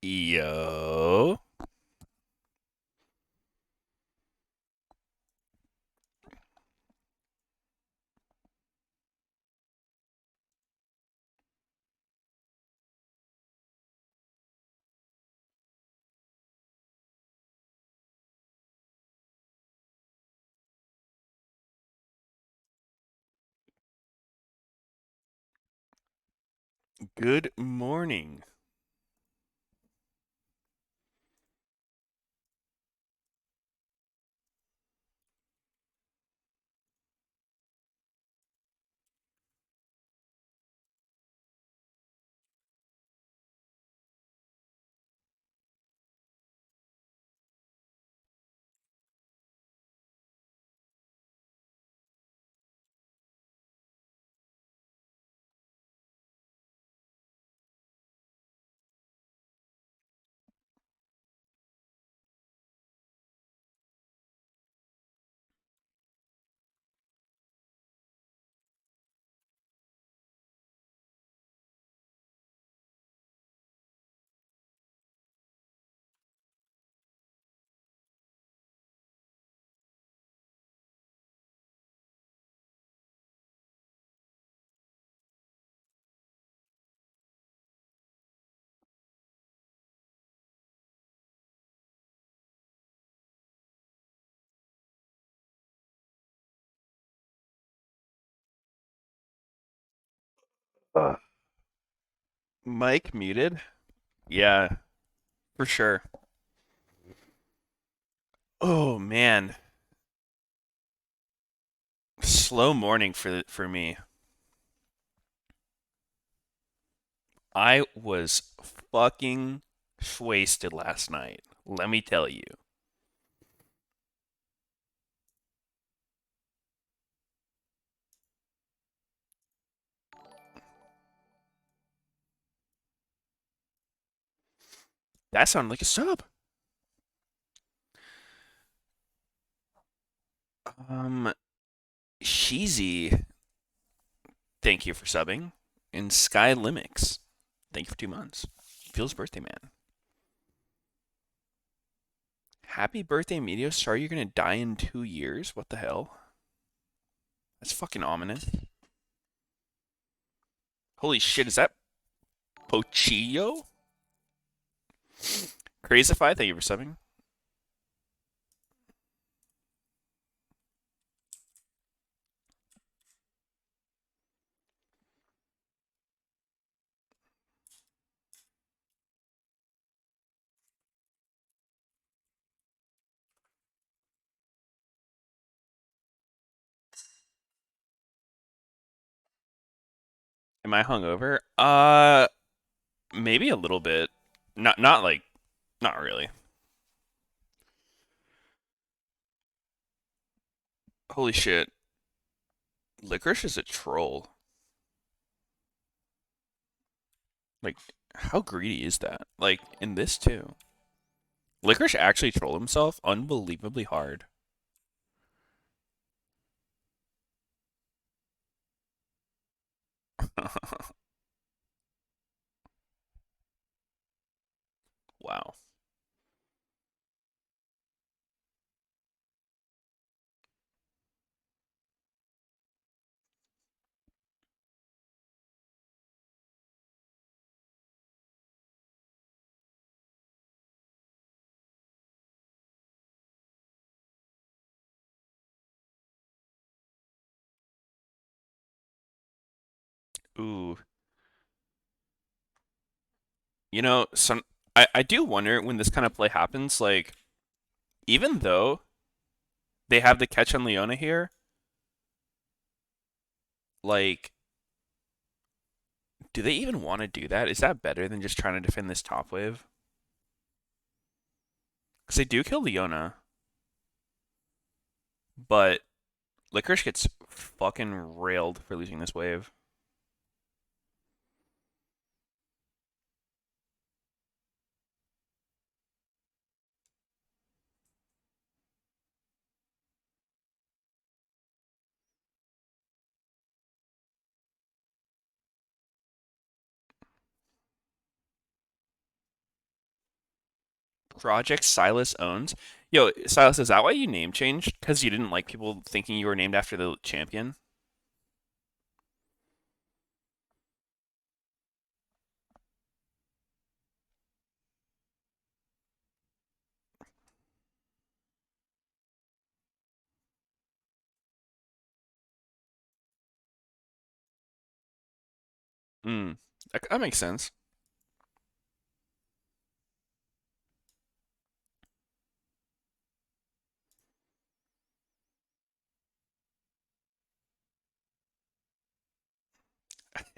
Yo. Good morning. Uh, Mike muted? Yeah, for sure. Oh man, slow morning for me. I was fucking wasted last night. Let me tell you. That sounded like a sub. Um, Sheezy, thank you for subbing. And Sky Limix, thank you for 2 months. Feels birthday man. Happy birthday, Meteos. Sorry you're gonna die in 2 years. What the hell? That's fucking ominous. Holy shit, is that Pochillo? Crazify, thank you for subbing. Am I hungover? Maybe a little bit. Not like not really. Holy shit. Licorice is a troll. Like how greedy is that? Like in this too. Licorice actually trolled himself unbelievably hard. Wow. Ooh. Some I do wonder when this kind of play happens, like even though they have the catch on Leona here, like do they even want to do that? Is that better than just trying to defend this top wave? Because they do kill Leona, but Licorice gets fucking railed for losing this wave. Project Silas owns. Yo, Silas, is that why you name changed? Because you didn't like people thinking you were named after the champion? Hmm. That makes sense.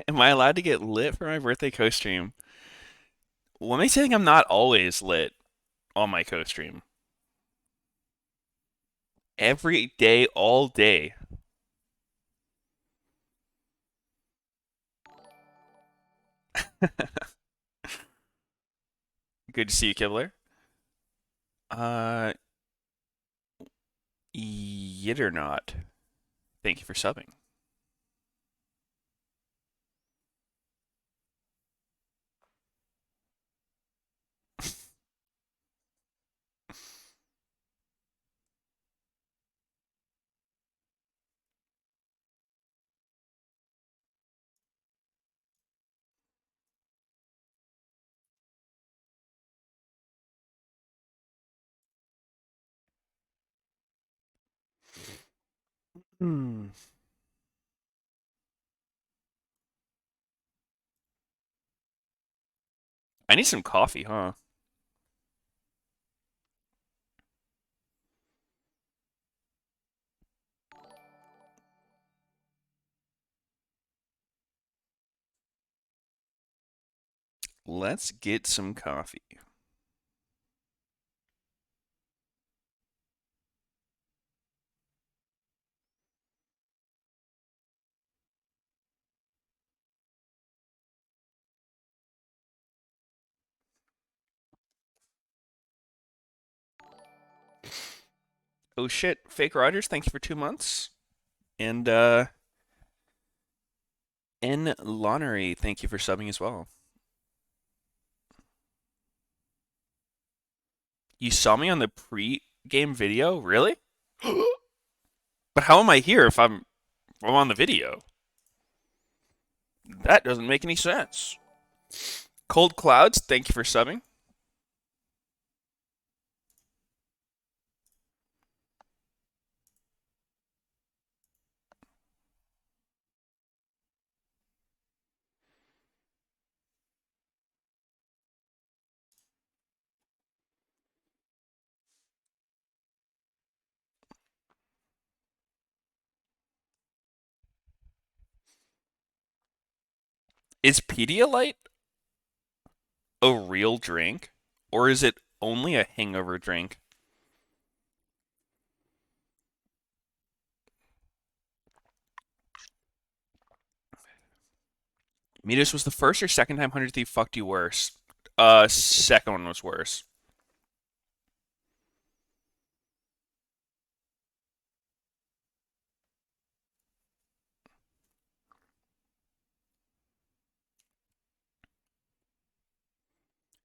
Am I allowed to get lit for my birthday co-stream? What makes you think I'm not always lit on my co-stream? Every day, all day. Good to see you, Kibler. Uh, Yit or not. Thank you for subbing. Hmm. I need some coffee, huh? Let's get some coffee. Oh shit, Fake Rogers, thank you for 2 months. And N Lonery, thank you for subbing as well. You saw me on the pre-game video? Really? But how am I here if I'm on the video? That doesn't make any sense. Cold Clouds, thank you for subbing. Is Pedialyte a real drink? Or is it only a hangover drink? Meteos was the first or second time 100 Thief fucked you worse? Second one was worse.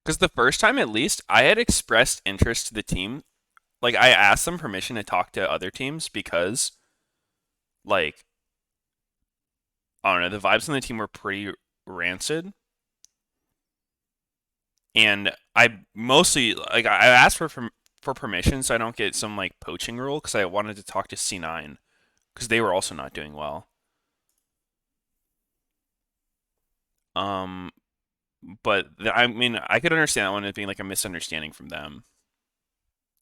Because the first time, at least, I had expressed interest to the team. Like, I asked them permission to talk to other teams because, like, I don't know, the vibes on the team were pretty rancid. And I mostly, like, I asked for permission so I don't get some, like, poaching rule because I wanted to talk to C9 because they were also not doing well. Um, but I mean, I could understand that one as being like a misunderstanding from them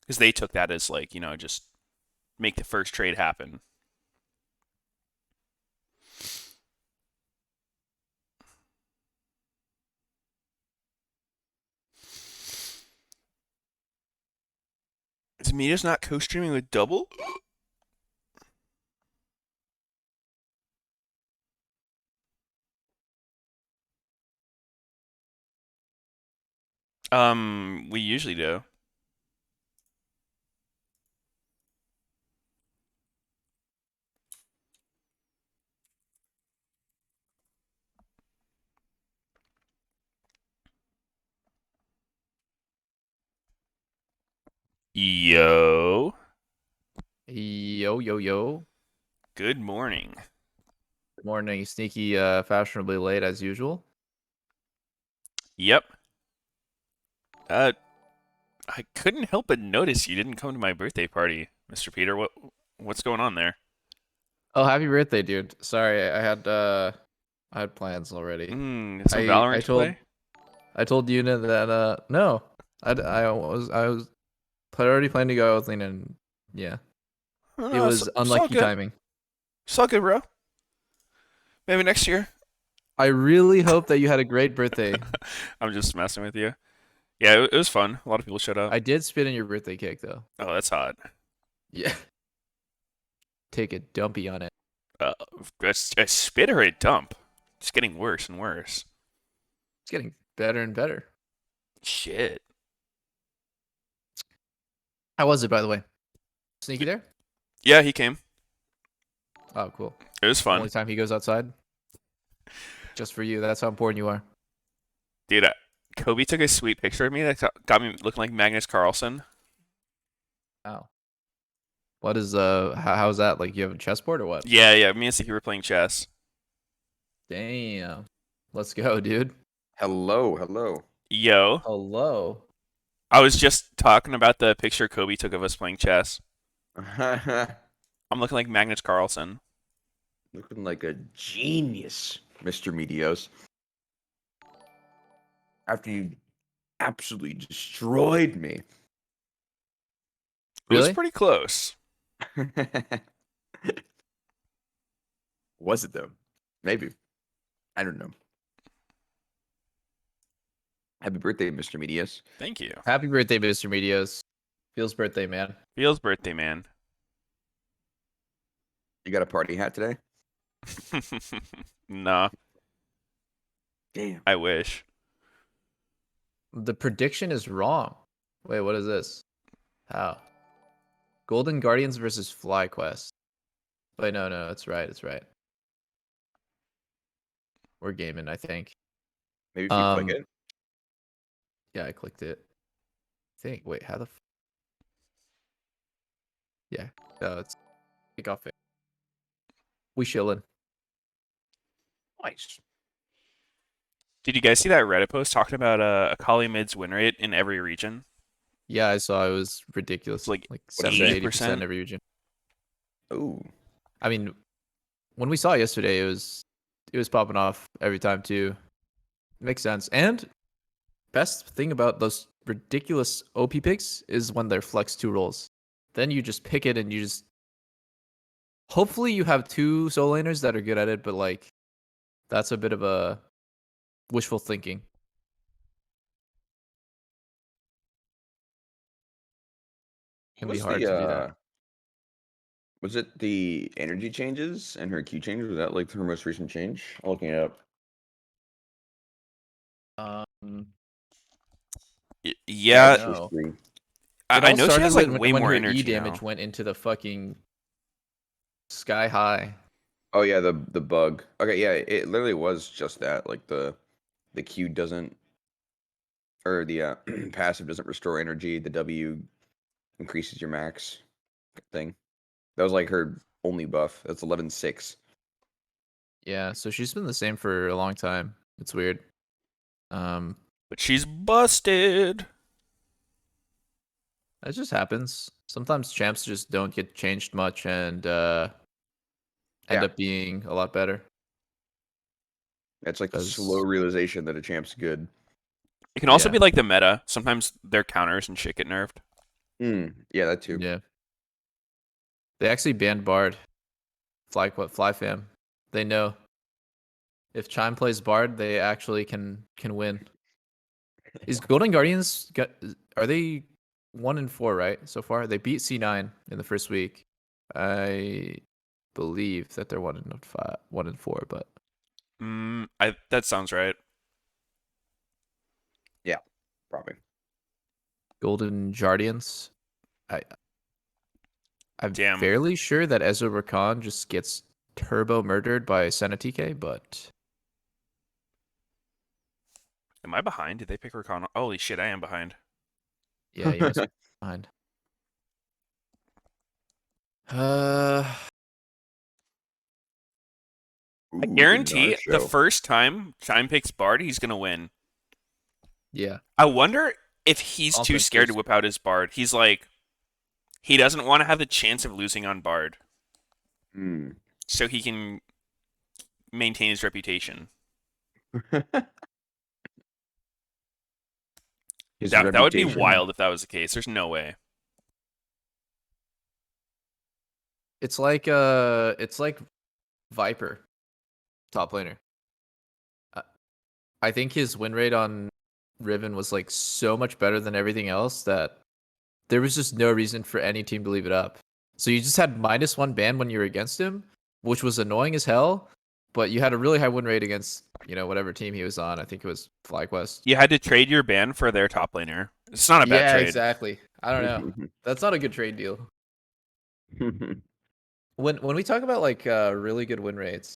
because they took that as like, just make the first trade happen. Is Mita's not co-streaming with Double? We usually do. Yo, Yo, yo, yo. good morning. Good morning. Sneaky, fashionably late as usual. Yep. Uh, I couldn't help but notice you didn't come to my birthday party, Mr. Peter. What's going on there? Oh, happy birthday, dude. Sorry, I had plans already. Some I Valorant I to play? told I told Yuna that no. I was already planning to go out with Lena and yeah. Oh, It no, was it's all unlucky good. timing. It's all good, bro. Maybe next year. I really hope that you had a great birthday. I'm just messing with you. Yeah, it was fun. A lot of people showed up. I did spit in your birthday cake though. Oh, that's hot. Yeah. Take a dumpy on it. Uh, a spit or a dump? It's getting worse and worse. It's getting better and better. Shit. How was it, by the way? Sneaky there? Yeah, he came. Oh, cool. It was fun. Only time he goes outside? Just for you. That's how important you are. Dude, Kobe took a sweet picture of me that got me looking like Magnus Carlsen. Wow. What is how's that? Like you have a chessboard or what? Yeah. Me and Siki were playing chess. Damn. Let's go, dude. Hello, hello. Yo, Hello. I was just talking about the picture Kobe took of us playing chess. I'm looking like Magnus Carlsen. Looking like a genius, Mr. Meteos. After you absolutely destroyed me. It was Really? pretty close. Was it though? Maybe. I don't know. Happy birthday, Mr. Meteos. Thank you. Happy birthday, Mr. Meteos. Feels birthday, man. Feels birthday, man. You got a party hat today? Nah, Damn. I wish. The prediction is wrong. Wait, what is this? How? Golden Guardians versus FlyQuest. Wait, no, it's right. It's right. We're gaming, I think. Maybe if you click it. Yeah, I clicked it. Wait, how the yeah. It's kick off it. We chillin'. Nice. Did you guys see that Reddit post talking about Akali mid's win rate in every region? Yeah, I saw it was It's ridiculous. like Like What did 70, you say? 80% every region. Ooh. I mean, when we saw it yesterday, it was popping off every time too. Makes sense. And best thing about those ridiculous OP picks is when they're flex two roles. Then you just pick it and you just hopefully you have two soul laners that are good at it, but like that's a bit of a wishful thinking. Can What be was hard the to do that. was it the energy changes and her Q change? Was that like her most recent change? I'm looking it up. Um, I Yeah, don't She's know. free. It I all know she started has like when way when more her E energy damage now. went into the fucking sky high. Oh yeah, the bug. Okay, yeah, it literally was just that. Like the Q doesn't, or the passive doesn't restore energy. The W increases your max thing. That was like her only buff. That's 11.6. Yeah, so she's been the same for a long time. It's weird. Um, But she's busted. That just happens. Sometimes champs just don't get changed much and end Yeah, up being a lot better. it's like the slow Because realization that a champ's good. It can also yeah, be like the meta. Sometimes their counters and shit get nerfed. Yeah, that too. yeah, they actually banned Bard. Fly fam. They know if Chime plays Bard, they actually can win. Is Golden Guardians are they 1-4 right so far? They beat C9 in the first week. I believe that they're 1-5, 1-4, but That sounds right. Yeah, probably. Golden Guardians. I I'm Damn. fairly sure that Ezra Rakan just gets turbo murdered by Senatike, but Am I behind? Did they pick Rakan? Holy shit, I am behind. yeah, you must be behind. Uh, I Ooh, the guarantee the Naruto. first time Chime picks Bard, he's gonna win. yeah. I wonder if he's too Offense scared to is whip out his Bard. He's like, he doesn't want to have the chance of losing on Bard, Hmm. so he can maintain his reputation. His That would be reputation. wild if that was the case. There's no way. it's like Viper, top laner. I I think his win rate on Riven was like so much better than everything else that there was just no reason for any team to leave it up. So you just had -1 ban when you were against him, which was annoying as hell. But you had a really high win rate against, whatever team he was on. I think it was FlyQuest. You had to trade your ban for their top laner. It's not a bad Yeah, trade. exactly. I don't know. That's not a good trade deal. When we talk about like really good win rates,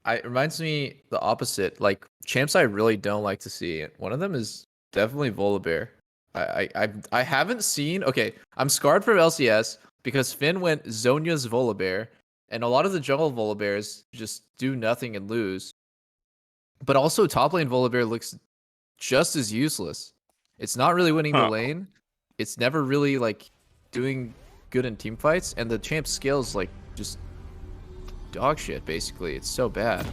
it reminds me the opposite. Like champs, I really don't like to see. One of them is definitely Volibear. I haven't seen. Okay, I'm scarred from LCS because Finn went Zonya's Volibear, and a lot of the jungle Volibears just do nothing and lose. But also top lane Volibear looks just as useless. It's not really winning the Huh. lane. It's never really like doing good in team fights, and the champ skills like just dog shit. Basically, it's so bad.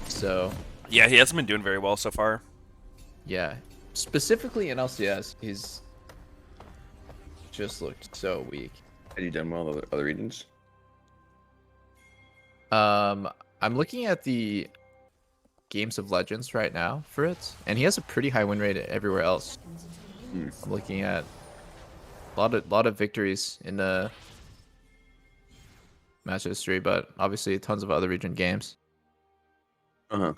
So Yeah, he hasn't been doing very well so far. yeah, specifically in LCS, he's just looked so weak. Had you done well in other regions? I'm looking at the Games of Legends right now for it, and he has a pretty high win rate everywhere else. Hmm. I'm looking at a lot of victories in the match history, but obviously tons of other region games. Uh-huh.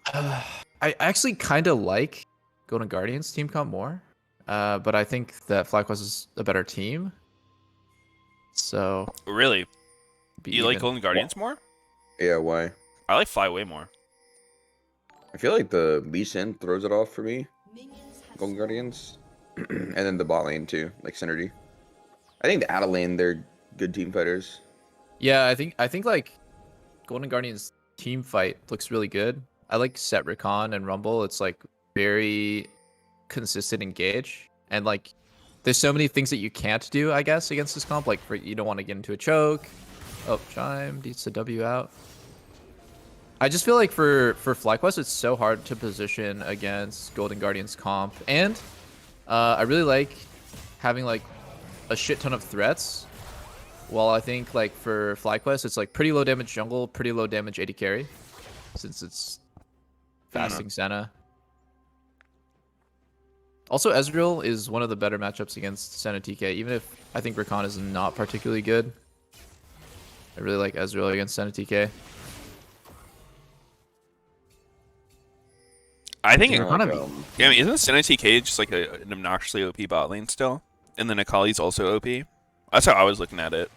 I actually kind of like Golden Guardians team comp more, but I think that FlyQuest is a better team. So Really? be You like even. Golden Guardians more? Yeah, why? I like Fly way more. I feel like the Lee Sin throws it off for me. Golden Guardians. And then the bot lane too, like Synergy. I think the Ada lane, they're good team fighters. Yeah, I think like Golden Guardians team fight looks really good. I like Set Recon and Rumble. It's like very consistent engage, and like there's so many things that you can't do, I guess, against this comp. Like you don't want to get into a choke. Oh, Chime needs to W out. I just feel like for FlyQuest, it's so hard to position against Golden Guardians comp, and I really like having like a shit ton of threats. Well, I think like for FlyQuest, it's like pretty low damage jungle, pretty low damage AD carry, since it's fasting Senna. Also, Ezreal is one of the better matchups against Senna TK, even if I think Rakan is not particularly good. I really like Ezreal against Senna TK. I think, Kinda Rakan like, have- yeah, I mean, isn't Senna TK just like an obnoxiously OP bot lane still? And then Akali's also OP? That's how I was looking at it.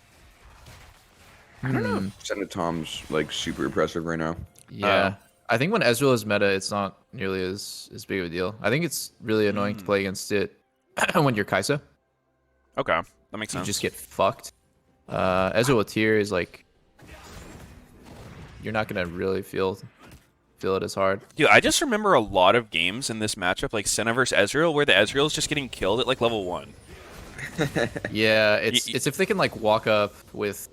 I don't know. Senna Tom's like super impressive right now. Yeah. I think when Ezreal is meta, it's not nearly as big of a deal. I think it's really annoying to play against it when you're Kai'Sa. Okay, that makes You sense. just get fucked. Ezreal with tier is like you're not gonna really feel it as hard. Dude, I just remember a lot of games in this matchup, like Senna versus Ezreal, where the Ezreal is just getting killed at like level 1. Yeah, it's if they can like walk up with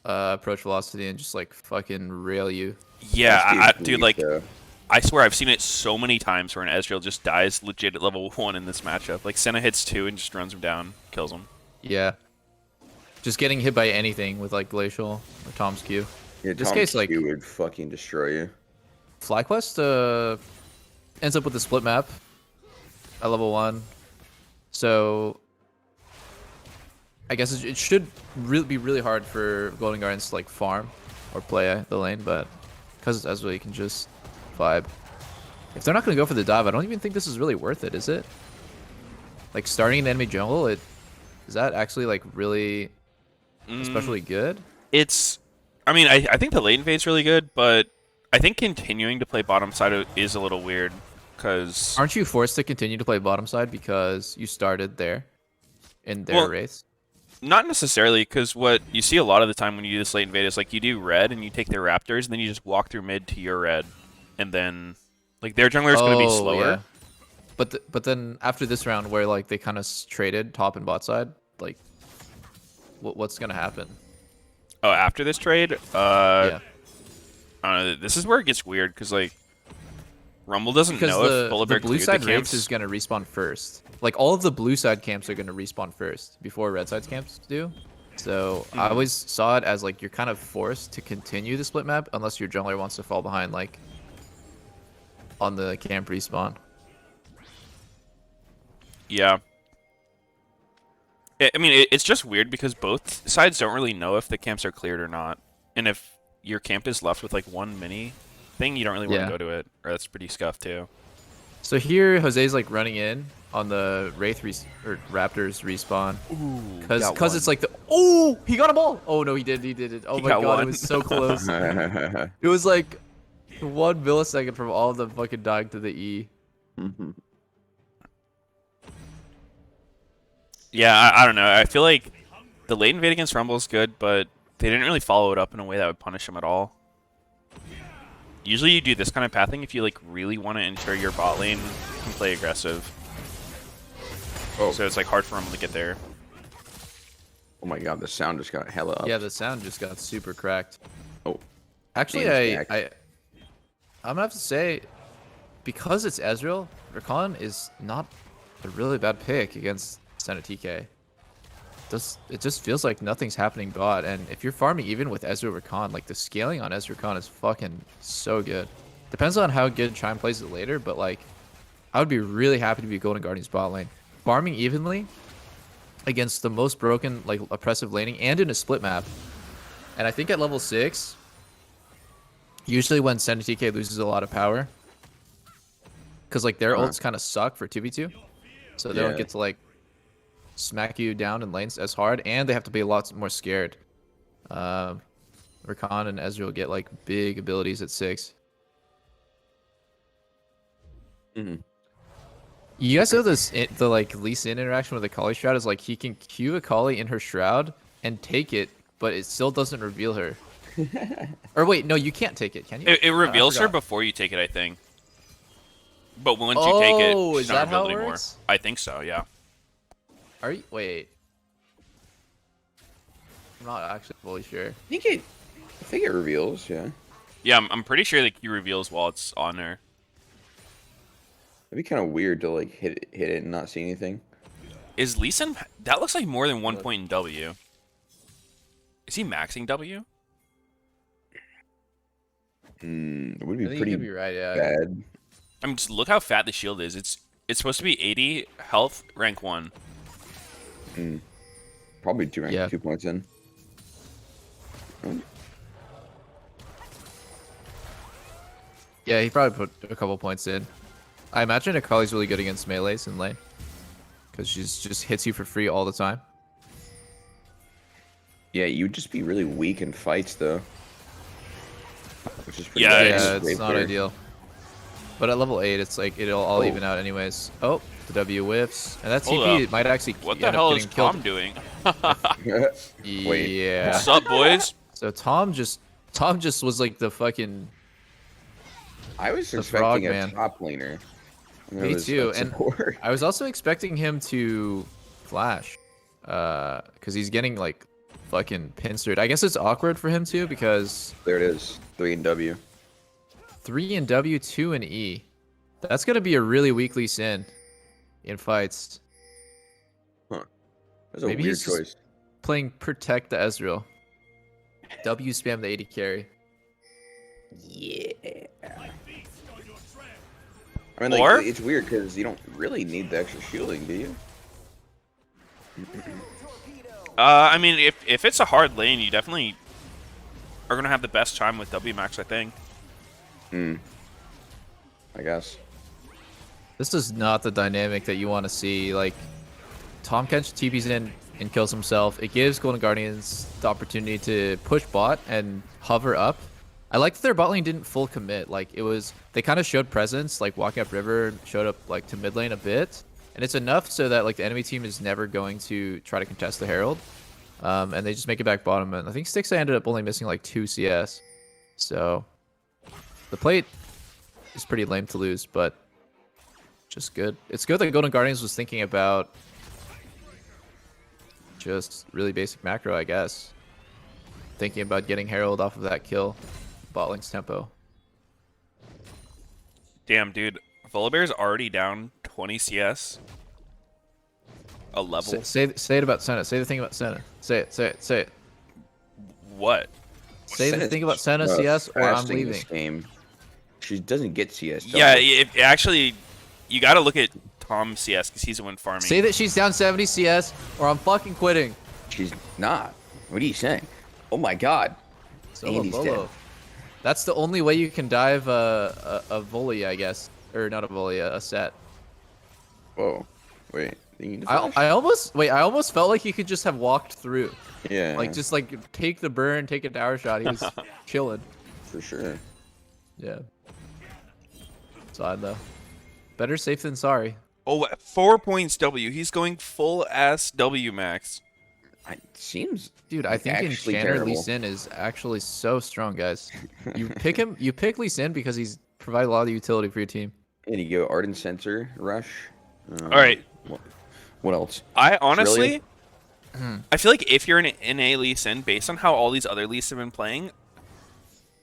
approach velocity and just like fucking rail you. Yeah, dude, like, Yeah. I swear I've seen it so many times where an Ezreal just dies legit at level 1 in this matchup. Like, Senna hits 2 and just runs him down, kills him. Yeah. Just getting hit by anything with like Glacial or Tom's Q. Yeah, This Tom case, like- Q would fucking destroy you. FlyQuest ends up with a split map at level 1. So I guess it should really be really hard for Golden Guardians to like farm or play the lane, but because it's Ezreal, you can just vibe. If they're not going to go for the dive, I don't even think this is really worth it, is it? Like starting in the enemy jungle, is that actually like really especially good? It's, I mean, I think the late invade's really good, but I think continuing to play bottom side is a little weird, because... Aren't you forced to continue to play bottom side because you started there in their race? Not necessarily, because what you see a lot of the time when you do this late invade is like you do red and you take their raptors and then you just walk through mid to your red, and then like their jungler is going to be Oh slower. yeah. But then after this round where like they kind of traded top and bot side, like what's gonna happen? Oh, after this trade, Yeah. I don't know, this is where it gets weird because like Rumble doesn't Because know if Polar the Bear blue cleared side the Wraiths camps. is gonna respawn first. Like all of the blue side camps are gonna respawn first before red side's camps do. So I always saw it as like you're kind of forced to continue the split map unless your jungler wants to fall behind like on the camp respawn. Yeah. I mean, it's just weird because both sides don't really know if the camps are cleared or not. And if your camp is left with like one mini thing, you don't really want Yeah. to go to it, or that's pretty scuffed too. So here Jose's like running in on the Wraith or Raptors respawn. Ooh, Because it's like the he got a ball. Oh no, he did it. Oh He my got god, one. it was so close. It was like 1 millisecond from all of them fucking dying to the E. Yeah, I don't know. I feel like the late invade against Rumble is good, but they didn't really follow it up in a way that would punish him at all. Usually you do this kind of pathing if you like really want to ensure your bot lane can play aggressive. Oh. So it's like hard for Rumble to get there. Oh my god, the sound just got hella up. Yeah, the sound just got super cracked. Oh. Actually, James I'm gonna have to say, because it's Ezreal, Rakan is not a really bad pick against Senna TK. It just feels like nothing's happening bot, and if you're farming even with Ezreal Rakan, like the scaling on Ezreal Rakan is fucking so good. Depends on how good Chime plays it later, but like, I would be really happy to be Golden Guardian's bot lane. Farming evenly against the most broken, like oppressive laning, and in a split map. And I think at level 6, usually when Senna TK loses a lot of power, because like their ults kind of suck for 2v2, so they don't Yeah. get to like smack you down in lanes as hard, and they have to be a lot more scared. Rakan and Ezreal get like big abilities at 6. You guys know this the like Lee Sin interaction with the Kali Shroud is like he can Q a Kali in her shroud and take it, but it still doesn't reveal her. Or wait, no, you can't take it, can you? It reveals her forgot. before you take it, I think. But once you take it, Oh, she's is not that how revealed it anymore. works? I think so, yeah. Are you? Wait. I'm not actually fully sure. I think it reveals, yeah. Yeah, I'm pretty sure the Q reveals while it's on her. It'd be kind of weird to like hit it and not see anything. Is Lee Sin... That looks like more than 1 point in W. Is he maxing W? It would I be think pretty you could be right. Yeah. bad. I mean, just look how fat the shield is. It's supposed to be 80 health, rank 1. Probably 2 Yeah. 2 points in. Yeah, he probably put a couple points in. I imagine Akali's really good against melees in lane, because she's just hits you for free all the time. Yeah, you'd just be really weak in fights though. Which is pretty Yeah, bad. Yeah, Great it's not player. ideal. But at level 8, it's like it'll all Oh. even out anyways. Oh, the W whiffs, and that Hold TP up. might actually What end the up hell is getting killed. Tom doing? Wait. Yeah. What's up, boys? So Tom just was like the fucking. I was The frog expecting a man. top laner. And it Me was too, a and support. I was also expecting him to flash, because he's getting like fucking pincered. I guess it's awkward for him too because There it is. 3 in W. 3 in W, 2 in E. That's gonna be a really weakly sin in fights. That's a Maybe weird he's just- choice. Playing protect the Ezreal. W spam the 80 carry. Yeah. I mean, like, Or- it's weird because you don't really need the extra shielding, do you? I mean, if it's a hard lane, you definitely are gonna have the best time with W max, I think. I guess. This is not the dynamic that you want to see. Like, Tom Kench TP's in and kills himself. It gives Golden Guardians the opportunity to push bot and hover up. I like that their bot lane didn't full commit. Like, it was, they kind of showed presence, like walking up river, showed up like to mid lane a bit. And it's enough so that like the enemy team is never going to try to contest the Herald. And they just make it back bottom. And I think Stixay ended up only missing like 2 CS. So the plate is pretty lame to lose, but just good. It's good that Golden Guardians was thinking about just really basic macro, I guess. Thinking about getting Herald off of that kill. Botling's tempo. Damn, dude. Volibear's already down 20 CS. A level. Say it about Senna. Say the thing about Senna. Say it. What? Say the thing about Senna CS or I'm fasting leaving. this game. She doesn't get CS. Yeah, actually, you got to look at Tom CS because he's the one farming. Say that she's down 70 CS or I'm fucking quitting. She's not. What are you saying? Oh my god. Solo Andy's Bolo. dead. That's the only way you can dive a volley, I guess. Or not a volley, a set. Whoa. Wait. I almost felt like he could just have walked through. Yeah. Like, just like take the burn, take a tower shot. He was chilling. For sure. Yeah. Side though. Better safe than sorry. Oh, 4 points W. He's going full ass W max. It seems. Dude, I think actually Enchanter Lee terrible. Sin is actually so strong, guys. You pick him. You pick Lee Sin because he's provided a lot of utility for your team. And you go Ardent Sensor, Rush. All right. What else? I honestly, Trillion? I feel like if you're in a Lee Sin, based on how all these other Lees have been playing,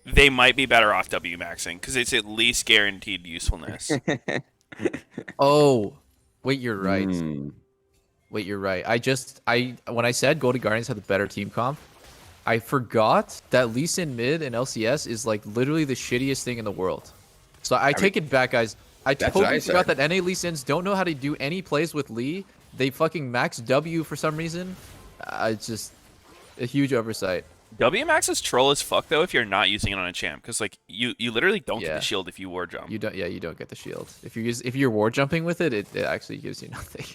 they might be better off W maxing because it's at least guaranteed usefulness. Oh, wait, you're right. Hmm. Wait, you're right. When I said Golden Guardians had the better team comp, I forgot that Lee Sin mid and LCS is like literally the shittiest thing in the world. So I take it back, guys. I That's what totally I forgot said. that NA Lee Sins don't know how to do any plays with Lee. They fucking max W for some reason. It's just a huge oversight. W max is troll as fuck though if you're not using it on a champ because like you literally don't get Yeah. the shield if you war jump. You don't. Yeah, you don't get the shield. If you're war jumping with it, it actually gives you nothing.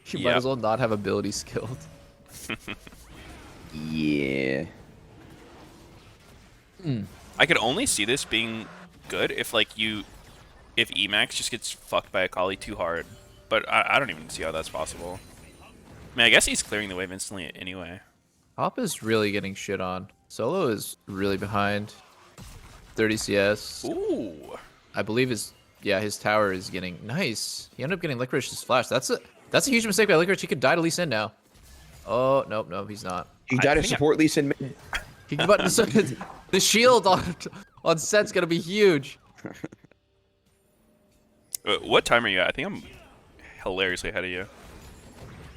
You might Yep. as well not have ability skilled. Yeah. I could only see this being good if if Emax just gets fucked by Akali too hard. But I don't even see how that's possible. I mean, I guess he's clearing the wave instantly anyway. Hop is really getting shit on. Solo is really behind. 30 CS. Ooh. I believe his tower is getting nice. He ended up getting Licorice's flash. That's a huge mistake by Licorice. He could die to Lee Sin now. Oh nope, he's not. You I gotta think support Lee Sin mid. He can button the shield on set's gonna be huge. What time are you at? I think I'm hilariously ahead of you.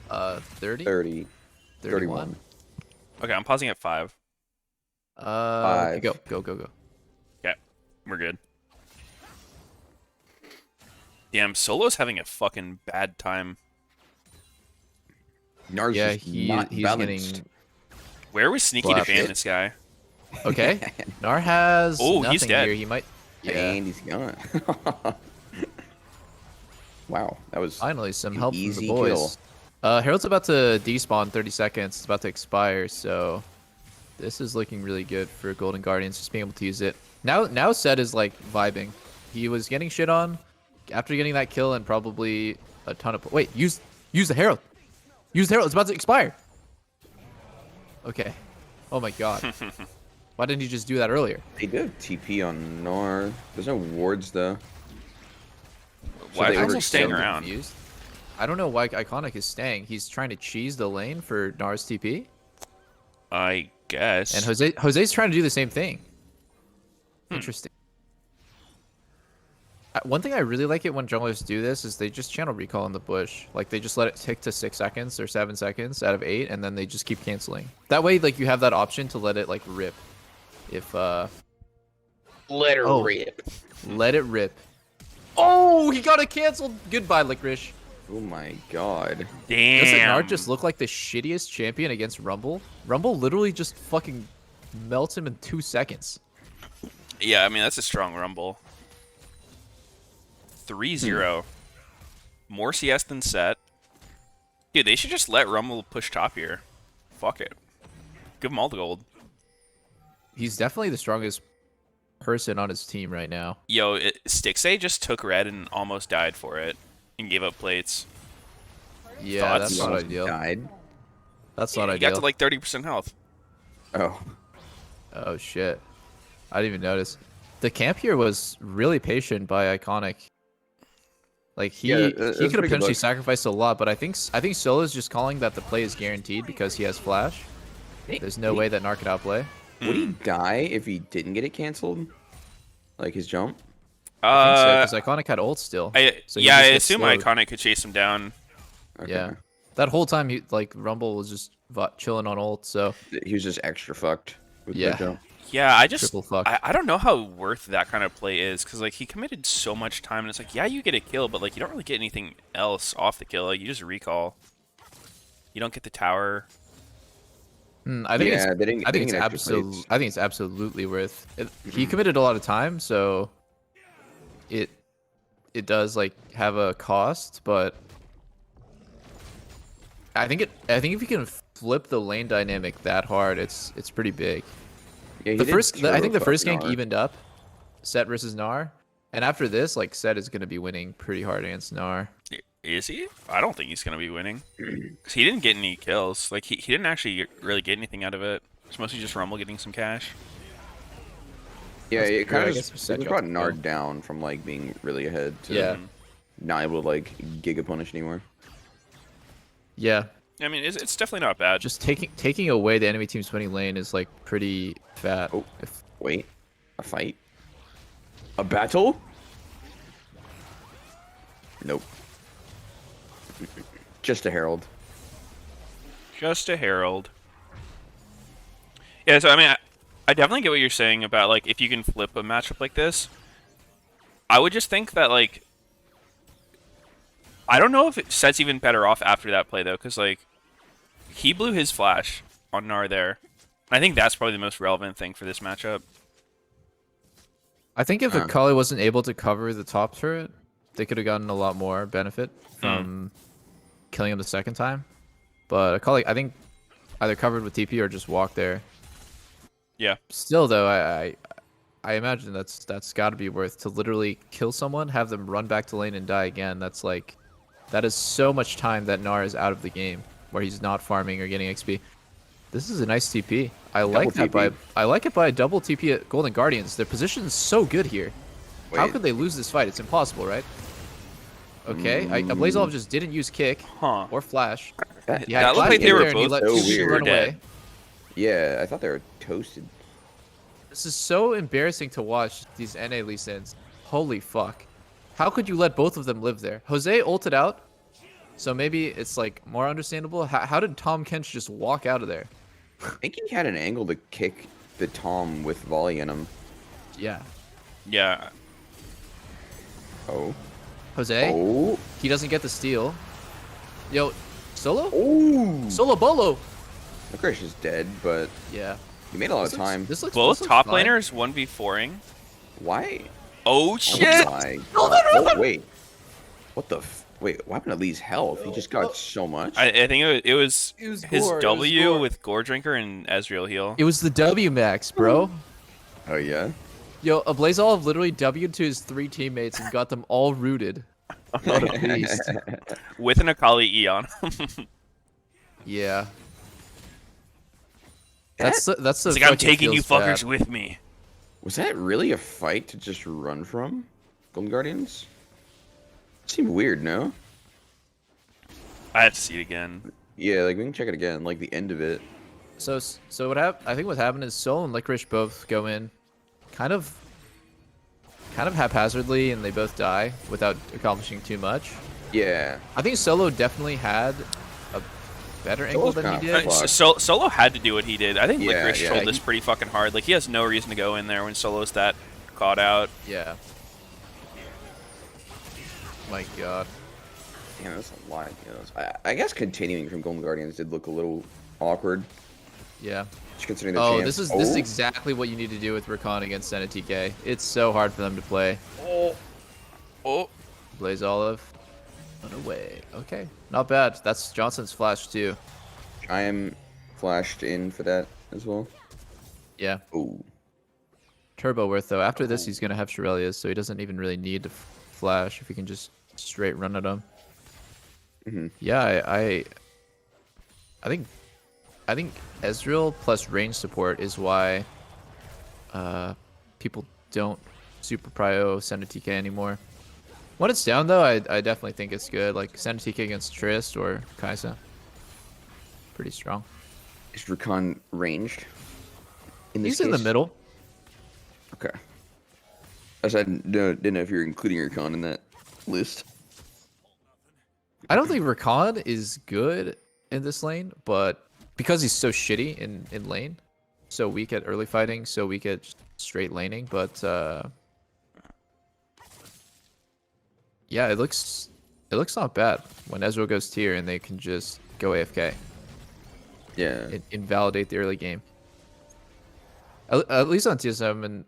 30? 30. 31? Okay, I'm pausing at 5. Five. Go. Yeah, we're good. Damn, Solo's having a fucking bad time. Nars Yeah, is not he's balanced. getting Where was Sneaky to Slap ban it. this guy? okay. Nar has Oh, nothing he's dead. here. He might. Yeah. And he's gone. Wow, that was Finally, some an help from easy the boys. kill. Herald's about to despawn 30 seconds. It's about to expire, so this is looking really good for Golden Guardians, just being able to use it. Now Sed is like vibing. He was getting shit on after getting that kill and probably a ton of... Wait, use the Herald. Use the Herald. It's about to expire. Okay. Oh my god. Why didn't you just do that earlier? They do have TP on Nor. There's no wards though. Why they is were he staying so around? Confused. I don't know why Iconic is staying. He's trying to cheese the lane for Nar's TP. I guess. And Jose's trying to do the same thing. Interesting. One thing I really like it when junglers do this is they just channel recall in the bush. Like they just let it tick to 6 seconds or 7 seconds out of 8, and then they just keep canceling. That way, like you have that option to let it like rip. If Let her rip. Let it rip. Oh, he got it canceled. Goodbye, Licorice. Oh my god. Damn. Doesn't Nard just look like the shittiest champion against Rumble? Rumble literally just fucking melts him in 2 seconds. Yeah, I mean, that's a strong rumble. 3-0. More CS than set. Dude, they should just let Rumble push top here. Fuck it. Give them all the gold. He's definitely the strongest person on his team right now. Yo, Stixay just took red and almost died for it. And gave up plates. Yeah, Thoughts? that's He not almost ideal. died. That's Yeah, not he got to ideal. like 30% health. Oh, Oh shit. I didn't even notice. The camp here was really patient by Iconic. Like yeah, he that's could a have pretty good potentially look. sacrificed a lot, but I think Solo's just calling that the play is guaranteed because he has flash. There's no Would way he, that Nar could outplay. would he Hmm. die if he didn't get it canceled? Like his jump? I think so Uh, because Iconic had ult still, so he yeah, I just gets assume slowed. Iconic could chase him down. Yeah, Okay. that whole time he like Rumble was just chilling on ult. So He was just extra fucked with the yeah, jump. Yeah, triple fucked. I don't know how worth that kind of play is because like he committed so much time and it's like yeah you get a kill but like you don't really get anything else off the kill. Like, you just recall. You don't get the tower. I think Yeah, I they think didn't it's get extra plates. I think it's absolutely worth it. He committed a lot of time, so it does like have a cost, but I think if you can flip the lane dynamic that hard, it's pretty big. Yeah, he The did first I think the turbo first fuck gank Gnar. evened up Set versus Gnar, and after this, like Set is gonna be winning pretty hard against Gnar. Is he? I don't think he's gonna be winning because he didn't get any kills. Like he didn't actually really get anything out of it. It's mostly just Rumble getting some cash. Yeah, That's it true, I kind of guess if Set it got brought the Nard kill. down from like being really ahead to Yeah, not able to like Giga Punish anymore. yeah. I mean, it's definitely not bad. Just taking away the enemy team's winning lane is like pretty fat. Oh, If wait, a fight? A battle? Nope. Just a herald. Just a herald. Yeah, so I mean, I definitely get what you're saying about like if you can flip a matchup like this. I would just think that like I don't know if it sets even better off after that play though, because like he blew his flash on Gnar there. I think that's probably the most relevant thing for this matchup. I think if Huh. Akali wasn't able to cover the top turret, they could have gotten a lot more benefit from killing him the second time. But Akali, I think, either covered with TP or just walked there. Yeah. Still, though, I imagine that's got to be worth to literally kill someone, have them run back to lane and die again. That's like, that is so much time that Gnar is out of the game, where he's not farming or getting XP. This is a nice TP. I like that TP. I like it by a double TP at Golden Guardians. Their position is so good here. How Wait. could they lose this fight? It's impossible, right? Okay, Blazolov just didn't use kick Huh. or flash. That, He had That looked Clash like they in were there and he both let so Fusion weird. run away. dead. Yeah, I thought they were toasted. This is so embarrassing to watch, these NA Lee Sins. Holy fuck. How could you let both of them live there? Jose ulted out, so maybe it's like more understandable. How did Tom Kench just walk out of there? I think he had an angle to kick the Tom with volley in him. Yeah. Yeah. Oh. Jose, Oh. he doesn't get the steal. Yo, Solo? Oh. Solo Bolo! Licorice is dead, but Yeah. he made a lot of time. Both this looks top fine. laners 1v4ing. Why? Oh Oh shit! my God. Oh, wait. What the? Wait, what happened to Lee's health? He just got so much. I think it was It was his Gore, it was W Gore. with Gore Drinker and Ezreal heal. It was the W max, bro. Oh yeah. Yo, Blazolov literally W'd to his 3 teammates and got them all rooted. What a beast. With an Akali E on. Yeah. That's the It's like I'm taking you fuckers with me. Was that really a fight to just run from? Golden Guardians? Seemed weird, no? I have to see it again. Yeah, like we can check it again, like the end of it. So what happened? I think what happened is Sol and Licorice both go in, kind of haphazardly, and they both die without accomplishing too much. Yeah. I think Solo definitely had a better angle Solo's than he kinda did. fucked. Solo had to do what he did. I think Yeah, Licorice yeah. trolled this pretty fucking hard. Like he has no reason to go in there when Solo's that caught out. Yeah. My God. Damn, that's a lot of kills. I guess continuing from Golden Guardians did look a little awkward, Yeah. just considering the Oh, chance. this is exactly what you need to do with Rakan against Senna TK. It's so hard for them to play. Oh, Blaze Olive. Run away. Okay. Not bad. That's Johnson's flash too. I am flashed in for that as well. Yeah. Ooh. Turbo worth though. After this, he's gonna have Shirelias, so he doesn't even really need to flash if he can just straight run at him. Mhm. Yeah, I think I think Ezreal plus range support is why people don't super prio send a TK anymore. When it's down though, I definitely think it's good. Like send a TK against Trist or Kai'Sa. Pretty strong. Is Rakan ranged? In this He's in the case? middle. Okay. I said didn't know if you're including Rakan in that list. I don't think Rakan is good in this lane, but because he's so shitty in lane, so weak at early fighting, so weak at straight laning, but yeah, it looks not bad when Ezreal goes tier and they can just go AFK. Yeah. Invalidate the early game. At least on TSM, and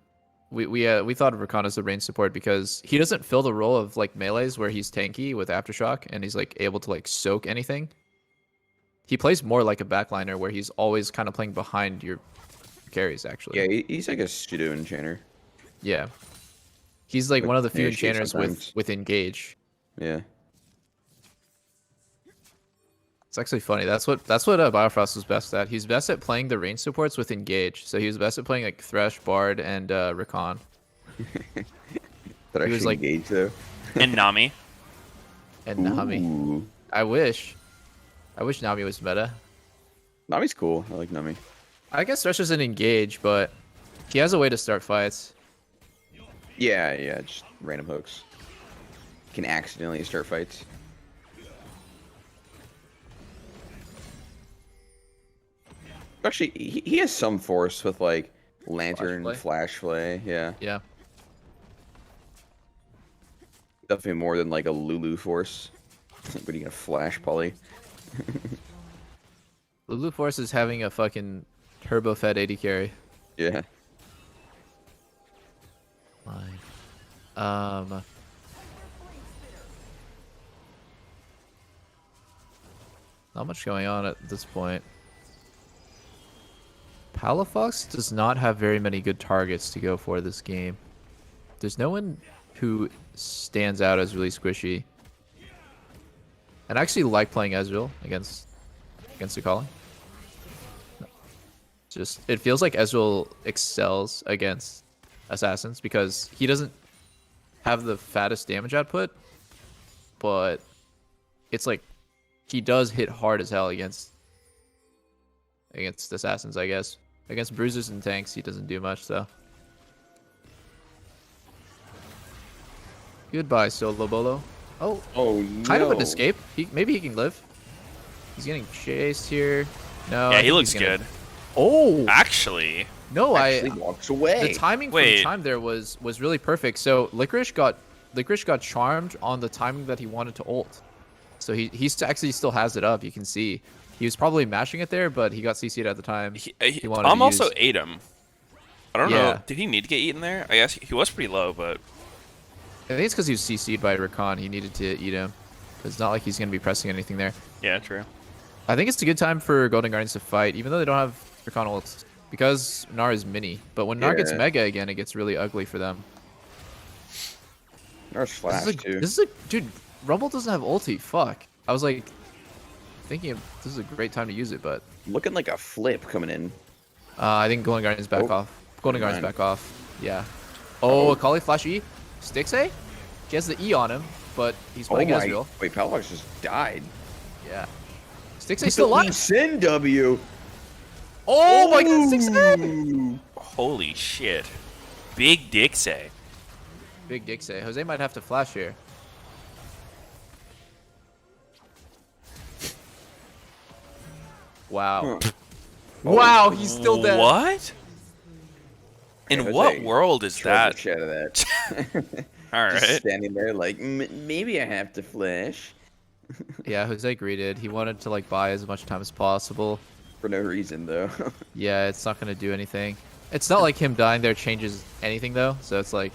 we thought of Rakan as the range support because he doesn't fill the role of like melees where he's tanky with aftershock and he's like able to like soak anything. He plays more like a backliner where he's always kind of playing behind your carries actually. Yeah, he's like a pseudo enchanter. Yeah. He's like one of the few yeah, shit enchanters sometimes. with engage. Yeah. It's actually funny. That's what Biofrost was best at. He's best at playing the range supports with engage. So he was best at playing like Thresh, Bard, and Rakan. That He was actually like- engaged though. And Nami. And Nami. Ooh. I wish Nami was meta. Nami's cool. I like Nami. I guess Thresh doesn't engage, but he has a way to start fights. Yeah, just random hooks. Can accidentally start fights. Actually, he has some force with like lantern, play? flash play. Yeah, Yeah. definitely more than like a Lulu force. But you gonna flash poly? Lulu Force is having a fucking turbo fed AD carry. Yeah. Line. Not much going on at this point. Palafox does not have very many good targets to go for this game. There's no one who stands out as really squishy. And I actually like playing Ezreal against Akali. Just it feels like Ezreal excels against assassins because he doesn't have the fattest damage output, but it's like he does hit hard as hell against assassins, I guess. Against bruisers and tanks, he doesn't do much though. Goodbye, Solo Bolo. Oh, Oh kind of an no. escape. Maybe he can live. He's getting chased here. No. I Yeah, he think looks he's gonna- good. Oh Actually, no! Actually walks away. The timing Wait. from time there was really perfect. So Licorice got charmed on the timing that he wanted to ult. So he actually still has it up. You can see he was probably mashing it there, but he got CC'd at the time. He wanted Tom to also use. ate him. I don't Yeah. know. Did he need to get eaten there? I guess he was pretty low, but I think it's because he was CC'd by Rakan. He needed to eat him. It's not like he's gonna be pressing anything there. yeah, true. I think it's a good time for Golden Guardians to fight, even though they don't have Rakan ults, because Gnar is mini. But when Gnar gets Yeah. Mega again, it gets really ugly for them. There's flash too. This is a dude. Rumble doesn't have ulti. Fuck. I was like thinking this is a great time to use it, but Looking like a flip coming in. I think Golden Guardians back Oh, off. Golden Guardians mind. back off. Yeah. Oh, Akali flash E. Sticks A. He has the E on him, but he's playing Ezreal. Wait, Palafox just died. Yeah. Sticks A still alive. Sin W. Oh my god, Sticks A. Ooh. Holy shit. Big dick say. Big dick say. Jose might have to flash here. Wow. Huh. Wow, he's still dead. What? In Jose, what world is Troll the that? shit out of that. All Just right. standing there like, maybe I have to flash Yeah, Jose greeted. He wanted to like buy as much time as possible. for no reason though. Yeah, it's not gonna do anything. It's not like him dying there changes anything though, so it's like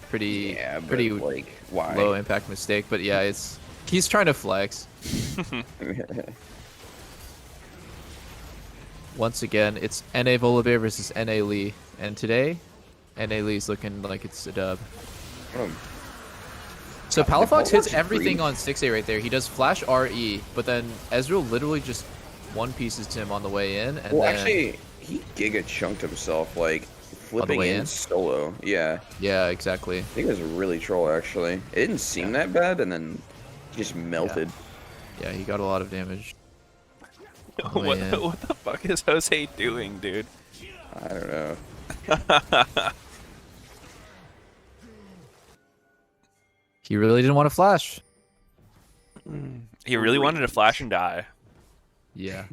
pretty yeah, but pretty like, why? low impact mistake. But yeah, he's trying to flex. Once again, it's NA Volibear versus NA Lee, and today, NA Lee's looking like it's a dub. So Palafox Palafox hits is everything green. on 6A right there. He does flash RE, but then Ezreal literally just one pieces him on the way in, and Well, then actually, he giga chunked himself, like flipping way in in? solo. Yeah, yeah, exactly. I think it was really troll actually. It didn't seem that bad, and then he just Yeah, melted. yeah, he got a lot of damage on the way in. What the fuck is Jose doing, dude? I don't know. He really didn't want to flash. He really wanted to flash and die. Yeah.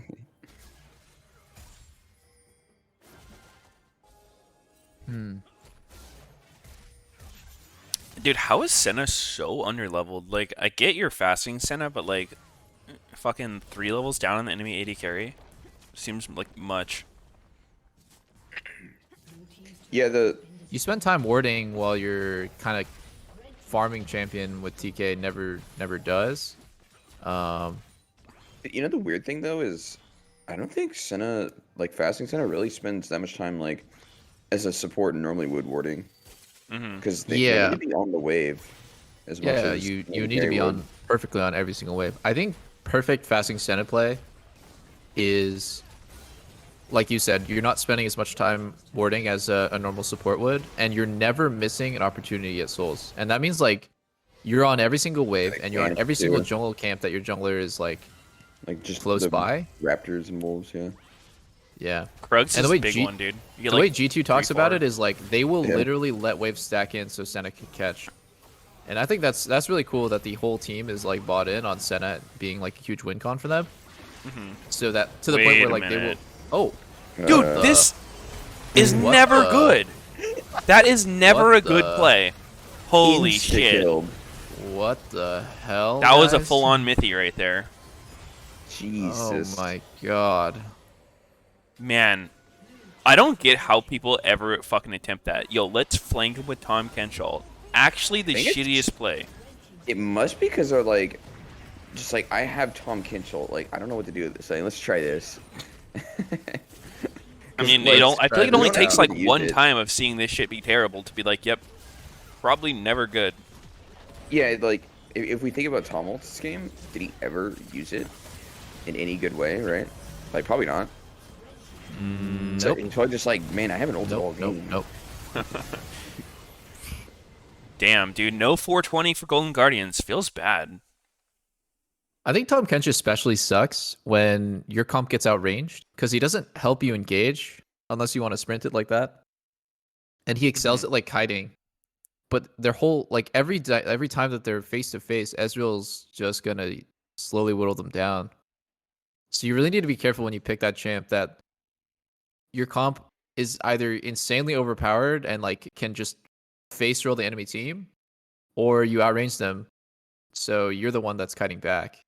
Dude, how is Senna so underleveled? Like, I get your fasting Senna, but like, fucking 3 levels down on the enemy AD carry seems like much. Yeah, You spend time warding while you're kind of farming champion with TK never does. the weird thing though is, I don't think Senna, like fasting Senna, really spends that much time like as a support normally would warding, because they need Yeah. to be on the wave as much Yeah, as you the need to carry be would. on perfectly on every single wave. I think perfect fasting Senna play is, like you said, you're not spending as much time warding as a normal support would, and you're never missing an opportunity to get souls. And that means like you're on every single wave, Like and you're on camp every single too, jungle camp that your jungler is like like just close the by. raptors and wolves. Yeah, Yeah. Krugs And is a big one, dude. You get the like way G2 talks 3, about 4. it is like they will Yeah. literally let waves stack in so Senna can catch. And I think that's really cool that the whole team is like bought in on Senna being like a huge win con for them. So that to the point Wait where a like they will. minute. Oh, Dude, Uh, this is What never the- good. That is never What a good the- play. Holy shit. insta-killed. what the hell? That was a guys? full-on Mithy right there. Jesus. Oh my god. Man, I don't get how people ever fucking attempt that. Yo, let's flank him with Tom Kenshall. Actually, the I think it's- shittiest play. It must be because they're like, just like I have Tom Kinchel. Like I don't know what to do with this thing. Let's try this. I mean, Let's I feel like it try only this takes out. like Use one it. time of seeing this shit be terrible to be like, yep, probably never good. Yeah, like if we think about Tom Holtz's game, did he ever use it in any good way? Right? Like probably not. So Nope. he's probably just like, man, I haven't ulted all Nope. game. Nope. Damn, dude, no 420 for Golden Guardians. Feels bad. I think Tom Kench especially sucks when your comp gets outranged because he doesn't help you engage unless you want to sprint it like that, and he excels at like hiding. But their whole like every time that they're face to face, Ezreal's just gonna slowly whittle them down. So you really need to be careful when you pick that champ that your comp is either insanely overpowered and like can just face roll the enemy team, or you outrange them, so you're the one that's kiting back.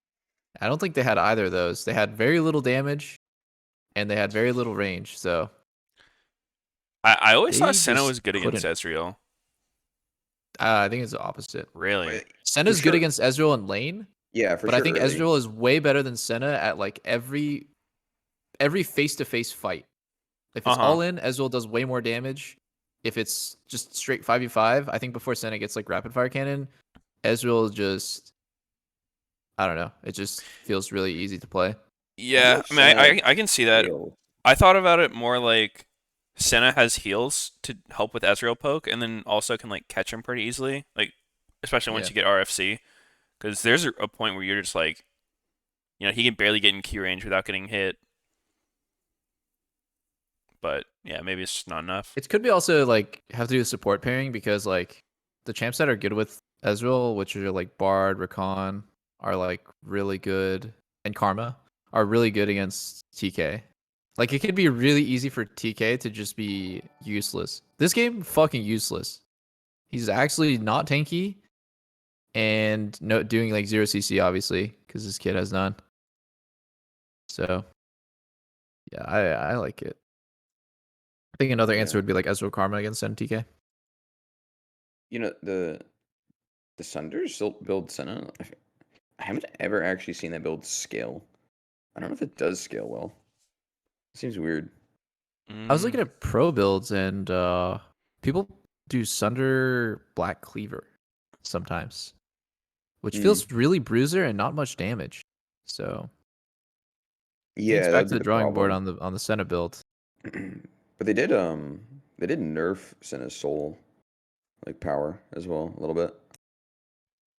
I don't think they had either of those. They had very little damage, and they had very little range. So I always they thought Senna just was good against couldn't. Ezreal. I think it's the opposite. Really? But Senna's for good sure. against Ezreal in lane, Yeah, for but sure. I think early. Ezreal is way better than Senna at like every face to face fight. If it's all in, Ezreal does way more damage. If it's just straight 5v5, I think before Senna gets like rapid fire cannon, Ezreal just, I don't know. It just feels really easy to play. Yeah, I mean, I can see that. Fail. I thought about it more like Senna has heals to help with Ezreal poke, and then also can like catch him pretty easily, like especially once Yeah. you get RFC, because there's a point where you're just like, he can barely get in Q range without getting hit. But yeah, maybe it's just not enough. It could be also like have to do with support pairing because like the champs that are good with Ezreal, which are like Bard, Rakan, are like really good, and Karma are really good against TK. Like it could be really easy for TK to just be useless. This game, fucking useless. He's actually not tanky, and no doing like 0 CC obviously because this kid has none. So yeah, I like it. I think another answer Yeah. would be like Ezreal Karma against NTK. The Sunders still build Senna. I haven't ever actually seen that build scale. I don't know if it does scale well. It seems weird. I was looking at pro builds and people do Sunder Black Cleaver sometimes, which feels really bruiser and not much damage. So It's Yeah, that back would to be the the drawing board problem. on the Senna build. But they did nerf Senna's soul like power as well a little bit.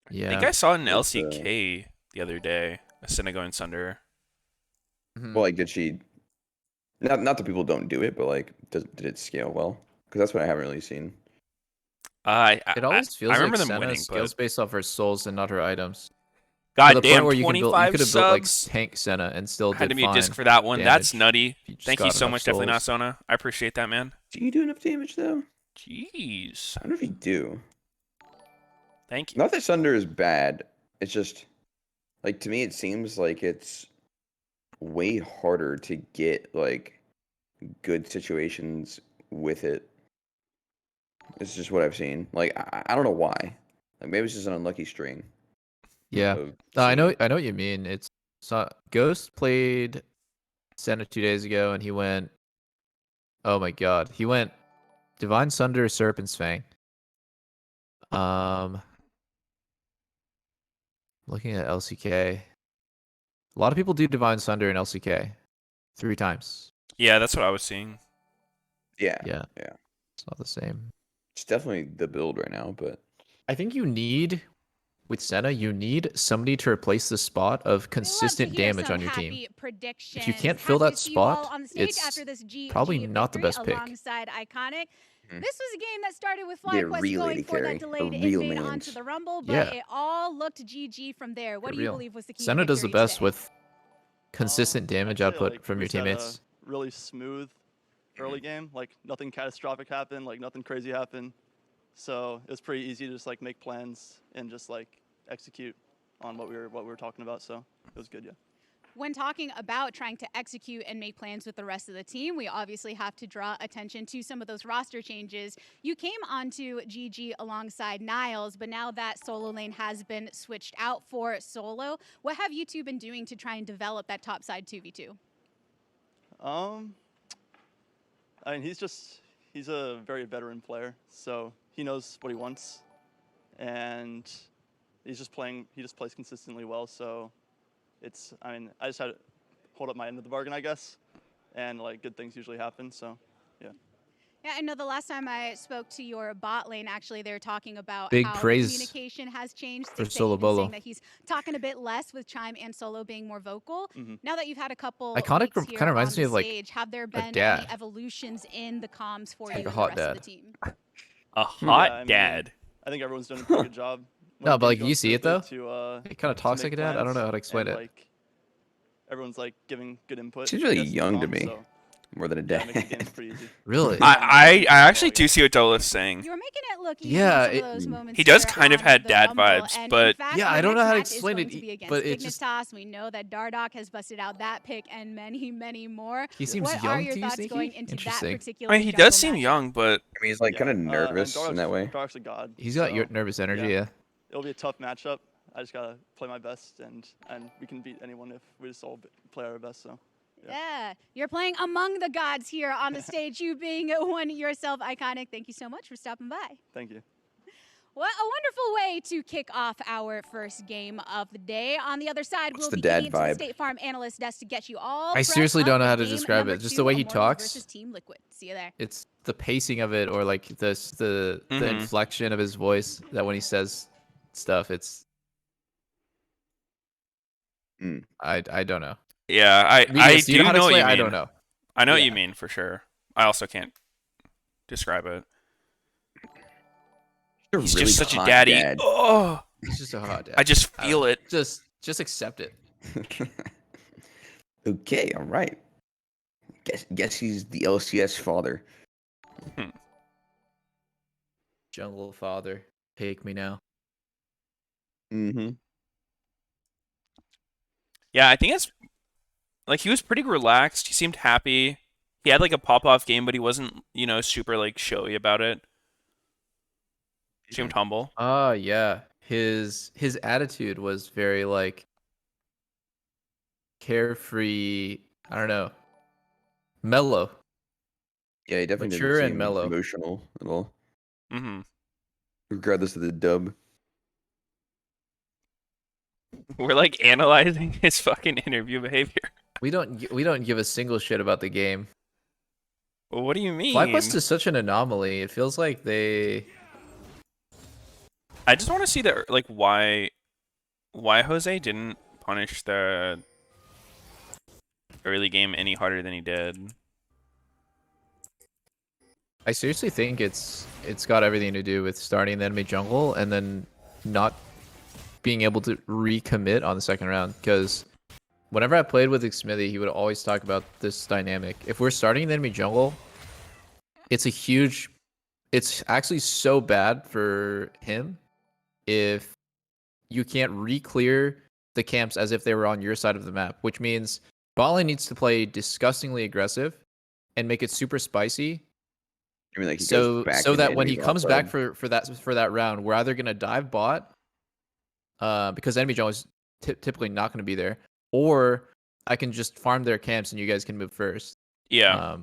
I think Yeah. I saw it in It's LCK the other day. A Senna going Sunder. Mhm. well, like did she? Not that people don't do it, but like did it scale well? Because that's what I haven't really seen. I, It I always I feels like remember them Senna winning, but scales based off her souls and not her items. To the point goddamn, where you could 25 have built like subs. tank Senna and still Had to did mute disc fine for that one. That's damage nutty. if you just Thank you got so enough much. Definitely not souls. Sona. I appreciate that, man. Do you do enough damage though? Jeez. I don't know if you do. Thank you. Not that Sunder is bad. It's just like to me, it seems like it's way harder to get like good situations with it. It's just what I've seen. Like I don't know why. Like maybe it's just an unlucky string Yeah. of No, seeing it. I know what you mean. It's Ghost played Senna 2 days ago and he went, oh my god. He went Divine Sunder, Serpent's Fang. Looking at LCK. A lot of people do Divine Sunder in LCK 3 times. Yeah, that's what I was seeing. Yeah, Yeah. yeah. It's not the same. It's definitely the build right now, but I think with Senna, you need somebody to replace the spot of consistent damage on your team. If you can't fill that spot, it's probably not the best pick. Alongside Iconic. Mhm. This was a game that started with Be a FlyQuest real going AD for that carry, a delayed real invade mans. onto the Rumble, but Yeah. it all looked GG from there. What For do you real. believe was the key Senna to does the victory best today? with consistent I'd damage say, output like, from we your just had a teammates. really smooth early game. Like nothing catastrophic happened. Like nothing crazy happened. So it was pretty easy to just like make plans and just like execute on what we were talking about. So it was good, yeah. When talking about trying to execute and make plans with the rest of the team, we obviously have to draw attention to some of those roster changes. You came onto GG alongside Niles, but now that solo lane has been switched out for solo, what have you two been doing to try and develop that topside 2v2? I mean, he's a very veteran player, so he knows what he wants, and he just plays consistently well. So I mean, I just had to hold up my end of the bargain, I guess, and like good things usually happen. So yeah. Yeah, I know the last time I spoke to your bot lane, actually, they were talking about Big how the praise communication has changed. for Stixxay Solo even Bolo. saying that he's talking a bit less with Chime and Solo being more vocal. Mhm. Now that you've had a couple Iconic weeks here kinda reminds on me the of, like, stage, have there been any dad. evolutions in the comms for Like you a and the hot rest of dad. the team? A hot I mean, dad. I think everyone's done a pretty good job. No, but, like, going you see it, smoothly It kind of talks like make a dad. I don't know plans, how to explain and, it. Like, everyone's like giving good input. Seems I really guess, in the young to comms, me. So, more than a yeah, it makes the dad. games pretty easy. Really? I actually do see what Dola's saying. You were making it look easy Yeah, in some of those moments. He does here kind of on had the dad Rumble. vibes, And but in fact, Yeah, our I don't know next how to match is explain going it, to be against but it just- Dignitas. We know that Dardoch has busted out that pick and many, many more. He seems what young are your to you, thoughts Sneaky? going into that Interesting. particular I mean, he jungle does seem matchup? young, but I mean, he's like kind of And nervous in that way. Dark's a god. He's got your so, nervous energy, yeah. It'll be a tough matchup. I just gotta play my best, and we can beat anyone if we just all play our best. So. Yeah, you're playing among the gods here on the stage. You being one yourself, Iconic. Thank you so much for stopping by. Thank you. What a wonderful way to kick off our first game of the day. On the other side, What's we'll the be dad getting to the vibe? State Farm Analyst Desk to get you all. I prepped seriously up don't know for how to game describe number it. Just 2 the way of he Immortals talks. versus Team Liquid. See you there. It's the pacing of it, or like the Mhm. inflection of his voice that when he says stuff, it's Mm. I don't know. yeah, I Meteos, do you do know how to know what explain? you mean. I don't know. I know what you Yeah. mean for sure. I also can't describe it. You're He's really just such a hot daddy. dad. Oh, He's just a hot dad. I just I don't feel know. it. Just accept it. Okay, all right. Guess he's the LCS father. Jungle father, take me now. Mm-hmm. Yeah, I think it's like he was pretty relaxed. He seemed happy. He had like a pop-off game, but he wasn't, super like showy about it. Seemed humble. Yeah. His attitude was very like carefree. I don't know. Mellow. Yeah, he definitely Mature didn't and seem mellow. emotional at all, Mm-hmm. regardless of the dub. We're like analyzing his fucking interview behavior. We don't give a single shit about the game. Well, what do you mean? FlyQuest is such an anomaly. It feels like they. I just want to see the like why Jose didn't punish the early game any harder than he did. I seriously think it's got everything to do with starting the enemy jungle and then not being able to recommit on the second round. Because whenever I played with Xmithy, he would always talk about this dynamic. If we're starting the enemy jungle, it's actually so bad for him if you can't re-clear the camps as if they were on your side of the map, which means bot lane needs to play disgustingly aggressive and make it super spicy. I mean, like he So goes back so to the that when he enemy comes bot back side. for that round, we're either gonna dive bot, because enemy jungle is typically not gonna be there, or I can just farm their camps and you guys can move first. Yeah.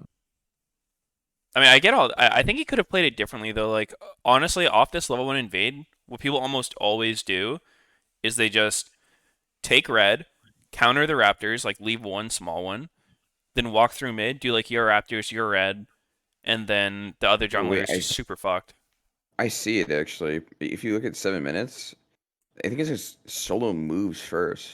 I mean, I get all. I think he could have played it differently though. Like honestly, off this level 1 invade, what people almost always do is they just take red, counter the Raptors, like leave one small one, then walk through mid, do like your Raptors, your red, and then the other Oh, jungler wait, is just super fucked. I see it actually. If you look at 7 minutes, I think it's just solo moves first.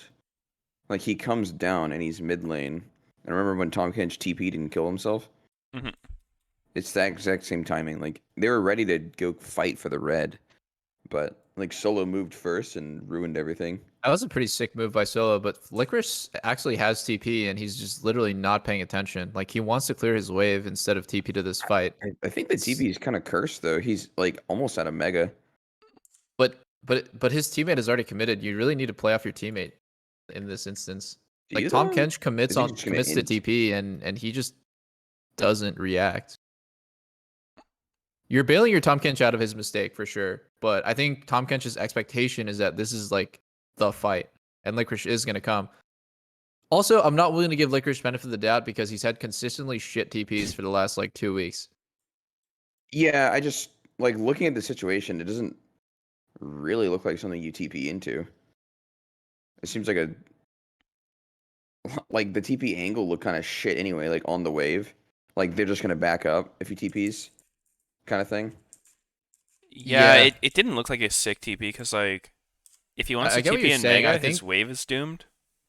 Like he comes down and he's mid lane. I remember when Tom Kench TP'd and killed himself. Mhm. It's that exact same timing. Like they were ready to go fight for the red, but like solo moved first and ruined everything. That was a pretty sick move by Solo, but Licorice actually has TP and he's just literally not paying attention. Like he wants to clear his wave instead of TP to this fight. I think the TP is kind of cursed though. He's like almost at a mega. But his teammate is already committed. You really need to play off your teammate in this instance. Do Like you, Tom though? Kench Is he just gonna commits to int? TP and he just doesn't react. You're bailing your Tom Kench out of his mistake for sure, but I think Tom Kench's expectation is that this is like the fight, and Licorice is gonna come. Also, I'm not willing to give Licorice benefit of the doubt because he's had consistently shit TPs for the last like 2 weeks. Yeah, I just like looking at the situation. It doesn't really look like something you TP into. It seems like like the TP angle looked kind of shit anyway. Like on the wave, like they're just gonna back up if he TPs, kind of thing. Yeah, Yeah. it didn't look like a sick TP because like if he wants I to get what TP you're in saying. Mega, I think his wave is doomed.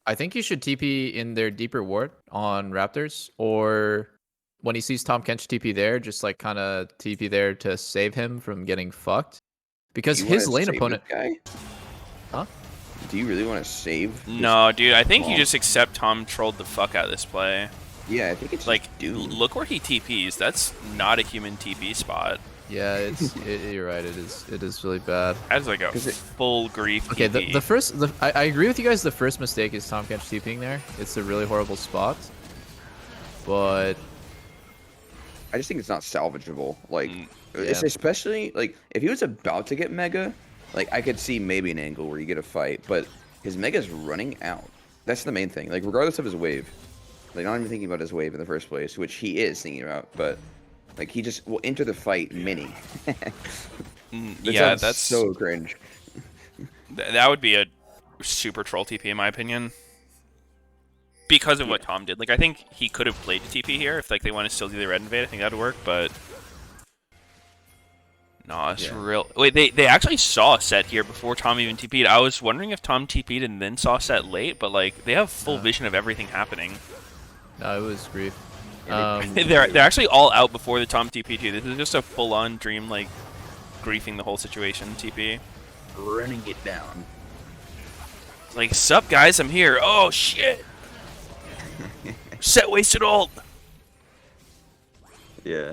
I think you should TP in their deeper ward on Raptors, or when he sees Tom Kench TP there, just like kind of TP there to save him from getting fucked. Because Do you his wanna lane save opponent, this guy? Huh? Do you really want to save? this No, dude, I think you bomb? just accept Tom trolled the fuck out of this play. Yeah, I think it's Like, just doomed. look where he TPs. That's not a human TP spot. yeah, you're right. It is really bad. That's like a 'Cause it- full grief Okay, TP. I agree with you guys. The first mistake is Tom Kench TPing there. It's a really horrible spot, but I just think it's not salvageable. Like, it's yeah. especially like if he was about to get mega, like I could see maybe an angle where you get a fight, but his mega's running out. That's the main thing. Like, regardless of his wave, like not even thinking about his wave in the first place, which he is thinking about, but like he just will enter the fight mini. That yeah, sounds that's so cringe. that would be a super troll TP in my opinion. Because of what Tom did. Like I think he could have played the TP here if like they want to still do the red invade. I think that'd work, but no, it's real. Wait, they actually saw a set here before Tom even TP'd. I was wondering if Tom TP'd and then saw set late, but like they have full vision of everything happening. No, it was grief. They're actually all out before the Tom TP too. This is just a full on dream like griefing the whole situation TP. Running it down. Like, sup guys, I'm here. Oh shit. Set wasted ult. Yeah.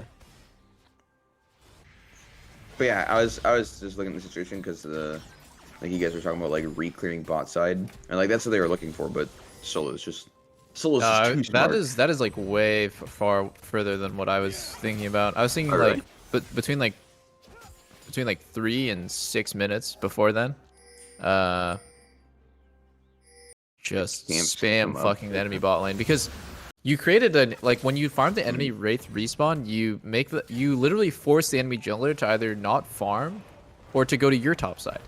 But yeah, I was just looking at the situation because like you guys were talking about like re-clearing bot side, and like that's what they were looking for, but Solo's just too smart. that is like way far further than what I was thinking about. I was thinking Oh, like really? but between 3 and 6 minutes before then, just Camps spam come up. fucking the enemy bot lane, because you created like when you farm the enemy wraith respawn, you literally force the enemy jungler to either not farm or to go to your top side.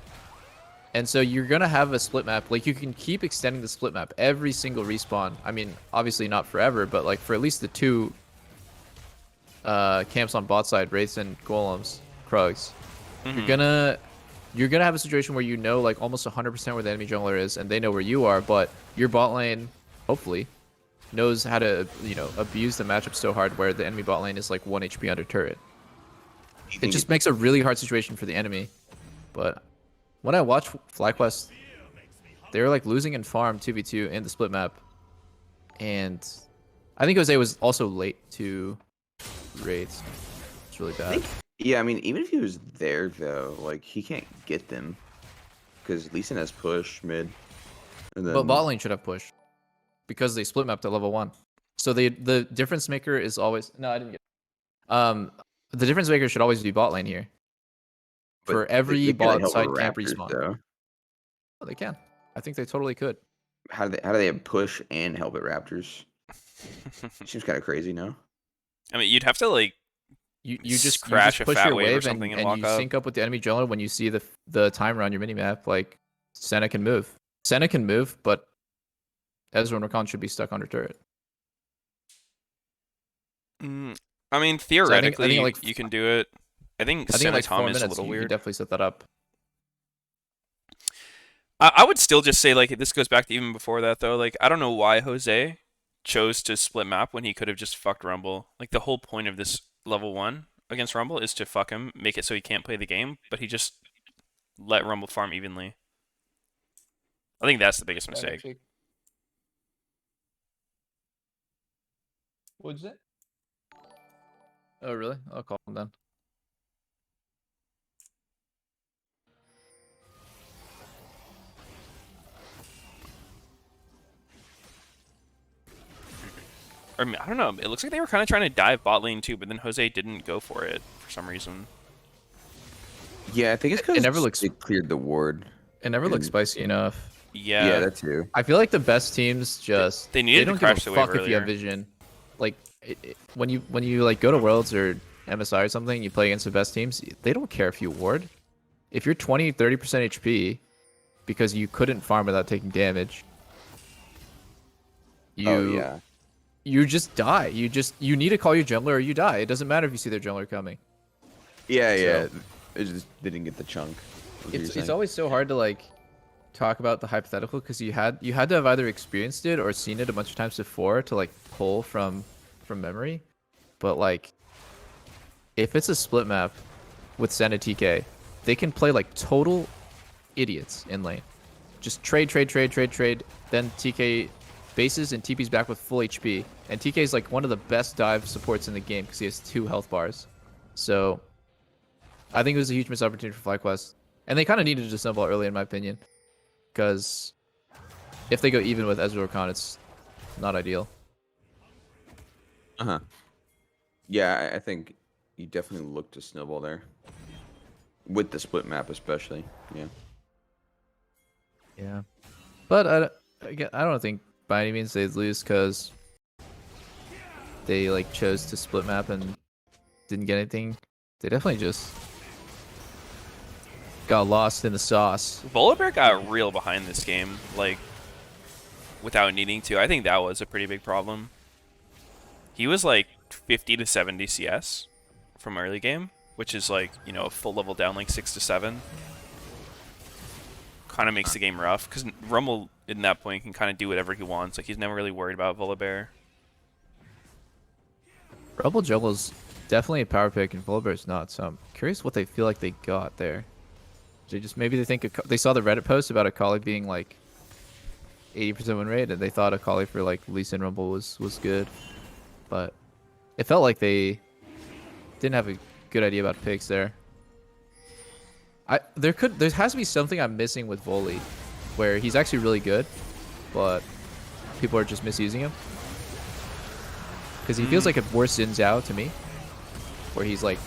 And so you're gonna have a split map. Like you can keep extending the split map every single respawn. I mean, obviously not forever, but like for at least the 2 camps on bot side, Wraiths and Golems, Krugs. You're gonna have a situation where you know like almost 100% where the enemy jungler is, and they know where you are, but your bot lane, hopefully, knows how to abuse the matchup so hard where the enemy bot lane is like 1 HP under turret. It just makes a really hard situation for the enemy. But when I watch FlyQuest, they were like losing in farm 2v2 in the split map, and I think Jose was also late to raids. It's really bad. Yeah, I mean, even if he was there though, like he can't get them because Lee Sin has push mid. And then... But bot lane should have push because they split mapped at level 1. So the difference maker is always I didn't get. The difference maker should always be bot lane here. But for every they bot help side with camp Raptors, respawn. though. Oh, they can. I think they totally could. How do they have push and help at Raptors? Seems kind of crazy, no? I mean, you'd have to like You just crash a push fat your wave or wave something and and walk you up. sync up with the enemy jungler when you see the timer on your minimap. Like Senna can move. Senna can move, but Ezreal and Rakan should be stuck under turret. I mean, theoretically, I think you can do it. I think like 4 Tom is a minutes little you weird. could definitely set that up. I would still just say, like, this goes back to even before that, though. Like, I don't know why Jose chose to split map when he could have just fucked Rumble. Like, the whole point of this level 1 against Rumble is to fuck him, make it so he can't play the game, but he just let Rumble farm evenly. I think that's the biggest mistake. What'd you say? Oh, really? I'll call him then. I mean, I don't know. It looks like they were kind of trying to dive bot lane too, but then Jose didn't go for it for some reason. Yeah, I think it's because It never looks- they cleared the ward. It never looks spicy enough. Yeah, that too. I feel like the best teams just They needed to don't crash give the a wave fuck if you have earlier. vision. Like when you like go to Worlds or MSI or something, you play against the best teams. They don't care if you ward. If you're 20-30% HP because you couldn't farm without taking damage, you just die. You need to call your jungler or you die. It doesn't matter if you see their jungler coming. Yeah. It just didn't get the chunk. It's always so hard to like talk about the hypothetical because you had to have either experienced it or seen it a bunch of times before to like pull from memory. But like if it's a split map with Senna TK, they can play like total idiots in lane. Just trade. Then TK bases and TP's back with full HP. And TK is like one of the best dive supports in the game because he has 2 health bars. So I think it was a huge missed opportunity for FlyQuest. And they kind of needed to snowball early in my opinion. Because if they go even with Ezreal Khan, it's not ideal. Yeah, I think you definitely look to snowball there. With the split map especially. Yeah. Yeah. But I don't think by any means they'd lose because they like chose to split map and didn't get anything. They definitely just got lost in the sauce. Volibear got real behind this game, like, without needing to. I think that was a pretty big problem. He was like 50 to 70 CS from early game, which is like, a full level down like 6 to 7. Kind of makes the game rough, because Rumble, in that point, can kind of do whatever he wants. Like, he's never really worried about Volibear. Rebel Jungle's definitely a power pick, and Volibear's not, so I'm curious what they feel like they got there. Maybe they think they saw the Reddit post about Akali being like 80% win rate, and they thought Akali for like Lee Sin Rumble was good, but it felt like they didn't have a good idea about picks there. There has to be something I'm missing with Voli, where he's actually really good, but people are just misusing him. Because he feels like a worse Xin Zhao to me, where he's like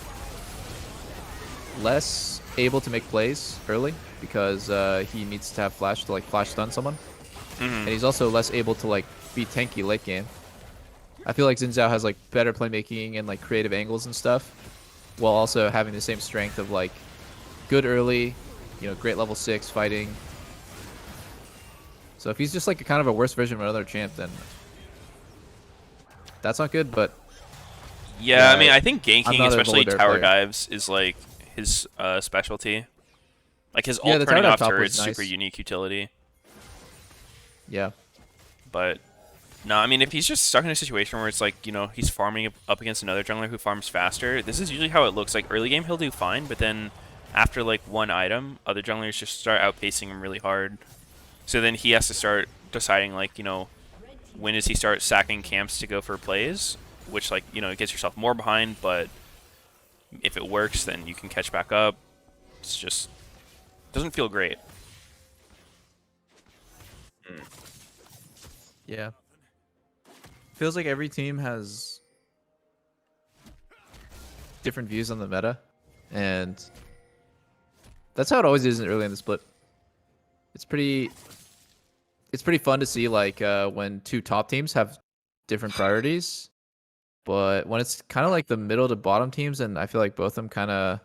less able to make plays early because he needs to have flash to like flash stun someone, and he's also less able to like be tanky late game. I feel like Xin Zhao has like better playmaking and like creative angles and stuff, while also having the same strength of like good early, great level 6 fighting. So if he's just like a kind of a worse version of another champ, then that's not good. But Yeah, yeah, I mean, I think I'm ganking, not a especially Volibear tower player. dives, is like his specialty. Like his Yeah, ult the tower turning dive off top turrets, was super nice. unique utility. Yeah. But no, I mean, if he's just stuck in a situation where it's like, he's farming up against another jungler who farms faster, this is usually how it looks. Like early game, he'll do fine, but then after like one item, other junglers just start outpacing him really hard. So then he has to start deciding like, when does he start sacking camps to go for plays, which like, it gets yourself more behind, but if it works, then you can catch back up. It's just doesn't feel great. Yeah. Feels like every team has different views on the meta, and that's how it always is early in the split. It's pretty fun to see like when two top teams have different priorities, but when it's kind of like the middle to bottom teams, and I feel like both of them kind of,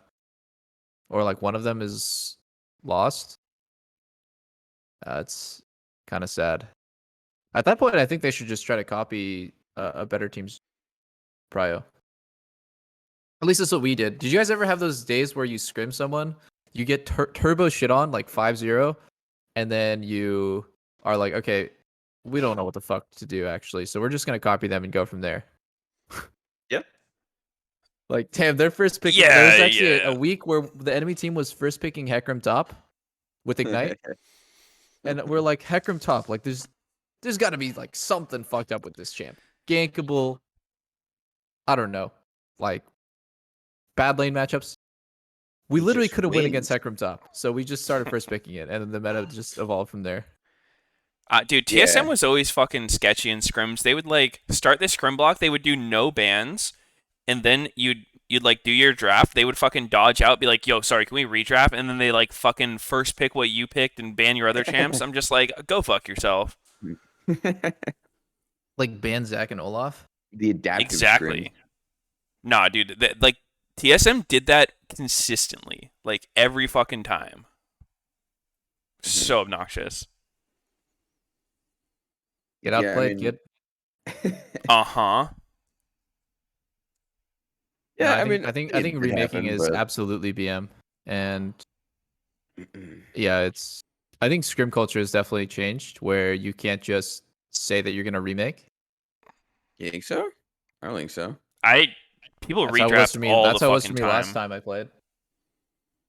or like one of them is lost, it's kind of sad. At that point, I think they should just try to copy a better team's prio. At least that's what we did. Did you guys ever have those days where you scrim someone, you get turbo shit on like 5-0, and then you are like, okay, we don't know what the fuck to do actually, so we're just gonna copy them and go from there. Yep. Like, damn, their first pick. There Yeah, was actually a yeah. week where the enemy team was first picking Hecarim top with Ignite, and we're like, Hecarim top. Like, there's got to be like something fucked up with this champ. Gankable. I don't know. Like, bad lane matchups. We He literally just could have win against wins. Hecarim top, so we just started first picking it, and then the meta just evolved from there. Dude, TSM Yeah. was always fucking sketchy in scrims. They would like start the scrim block, they would do no bans, and then you'd like do your draft. They would fucking dodge out, be like, "Yo, sorry, can we redraft?" And then they like fucking first pick what you picked and ban your other champs. I'm just like, go fuck yourself. Like ban Zach and Olaf. The adaptive scrim. Exactly. Nah, dude, like TSM did that consistently, like every fucking time. So obnoxious. Get Yeah, I outplayed, mean- kid. Uh-huh. No, Yeah, I I think mean, I think it I think did remaking happen, is but absolutely BM, and yeah, I think scrim culture has definitely changed where you can't just say that you're gonna remake. you think so? I don't think so. People That's how it was redraft for me. all the That's how it was for fucking me last time. time I played.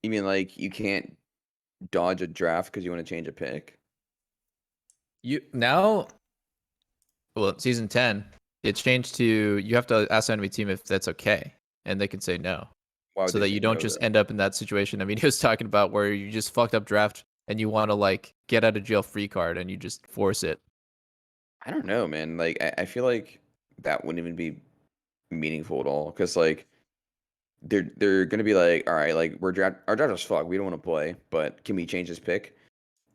You mean like you can't dodge a draft because you want to change a pick? You now, well, season 10, it changed to you have to ask the enemy team if that's okay, and they can say no, Why would so they that say you don't no, just though? end up in that situation. I mean, he was talking about where you just fucked up draft and you want to like get out of jail free card and you just force it. I don't know, man. Like I feel like that wouldn't even be meaningful at all because like they're gonna be like, all right, like our draft is fuck. We don't want to play, but can we change this pick?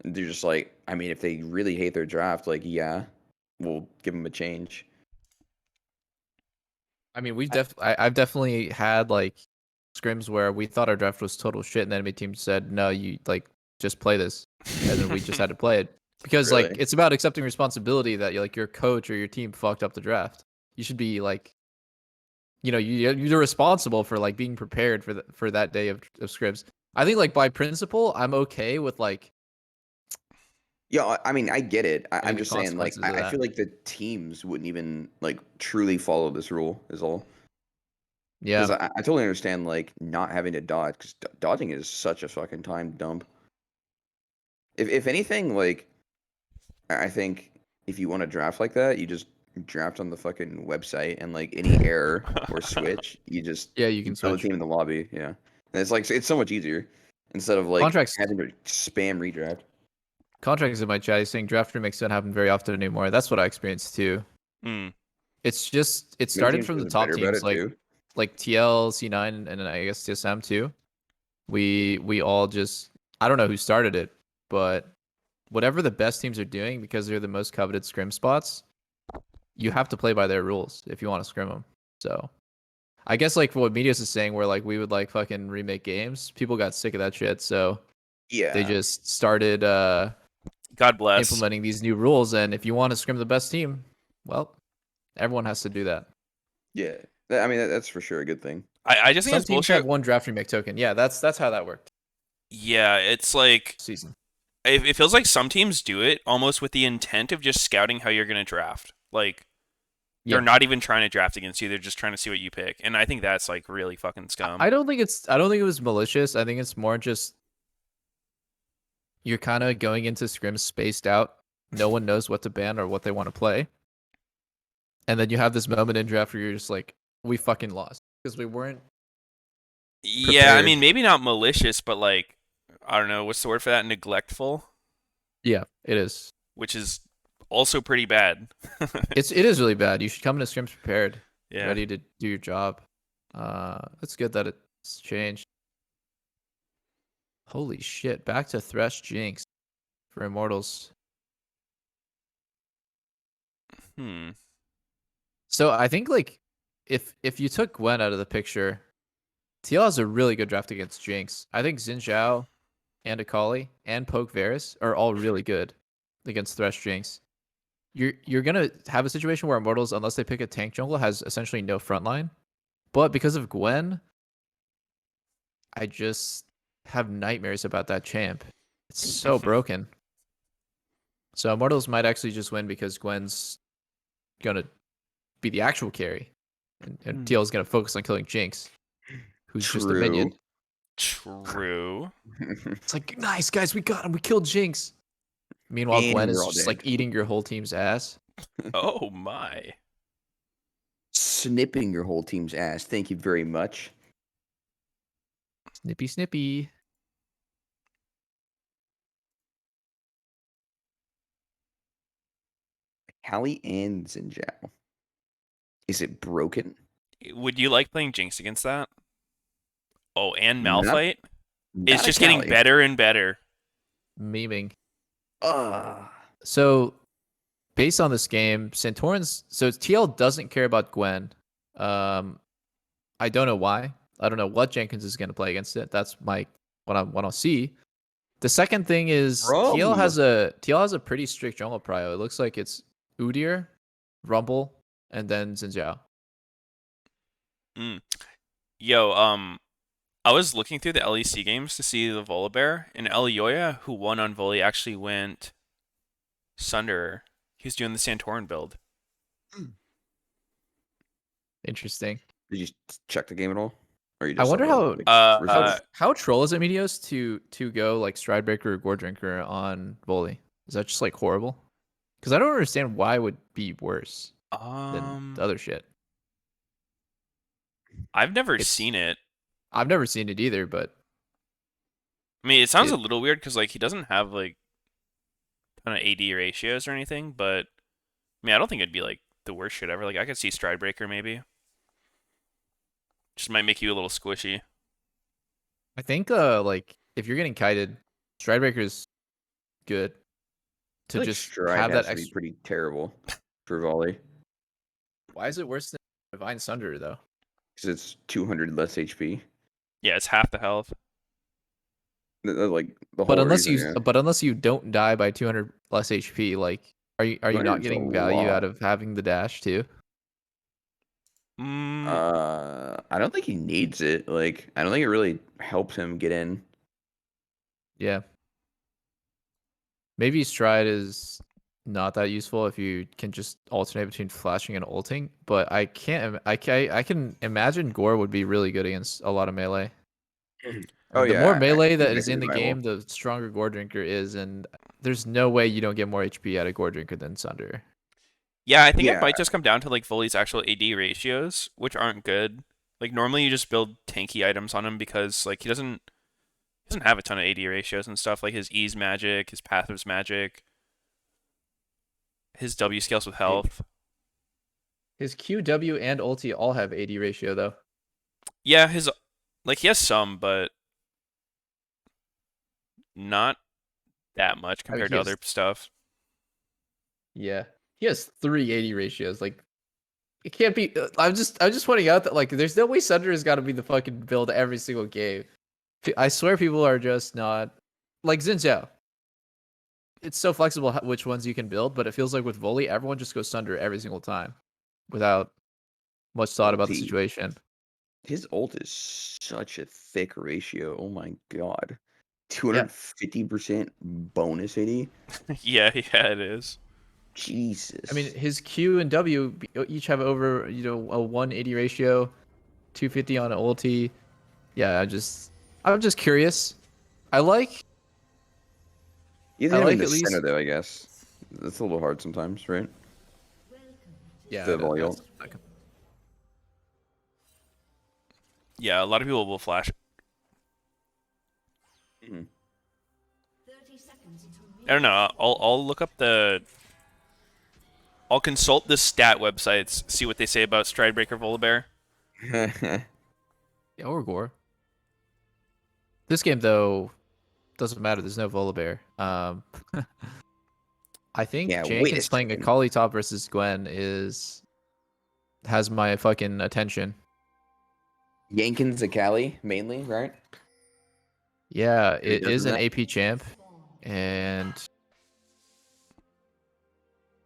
And they're just like, I mean, if they really hate their draft, like yeah, we'll give them a change. I mean, I've definitely had like scrims where we thought our draft was total shit, and the enemy team said, "No, you like just play this," and then we just had to play it because like Really? it's about accepting responsibility that like your coach or your team fucked up the draft. You should be like, you're responsible for like being prepared for that day of scrims. I think like by principle, I'm okay with like Yeah, I mean, I get it. any I'm of the just saying, like, consequences of I that. feel like the teams wouldn't even like truly follow this rule. Is all. Because Yeah, I totally understand like not having to dodge because dodging is such a fucking time dump. If anything, like I think if you want to draft like that, you just draft on the fucking website and like any error or switch, yeah, you you can tell the switch. team in the lobby. Yeah, and it's like it's so much easier instead of like Contracts having to spam redraft. contracts in my chat is saying draft remakes don't happen very often anymore. That's what I experienced too. Mm. It's just it Many started teams from are the top better about teams it too. like TL, C9, and I guess TSM too. We all just I don't know who started it, but whatever the best teams are doing because they're the most coveted scrim spots, you have to play by their rules if you want to scrim them. So I guess like what Meteos is saying, where like we would like fucking remake games, people got sick of that shit. So Yeah. They just started God bless. implementing these new rules, and if you want to scrim the best team, well, everyone has to do that. Yeah. I mean, that's for sure a good thing. I just think Some it's teams bullshit. have one draft remake token. Yeah, that's how that worked. Yeah, it's like Season. it feels like some teams do it almost with the intent of just scouting how you're going to draft. Like Yeah. they're not even trying to draft against you; they're just trying to see what you pick. And I think that's like really fucking scum. I don't think it was malicious. I think it's more just you're kind of going into scrims spaced out. No one knows what to ban or what they want to play. And then you have this moment in draft where you're just like, we fucking lost because we weren't. Yeah, I prepared. mean maybe not malicious, but like I don't know what's the word for that? Neglectful, Yeah, it is. which is also pretty bad. It is really bad. You should come into scrims prepared, Yeah. ready to do your job. It's good that it's changed. Holy shit! Back to Thresh Jinx for Immortals. So I think like if you took Gwen out of the picture, TL has a really good draft against Jinx. I think Xin Zhao and Akali and Poke Varus are all really good against Thresh Jinx. You're gonna have a situation where Immortals, unless they pick a tank jungle, has essentially no frontline. But because of Gwen, I just have nightmares about that champ. It's so broken. So Immortals might actually just win because Gwen's gonna be the actual carry, and TL is gonna focus on killing Jinx, who's just a minion. True. It's like, nice guys, we got him. We killed Jinx. Meanwhile, And Gwen is we're all just dead. like eating your whole team's ass. Oh my. Snipping your whole team's ass. Thank you very much. Snippy, snippy. Hallie and Xin Zhao. Is it broken? Would you like playing Jinx against that? Oh, and Not- Malphite? Not It's a just getting Callie. better and better. Memeing. Ah. So, based on this game, Santorin's so TL doesn't care about Gwen. I don't know why. I don't know what Jenkins is going to play against it. That's what I'll see. The second thing is TL has a pretty strict jungle prio. It looks like it's Udyr, Rumble, and then Xin Zhao. Yo, I was looking through the LEC games to see the Volibear, and Elioya, who won on Volley, actually went Sunder. He was doing the Santorin build. Interesting. Did you check the game at all? Or you I just wonder saw the, how results? how troll is it, Meteos, to go like Stridebreaker or Gore Drinker on Volley? Is that just like horrible? Because I don't understand why it would be worse than the other shit. I've never It's- seen it. I've never seen it either, but I mean, it sounds It- a little weird because like he doesn't have like a ton of AD ratios or anything, but I mean, I don't think it'd be like the worst shit ever. Like I could see Stridebreaker maybe. Just might make you a little squishy. I think like if you're getting kited, Stridebreaker's good to I feel like just Stride have has that to be extra. pretty terrible for volley Why is it worse than Divine Sunder though? because it's 200 less HP. Yeah, it's half the health. Like the whole But unless reason, yeah. unless you don't die by 200 less HP, like are you not 200's a getting value out lot. of having the dash too? I don't think he needs it. Like, I don't think it really helps him get in. Yeah. Maybe Stride is not that useful if you can just alternate between flashing and ulting, but I can imagine Gore would be really good against a lot of melee. Oh, The yeah, more I melee think that it is could in be the viable. game, the stronger Gore Drinker is, and there's no way you don't get more HP out of Gore Drinker than Sunder. Yeah, I think it Yeah. might just come down to like Volley's actual AD ratios, which aren't good. Like normally you just build tanky items on him because like he doesn't have a ton of AD ratios and stuff. Like his E's magic, his passive's magic, his W scales with health. His Q, W, and ulti all have AD ratio though. Yeah, his like he has some, but not that much I mean, compared he to has- other stuff. Yeah, he has 3 AD ratios. Like, it can't be. I'm just pointing out that like, there's no way Sunder has got to be the fucking build every single game. I swear, people are just not like Xin Zhao. It's so flexible which ones you can build, but it feels like with Volley, everyone just goes Sunder every single time without much thought about the Ulti. situation. His ult is such a thick ratio. Oh my god. Yeah. 250% bonus AD. Yeah, it is. Jesus. I mean, his Q and W each have over, a 180 ratio, 250 on an ulti. Yeah, I'm just curious. I like you have him in the at least. center though, I guess. That's a little hard sometimes, right? Yeah, The volley ult. Yeah, a lot of people will flash. Mhm. I don't know. I'll look up the. I'll consult the stat websites, see what they say about Stridebreaker Volibear. Yeah, or Gore. This game though doesn't matter. There's no Volibear. I think Yeah, wait a Jenkins playing second. Akali top versus Gwen has my fucking attention. Jenkins Akali, mainly, right? Yeah, He it does is an that? AP champ, and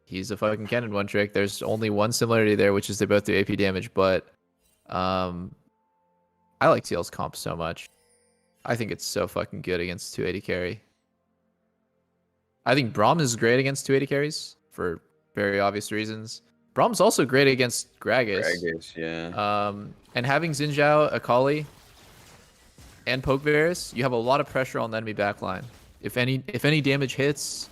he's a fucking cannon one trick. There's only one similarity there, which is they both do AP damage, but I like TL's comp so much. I think it's so fucking good against 280 carry. I think Braum is great against 280 carries for very obvious reasons. Braum's also great against Gragas. Gragas, yeah. And having Xin Zhao, Akali, and Pokevarus, you have a lot of pressure on the enemy backline. If any damage hits,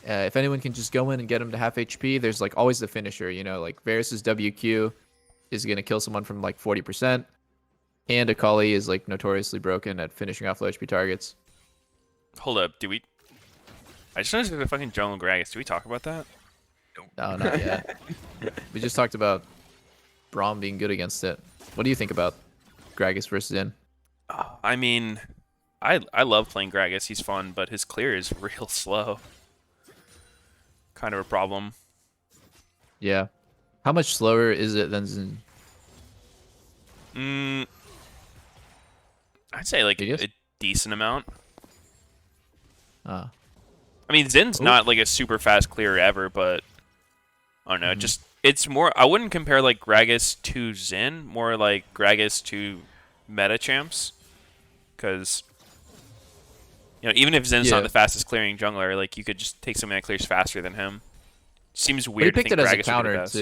if anyone can just go in and get him to half HP, there's like always the finisher. Like Varus's WQ is gonna kill someone from like 40%, and Akali is like notoriously broken at finishing off low HP targets. Hold up, do we? I just noticed the fucking jungle Gragas. Do we talk about that? No, not yet. We just talked about Braum being good against it. What do you think about Gragas versus In? I mean, I love playing Gragas. He's fun, but his clear is real slow. Kind of a problem. Yeah. How much slower is it than Xin? I'd say like Meteos? a decent amount. Uh, I mean, Zin's Ooh. not like a super fast clear ever, but I don't know. Just it's more. I wouldn't compare like Gragas to Zin, more like Gragas to meta champs, because even if Zin's Yeah. not the fastest clearing jungler, like you could just take something that clears faster than him. Seems But he weird to picked think it as a Gragas would be the counter best.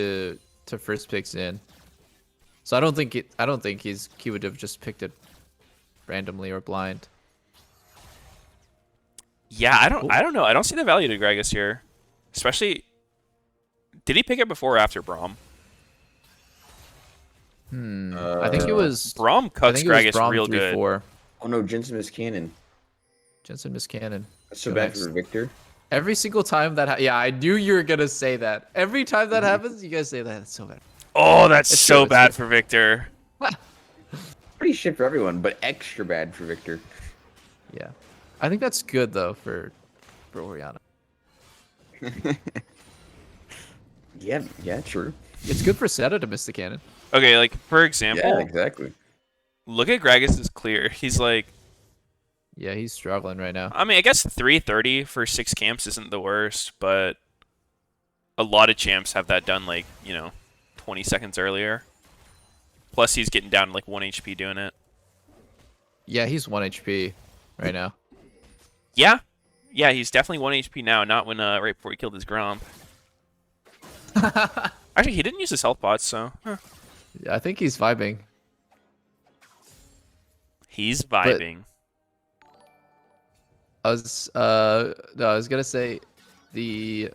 to first pick Xin. So I don't think he would have just picked it randomly or blind. Yeah, I don't know. I don't see the value to Gragas here, especially. Did he pick it before or after Braum? I think it was Braum I cuts think it was Gragas Braum real good. 3-4. Oh no, Jensen missed cannon. Jensen missed cannon. That's so Go bad next. for Victor. Every single time that yeah, I knew you were gonna say that. Every time that happens, you guys say that. It's so bad. Oh, that's It's so good, it's bad good. for Victor. Pretty shit for everyone, but extra bad for Victor. Yeah, I think that's good though for Oriana. Yeah, true. It's good for Seta to miss the cannon. Okay, like for example, Yeah, exactly. look at Gragas' clear. He's like, Yeah, he's struggling right now. I mean, I guess 330 for 6 camps isn't the worst, but a lot of champs have that done like 20 seconds earlier. Plus, he's getting down to like 1 HP doing it. Yeah, he's 1 HP right now. Yeah, he's definitely 1 HP now. Not when right before he killed his Gromp. Actually, he didn't use his health pots, so Yeah, I think he's vibing. he's vibing. I was gonna say the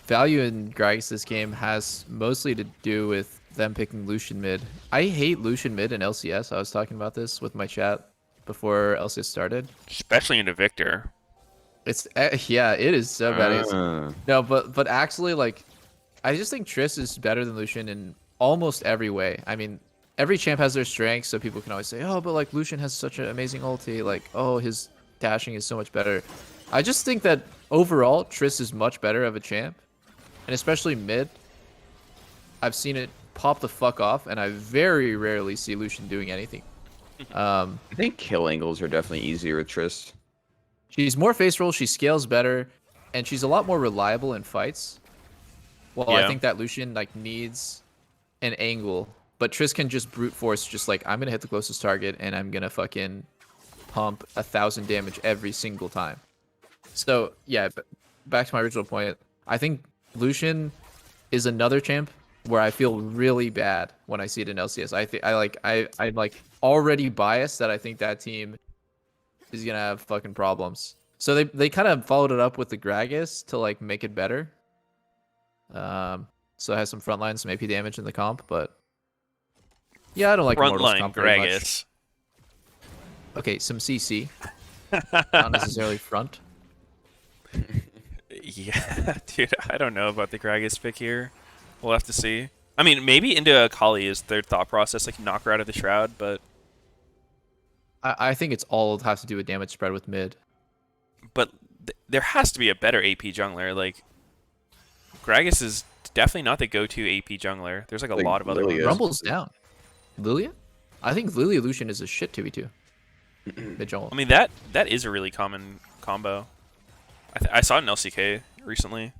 value in Gragas this game has mostly to do with them picking Lucian mid. I hate Lucian mid in LCS. I was talking about this with my chat before LCS started. Especially into Victor. It's yeah, it is so bad. Uh, No, but actually, like, I just think Triss is better than Lucian in almost every way. I mean, every champ has their strengths, so people can always say, oh, but like Lucian has such an amazing ulti. Like, oh, his dashing is so much better. I just think that overall, Triss is much better of a champ, and especially mid. I've seen it pop the fuck off, and I very rarely see Lucian doing anything. I think kill angles are definitely easier with Trist. She's more face roll, she scales better, and she's a lot more reliable in fights. Well, I Yeah. think that Lucian like needs an angle, but Triss can just brute force, just like I'm gonna hit the closest target and I'm gonna fucking pump 1,000 damage every single time. So yeah, back to my original point. I think Lucian is another champ where I feel really bad when I see it in LCS. I'm like already biased that I think that team is gonna have fucking problems. So they kind of followed it up with the Gragas to like make it better. So it has some frontline, some AP damage in the comp, but yeah, I don't like Immortals Frontline comp very much. Gragas. Okay, some CC, not necessarily front. Yeah, dude, I don't know about the Gragas pick here. We'll have to see. I mean, maybe into Akali is their thought process, like knock her out of the shroud, but I think it's all has to do with damage spread with mid. there has to be a better AP jungler. Like Gragas is definitely not the go-to AP jungler. There's like a Like lot of other Lilia. ones. Rumble's down. Lilia? I think Lilia Lucian is a shit 2v2. Mid jungle. I mean that is a really common combo. I saw it in LCK recently.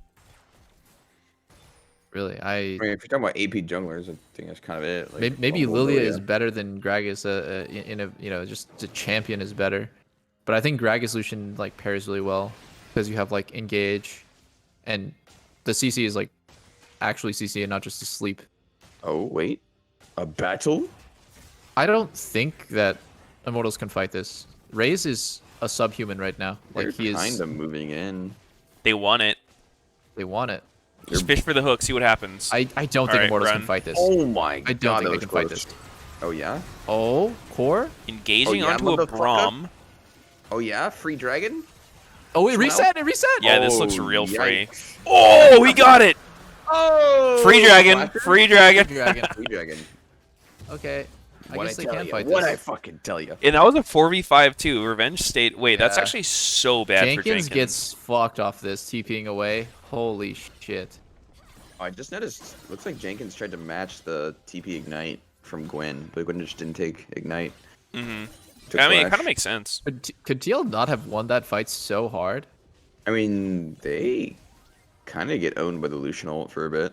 Really, I mean, if you're talking about AP junglers, I think that's kind of it. Like, maybe Rumble, Lilia is better than Gragas. In a just the champion is better, but I think Gragas Lucian like pairs really well because you have like engage, and the CC is like actually CC and not just asleep. Oh wait, a battle? I don't think that Immortals can fight this. Raze is a subhuman right now. Like They're he is. kind of moving in. They want it. They want it. Just fish for the hook, see what happens. I don't think Alright, Immortals run. can fight this. Oh my god, I don't think that they was can fight close. this. Oh yeah? Oh, core. Engaging Oh, yeah, onto a motherfucker. Braum. Oh yeah? Free dragon? Oh, it Someone reset. It reset. Yeah, this Oh, looks real free. yikes. Oh, we got it! Oh! Free dragon, Flasher? free dragon. Dragon. Free dragon. Okay. I What'd guess they tell can ya? fight What'd I this. fucking tell you? And that was a 4v5 too. Revenge State. Wait, that's Yeah. actually so bad for Jenkins Jenkins. gets fucked off this, TPing away. Holy shit. I just noticed, looks like Jenkins tried to match the TP Ignite from Gwen, but Gwen just didn't take Ignite. Mm-hmm. Took I mean, it Flash. kind of makes sense. Could TL not have won that fight so hard? I mean, they kind of get owned by the Lucian ult for a bit.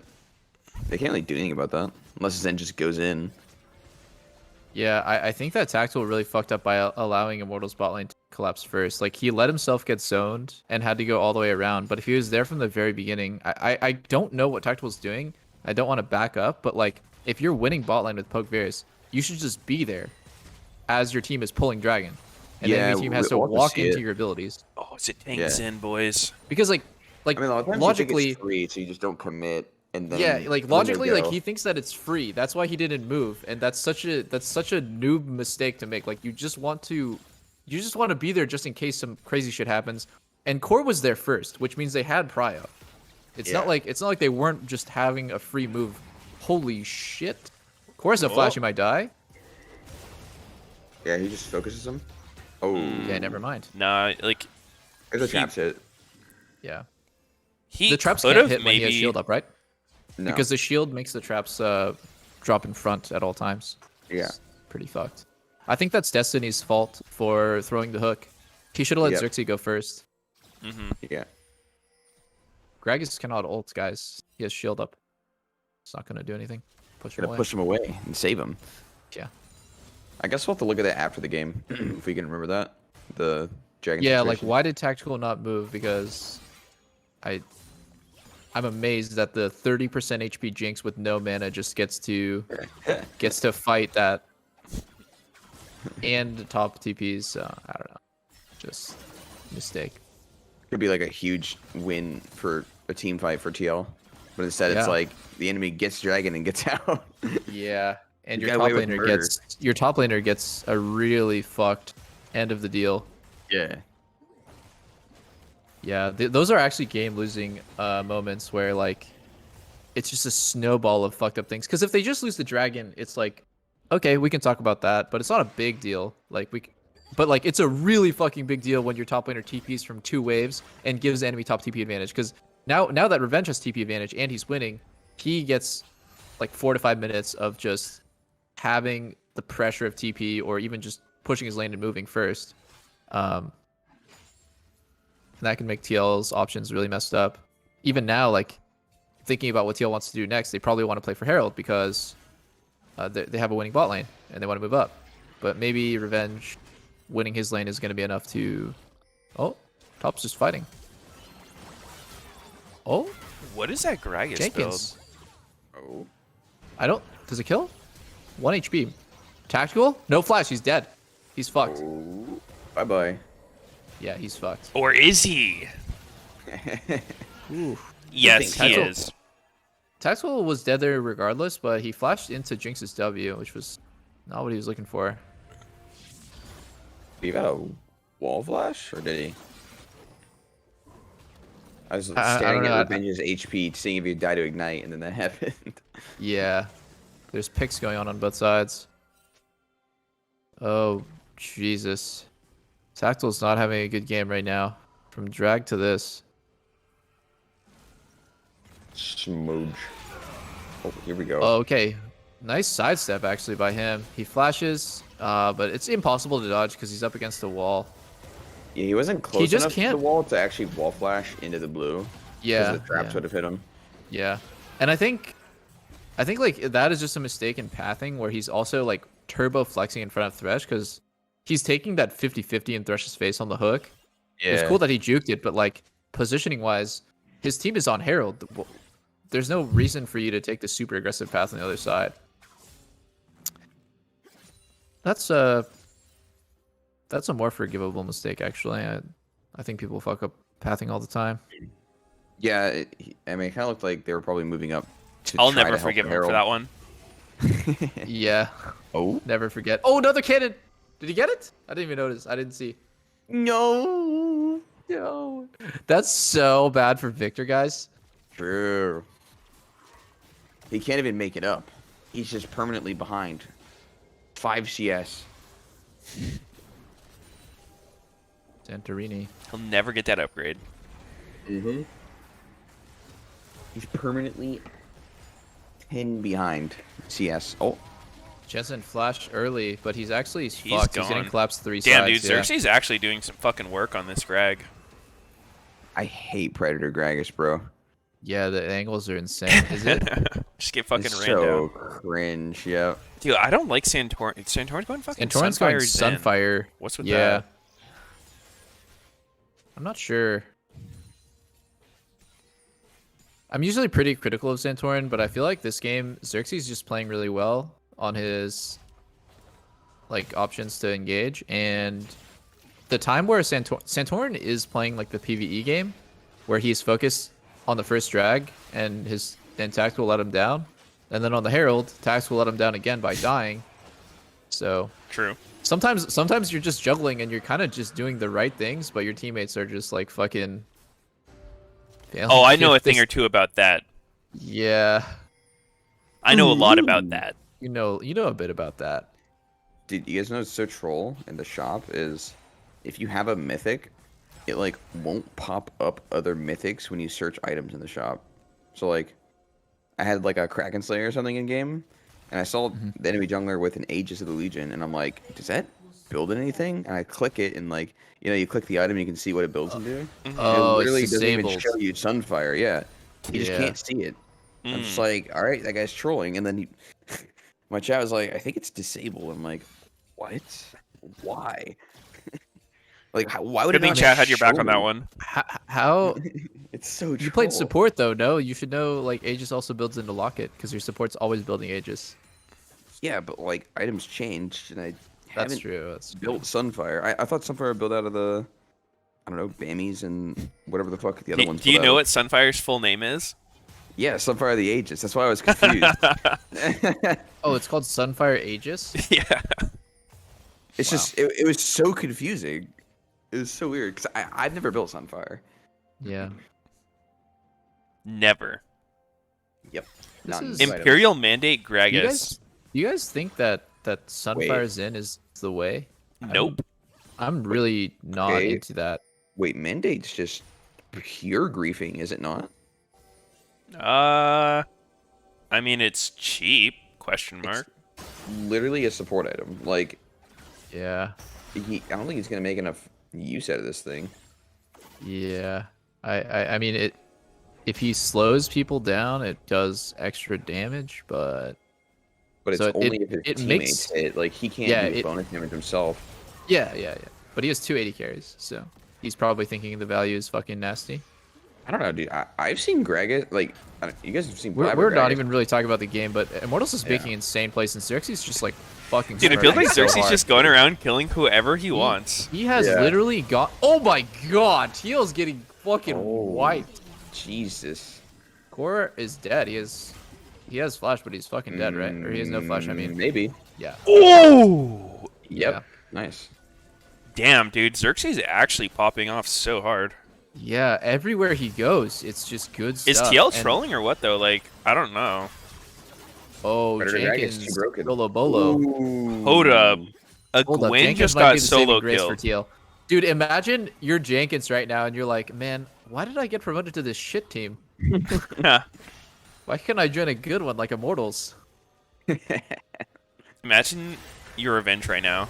They can't really do anything about that, unless Zen just goes in. Yeah, I think that Tactical really fucked up by allowing Immortal's bot lane to collapse first. Like, he let himself get zoned and had to go all the way around. But if he was there from the very beginning, I don't know what Tactical's doing. I don't want to back up, but, like, if you're winning bot lane with Poke Varus, you should just be there as your team is pulling Dragon. And then your team has to we'll have walk see into it. your abilities. Oh, is it tank Yeah. Zen, boys? Because, like I mean, a lot of times you think logically... it's free, so you just don't commit, and then Yeah, like when they logically, like go- he thinks that it's free. That's why he didn't move, and that's such a noob mistake to make. Like you just want to be there just in case some crazy shit happens. And Core was there first, which means they had prio. It's not Yeah. like they weren't just having a free move. Holy shit! Core's a flash, you might die. Yeah, he just focuses him. Oh, Yeah, never mind. Nah, like There's a traps hit. Yeah, he the traps could can't have hit when he has maybe. shield up, right? No. Because the shield makes the traps drop in front at all times. Yeah. It's pretty fucked. I think that's Destiny's fault for throwing the hook. He should have let Yep. Xerxes go first. Yeah. Gragas cannot ult, guys. He has shield up. It's not gonna do anything. Push him Gotta away. push him away and save him. Yeah. I guess we'll have to look at that after the game if we can remember that. The dragon. Yeah, like situation. why did Tactical not move? Because I'm amazed that the 30% HP Jinx with no mana just gets to fight that and top TPs. I don't know. Just mistake. Could be like a huge win for a team fight for TL, but instead Yeah. it's like the enemy gets dragon and gets out. Yeah, and You your got top away with laner murder. gets a really fucked end of the deal. Yeah. Yeah, those are actually game losing moments where like it's just a snowball of fucked up things. Because if they just lose the dragon, it's like okay, we can talk about that, but it's not a big deal. But like it's a really fucking big deal when your top laner TPs from 2 waves and gives the enemy top TP advantage. Because now that Revenge has TP advantage and he's winning, he gets like 4 to 5 minutes of just having the pressure of TP or even just pushing his lane and moving first. and that can make TL's options really messed up. Even now, like thinking about what TL wants to do next, they probably want to play for Herald because they have a winning bot lane and they want to move up. But maybe Revenge winning his lane is going to be enough to. Oh, Top's just fighting. Oh, What is that Gragas build? Jenkins. Oh. I don't. Does it kill? 1 HP. Tactical? No flash. He's dead. He's fucked. Oh. Bye bye. Yeah, he's fucked. Or is he? Ooh. Yes, he Tactical- is. Tactical was dead there regardless, but he flashed into Jinx's W, which was not what he was looking for. He got a wall flash, or did he? I was I staring don't at know. Revenge's HP, seeing if he'd die to ignite, and then that happened. Yeah. There's picks going on both sides. Oh, Jesus. Tactical's not having a good game right now. From drag to this. Smooge. Oh, here we go. Oh, okay. Nice sidestep actually by him. He flashes, but it's impossible to dodge because he's up against the wall. Yeah, he wasn't close just enough to can't- the wall to actually wall flash into the blue. Yeah. The traps Yeah. would have hit him. Yeah. And I think like that is just a mistake in pathing where he's also like turbo flexing in front of Thresh because he's taking that 50-50 in Thresh's face on the hook. Yeah. It's cool that he juked it, but like positioning wise, his team is on Herald. There's no reason for you to take the super aggressive path on the other side. That's a more forgivable mistake actually. I think people fuck up pathing all the time. Yeah, I mean, it kind of looked like they were probably moving up to I'll try never to help forgive him Herald. for that one. Yeah. Oh? Never forget. Oh, another cannon. Did he get it? I didn't even notice. I didn't see. No. No. That's so bad for Victor, guys. True. He can't even make it up. He's just permanently behind. 5 CS. Santorini. He'll never get that upgrade. Mm-hmm. He's permanently 10 behind CS. Oh. Jensen flashed early, but he's actually He's fucked. He's getting gone. collapsed 3 Damn, sides. dude, Yeah. Xerxes actually doing some fucking work on this Greg. I hate Predator Gragas, bro. Yeah, the angles are insane. Is it? Just get fucking It's ran so down. cringe, yeah. Dude, I don't like Santorin. Santorin's going fucking And Torrent's going Zen. Sunfire. What's with Yeah. that? I'm not sure. I'm usually pretty critical of Santorin, but I feel like this game, Xerxes is just playing really well on his like options to engage, and the time where Santorin is playing like the PvE game, where he's focused on the first drag and Tactical let him down, and then on the Herald, Tactical let him down again by dying. So True. sometimes you're just juggling and you're kind of just doing the right things, but your teammates are just like fucking. Oh, I know a thing or two about that. Yeah, I know a lot about that. you know a bit about that. Did you guys know it's so troll in the shop is if you have a mythic, it like won't pop up other mythics when you search items in the shop. So like I had like a Kraken Slayer or something in game, and I saw the enemy jungler with an Aegis of the Legion, and I'm like, does that build anything? And I click it, and like, you know, you click the item and you can see what it builds into. Oh, it literally it's doesn't even disabled. show you Sunfire, yeah. You just Yeah. can't see it. I'm just like, all right, that guy's trolling. And then my chat was like, I think it's disabled. I'm like, what? Why? Like, why would Good it thing not chat had your back show on that me? one. How It's so you played troll. support though? No, you should know like Aegis also builds into Locket because your support's always building Aegis. Yeah, but like items changed, and I That's haven't true. That's built Sunfire. I thought Sunfire built out of the, I don't know, Bammies and whatever the fuck the other ones. Do you built know out what Sunfire's full name is? of. Yeah, Sunfire the Aegis. That's why I was confused. Oh, it's called Sunfire Aegis. Yeah. It's just it was so confusing. It was so weird because I've never built Sunfire. Yeah. Never. Yep. This Not in is- this item. Imperial Mandate Gragas. You guys think that Sunfire Zen is the way? Nope. I'm really not Okay. into that. Wait, Mandate's just pure griefing, is it not? I mean it's cheap? Question mark. Literally a support item. Like, Yeah. I don't think he's gonna make enough use out of this thing. Yeah. I mean it. If he slows people down, it does extra damage, but But it's so only if his it teammates makes hit. Like he can't yeah do it bonus damage himself. yeah. But he has 280 carries, so he's probably thinking the value is fucking nasty. I don't know, dude. I've seen Gragas. Like you guys have seen We're not Gragas. even really talking about the game, but Immortals is Yeah. making insane plays, and Xerxes just like fucking. Dude, it feels spreading like so Xerxes hard. just going around killing whoever he wants. He has Yeah. literally got. Oh my god, Teal's getting fucking Oh. wiped. Jesus. Core is dead. He has flash, but he's fucking dead, right? Or he has no flash. I mean, Maybe. yeah. Oh! Yep. Yeah. Nice. Damn, dude. Xerxes is actually popping off so hard. Yeah, everywhere he goes, it's just good stuff. Is TL And- trolling or what, though? Like, I don't know. Oh, Predator Dragon's Jenkins, too broken. Solo Bolo. Hold up. A Hold up, Gwen Jenkins just might got be the saving solo grace for killed. TL. Dude, imagine you're Jenkins right now, and you're like, man, why did I get promoted to this shit team? Yeah. Why can't I join a good one like Immortals? Imagine your revenge right now.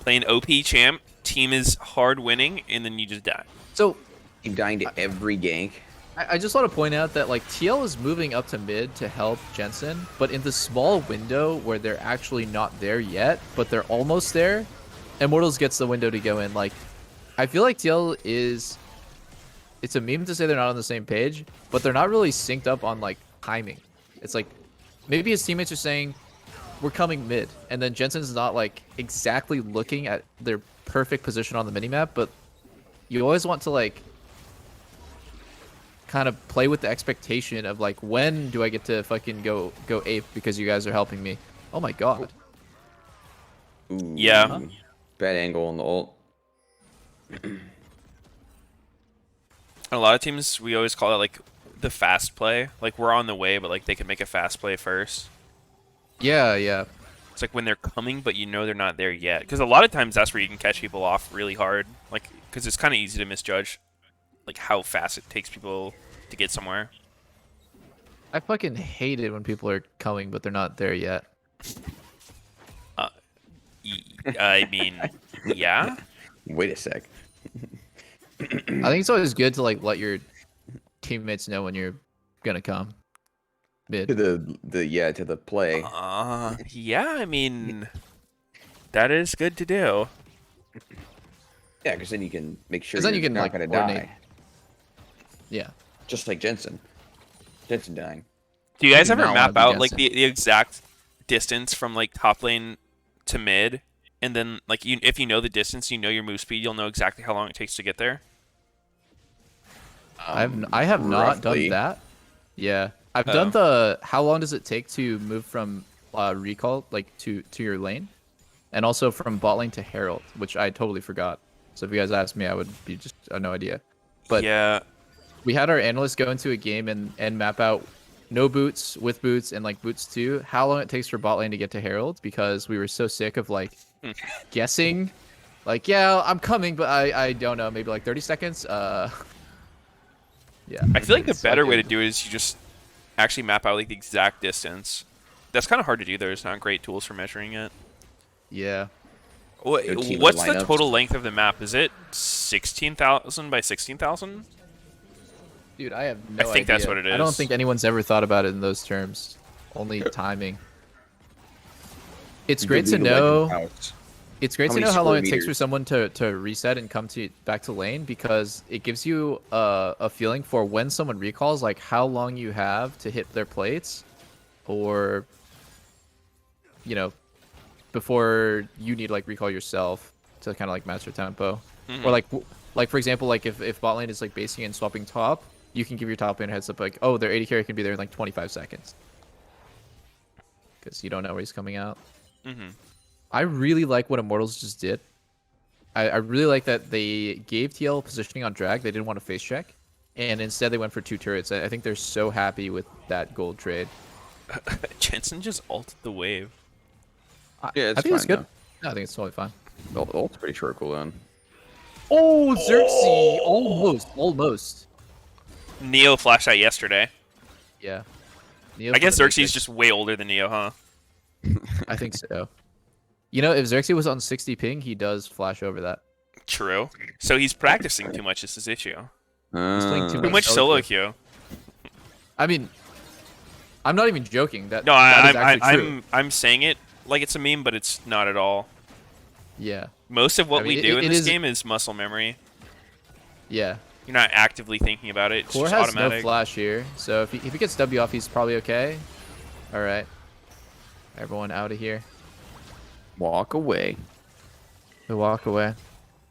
Playing OP champ, team is hard winning, and then you just die. So Keep dying to every gank. I just want to point out that like TL is moving up to mid to help Jensen, but in the small window where they're actually not there yet, but they're almost there, Immortals gets the window to go in. Like, I feel like TL is. It's a meme to say they're not on the same page, but they're not really synced up on like timing. It's like maybe his teammates are saying we're coming mid, and then Jensen's not like exactly looking at their perfect position on the minimap, but you always want to like kind of play with the expectation of like when do I get to fucking go ape because you guys are helping me. Oh my god. Ooh, Yeah. Bad angle on the ult. A lot of teams, we always call it like the fast play. Like we're on the way, but like they can make a fast play first. Yeah. It's like when they're coming, but you know they're not there yet. Because a lot of times that's where you can catch people off really hard. Like, because it's kind of easy to misjudge, like how fast it takes people to get somewhere. I fucking hate it when people are coming but they're not there yet. I mean, yeah. Wait a sec. I think it's always good to like let your teammates know when you're gonna come mid. To the play. Yeah. I mean, that is good to do. Yeah, because then you can make sure 'Cause then you're you can, not like, gonna coordinate. die. Yeah. Just like Jensen. Jensen dying. Do you guys do ever not wanna map be out like Jensen. the exact distance from like top lane to mid, and then like if you know the distance, you know your move speed, you'll know exactly how long it takes to get there? I have not done roughly. that. Yeah. I've done the how long does it take to move from recall like to your lane? And also from bot lane to Herald, which I totally forgot. So if you guys asked me, I would be just no idea. But yeah, we had our analysts go into a game and map out no boots, with boots, and like boots too, how long it takes for bot lane to get to Herald, because we were so sick of like guessing. Like, yeah, I'm coming, but I don't know, maybe like 30 seconds. Yeah. I feel like the It's better way to fucking- do it is you just actually map out like the exact distance. That's kind of hard to do. There's not great tools for measuring it. Yeah. Go team What's the lineups. total length of the map? Is it 16,000 by 16,000? Dude, I have no idea. think that's what it I don't is. think anyone's ever thought about it in those terms. Only timing. It's great to League of Legends know. house. It's great How to many know how long it square takes for meters? someone to reset and come back to lane, because it gives you a feeling for when someone recalls, like how long you have to hit their plates, or you know, before you need to like recall yourself to kind of like match your tempo, or like for example, like if bot lane is like basing and swapping top, you can give your top lane a heads up like, oh, their AD carry can be there in like 25 seconds, because you don't know where he's coming out. I really like what Immortals just did. I really like that they gave TL positioning on drag. They didn't want to face check, and instead they went for 2 turrets. I think they're so happy with that gold trade. Jensen just ulted the wave. Yeah, it's I think it's fine, good. No, I think it's totally fine. The ult's pretty short cooldown. Oh, Xerxes! Almost. Neo flashed out yesterday. Yeah. I guess Xerxes is just way older than Neo, huh? I think so. You know, if Xerxes was on 60 ping, he does flash over that. True. So he's practicing too much is his issue. He's playing too Too much solo queue. I mean, I'm not even joking. That No, that is actually true. I'm saying it like it's a meme, but it's not at all. Yeah. Most of what I mean, we do in it this is- game is muscle memory. Yeah. You're not actively thinking about it. It's Core just has automatic. no flash here, so if he gets W off, he's probably okay. All right. Everyone out of here. Walk away. We walk away.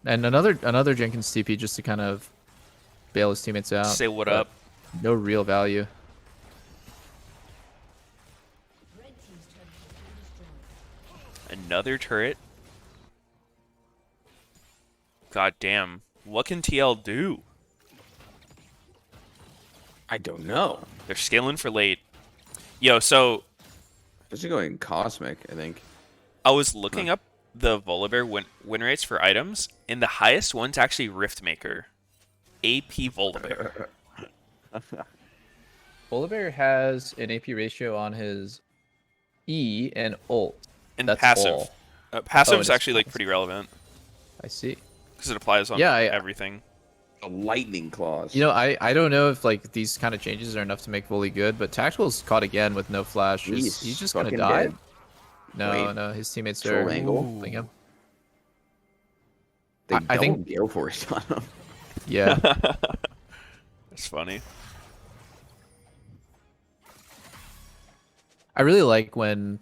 And another Jenkins TP just to kind of bail his teammates out. Say what but up. No real value. Another turret. God damn. What can TL do? I don't know. They're scaling for late. Yo, so This is going cosmic, I think. I was looking up the Volibear win rates for items, and the highest one's actually Riftmaker. AP Volibear. Volibear has an AP ratio on his E and ult. And That's passive. all. Passive Oh, is it is actually like passive. pretty relevant I see. because it applies on Yeah, everything. A lightning claws. You know, I don't know if like these kind of changes are enough to make Volley good, but Tactical's caught again with no flash. He's just gonna fucking die. dead. No, Wait. no, his teammates Troll are angle. pulling him. They I double think- gale force on him. Yeah. That's funny. I really like when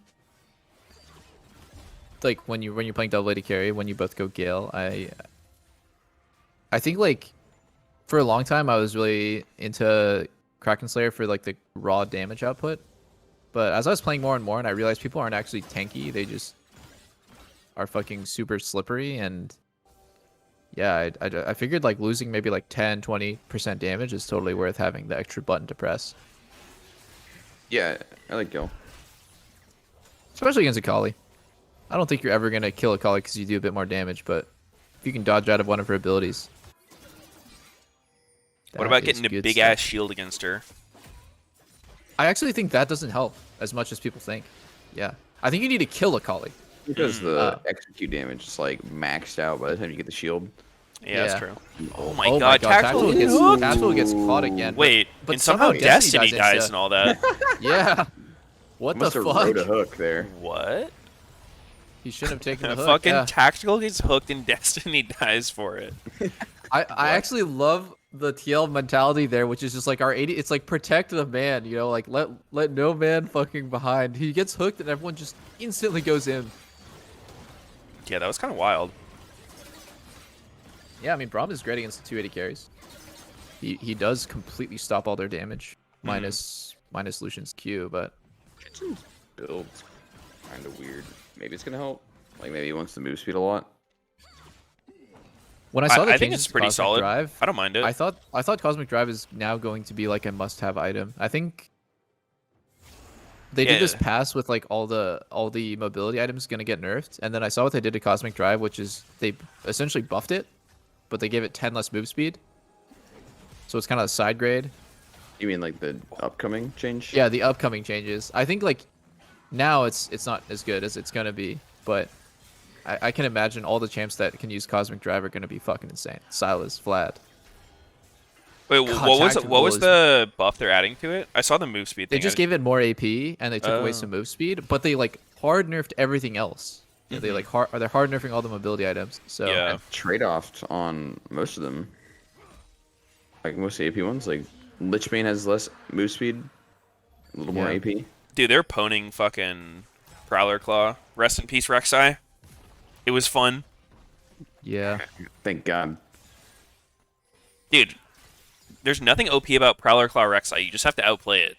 you're playing double AD carry when you both go Gale. I think like for a long time I was really into Kraken Slayer for like the raw damage output. But as I was playing more and more and I realized people aren't actually tanky, they just are fucking super slippery, and yeah, I figured like losing maybe like 10-20% damage is totally worth having the extra button to press. Yeah, I like gale. Especially against a Kali. I don't think you're ever going to kill a Kali because you do a bit more damage, but if you can dodge out of one of her abilities. What that about is getting a good big stuff. ass shield against her? I actually think that doesn't help as much as people think. Yeah. I think you need to kill a Kali. Because the execute damage is like maxed out by the time you get the shield. Yeah, that's Yeah. true. Oh my Oh god, Tactical gets hooked. Tactical gets caught again. Wait, but and somehow Destiny doesn't, dies so- and all that. Yeah. What the Must have fuck? rode a hook there. What? He shouldn't have taken the hook. Fucking yeah. Tactical gets hooked and Destiny dies for it. I actually love the TL mentality there, which is just like our 80. It's like protect the man, you know, like let no man fucking behind. He gets hooked and everyone just instantly goes in. Yeah, that was kind of wild. Yeah, I mean Braum is great against the 280 carries. He does completely stop all their damage, minus Lucian's Q, but Kitchen's build's kind of weird. Maybe it's gonna help. Like maybe he wants to move speed a lot. when I saw the I think changes it's to pretty Cosmic solid. Drive, I don't mind it. I thought Cosmic Drive is now going to be like a must-have item. I think they did this Yeah. pass with like all the mobility items going to get nerfed, and then I saw what they did to Cosmic Drive, which is they essentially buffed it, but they gave it 10 less move speed. So it's kind of a side grade. You mean like the upcoming change? Yeah, the upcoming changes. I think like now it's not as good as it's gonna be, but I can imagine all the champs that can use Cosmic Drive are gonna be fucking insane. Silas, Vlad. Wait, God, what was Tactical is- the buff they're adding to it? I saw the move speed They thing. just gave it more AP and they took away some move speed, but they like hard nerfed everything else. Yeah, they like they're hard nerfing all the mobility items. So Yeah. Trade-offs on most of them. Like most AP ones, like Lichbane has less move speed, a little more Yeah. AP. Dude, they're poning fucking Prowler Claw. Rest in peace, Rek'Sai. It was fun. yeah. Thank God. Dude, there's nothing OP about Prowler Claw Rek'Sai. You just have to outplay it.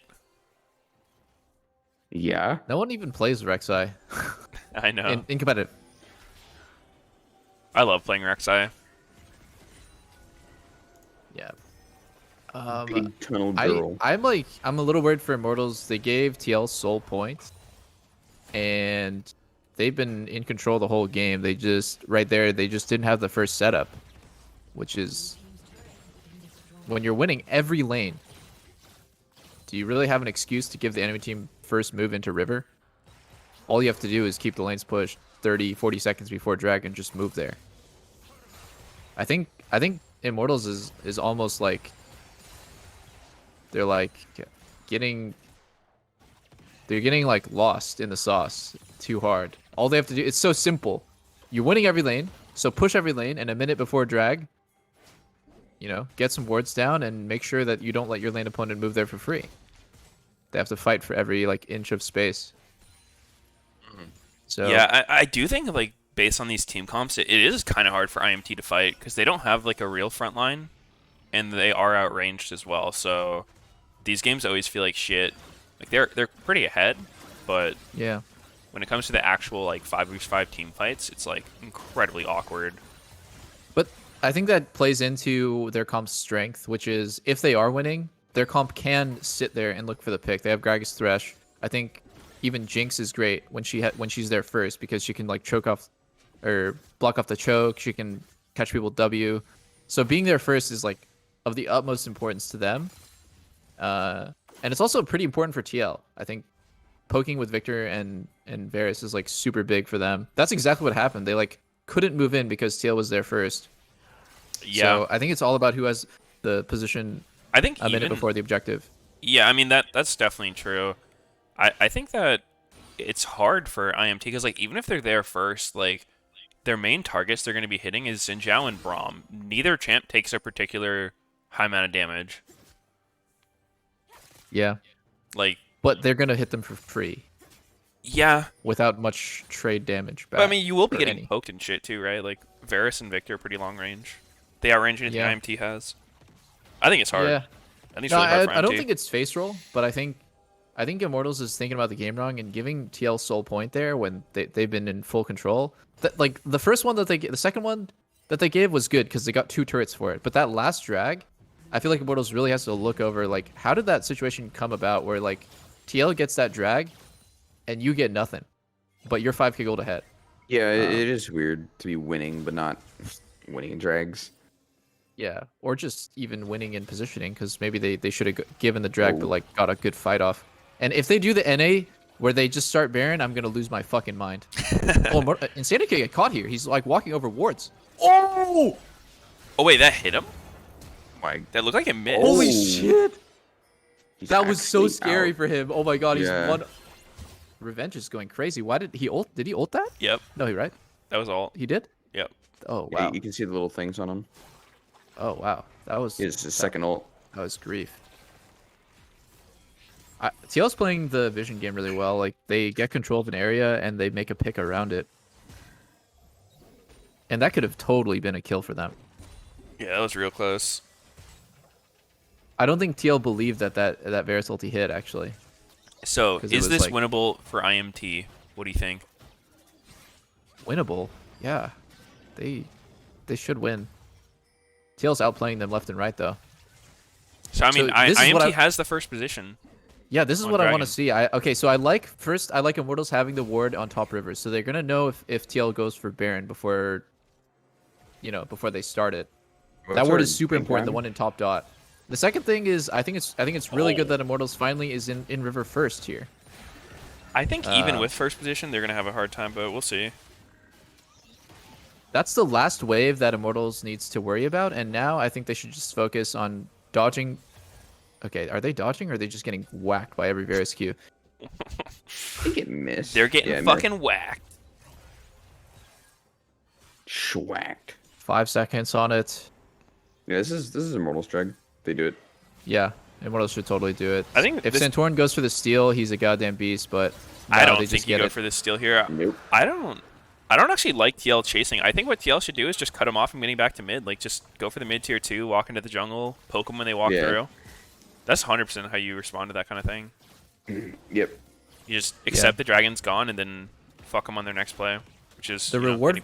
Yeah. No one even plays Rek'Sai I know. in competitive. I love playing Rek'Sai. Yeah. Big tunnel girl. I'm a little worried for Immortals. They gave TL soul points, and they've been in control the whole game. They just they just didn't have the first setup, which is when you're winning every lane. Do you really have an excuse to give the enemy team first move into river? All you have to do is keep the lanes pushed 30, 40 seconds before drag and just move there. I think Immortals is almost like they're like getting like lost in the sauce too hard. All they have to do, it's so simple. You're winning every lane, so push every lane, and a minute before drag, get some wards down and make sure that you don't let your lane opponent move there for free. They have to fight for every like inch of space. So yeah, I do think like based on these team comps, it is kind of hard for IMT to fight because they don't have like a real front line, and they are outranged as well. So these games always feel like shit. Like they're pretty ahead, but yeah. when it comes to the actual like 5v5 team fights, it's like incredibly awkward. But I think that plays into their comp's strength, which is if they are winning, their comp can sit there and look for the pick. They have Gragas Thresh. I think even Jinx is great when she's there first because she can like choke off or block off the choke. She can catch people W. So being there first is like of the utmost importance to them. And it's also pretty important for TL. I think poking with Victor and Varus is like super big for them. That's exactly what happened. They like couldn't move in because TL was there first. Yeah. So I think it's all about who has the position I think a minute before the objective. Yeah, I mean that's definitely true. I think that it's hard for IMT because like even if they're there first, like their main targets they're going to be hitting is Xin Zhao and Braum. Neither champ takes a particular high amount of damage. Yeah. Like, but they're going to hit them for free. Yeah. Without much trade damage back. But I mean, you will be getting any. poked and shit too, right? Like Varus and Victor are pretty long range. They outrange anything IMT has. I think it's hard. Yeah. I think it's really hard for IMT. I don't think it's face roll, but I think Immortals is thinking about the game wrong and giving TL sole point there when they've been in full control. Like the first one the second one that they gave was good because they got 2 turrets for it. But that last drag, I feel like Immortals really has to look over like how did that situation come about where like TL gets that drag and you get nothing, but you're 5k gold ahead. Yeah, it is weird to be winning but not winning in drags. Yeah, or just even winning in positioning because maybe they should have given the drag but like got a good fight off. And if they do the NA where they just start Baron, I'm gonna lose my fucking mind. Insanity could get caught here. He's like walking over wards. Oh wait, that hit him? Like that looked like it missed. Holy shit! He's that was so scary out. for him. Oh my god, he's Yeah. Revenge is going crazy. Why did he ult? Did he ult that? Yep. No, he right? That was all. He did? Yep. Oh Yeah, wow. you can see the little things on him. Oh wow. That was It's his second ult. That was grief. TL's playing the vision game really well. Like they get control of an area and they make a pick around it. And that could have totally been a kill for them. Yeah, that was real close. I don't think TL believed that Varus ulti hit actually. So, 'Cause it is was, this like- winnable for IMT? What do you think? Winnable. Yeah. They should win. TL's outplaying them left and right though. So I mean, So this is what IMT has the first position. Yeah, this is on what I want to Dragon. see. Okay, so I like Immortals having the ward on top river, so they're gonna know if TL goes for Baron before they start it. That ward is super important. The one in top dot. The second thing is I think it's really good that Immortals finally is in river first here. I think even with first position, they're gonna have a hard time, but we'll see. That's the last wave that Immortals needs to worry about, and now I think they should just focus on dodging. Okay, are they dodging or are they just getting whacked by every Varus Q? I think it missed. They're getting fucking whacked. Schwacked. 5 seconds on it. Yeah, this is Immortals drag. They do it. Yeah, Immortals should totally do it. I think if this- Santorin goes for the steal, he's a goddamn beast. But I no, don't they think just you get go it. for the steal here. Nope. I don't actually like TL chasing. I think what TL should do is just cut him off and getting back to mid. Like just go for the mid tier 2, walk into the jungle, poke them when they walk through. That's 100% how you respond to that kind of thing. Yep. You just accept the dragon's gone and then fuck them on their next play, which is The reward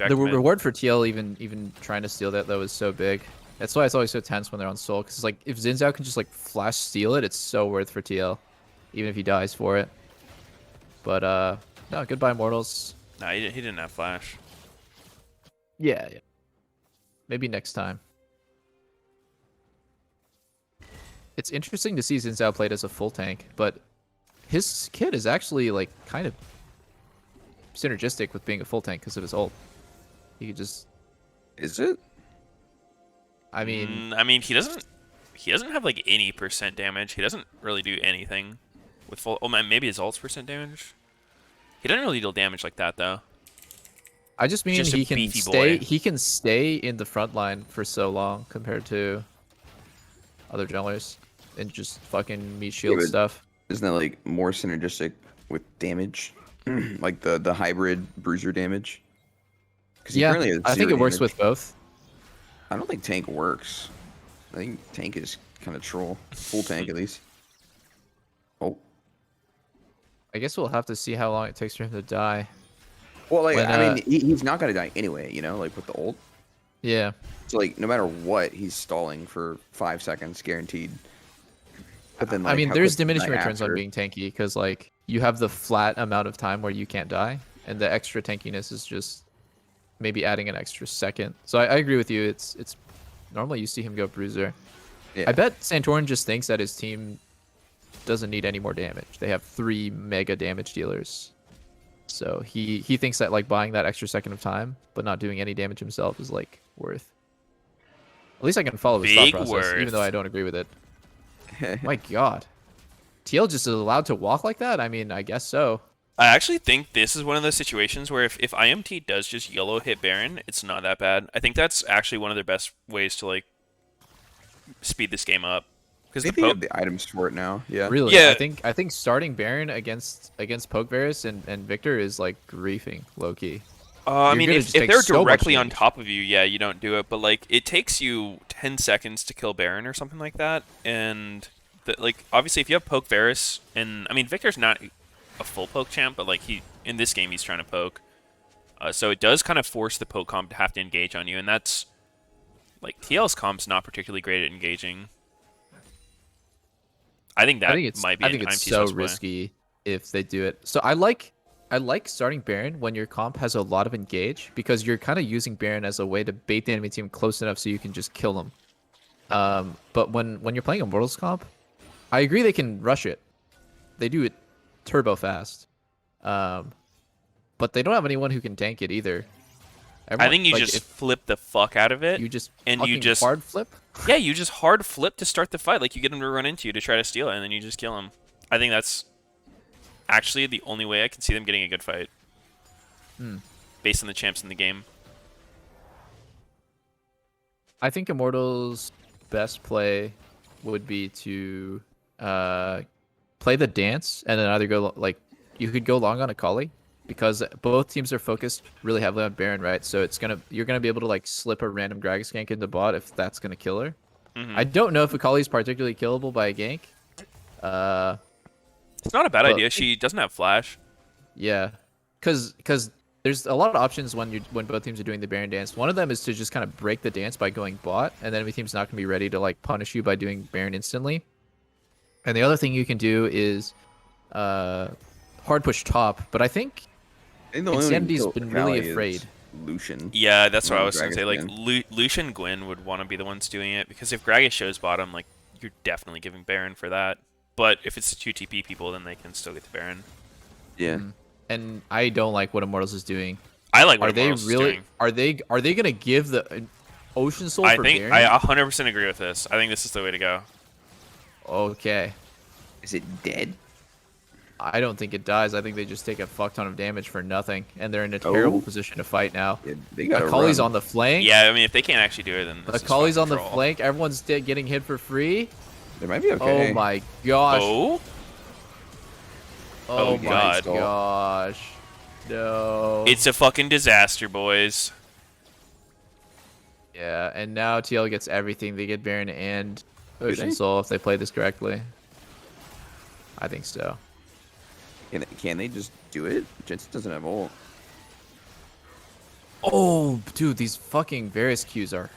for TL even trying to steal that though is so big. That's why it's always so tense when they're on Soul. Because like if Xin Zhao can just like flash steal it, it's so worth for TL, even if he dies for it. But no, goodbye Immortals. Nah, he didn't have flash. Yeah. Maybe next time. It's interesting to see Xin Zhao played as a full tank, but his kit is actually like kind of synergistic with being a full tank because of his ult. He could just Is it? I mean, He doesn't have like any percent damage. He doesn't really do anything with full. Oh man, maybe his ult's percent damage. He doesn't really deal damage like that though. I just mean Just a he can beefy stay. boy. He can stay in the front line for so long compared to other junglers and just fucking meat shield but- stuff. Isn't that like more synergistic with damage, like the hybrid bruiser damage? Because Yeah, currently has I think zero it works damage. with both. I don't think tank works. I think tank is kind of troll. Full tank at least. Oh. I guess we'll have to see how long it takes for him to die. Well, like When, I mean, he's not gonna die anyway. You know, like with the ult. Yeah. So like no matter what, he's stalling for 5 seconds guaranteed. But then, like, I mean, how there's quick can diminishing die returns on after? being tanky because like you have the flat amount of time where you can't die, and the extra tankiness is just maybe adding an extra second. So I agree with you. It's normally you see him go bruiser. Yeah. I bet Santorin just thinks that his team doesn't need any more damage. They have 3 mega damage dealers. So he thinks that like buying that extra second of time but not doing any damage himself is like worth. At least I can follow his thought Big process, even though worth. I don't agree with it. My God. TL just is allowed to walk like that? I mean, I guess so. I actually think this is one of those situations where if IMT does just yellow hit Baron, it's not that bad. I think that's actually one of their best ways to like speed this game up. Because I the think they have poke, the items for it now. Yeah. Really, Yeah. I think starting Baron against Pokevarus and Victor is like griefing low key. I You're mean, gonna if just take they're so much directly on damage. top of you, yeah, you don't do it. But like, it takes you 10 seconds to kill Baron or something like that. And like, obviously, if you have poke Varus, and I mean, Victor's not a full poke champ, but like in this game he's trying to poke. So it does kind of force the poke comp to have to engage on you, and that's like TL's comp's not particularly great at engaging. I think that might be I think an it's IMT's so best play. risky if they do it. So I like starting Baron when your comp has a lot of engage because you're kind of using Baron as a way to bait the enemy team close enough so you can just kill them. But when you're playing a Mortals comp, I agree they can rush it. They do it turbo fast. But they don't have anyone who can tank it either. I think you like, just if flip the fuck out of it. you just and you fucking just hard flip. Yeah, you just hard flip to start the fight. Like, you get him to run into you to try to steal it, and then you just kill him. I think that's actually the only way I can see them getting a good fight. Based on the champs in the game. I think Immortals' best play would be to play the dance and then either go like you could go long on Akali because both teams are focused really heavily on Baron, right? So you're gonna be able to like slip a random Gragas gank into bot if that's gonna kill her. I don't know if Akali is particularly killable by a gank. It's not a bad Well, idea. She doesn't have flash. Yeah, because there's a lot of options when both teams are doing the Baron dance. One of them is to just kind of break the dance by going bot, and then every team's not gonna be ready to like punish you by doing Baron instantly. And the other thing you can do is hard push top, but I think I think the only one who can Insanity's kill been really Akali is afraid. Lucian. Yeah, that's what I Not was going to say. Like, Gragas Lucian Gwyn would want to be the ones doing it, because if Gragas shows bottom, like, you're definitely giving Baron for that. But if it's the 2 TP people, then they can still get the Baron. Yeah. And I don't like what Immortals is doing. I like what Are they Immortals is really? doing. Are they gonna give the Ocean Soul I for think Baron? I 100% agree with this. I think this is the way to go. Okay. Is it dead? I don't think it dies. I think they just take a fuck ton of damage for nothing, and they're in a terrible Oh. position to fight now. Yeah, they got Akali's on the flank. Yeah, I mean, if they can't actually do it, then this is Akali's fucking on the troll. flank. Everyone's getting hit for free. They might be okay. Oh my gosh. Oh? Oh Oh, my God. gosh. No. It's a fucking disaster, boys. Yeah, and now TL gets everything. They get Baron and Ocean they? Soul if they play this correctly. I think so. Can they just do it? Jensen doesn't have ult. Oh, dude, these fucking Varus Qs are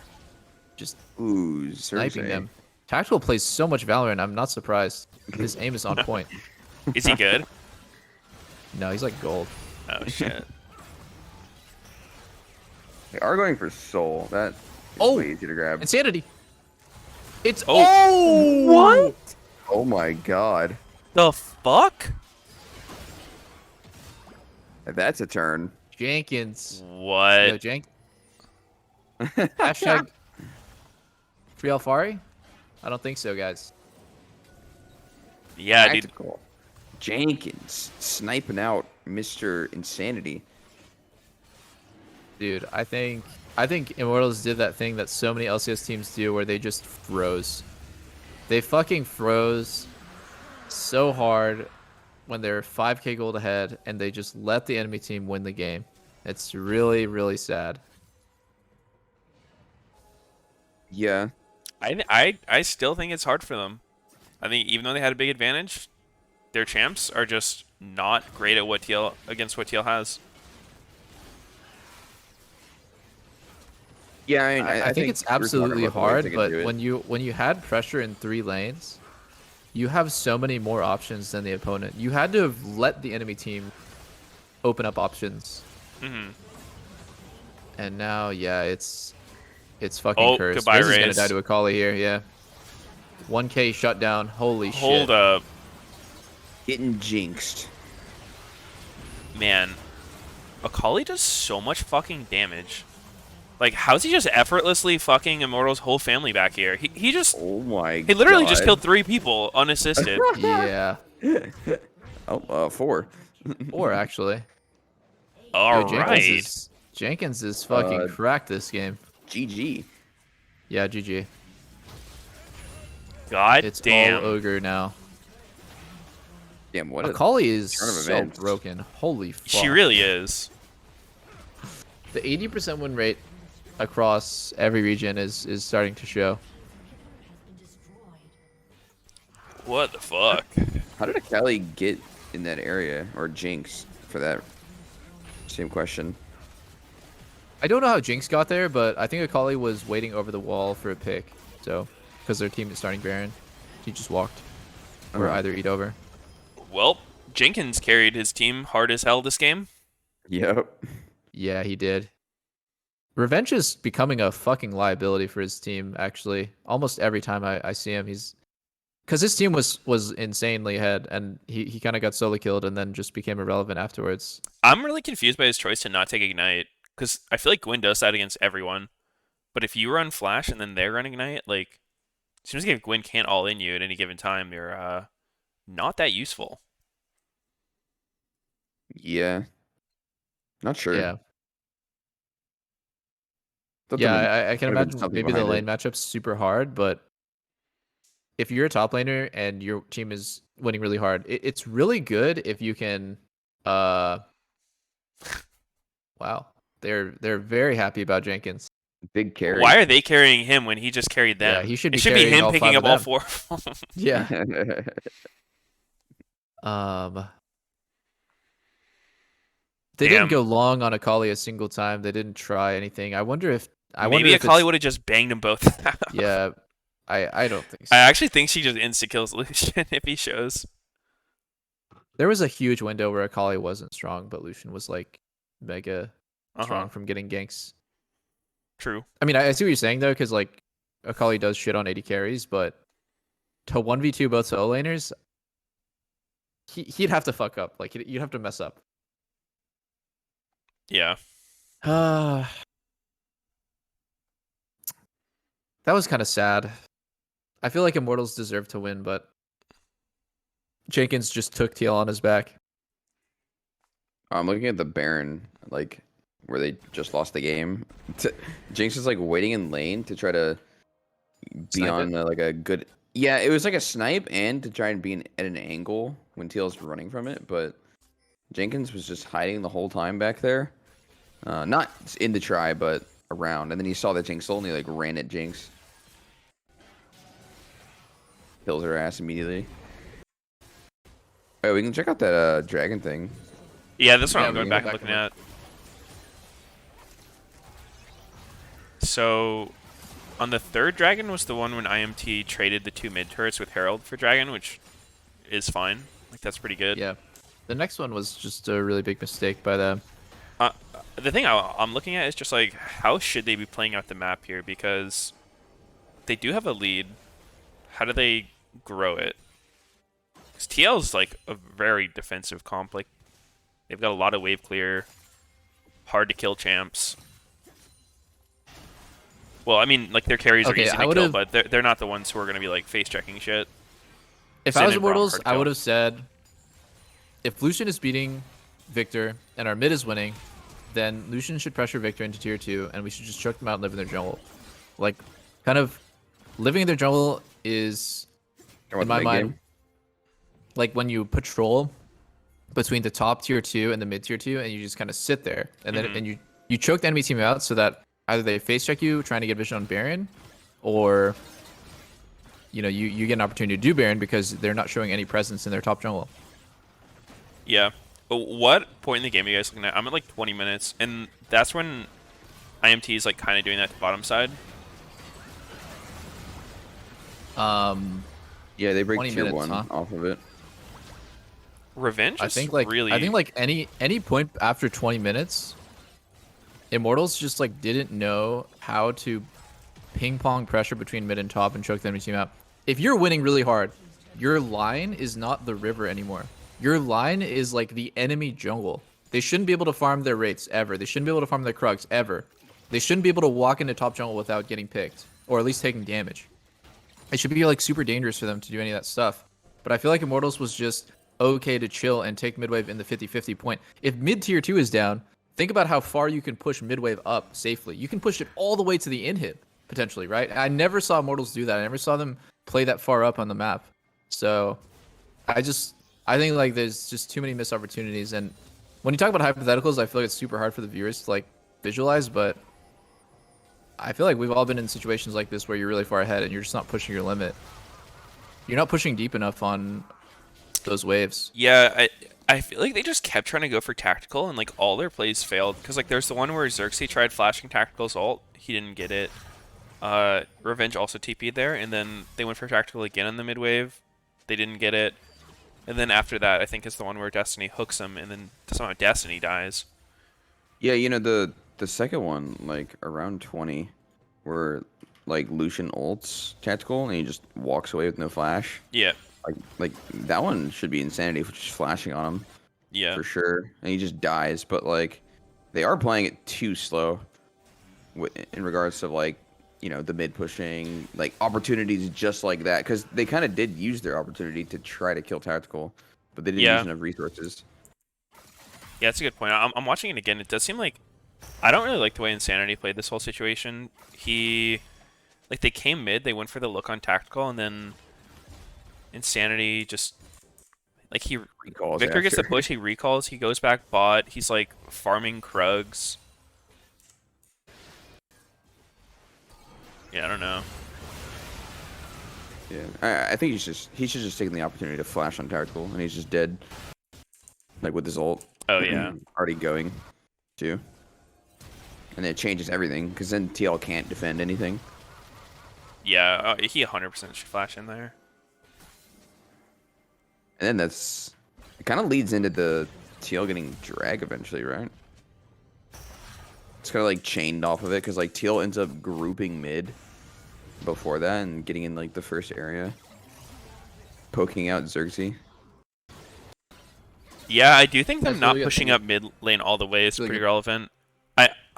just Ooh, sniping Cersei. them. Tactical plays so much Valorant. I'm not surprised. His aim is on point. Is he good? No, he's like gold. Oh, shit. They are going for soul. That is Oh! way easy to grab. Insanity. It's Oh. what? Oh my god. The fuck? That's a turn. Jenkins. What? Yo, Jank. Hashtag Free Alfari? I don't think so, guys. Yeah, dude. Tactical. Jenkins sniping out Mr. Insanity. Dude, I think Immortals did that thing that so many LCS teams do where they just froze. They fucking froze so hard when they're 5k gold ahead and they just let the enemy team win the game. It's really, really sad. Yeah. I still think it's hard for them. I think even though they had a big advantage, their champs are just not great at what TL against what TL has. Yeah, I mean, I think it's we're talking absolutely about the ways hard, they could but do it. when you had pressure in 3 lanes, you have so many more options than the opponent. You had to have let the enemy team open up options. Mm-hmm. And now, yeah, it's fucking Oh, cursed. goodbye, Riz is gonna Raze. die to Akali here, yeah. 1k shutdown. Holy Hold shit. up, Getting jinxed. man. Akali does so much fucking damage. Like, how's he just effortlessly fucking Immortal's whole family back here? He just Oh my he literally just God. killed 3 people unassisted. Yeah. 4. 4 actually. All Yo, right. Jenkins is fucking cracked this game. GG. Yeah, GG. God It's damn. all ogre now. Damn, what a Akali is turn of so events. broken. Holy fuck. She really is. The 80% win rate across every region is starting to show. What the fuck? How did Akali get in that area, or Jinx for that same question? I don't know how Jinx got there, but I think Akali was waiting over the wall for a pick. So, because their team is starting Baron, he just walked. Or either eat over. Well, Jenkins carried his team hard as hell this game. Yep. Yeah, he did. Revenge is becoming a fucking liability for his team, actually. Almost every time I see him, he's... Because his team was insanely ahead, and he kind of got solo killed and then just became irrelevant afterwards. I'm really confused by his choice to not take Ignite, because I feel like Gwyn does that against everyone. But if you run Flash and then they're running Ignite, like, as soon as if Gwyn can't all in you at any given time, you're not that useful. Yeah. Not sure. Yeah. Thought Yeah, there I can might have been imagine something maybe the behind lane it. matchup's super hard, but if you're a top laner and your team is winning really hard, it's really good if you can wow. They're very happy about Jenkins. Big carry. Why are they carrying him when he just carried them? Yeah, he should It be should be carrying him all picking 5 up of all them. 4 of them. Yeah. They Damn. didn't go long on Akali a single time. They didn't try anything. I wonder if Maybe Akali would have just banged them both out. Yeah, I don't think so. I actually think she just insta-kills Lucian if he shows. There was a huge window where Akali wasn't strong, but Lucian was like mega strong from getting ganks. True. I mean, I see what you're saying though, because like Akali does shit on 80 carries, but to 1v2 both solo laners, he'd have to fuck up. Like you'd have to mess up. Yeah. That was kind of sad. I feel like Immortals deserve to win, but Jenkins just took TL on his back. I'm looking at the Baron, like, where they just lost the game. Jinx is, like, waiting in lane to try to be Snipe on, it? like, a good... Yeah, it was like a snipe and to try and be at an angle when TL's running from it, but Jenkins was just hiding the whole time back there. Not in the try, but around. And then he saw the Jinx ult and he, like, ran at Jinx. Kills her ass immediately. Oh, we can check out that dragon thing. Yeah, that's what Yeah, I'm we going can go back and back looking and at. So, on the third dragon was the one when IMT traded the 2 mid turrets with Herald for dragon, which is fine. Like, that's pretty good. Yeah. The next one was just a really big mistake by them. The thing I'm looking at is just like, how should they be playing out the map here? Because they do have a lead. How do they grow it? Because TL is like a very defensive comp. Like, they've got a lot of wave clear, hard to kill champs. Well, I mean, like their carries are Okay, easy I to kill, would've- but they're not the ones who are going to be like face checking shit. If Sin I was and Braum are Immortals, hard to I kill. would have said, if Lucian is beating Victor and our mid is winning, then Lucian should pressure Victor into tier 2, and we should just choke them out and live in their jungle. Like, kind of living in their jungle is, Talking in about my the mid mind, game? like when you patrol between the top tier 2 and the mid tier 2, and you just kind of sit there, and then Mhm. and you choke the enemy team out so that either they face check you trying to get vision on Baron, or you get an opportunity to do Baron because they're not showing any presence in their top jungle. Yeah. But what point in the game are you guys looking at? I'm at like 20 minutes, and that's when IMT is like kind of doing that to bottom side. Yeah, they break 20 tier minutes, 1 huh? off of it. Revenge I is think like really. I think like any point after 20 minutes, Immortals just like didn't know how to ping pong pressure between mid and top and choke the enemy team out. If you're winning really hard, your line is not the river anymore. Your line is like the enemy jungle. They shouldn't be able to farm their rates ever. They shouldn't be able to farm their Krugs ever. They shouldn't be able to walk into top jungle without getting picked or at least taking damage. It should be like super dangerous for them to do any of that stuff. But I feel like Immortals was just okay to chill and take midwave in the 50-50 point. If mid tier 2 is down, think about how far you can push midwave up safely. You can push it all the way to the inhib, potentially, right? I never saw Immortals do that. I never saw them play that far up on the map. So I think like there's just too many missed opportunities. And when you talk about hypotheticals, I feel like it's super hard for the viewers to like visualize, but I feel like we've all been in situations like this where you're really far ahead and you're just not pushing your limit. You're not pushing deep enough on those waves. Yeah, I feel like they just kept trying to go for tactical, and like all their plays failed. Because like there's the one where Xerxes tried flashing tactical's ult, he didn't get it. Revenge also TP'd there, and then they went for tactical again on the mid wave, they didn't get it. And then after that, I think it's the one where Destiny hooks him, and then somehow Destiny dies. Yeah, the second one, like around 20, where like Lucian ults tactical and he just walks away with no flash. Yeah, Like that one should be insanity for just flashing on him yeah, for sure, and he just dies. But like they are playing it too slow in regards to like the mid pushing like opportunities just like that, because they kind of did use their opportunity to try to kill tactical, but they didn't Yeah. use enough resources. yeah. That's a good point. I'm watching it again. It does seem like I don't really like the way Insanity played this whole situation. Like they came mid, they went for the look on tactical, and then Insanity just like Recalls Victor gets the after. push, he recalls, he goes back bot, he's like farming Krugs. Yeah, I don't know. Yeah, I think he should just taken the opportunity to flash on tactical, and he's just dead. Like with his ult. Oh yeah. Already going, too. And it changes everything, because then TL can't defend anything. Yeah, he 100% should flash in there. And then it kind of leads into the TL getting drag eventually, right? It's kind of like chained off of it, because like TL ends up grouping mid before that and getting in like the first area, poking out Xerxes. Yeah, I do think them That's not really good. pushing up mid lane all the way is Really pretty good. relevant.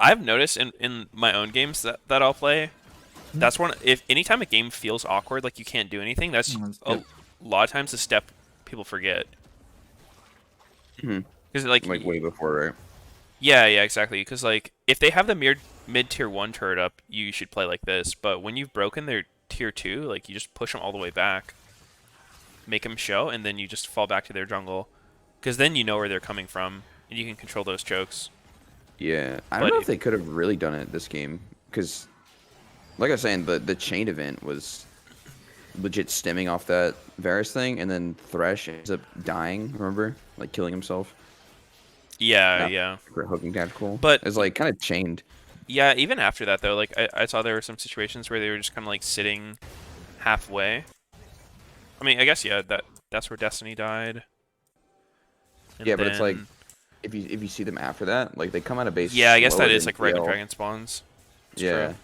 I've noticed in my own games that I'll play, that's one. If anytime a game feels awkward, like you can't do anything, that's Mm, that's a good. lot of times the step people forget. Mhm. Because like Like way before, right? yeah, exactly. Because like if they have the mid tier 1 turret up, you should play like this. But when you've broken their tier 2, like you just push them all the way back, make them show, and then you just fall back to their jungle. Because then you know where they're coming from, and you can control those chokes. Yeah, I don't But know if- if they could have really done it this game, because, like I was saying, the chain event was legit stemming off that Varus thing, and then Thresh ends up dying. Remember, like killing himself Yeah, Not- yeah. for hooking tactical. But- it's like kind of chained. Yeah, even after that, though, like, I saw there were some situations where they were just kind of, like, sitting halfway. I mean, I guess, yeah, that's where Destiny died. And Yeah, but it's like then- if you see them after that, like they come out of base. Yeah, I guess slower that is, than like, right when TL. Dragon spawns. It's Yeah. true.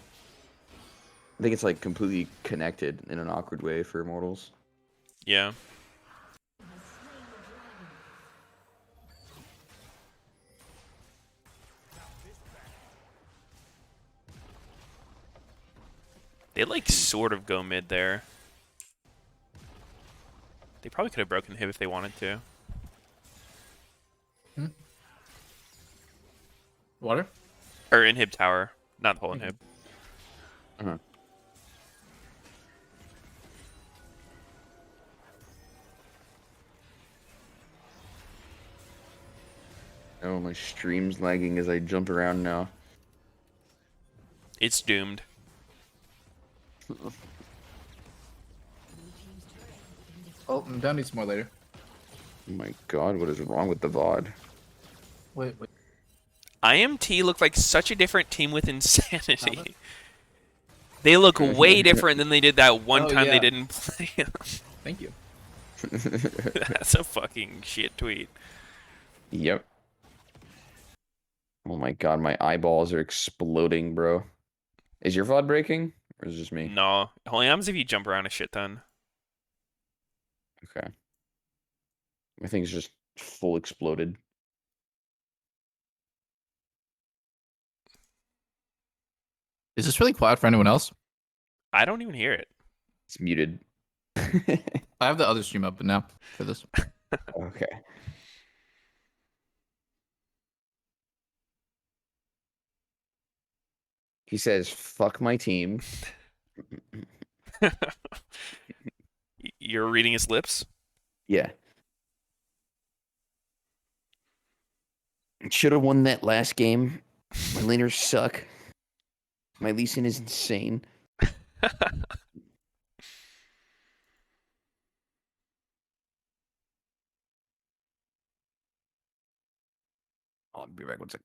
I think it's like completely connected in an awkward way for Immortals. Yeah. They like sort of go mid there. They probably could have broken him if they wanted to. Water? Or inhib tower, not the whole inhib. Uh-huh. Oh, my stream's lagging as I jump around now. It's doomed. Oh, down needs more later. Oh my god, what is wrong with the VOD? Wait. IMT looked like such a different team with Insanity. They look way different than they did that one time they didn't play them. Thank you. That's a fucking shit tweet. Yep. Oh my god, my eyeballs are exploding, bro. Is your VOD breaking? Or is it just me? No, it only happens if you jump around a shit ton. Okay. My thing's just full exploded. Is this really quiet for anyone else? I don't even hear it. It's muted. I have the other stream open now for this. Okay. He says, fuck my team. You're reading his lips? Yeah. Should have won that last game. My laners suck. My Lee Sin is insane. I'll be back 1 sec.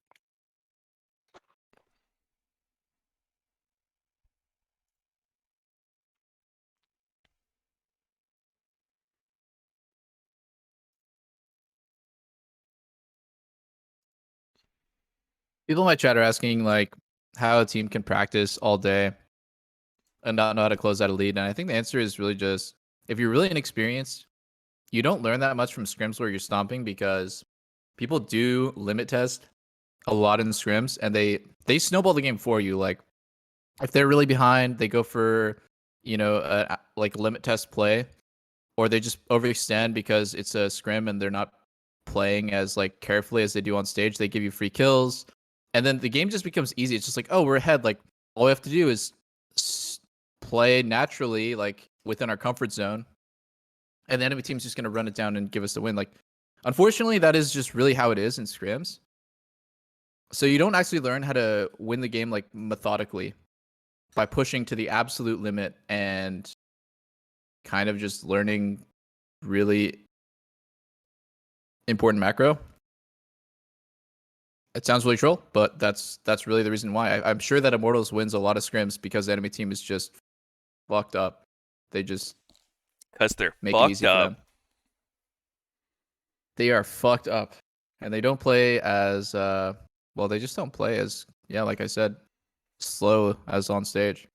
People in my chat are asking like how a team can practice all day and not know how to close out a lead. And I think the answer is really just if you're really inexperienced, you don't learn that much from scrims where you're stomping because people do limit test a lot in scrims and they snowball the game for you. Like if they're really behind, they go for like limit test play, or they just overextend because it's a scrim and they're not playing as like carefully as they do on stage. They give you free kills, and then the game just becomes easy. It's just like, oh, we're ahead. Like all we have to do is play naturally, like within our comfort zone, and the enemy team's just gonna run it down and give us the win. Like, unfortunately, that is just really how it is in scrims. So you don't actually learn how to win the game like methodically by pushing to the absolute limit and kind of just learning really important macro. It sounds really troll, but that's really the reason why. I'm sure that Immortals wins a lot of scrims because the enemy team is just fucked up. They just Because they're make it fucked easy for up. them. They are fucked up, and they don't play as well. They just don't play as like I said, slow as on stage.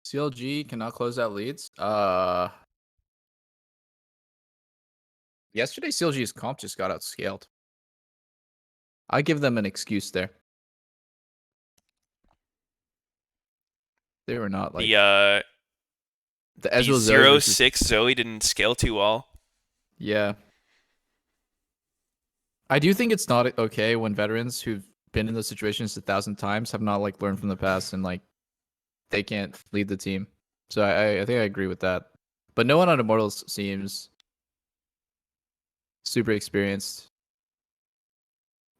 CLG cannot close out leads. Yesterday CLG's comp just got outscaled. I give them an excuse there. They were not like The Ezreal Zoe zero versus- 6 Zoe didn't scale too well. Yeah. I do think it's not okay when veterans who've been in those situations 1,000 times have not like learned from the past and like they can't lead the team. So I think I agree with that. But no one on Immortals seems super experienced.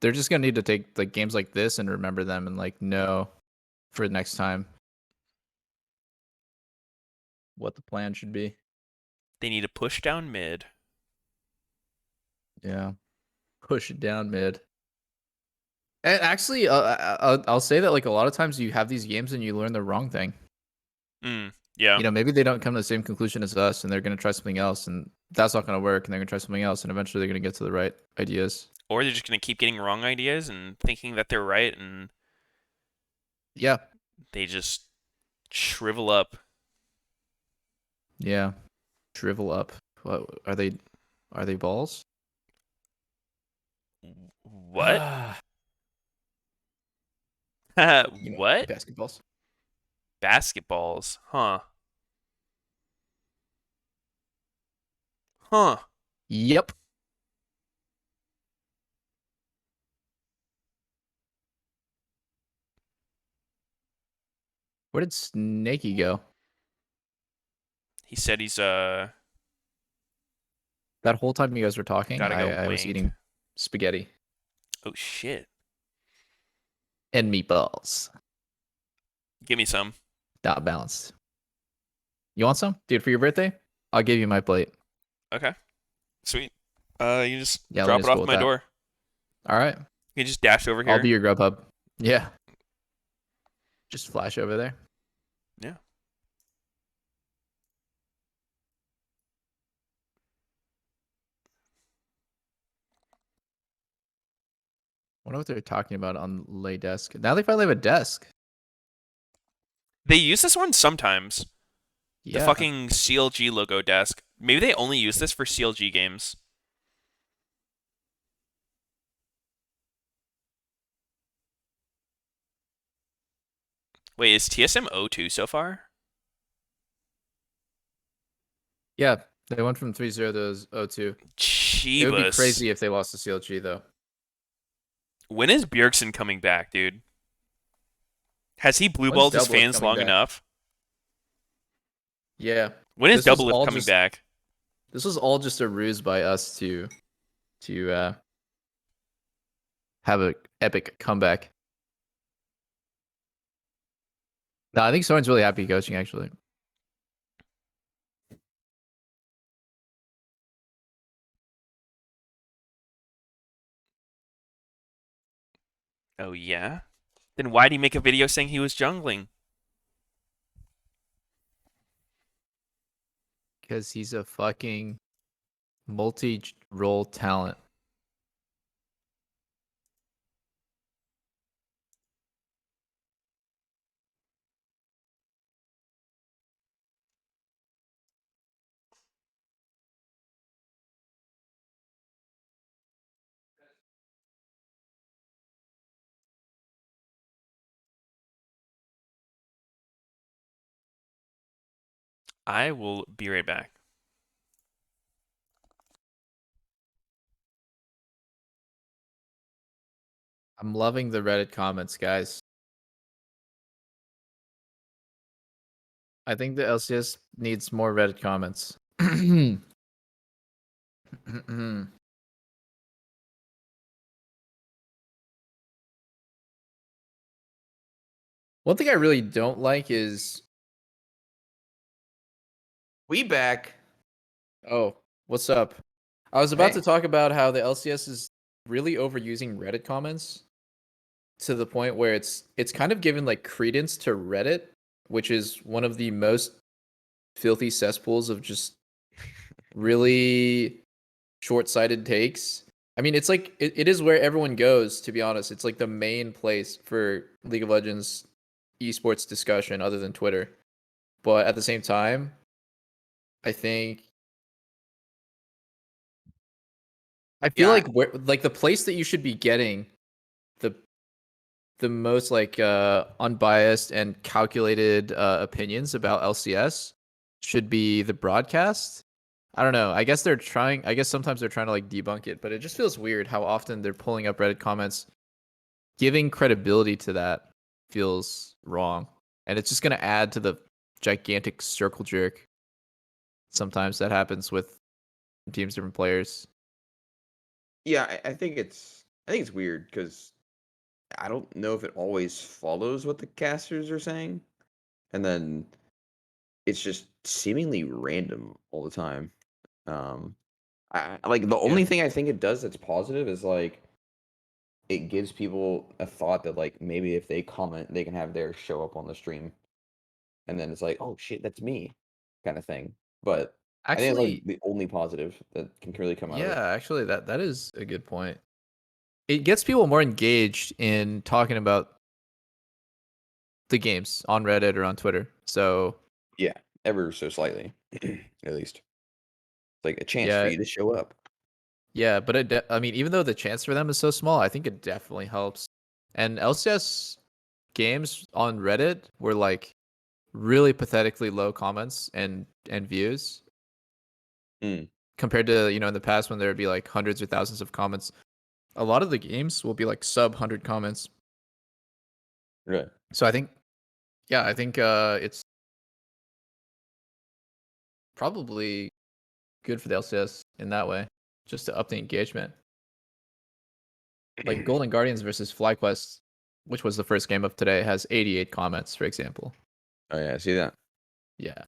They're just gonna need to take like games like this and remember them and like know for next time what the plan should be. They need to push down mid. Yeah. Push it down mid. And actually, I'll say that like a lot of times you have these games and you learn the wrong thing. Yeah. You know, maybe they don't come to the same conclusion as us and they're going to try something else and that's not going to work and they're going to try something else and eventually they're going to get to the right ideas. Or they're just going to keep getting wrong ideas and thinking that they're right. And Yeah. they just shrivel up. Yeah. Shrivel up. What are they? Are they balls? What? You know, What? basketballs. Basketballs? Huh. Huh. Yep. Where did Snakey go? He said he's That whole time you guys were talking, gotta go I was wank. eating spaghetti Oh shit. and meatballs. Give me some. Not balanced. You want some? Dude, for your birthday? I'll give you my plate. Okay. Sweet. You just Yeah, drop it Lena's off cool at with my that. door. All right. You just dash over I'll here. be your Grubhub. Yeah. Just flash over there. Yeah. Wonder what they're talking about on Lay Desk. Now they finally have a desk. They use this one sometimes. The Yeah. fucking CLG logo desk. Maybe they only use this for CLG games. Wait, is TSM 0-2 so far? Yeah. They went from 3-0 to 0-2. It would be Jeebus. crazy if they lost to CLG though. When is Bjergsen coming back, dude? Has he blue When's balled his Doublelift fans coming long back? enough? Yeah. When is This was Doublelift all coming just- back? This was all just a ruse by us to have an epic comeback. No, I think Soren's really happy coaching actually. Oh yeah? Then why'd he make a video saying he was jungling? Because he's a fucking multi-role talent. I will be right back. I'm loving the Reddit comments, guys. I think the LCS needs more Reddit comments. One thing I really don't like is we back. Oh, what's up? I was about Hey. to talk about how the LCS is really overusing Reddit comments to the point where it's kind of given like credence to Reddit, which is one of the most filthy cesspools of just really short-sighted takes. I mean, it's like it is where everyone goes, to be honest. It's like the main place for League of Legends esports discussion other than Twitter. But at the same time, I feel Yeah, like where like the place that you should be getting the most like unbiased and calculated opinions about LCS should be the broadcast. I don't know. I guess sometimes they're trying to like debunk it, but it just feels weird how often they're pulling up Reddit comments. Giving credibility to that feels wrong. And it's just going to add to the gigantic circle jerk. Sometimes that happens with teams, different players. yeah, I think it's weird because I don't know if it always follows what the casters are saying, and then it's just seemingly random all the time. Like the only thing I think it does that's positive is like it gives people a thought that like maybe if they comment, they can have theirs show up on the stream, and then it's like, oh shit, that's me, kind of thing. But I think it's like Actually, the only positive that can really come out of it. actually that is a good point. It gets people more engaged in talking about the games on Reddit or on Twitter. So Yeah, ever so slightly, at least. It's like a chance for yeah, you to show up. yeah, but I mean, even though the chance for them is so small, I think it definitely helps. And LCS games on Reddit were like really pathetically low comments and views Mm. compared to, in the past when there would be like hundreds or thousands of comments. A lot of the games will be like sub 100 comments. Right. So I think it's probably good for the LCS in that way, just to up the engagement. Like Golden Guardians versus FlyQuest, which was the first game of today, has 88 comments, for example. Oh yeah, I see that. Yeah.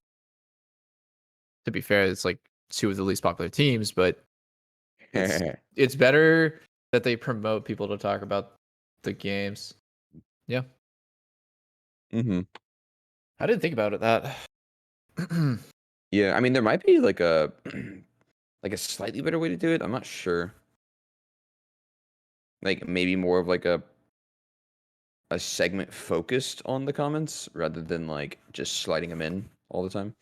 To be fair, it's like two of the least popular teams, but it's better that they promote people to talk about the games. Yeah. Mm-hmm. I didn't think about it that. Yeah, I mean, there might be like a like a slightly better way to do it. I'm not sure. Like maybe more of like a segment focused on the comments rather than like just sliding them in all the time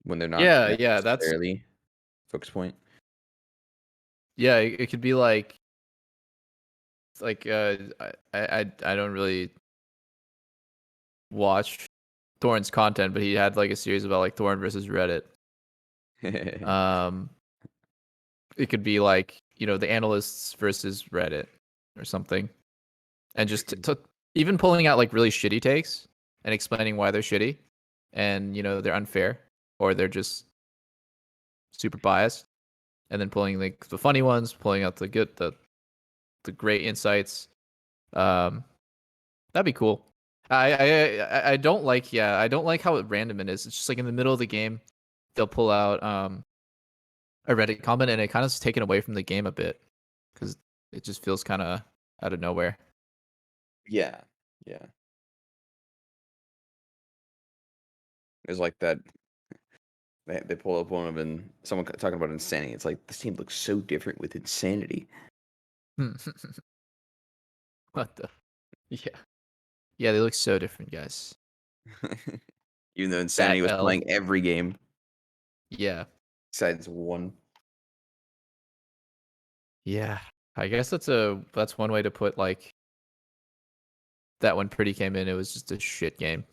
when they're not Yeah, that's necessarily focus point. yeah. It could be like I don't really watch Thorn's content, but he had like a series about like Thorn versus Reddit. Um, it could be like the analysts versus Reddit or something, and just even pulling out like really shitty takes and explaining why they're shitty, and they're unfair or they're just super biased, and then pulling like the funny ones, pulling out the good, the great insights. That'd be cool. I don't like I don't like how random it is. It's just like in the middle of the game, they'll pull out a Reddit comment and it kind of is taken away from the game a bit because it just feels kind of out of nowhere. Yeah, yeah. It's like that. They pull up one of and someone talking about insanity. It's like this team looks so different with insanity. What the? Yeah, yeah, they look so different, guys. Even though Fat insanity was L. playing every game Yeah, besides one. yeah. I guess that's one way to put like that when Pretty came in, it was just a shit game.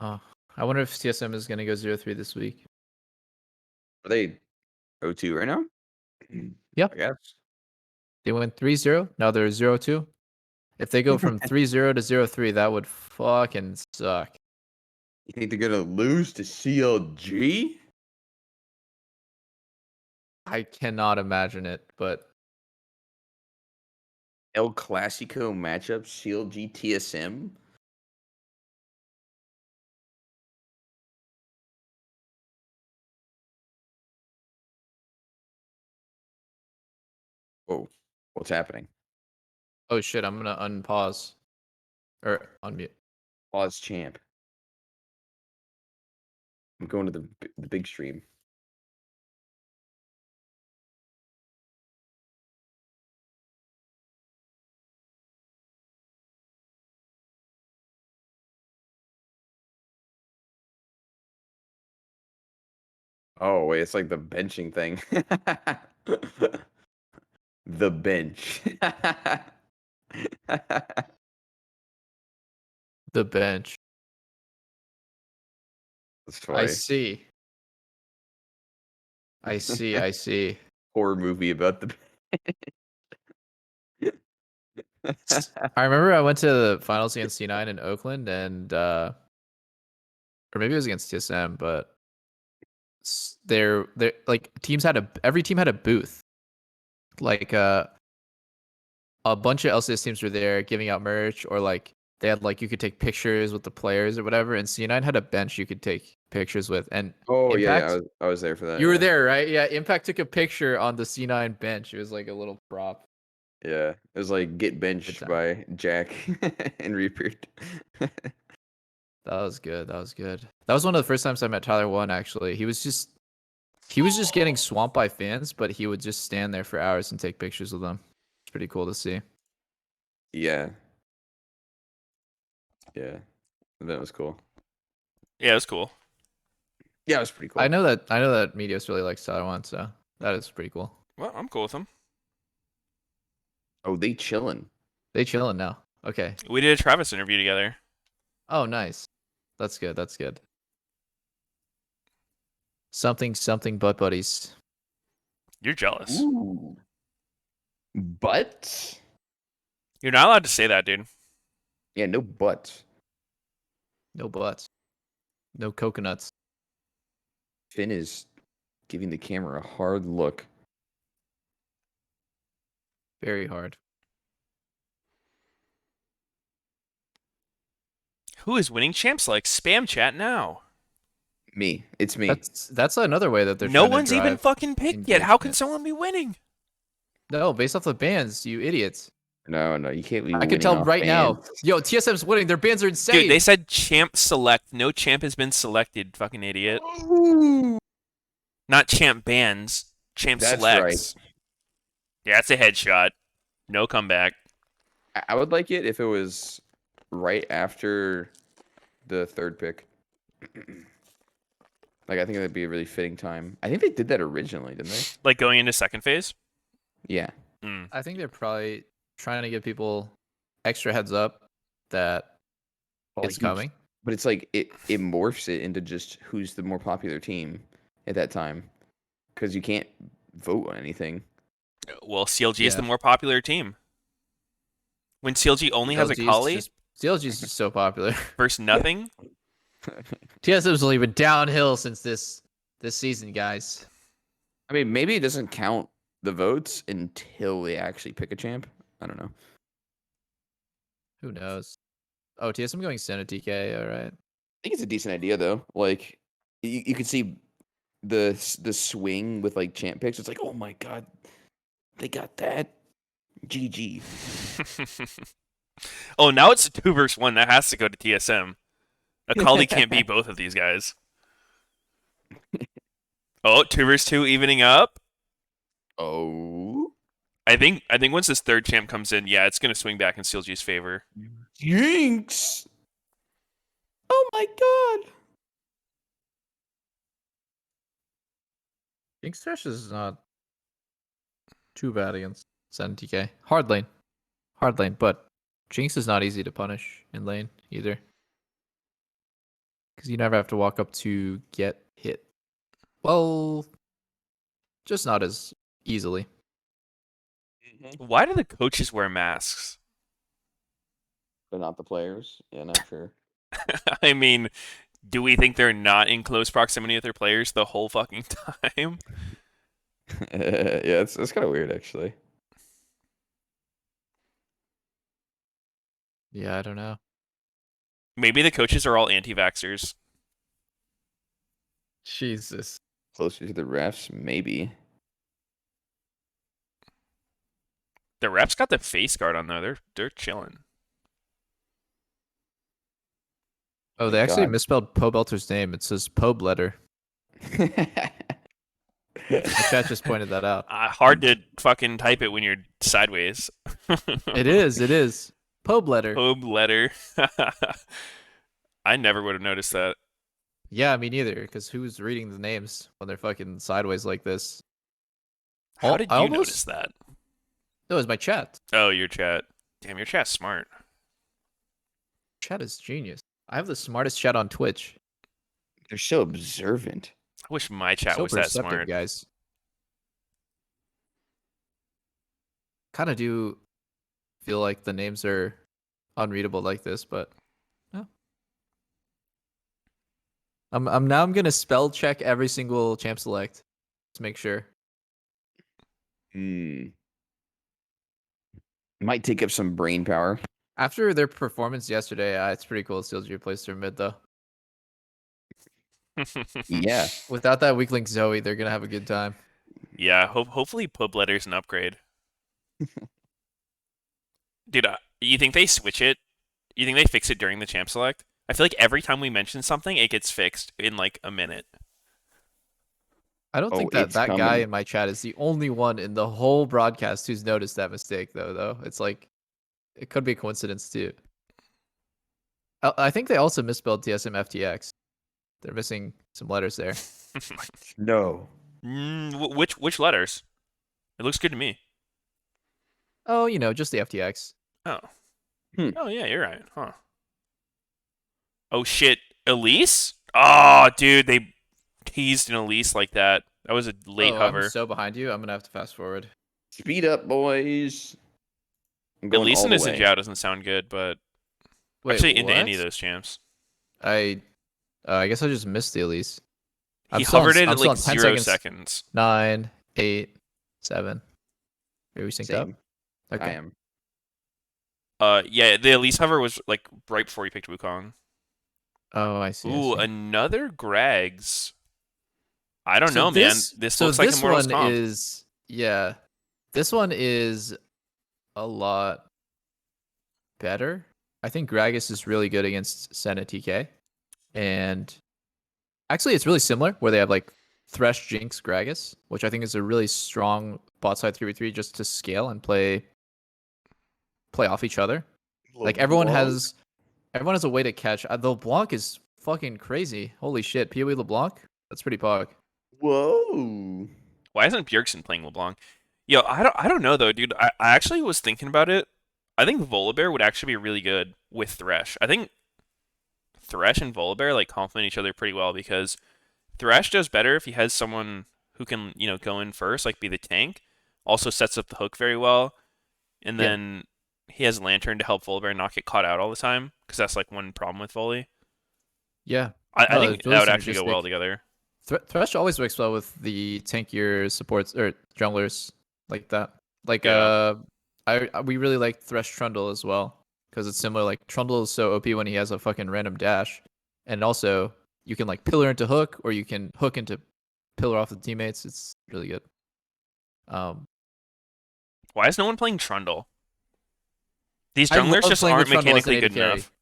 Oh, I wonder if TSM is gonna go 0-3 this week. Are they 0-2 right now? Yeah, I guess. they went 3-0. Now they're 0-2. If they go from 3-0 to 0-3, that would fucking suck. You think they're gonna lose to CLG? I cannot imagine it, but El Clasico matchup, CLG TSM. Whoa, what's happening? oh shit, I'm gonna unpause or unmute. Pause champ. I'm going to the big stream. Oh wait, it's like the benching thing. The bench. The bench. That's I funny. see. I see. I see. Horror movie about the. I remember I went to the finals against C9 in Oakland and or maybe it was against TSM, but they're like every team had a booth. Like a bunch of LCS teams were there giving out merch, or like they had like you could take pictures with the players or whatever. And C9 had a bench you could take pictures with. And Oh yeah, Impact, I was there for that. you were Yeah. there, right? Yeah, Impact took a picture on the C9 bench. It was like a little prop. Yeah, it was like get Good benched time. by Jack and Reaper. That was good. That was good. That was one of the first times I met Tyler One. Actually, he was just getting swamped by fans, but he would just stand there for hours and take pictures with them. It's pretty cool to see. Yeah. Yeah. That was cool. Yeah, it was cool. Yeah, it was pretty cool. I know that Meteos really likes Tyler One, so that is pretty cool. Well, I'm cool with him. Oh, they chilling. They chilling now. Okay. We did a Travis interview together. Oh, nice. That's good. That's good. Something butt buddies. You're jealous. Ooh. But You're not allowed to say that, dude. yeah, no buts. No butts. No coconuts. Finn is giving the camera a hard look. Very hard. Who is winning champs like? Spam chat now. Me. It's me. That's another way that they're No trying to one's even drive fucking picked yet. How can engagement. someone be winning? No, based off the bans, you idiots. No, you can't be I can winning tell off right now. bans. Yo, TSM's winning. Their bans are insane. Dude, they said champ select. No champ has been selected, fucking idiot. Not champ bans. Champ That's selects. Yeah, it's a headshot. No comeback. I would like it if it was right after the third pick. Like, I think that'd be a really fitting time. I think they did that originally, didn't they? Like going into second phase? Yeah. Mm. I think they're probably trying to give people extra heads up that Well, it's like, coming. But it's like it morphs it into just who's the more popular team at that time. Because you can't vote on anything. Well, CLG is Yeah. the more popular team. When CLG only has a Kali CLG is just so popular. versus nothing, TSM's only been downhill since this season, guys. I mean, maybe it doesn't count the votes until they actually pick a champ. I don't know. Who knows? Oh, TSM going Senna TK. All right. I think it's a decent idea though. Like you could see the swing with like champ picks. It's like, oh my god, they got that. GG. oh, now it's a 2 versus 1. That has to go to TSM. Akali can't beat both of these guys. Oh, 2 versus 2 evening up. Oh, I think once this third champ comes in, yeah, it's gonna swing back in CLG's favor. Jinx! Oh my god. Jinx Thresh is not too bad against Senna TK. Hard lane, but Jinx is not easy to punish in lane either. Because you never have to walk up to get hit. Well, just not as easily. Why do the coaches wear masks? But not the players. Yeah, not sure. I mean, do we think they're not in close proximity with their players the whole fucking time? Yeah, it's kind of weird actually. Yeah, I don't know. Maybe the coaches are all anti-vaxxers. Jesus. Closer to the refs, maybe. The refs got the face guard on though. They're chilling. Oh, they Thank actually God. misspelled Pobelter's name. It says Pobletter. My chat just pointed that out. Hard to fucking type it when you're sideways. It is. Pobletter. Home letter. I never would have noticed that. Yeah, me neither. Because who's reading the names when they're fucking sideways like this? How Oh, did I you almost- notice that? That was my chat. Oh, your chat. Damn, your chat's smart. Chat is genius. I have the smartest chat on Twitch. They're so observant. I wish my chat So was that perceptive, smart. guys. Kind of do feel like the names are unreadable like this, but no. I'm gonna spell check every single champ select to make sure. Might take up some brain power. After their performance yesterday, it's pretty cool. CLG replaced their mid though. Yeah. Without that weak link Zoe, they're gonna have a good time. Yeah, hopefully Pub Letter's an upgrade. Dude, you think they switch it? You think they fix it during the champ select? I feel like every time we mention something, it gets fixed in like a minute. I don't Oh, think that it's that guy coming. in my chat is the only one in the whole broadcast who's noticed that mistake, though. It's like, it could be a coincidence, too. I think they also misspelled TSM FTX. They're missing some letters there. No. Which letters? It looks good to me. Oh, just the FTX. Oh. Hmm. Oh yeah, you're right. Huh. Oh shit, Elise? Oh, dude, they teased an Elise like that. That was a late Oh, I'm hover. so behind you. I'm going to have to fast forward. Speed up, boys. I'm going Elise all into the way. Zijao doesn't sound good, but Wait, actually into what? any of those champs. I guess I just missed the Elise. He hovered it I'm at still like on 10 0 seconds. seconds. 9, 8, 7. Are we synced up? Same. Okay. I am. Yeah, the Elise hover was like right before you picked Wukong. Oh, I see. Ooh, another Greg's. I don't So know, man. This looks like this Immortals one comp. is, yeah, this one is a lot better. I think Gragas is really good against Senna TK. And actually, it's really similar where they have like Thresh, Jinx, Gragas, which I think is a really strong bot side 3v3 just to scale and play off each other. Like everyone has a way to catch. The LeBlanc is fucking crazy. Holy shit, PoE LeBlanc? That's pretty pog. Whoa. Why isn't Bjergsen playing LeBlanc? Yo, I don't know though, dude. I actually was thinking about it. I think Volibear would actually be really good with Thresh. I think Thresh and Volibear like complement each other pretty well because Thresh does better if he has someone who can, go in first, like be the tank. Also sets up the hook very well. And Yeah. then he has Lantern to help Volibear not get caught out all the time because that's like one problem with Volley. Yeah. I No, think it's that really would actually go synergistic. well together. Thresh always works well with the tankier supports or junglers like that. Like Yeah. we really like Thresh Trundle as well because it's similar. Like Trundle is so OP when he has a fucking random dash, and also you can like pillar into hook or you can hook into pillar off the teammates. It's really good. Why is no one playing Trundle? These I junglers love just playing aren't with Trundle as an mechanically AD good carry. enough.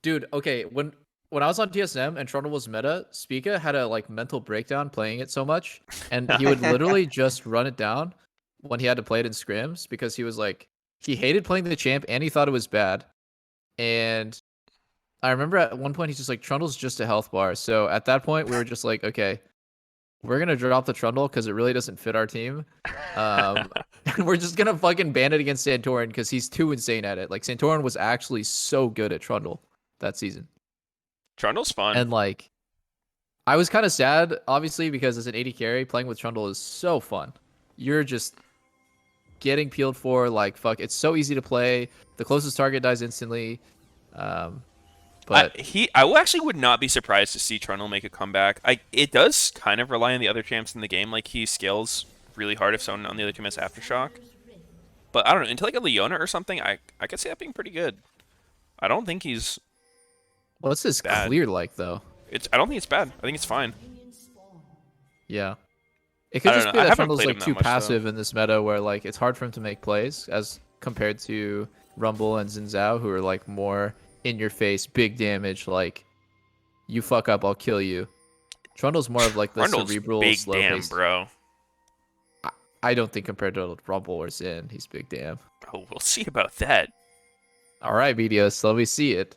Dude, okay, when I was on TSM and Trundle was meta, Spica had a like mental breakdown playing it so much, and he would literally just run it down when he had to play it in scrims because he was like he hated playing the champ and he thought it was bad. And I remember at one point he's just like Trundle's just a health bar. So at that point we were just like, okay, we're gonna drop the Trundle because it really doesn't fit our team. And we're just gonna fucking ban it against Santorin because he's too insane at it. Like Santorin was actually so good at Trundle that season. Trundle's fun. And like, I was kind of sad, obviously, because as an 80 carry, playing with Trundle is so fun. You're just getting peeled for, like, fuck. It's so easy to play. The closest target dies instantly. But I actually would not be surprised to see Trundle make a comeback. It does kind of rely on the other champs in the game. Like he scales really hard if someone on the other team has Aftershock. But I don't know, into like a Leona or something, I could see that being pretty good. I don't think he's what's this bad. clear like, though? I don't think it's bad. I think it's fine. Yeah. It could I don't just know. be I that haven't Trundle's played like him that too much, though. passive in this meta where like it's hard for him to make plays as compared to Rumble and Xin who are like more in your face, big damage, like you fuck up, I'll kill you. Trundle's more of like the Trundle's cerebral, big slow damn, paced. bro. I don't think compared to Rumble or Xin, he's big damn. Oh, we'll see about that. All right, Meteos, let me see it.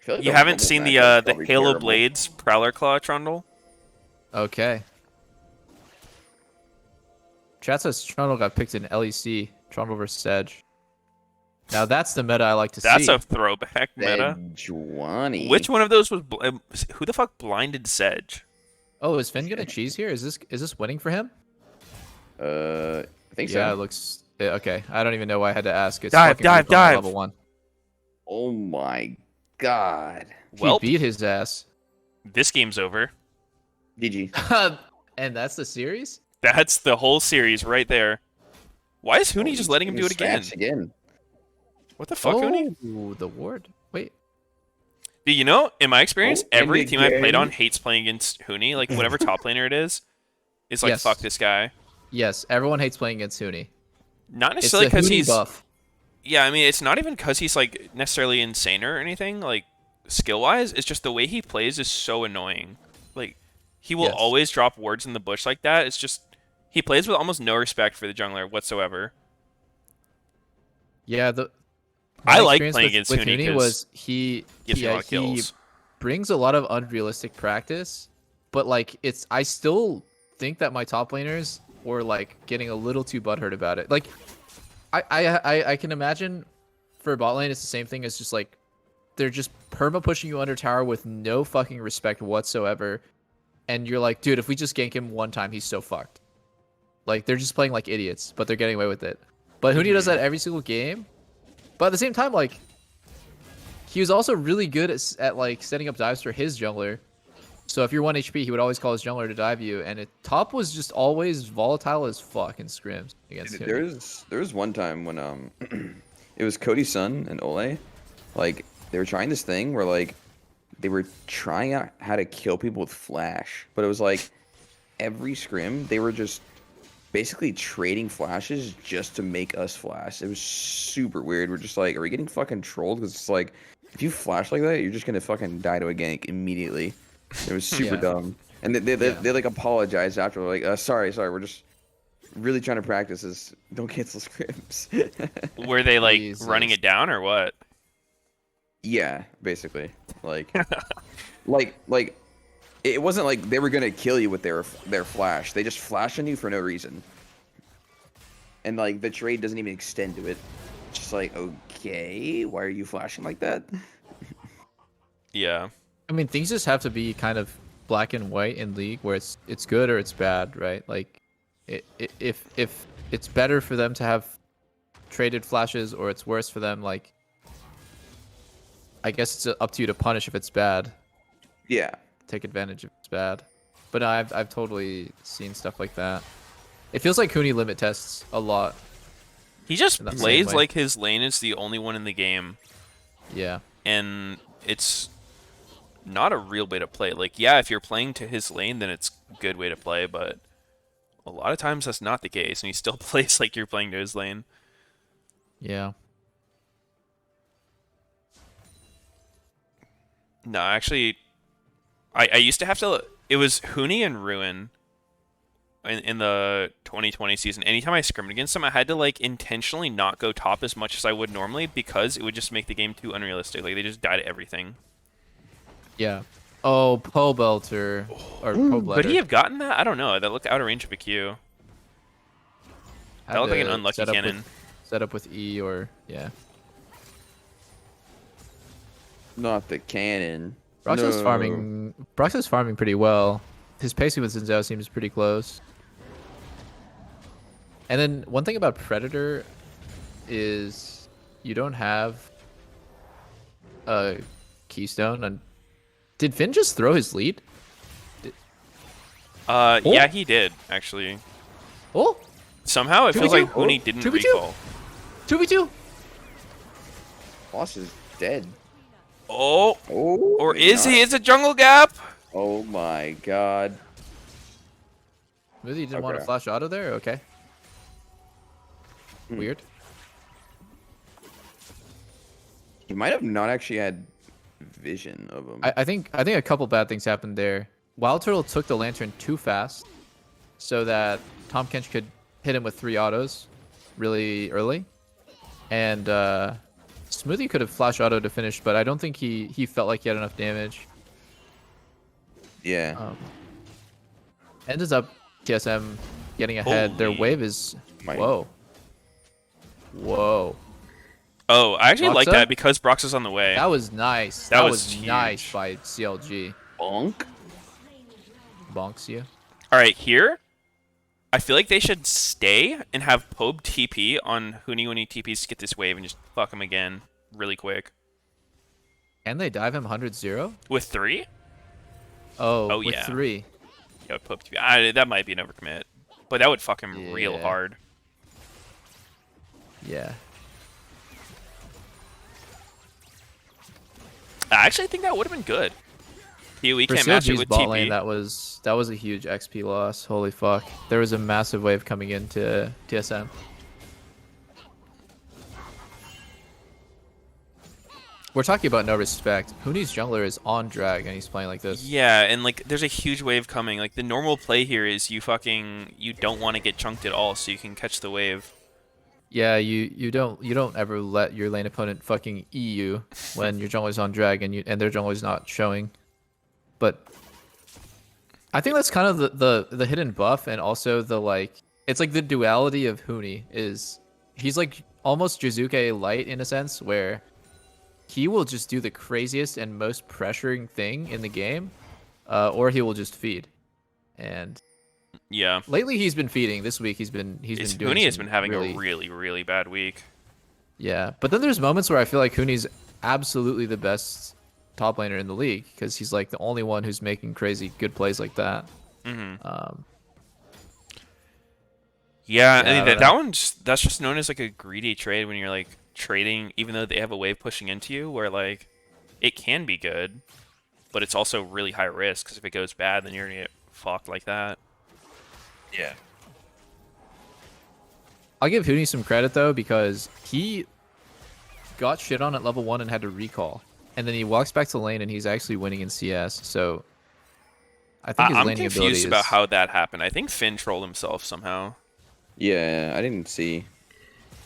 I feel like You the haven't Rumble seen matchup's the probably Halo terrible. Blades Prowler Claw Trundle? Okay. Chat says Trundle got picked in LEC, Trundle versus Sedge. Now that's the meta I like to That's see. a throwback meta. Sejuani. Which one of those was who the fuck blinded Sedge? Oh, is Finn gonna cheese here? Is this winning for him? I think Yeah, so. it looks okay. I don't even know why I had to ask. It's Dive, fucking dive, Wukong dive. level 1. Oh my god. Well, He beat his ass. this game's over. GG. And that's the series? That's the whole series right there. Why is Huni Oh, just letting him do it again? again. What the fuck, Huni? Oh, the ward. Wait. Dude, in my experience, Oh, every and team I've played again. on hates playing against Huni. Like, whatever top laner it is like, Yes. fuck this guy. Yes, everyone hates playing against Huni. Not It's necessarily the because Huni he's... buff. Yeah, I mean, it's not even because he's, like, necessarily insane or anything. Like, skill-wise. It's just the way he plays is so annoying. Like, he will Yes. always drop wards in the bush like that. It's just he plays with almost no respect for the jungler whatsoever. Yeah, I my like experience playing with, against with Huni Huni 'cause was he gives me a lot of he kills. brings a lot of unrealistic practice, but like I still think that my top laners were like getting a little too butthurt about it. Like I can imagine for bot lane it's the same thing as just like they're just perma pushing you under tower with no fucking respect whatsoever, and you're like, dude, if we just gank him one time, he's so fucked. Like they're just playing like idiots, but they're getting away with it. But Huni does that every single game. But at the same time, like he was also really good at like setting up dives for his jungler. So if you're 1 HP, he would always call his jungler to dive you, and top was just always volatile as fuck in scrims against him. There was one time when it was Cody's son and Ole, like they were trying this thing where like they were trying out how to kill people with flash, but it was like every scrim they were just basically trading flashes just to make us flash. It was super weird. We're just like, are we getting fucking trolled? Because it's like, if you flash like that, you're just gonna fucking die to a gank immediately. It was super Yeah. dumb. And they like apologized after, like, sorry, we're just really trying to practice this. Don't cancel scrims. Were they like Jesus. running it down or what? Yeah, basically. Like, like it wasn't like they were gonna kill you with their flash. They just flash on you for no reason. And like the trade doesn't even extend to it. Just like, okay, why are you flashing like that? Yeah. I mean, things just have to be kind of black and white in League, where it's good or it's bad, right? Like, if it's better for them to have traded flashes, or it's worse for them, like, I guess it's up to you to punish if it's bad, Yeah. take advantage if it's bad. But I've totally seen stuff like that. It feels like Huni limit tests a lot. He just In that same plays way. like his lane is the only one in the game, Yeah. and it's not a real way to play. Like, yeah, if you're playing to his lane, then it's a good way to play, but a lot of times that's not the case, and he still plays like you're playing to his lane. Yeah. No, actually, I used to have to. It was Huni and Ruin in the 2020 season. Anytime I scrimmed against them, I had to like intentionally not go top as much as I would normally because it would just make the game too unrealistic. Like they just died at everything. Yeah. Oh, Poe Belter. Or Poe Could he Bletter. have gotten that? I don't know. That looked out of range of a Q. Had That looked like an to unlucky set up cannon. Set up with E or, yeah. Not the cannon. Broxo's No. farming pretty well. His pacing with Zinzao seems pretty close. And then one thing about Predator is you don't have a keystone. And did Finn just throw his lead? Yeah, he did actually. Oh, Somehow it feels 2v2? like Huni didn't 2v2? recall. 2v2. Boss is dead. Oh, Oh. or maybe is not. he? It's a jungle gap. Oh my god. Really, you didn't want to Okay. flash auto there? Okay. Weird. He might have not actually had vision of him. I think a couple bad things happened there. Wild Turtle took the lantern too fast, so that Tom Kench could hit him with 3 autos really early, and Smoothie could have flash auto to finish, but I don't think he felt like he had enough damage. Yeah. Ends up TSM getting ahead. Their Holy. wave is My- whoa. Oh, I actually like Broxa? that because Brox is on the way. That was nice. That That was was nice huge. by CLG. Bonk. Bonks you. All right, here, I feel like they should stay and have Pobe TP on Huni when he TPs to get this wave and just fuck him again really quick. And they dive him 100-0? With 3? Oh, Oh, with yeah. 3. Yeah, with Pobe TP. That might be an overcommit, but that would fuck him real Yeah. hard. Yeah. I actually think that would have been good. We For can't match it CLG's with bot TP. lane, that was a huge XP loss. Holy fuck. There was a massive wave coming into TSM. we're talking about no respect. Huni's jungler is on drag and he's playing like this. Yeah, and like there's a huge wave coming. Like the normal play here is you don't want to get chunked at all so you can catch the wave. Yeah, you don't ever let your lane opponent fucking you when your jungler's on drag and their jungler's not showing. But I think that's kind of the hidden buff, and also the like it's like the duality of Huni is he's like almost Jizuke light in a sense, where he will just do the craziest and most pressuring thing in the game, or he will just feed. And Yeah. lately he's been feeding. This week he's been doing Huni has some been having really, a really bad week. yeah. But then there's moments where I feel like Huni's absolutely the best top laner in the league because he's like the only one who's making crazy good plays like that. Yeah, Yeah, I I mean, don't that's just known as like a greedy trade when you're like trading, even though they have a wave pushing into you, where like it can be good, but it's also really high risk because if it goes bad, then you're gonna get fucked like that. Yeah. I'll give Huni some credit though because he got shit on at level 1 and had to recall, and then he walks back to lane and he's actually winning in CS. So I think his I'm laning ability confused about is... how that happened. I think Finn trolled himself somehow. Yeah, I didn't see.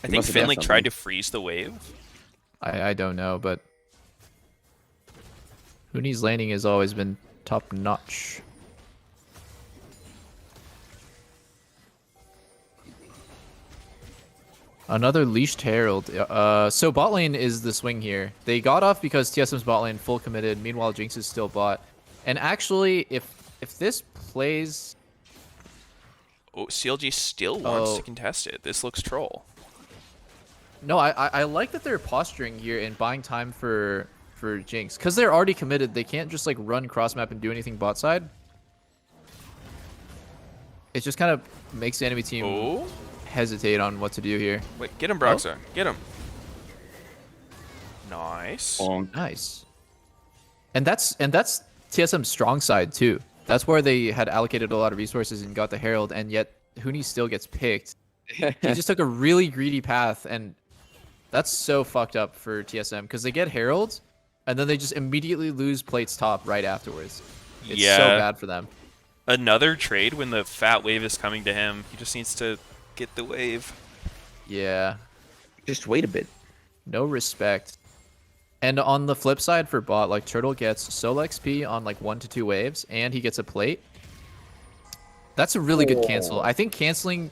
I He think must have Finn done like something. tried to freeze the wave. I don't know, but Huni's laning has always been top notch. Another leashed herald. So bot lane is the swing here. They got off because TSM's bot lane full committed. Meanwhile, Jinx is still bot. And actually, if this plays, Oh, CLG still wants Oh. to contest it. This looks troll. no, I like that they're posturing here and buying time for Jinx because they're already committed. They can't just like run cross map and do anything bot side. It just kind of makes the enemy team Oh, hesitate on what to do here. wait, get him, Broxa. Get him. Nice. Bonk. Nice. And that's TSM's strong side too. That's where they had allocated a lot of resources and got the Herald, and yet Huni still gets picked. He just took a really greedy path, and that's so fucked up for TSM because they get Herald, and then they just immediately lose plates top right afterwards. It's Yeah. so bad for them. Another trade when the fat wave is coming to him. He just needs to get the wave. Yeah. Just wait a bit. No respect. And on the flip side for bot, like Turtle gets solo XP on like 1 to 2 waves, and he gets a plate. That's a really good cancel. I think canceling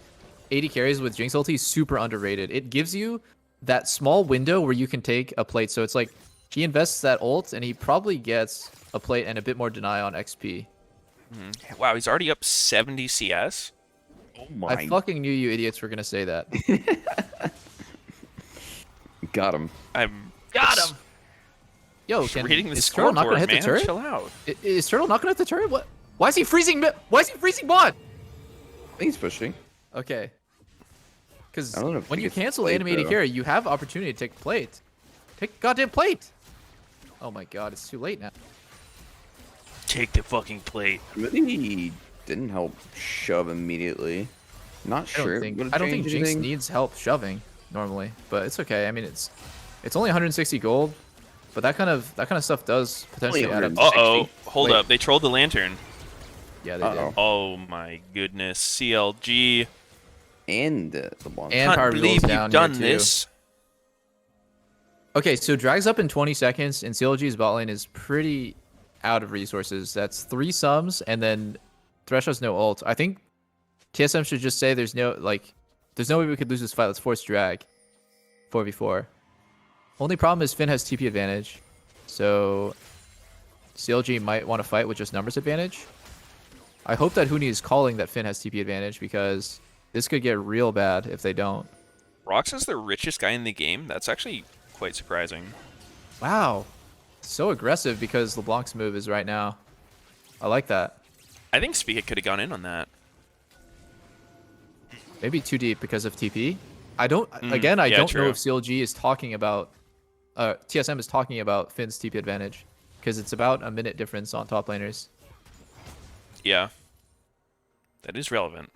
80 carries with Jinx ulti is super underrated. It gives you that small window where you can take a plate. So it's like he invests that ult, and he probably gets a plate and a bit more deny on XP. Wow, he's already up 70 CS. Oh my. I fucking knew you idiots were gonna say that. Got him. I'm Got him. Yo, just reading the is Turtle not gonna scoreboard, hit man. the turret? Chill out. Is Turtle not gonna hit the turret? What? Why is he freezing? Why is he freezing bot? I think he's pushing. Okay. Because I don't know if when he you gets cancel plate, animated though. carry, you have opportunity to take plate. Take goddamn plate. Oh my god, it's too late now. Take the fucking plate. Really didn't help shove immediately. Not I don't sure. think Would it I don't think change Jinx anything? needs help shoving normally, but it's okay. I mean, it's only 160 gold, but that kind of stuff does potentially add up. 160. Uh-oh. Hold Wait. up. They trolled the lantern. Yeah, they Uh-oh. did. Oh my goodness. CLG. And the one. And Can't power believe resol's down you've done here too. this. Okay, so drags up in 20 seconds, and CLG's bot lane is pretty out of resources. That's 3 sums, and then Thresh has no ult. I think TSM should just say there's no way we could lose this fight. Let's force drag 4v4. Only problem is Finn has TP advantage, so CLG might want to fight with just numbers advantage. I hope that Huni is calling that Finn has TP advantage because this could get real bad if they don't. Rox is the richest guy in the game. That's actually quite surprising. Wow. So aggressive because LeBlanc's move is right now. I like that. I think Spigot could have gone in on that. Maybe too deep because of TP. I don't I yeah, don't know true. if CLG is talking about TSM is talking about Finn's TP advantage because it's about a minute difference on top laners. Yeah. That is relevant.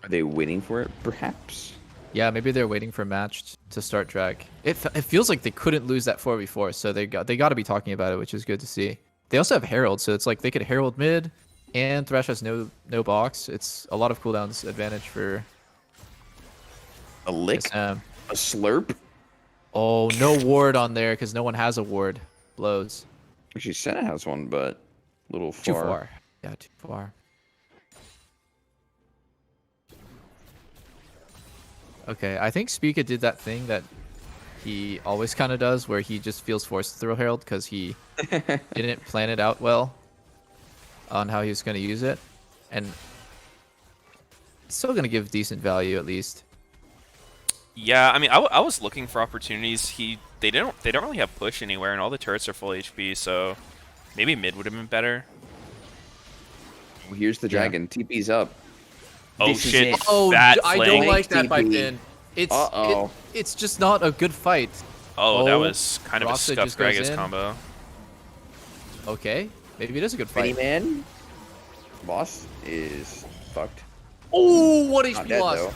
Are they waiting for it? Perhaps. Yeah, maybe they're waiting for a match to start drag. It feels like they couldn't lose that 4v4, so they got to be talking about it, which is good to see. They also have Herald, so it's like they could Herald mid, and Thresh has no box. It's a lot of cooldowns advantage for A lick? SM. A slurp? Oh, no ward on there because no one has a ward. Blows. Actually, Senna has one, but a little far. Too far. Yeah, too far. Okay, I think Spica did that thing that he always kind of does, where he just feels forced to throw Herald because he didn't plan it out well on how he was going to use it, and it's still going to give decent value at least. Yeah, I mean, I was looking for opportunities. They don't really have push anywhere, and all the turrets are full HP, so maybe mid would have been better. Here's the dragon. TP's up. Oh This is shit! it. Oh, Fat I don't flank. like that by TP. Finn. It's Uh-oh. it's just not a good fight. Oh, that Oh, was kind of a Roxa scuff just goes Gragas in. combo. Okay, maybe it is a good Pretty fight. man. Boss is fucked. Oh, what Not HP dead, lost? though.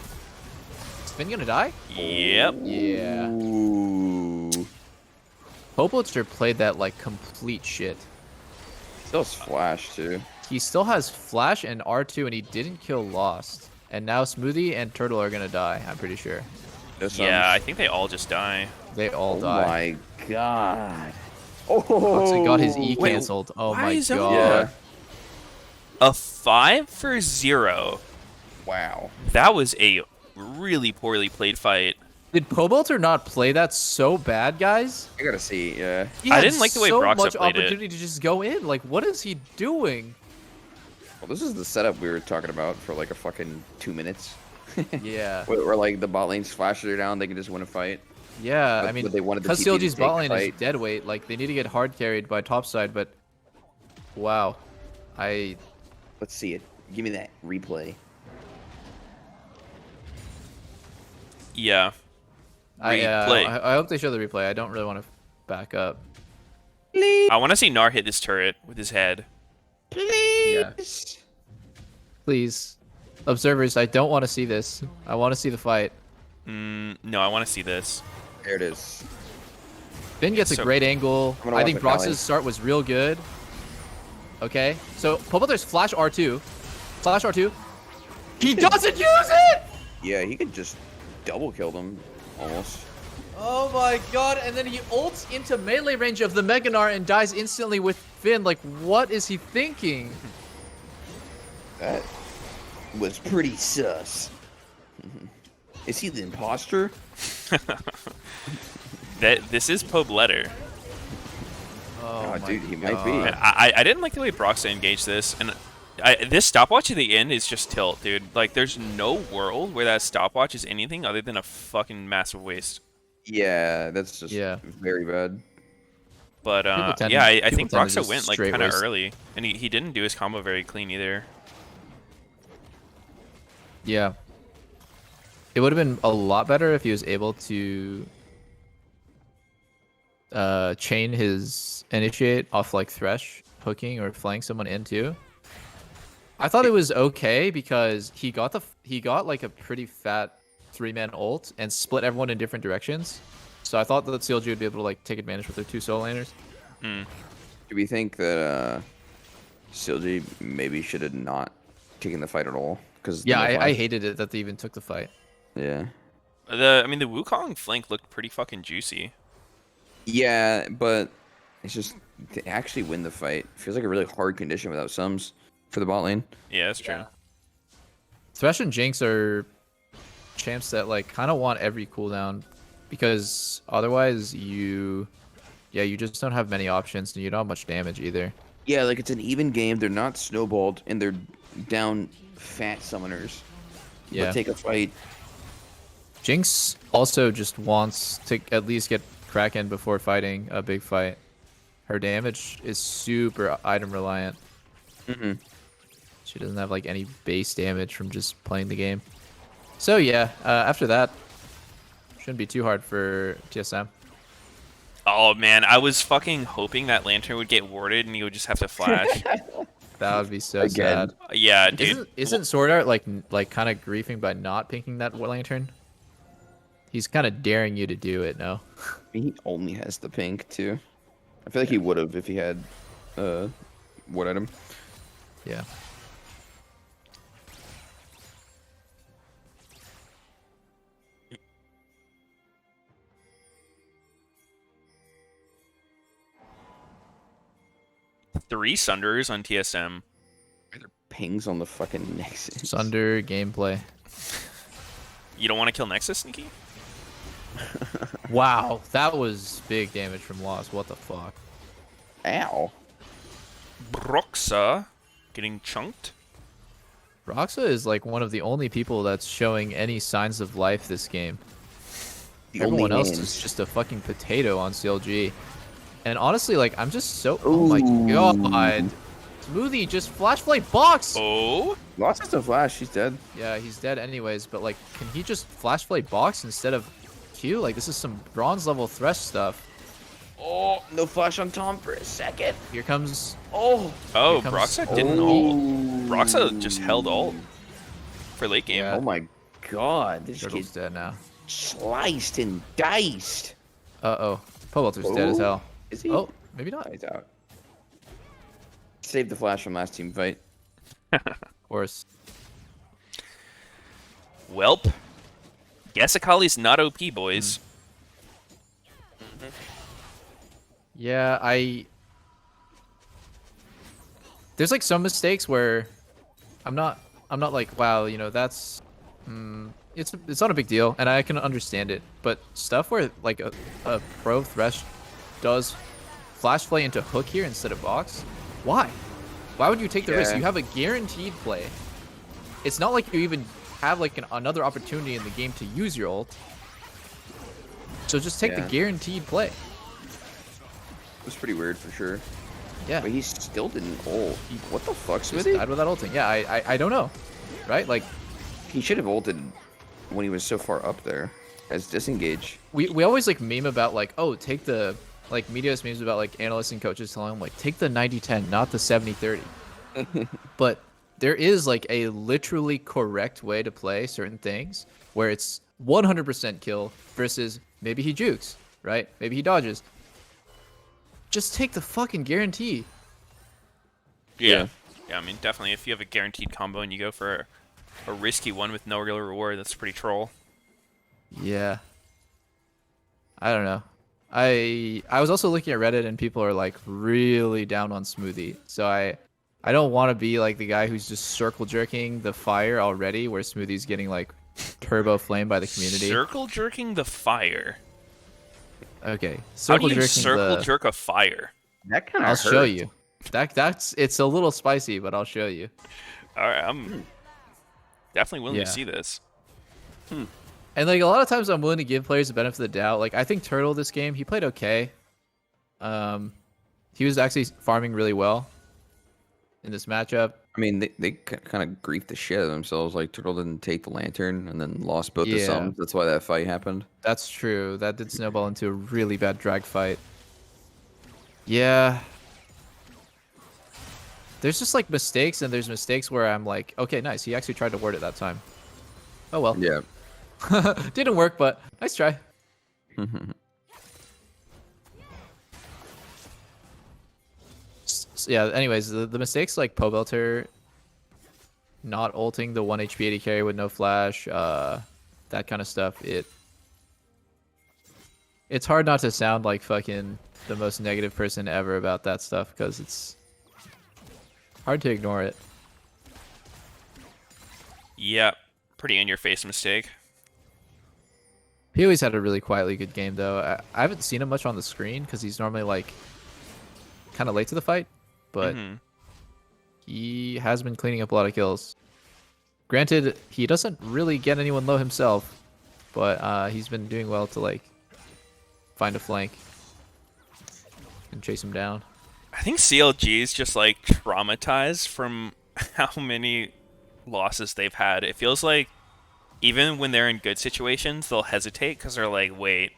Is Finn gonna die? Yep. Yeah. Ooh. Poplitzer played that like complete shit. Still has flash, too. He still has Flash and R2, and he didn't kill Lost. And now Smoothie and Turtle are gonna die, I'm pretty sure. Yeah, I think they all just die. They all Oh die. my god. Oh, Foxy got his E Wait, cancelled. Oh why my is that- god. Yeah. A 5-0. Wow. That was a really poorly played fight. Did Pobolter not play that so bad, guys? I gotta see, yeah. He I had didn't like the way so Broxah much played it. opportunity to just go in. Like, what is he doing? Well, this is the setup we were talking about for like a fucking 2 minutes. Yeah. Where like the bot lane's flashes are down, they can just win a fight. Yeah, But- I mean, but they wanted the because TP to CLG's take bot the lane is fight. dead weight, like, they need to get hard carried by topside, but wow. Let's see it. Give me that replay. Yeah. Replay. I hope they show the replay. I don't really want to back up. I want to see Gnar hit this turret with his head. Yeah. Please. Observers, I don't want to see this. I want to see the fight. No, I want to see this. There it is. Finn gets a So- great angle. I'm gonna I watch think the Valley. Brox's start was real good. Okay, so Pobolter's Flash R2. Flash R2. He doesn't use it! Yeah, he could just double kill them almost. Oh my god, and then he ults into melee range of the Mega Gnar and dies instantly with Finn. Like, what is he thinking? That was pretty sus. Is he the imposter? This is Pobletter. Oh, my dude, he might be. God. I didn't like the way Broxah engaged this, and this stopwatch at the end is just tilt, dude. Like, there's no world where that stopwatch is anything other than a fucking massive waste. Yeah, that's just Yeah. very bad. But People tend yeah, to- I people think tend to Broxah just went like straight kind of waste. early, and he didn't do his combo very clean either. Yeah. It would have been a lot better if he was able to chain his initiate off like Thresh hooking or flank someone in too. I thought it was okay because he got like a pretty fat 3-man ult and split everyone in different directions. So I thought that CLG would be able to like take advantage with their 2 solo laners. Do we think that CLG maybe should have not taken the fight at all? Because Yeah, I hated it that they even took the fight. yeah. I mean, the Wukong flank looked pretty fucking juicy. Yeah, but it's just to actually win the fight feels like a really hard condition without sums for the bot lane. Yeah, that's true. Thresh and Jinx are champs that like kind of want every cooldown because otherwise you just don't have many options and you don't have much damage either. Yeah, like it's an even game. They're not snowballed and they're down fat summoners. Yeah. But take a fight. Jinx also just wants to at least get Kraken before fighting a big fight. Her damage is super item reliant. Mhm. She doesn't have like any base damage from just playing the game. So yeah, after that, shouldn't be too hard for TSM. Oh man, I was fucking hoping that Lantern would get warded and he would just have to flash. That would be so Again. sad. Yeah, dude. Isn't Sword Art like kind of griefing by not pinking that Lantern? He's kind of daring you to do it, no? He only has the pink too. I feel like he would have if he had wood item. Yeah. Three Sunders on TSM. Pings on the fucking Nexus. Sunder gameplay. You don't want to kill Nexus, Sneaky? Wow, that was big damage from Lost. What the fuck? Ow. Broxa getting chunked. Roxa is like one of the only people that's showing any signs of life this game. Everyone else is just a fucking potato on CLG. And honestly, like, I'm just so... Oh my god. Smoothie, just flashlight box! Oh? Lost has no flash. He's dead. Yeah, he's dead anyways, but like, can he just flashlight box instead of Q? Like, this is some bronze level Thresh stuff. Oh, no flash on Tom for a second. Here comes... Oh. Oh, Here comes- Broxa didn't ult. Broxa just held ult for late game. Yeah. Oh my god. This Turtle's kid's dead now. sliced and diced. Uh-oh. Pobelter's dead as hell. Is he? Oh, maybe not. He's out. Save the flash from last team fight. Of course. Welp. Guess Akali's not OP, boys. Yeah, there's like some mistakes where I'm not like, wow, you know, that's it's not a big deal and I can understand it. But stuff where like a pro Thresh does flash play into hook here instead of box, why? Why would you take the risk? Yeah. You have a guaranteed play. It's not like you even have like another opportunity in the game to use your ult. So just take the Yeah. guaranteed play. It was pretty weird for sure. Yeah. But he still didn't ult. What the fuck's Just with it? died without ulting. Yeah, I don't know. Right? Like, He should have ulted when he was so far up there as disengage. we always like meme about like, oh, take the like Meteos memes about like analysts and coaches telling them like take the 90-10, not the 70-30. But there is like a literally correct way to play certain things where it's 100% kill versus maybe he jukes, right? Maybe he dodges. Just take the fucking guarantee. Yeah. Yeah, I mean, definitely, if you have a guaranteed combo and you go for a risky one with no real reward, that's pretty troll. Yeah. I don't know. I was also looking at Reddit and people are like really down on Smoothie. So I don't want to be like the guy who's just circle jerking the fire already where Smoothie's getting like turbo flamed by the community. Circle jerking the fire. Okay. How Circle do you jerking circle the jerk a fire? That kind of I'll show you. That's it's a little spicy, but I'll show you. All right, I'm definitely willing Yeah. to see this. And like a lot of times I'm willing to give players the benefit of the doubt. Like I think Turtle this game, he played okay. He was actually farming really well in this matchup. I mean, they kind of griefed the shit out of themselves. Like, Turtle didn't take the lantern and then lost both the Yeah. summons. That's why that fight happened. That's true. That did snowball into a really bad drag fight. Yeah. There's just like mistakes, and there's mistakes where I'm like, okay, nice. He actually tried to ward it that time. Oh well. Yeah. Didn't work, but nice try. Yeah, anyways, the mistakes like Pobelter not ulting the 1 HP 80 carry with no flash, that kind of stuff, it's hard not to sound like fucking the most negative person ever about that stuff because it's hard to ignore it. Yeah, pretty in-your-face mistake. He always had a really quietly good game though. I haven't seen him much on the screen because he's normally like kind of late to the fight, but he has been cleaning up a lot of kills. Granted, he doesn't really get anyone low himself, but he's been doing well to like find a flank and chase him down. I think CLG is just like traumatized from how many losses they've had. It feels like even when they're in good situations, they'll hesitate because they're like, "Wait,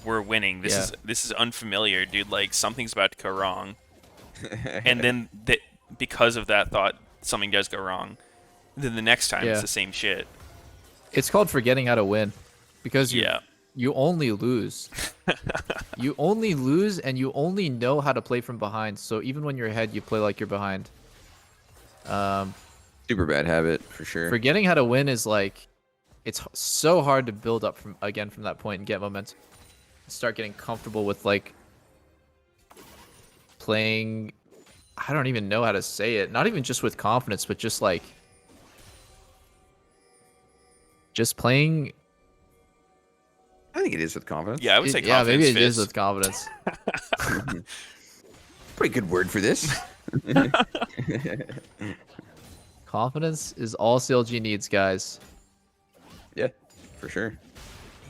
we're winning. This is unfamiliar, dude. Like something's about to go wrong." And then because of that thought, something does go wrong. Then the next time it's the same shit. It's called forgetting how to win because You only lose. You only lose, and you only know how to play from behind. So even when you're ahead, you play like you're behind. Super bad habit for sure. Forgetting how to win is like, it's so hard to build up from that point and get momentum. Start getting comfortable with like playing. I don't even know how to say it. Not even just with confidence, but just like playing. I think it is with confidence. Yeah, I would say Yeah, confidence. maybe it is Fizz. with confidence. Pretty good word for this. Confidence is all CLG needs, guys. Yeah, for sure.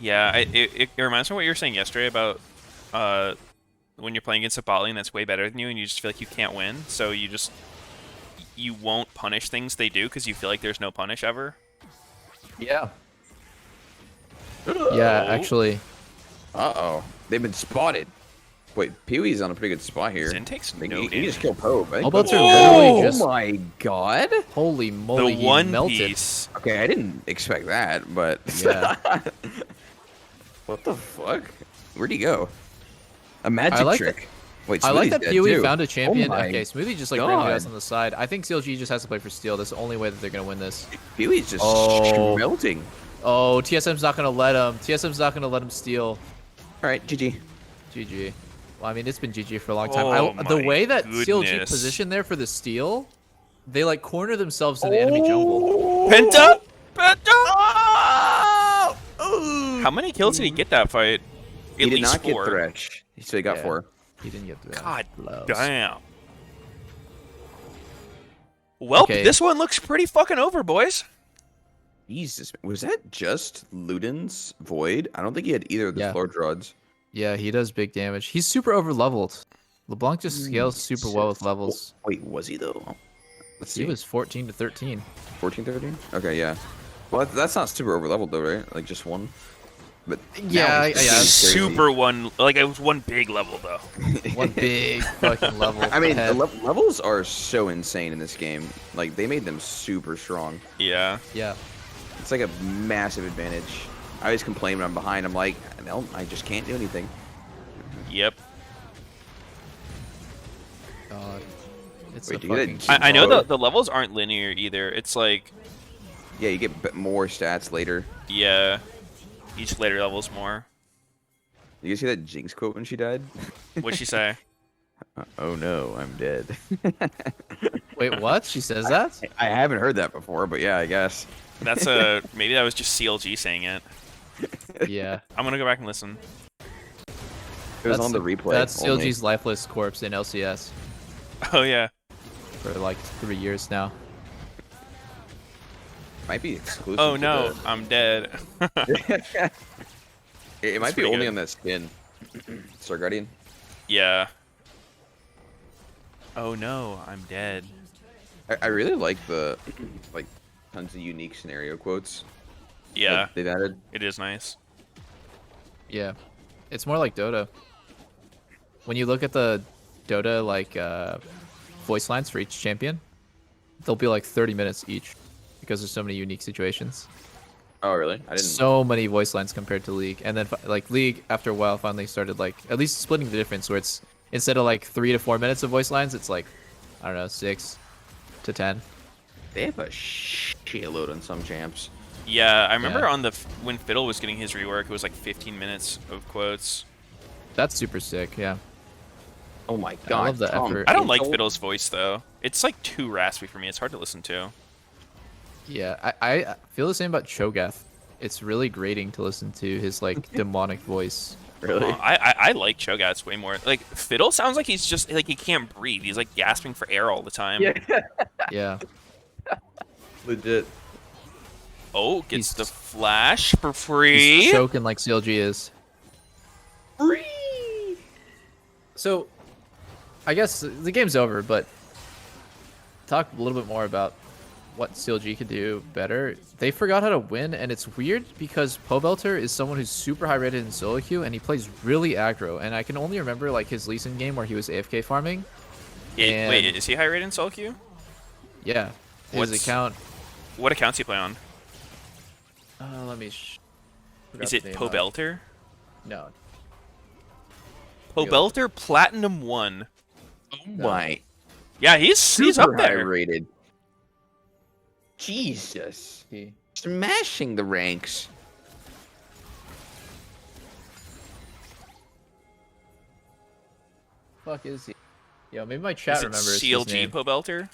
Yeah, it reminds me of what you were saying yesterday about when you're playing against a bot lane that's way better than you and you just feel like you can't win, so you won't punish things they do because you feel like there's no punish ever. Yeah. Yeah, actually. Uh-oh. They've been spotted. Wait, Pee-wee's on a pretty good spot here. Zen takes I think no he damage. just killed Pope. I think Albots are Pope- literally just- Oh my god. Holy moly, The he one melted. piece. Okay, I didn't expect that, but... Yeah. What the fuck? Where'd he go? A magic like trick. Wait, I like Smoothie's that dead Pee-wee too. found a champion. Oh my Okay, Smoothie just like randomly God. us on the side. I think CLG just has to play for steal. That's the only way that they're gonna win this. Pee-wee's just Oh. melting. Oh, TSM's not gonna let him. TSM's not gonna let him steal. Alright, GG. GG. Well, I mean, it's been GG for a long time. Oh The my way that CLG goodness. positioned there for the steal, they like corner themselves in the enemy jungle. Penta? Penta? Oh! How many kills did he get that fight? He At did least not get 4. Thresh. So he got Yeah. 4. He didn't get through. God Blows. damn. Well, Okay. this one looks pretty fucking over, boys. Jesus. Was that just Luden's Void? I don't think he had either of the Yeah. floor druids. Yeah, he does big damage. He's super over leveled. LeBlanc just scales super well with levels. Wait, was he though? Let's see. He was 14 to 13. 14, 13? Okay, yeah. Well, that's not super over leveled though, right? Like just one. But Yeah, now yeah, he's crazy. Super one, like it was one big level though. One big fucking level. I mean, the ahead. levels are so insane in this game. Like they made them super strong. Yeah. Yeah. It's like a massive advantage. I always complain when I'm behind. I'm like, no, I just can't do anything. Yep. God. It's Wait, a do you get fucking. a I know Oh. the levels aren't linear either. It's like, Yeah, you get more stats later. yeah, each later level's more. You guys see that Jinx quote when she died? What'd she say? Oh no, I'm dead. Wait, what? She says that? I haven't heard that before, but yeah, I guess. That's maybe that was just CLG saying it. Yeah. I'm gonna go back and listen. It was on the replay. That's only. CLG's lifeless corpse in LCS Oh yeah. for like 3 years now. Might be exclusive. Oh to no, I'm dead. the- it might be pretty only good. on that skin. Star Guardian. Yeah. Oh no, I'm dead. I really like the like tons of unique scenario quotes. Yeah, that they've added. it is nice. Yeah. It's more like Dota. When you look at the Dota like voice lines for each champion, they'll be like 30 minutes each because there's so many unique situations. Oh really? I didn't. So many voice lines compared to League. And then like League after a while finally started like at least splitting the difference where it's instead of like 3 to 4 minutes of voice lines, it's like I don't know, 6 to 10. They have a shitload on some champs. Yeah, I remember Yeah. on the when Fiddle was getting his rework, it was like 15 minutes of quotes. That's super sick, yeah. Oh my I god. love the Tom effort. I don't like Fiddle- Fiddle's voice though. It's like too raspy for me. It's hard to listen to. Yeah, I feel the same about Cho'Gath. It's really grating to listen to his like demonic voice. Really? I like Cho'Gath's way more. Like Fiddle sounds like he's just like he can't breathe. He's like gasping for air all the time. Yeah. Yeah. Legit. Oh, gets He's- the flash for free. He's choking like CLG is. Free. So, I guess the game's over, but talk a little bit more about what CLG could do better. They forgot how to win, and it's weird because Pobelter is someone who's super high rated in solo queue, and he plays really aggro. And I can only remember like his Lee Sin game where he was AFK farming. Yeah, wait, and- is he high rated in solo queue? Yeah, his What's- account. What accounts he play on? Let me. Is it Pobelter? No. Pobelter Platinum 1. Oh my. Yeah, he's Super up high there. rated. Jesus. He. Smashing the ranks. Fuck is he? Yo, maybe my chat Is it remembers his CLG name. Pobelter?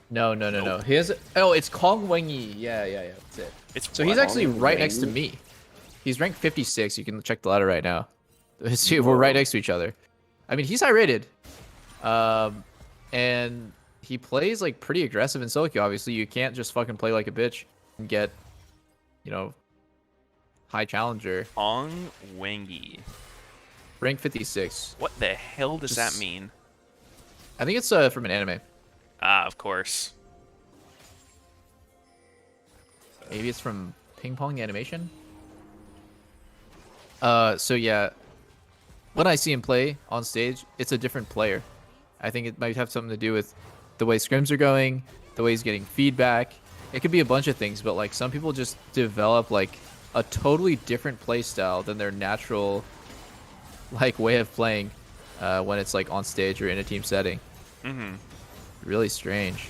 No. Nope. He has. Oh, it's Kong Wenyi. Yeah. That's it. It's So he's what? actually Kong right next to Wenyi? me. He's ranked 56. You can check the ladder right now. We're right next to each other. I mean, he's high rated. And he plays like pretty aggressive in solo. Obviously, you can't just fucking play like a bitch and get, high challenger. Ong Wengi. Rank 56. What the hell does that Just- mean? I think it's from an anime. Ah, of course. Maybe it's from Ping Pong Animation. So yeah, when I see him play on stage, it's a different player. I think it might have something to do with the way scrims are going, the way he's getting feedback. It could be a bunch of things, but like some people just develop like a totally different play style than their natural like way of playing when it's like on stage or in a team setting. Mm-hmm. Really strange.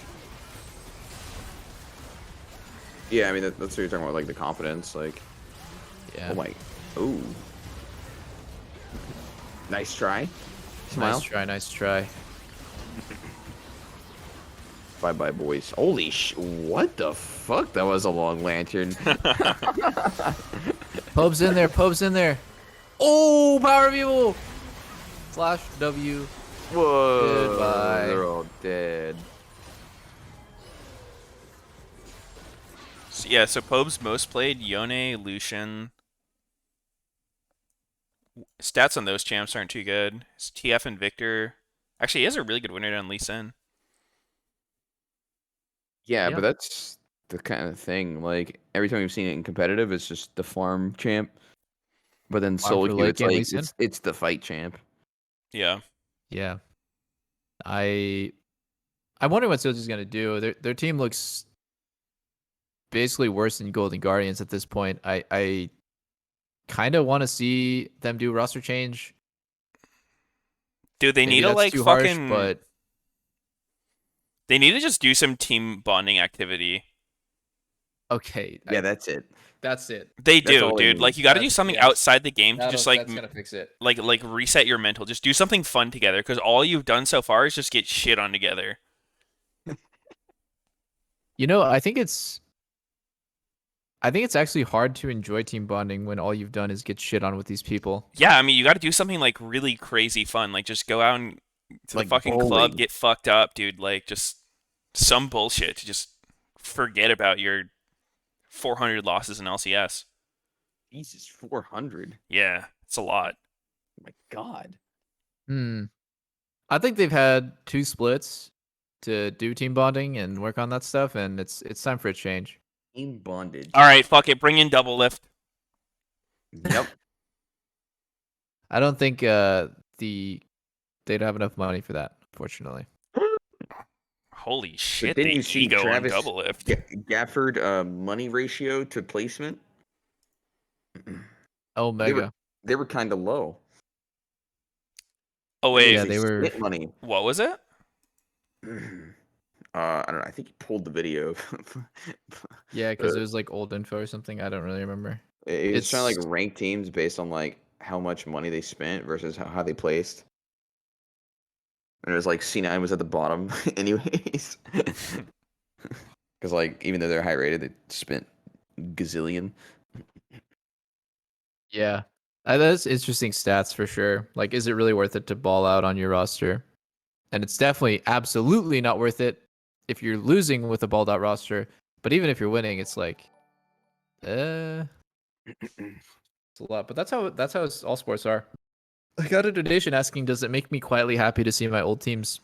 Yeah, I mean that's what you're talking about, like the confidence, like. Yeah. Oh my. Ooh. Nice try. Smile. Nice try. Bye bye, boys. Holy what the fuck? That was a long lantern. Pope's in there. Oh, power of evil. Slash W. Whoa. Goodbye. They're all dead. So, yeah, so Pob's most played, Yone, Lucian. Stats on those champs aren't too good. It's TF and Victor. Actually, he has a really good winner on Lee Sin. Yeah, Yeah. but that's the kind of thing. Like every time we've seen it in competitive, it's just the farm champ. But then Farm solo for queue, late it's game like Lee Sin? it's the fight champ. Yeah. Yeah. I wonder what Silja's gonna do. Their team looks basically worse than Golden Guardians at this point. I kind of want to see them do roster change. Dude, they Maybe need to that's like too fucking harsh, but they need to just do some team bonding activity. okay. Yeah, that's it. That's it. They That's do, all they dude. need. Like you got to do That's- something yes. outside the game to just like That's gonna fix it. like reset your mental. Just do something fun together because all you've done so far is just get shit on together. I think it's actually hard to enjoy team bonding when all you've done is get shit on with these people. Yeah, I mean, you got to do something like really crazy fun. Like just go out and to Like the fucking bowling. club, get fucked up, dude. Like just some bullshit to just forget about your 400 losses in LCS. Jesus, 400. Yeah, it's a lot. Oh my God. I think they've had 2 splits to do team bonding and work on that stuff, and it's time for a change. Team bondage. All right, fuck it. Bring in double lift. Yep. I don't think they'd have enough money for that, unfortunately. Holy shit, didn't they you see ego on Travis double lift. Gafford money ratio to placement? Oh, mega. They were kind of low. Oh wait, Yeah, they were- split money. what was it? I don't know. I think he pulled the video. Yeah, because it was like old info or something. I don't really remember. He was trying to It's- like rank teams based on like how much money they spent versus how they placed. And it was like C9 was at the bottom, anyways. Because like even though they're high rated, they spent gazillion. Yeah. That's interesting stats for sure. Like, is it really worth it to ball out on your roster? And it's definitely absolutely not worth it if you're losing with a balled out roster. But even if you're winning, it's like, it's a lot. But that's how all sports are. I got a donation asking, does it make me quietly happy to see my old teams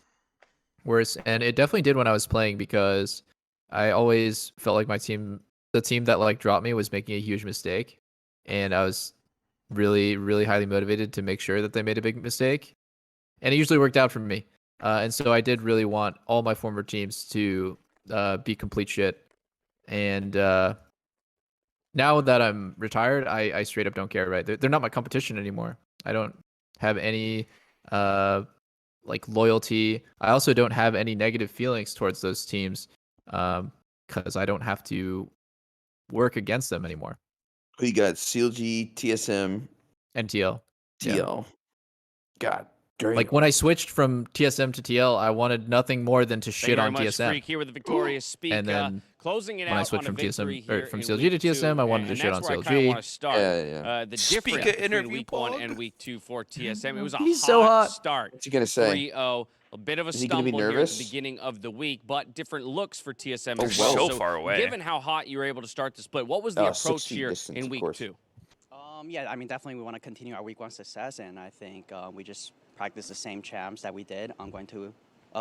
worse? And it definitely did when I was playing, because I always felt like the team that like dropped me was making a huge mistake. And I was really, really highly motivated to make sure that they made a big mistake. And it usually worked out for me. And so I did really want all my former teams to be complete shit. And now that I'm retired, I straight up don't care. Right? They're not my competition anymore. I don't have any like loyalty. I also don't have any negative feelings towards those teams because I don't have to work against them anymore. You got CLG, TSM, NTL. Yeah. TL. God, great. Like when I switched from TSM to TL, I wanted nothing more than to Thank you shit very on much, TSM. Freak, here with the victorious speak. And then closing it when I out switched on a from TSM victory or here from in CLG week to TSM, two, I wanted to and shit that's on where I kind of CLG. want to start. Yeah. The Speak difference of between interview week 1 bug. and week 2 for TSM. It was a He's so hot. start. What's he gonna say? 3-0. A bit of a Is he gonna be stumble here at the nervous? beginning of the week, but different looks for TSM Oh, as well. well. So far away. Given how hot you were able to start the split, what was the 6 approach feet here distance, in of week course. 2? Yeah, I mean, definitely we want to continue our week 1 success, and I think we just practice the same champs that we did on going to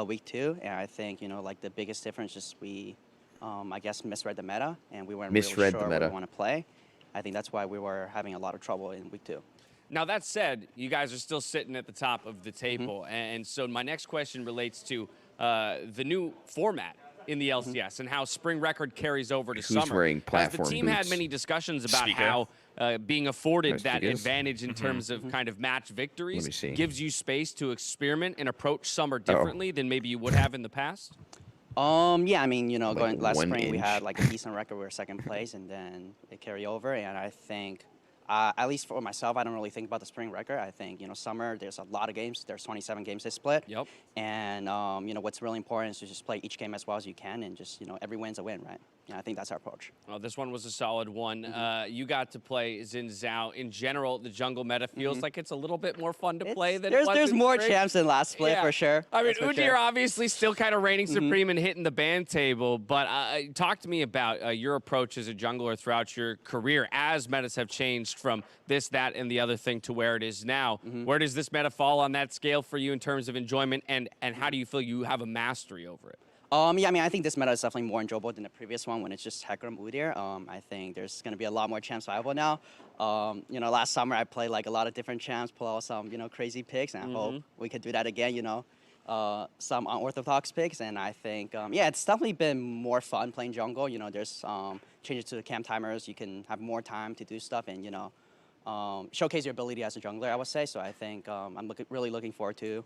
week 2, and I think, like the biggest difference is we, I guess, misread the meta, and we weren't Misread really the sure what meta. we want to play. I think that's why we were having a lot of trouble in week 2. Now, that said, you guys are still sitting at the top of the table. Mm-hmm. And so my next question relates to the new format in the LCS and how spring record carries over to Who's summer. wearing Has the platform team had boots? many discussions about Speaker. how being afforded Nice that speakers. advantage in terms of kind of match victories me see. gives you space to experiment and approach summer differently than maybe you would have in the past? Yeah, I mean, Like going last 1 spring we inch. had like a decent record. We were second place, and then it carried over. And I think, at least for myself, I don't really think about the spring record. I think summer there's a lot of games. There's 27 games they split. Yep. And what's really important is to just play each game as well as you can, and just every win's a win, right? Yeah, I think that's our approach. Well, this one was a solid one. Mm-hmm. You got to play Xin Zhao. In general, the jungle meta feels like it's a little bit more fun to It's- play than there's it was there's in more spring. champs than last split Yeah. for sure. I mean, That's for Udyr sure. obviously still kind of reigning supreme and hitting the ban table, but talk to me about your approach as a jungler throughout your career as metas have changed from this, that, and the other thing to where it is now. Where does this meta fall on that scale for you in terms of enjoyment, and how do you feel you have a mastery over it? Yeah, I mean, I think this meta is definitely more enjoyable than the previous one when it's just Hecarim Udyr. I think there's going to be a lot more champs viable now. Last summer I played like a lot of different champs, pull out some, crazy picks, and I hope we could do that again, some unorthodox picks. And I think, yeah, it's definitely been more fun playing jungle. There's changes to the camp timers. You can have more time to do stuff and, showcase your ability as a jungler, I would say. So I think I'm really looking forward to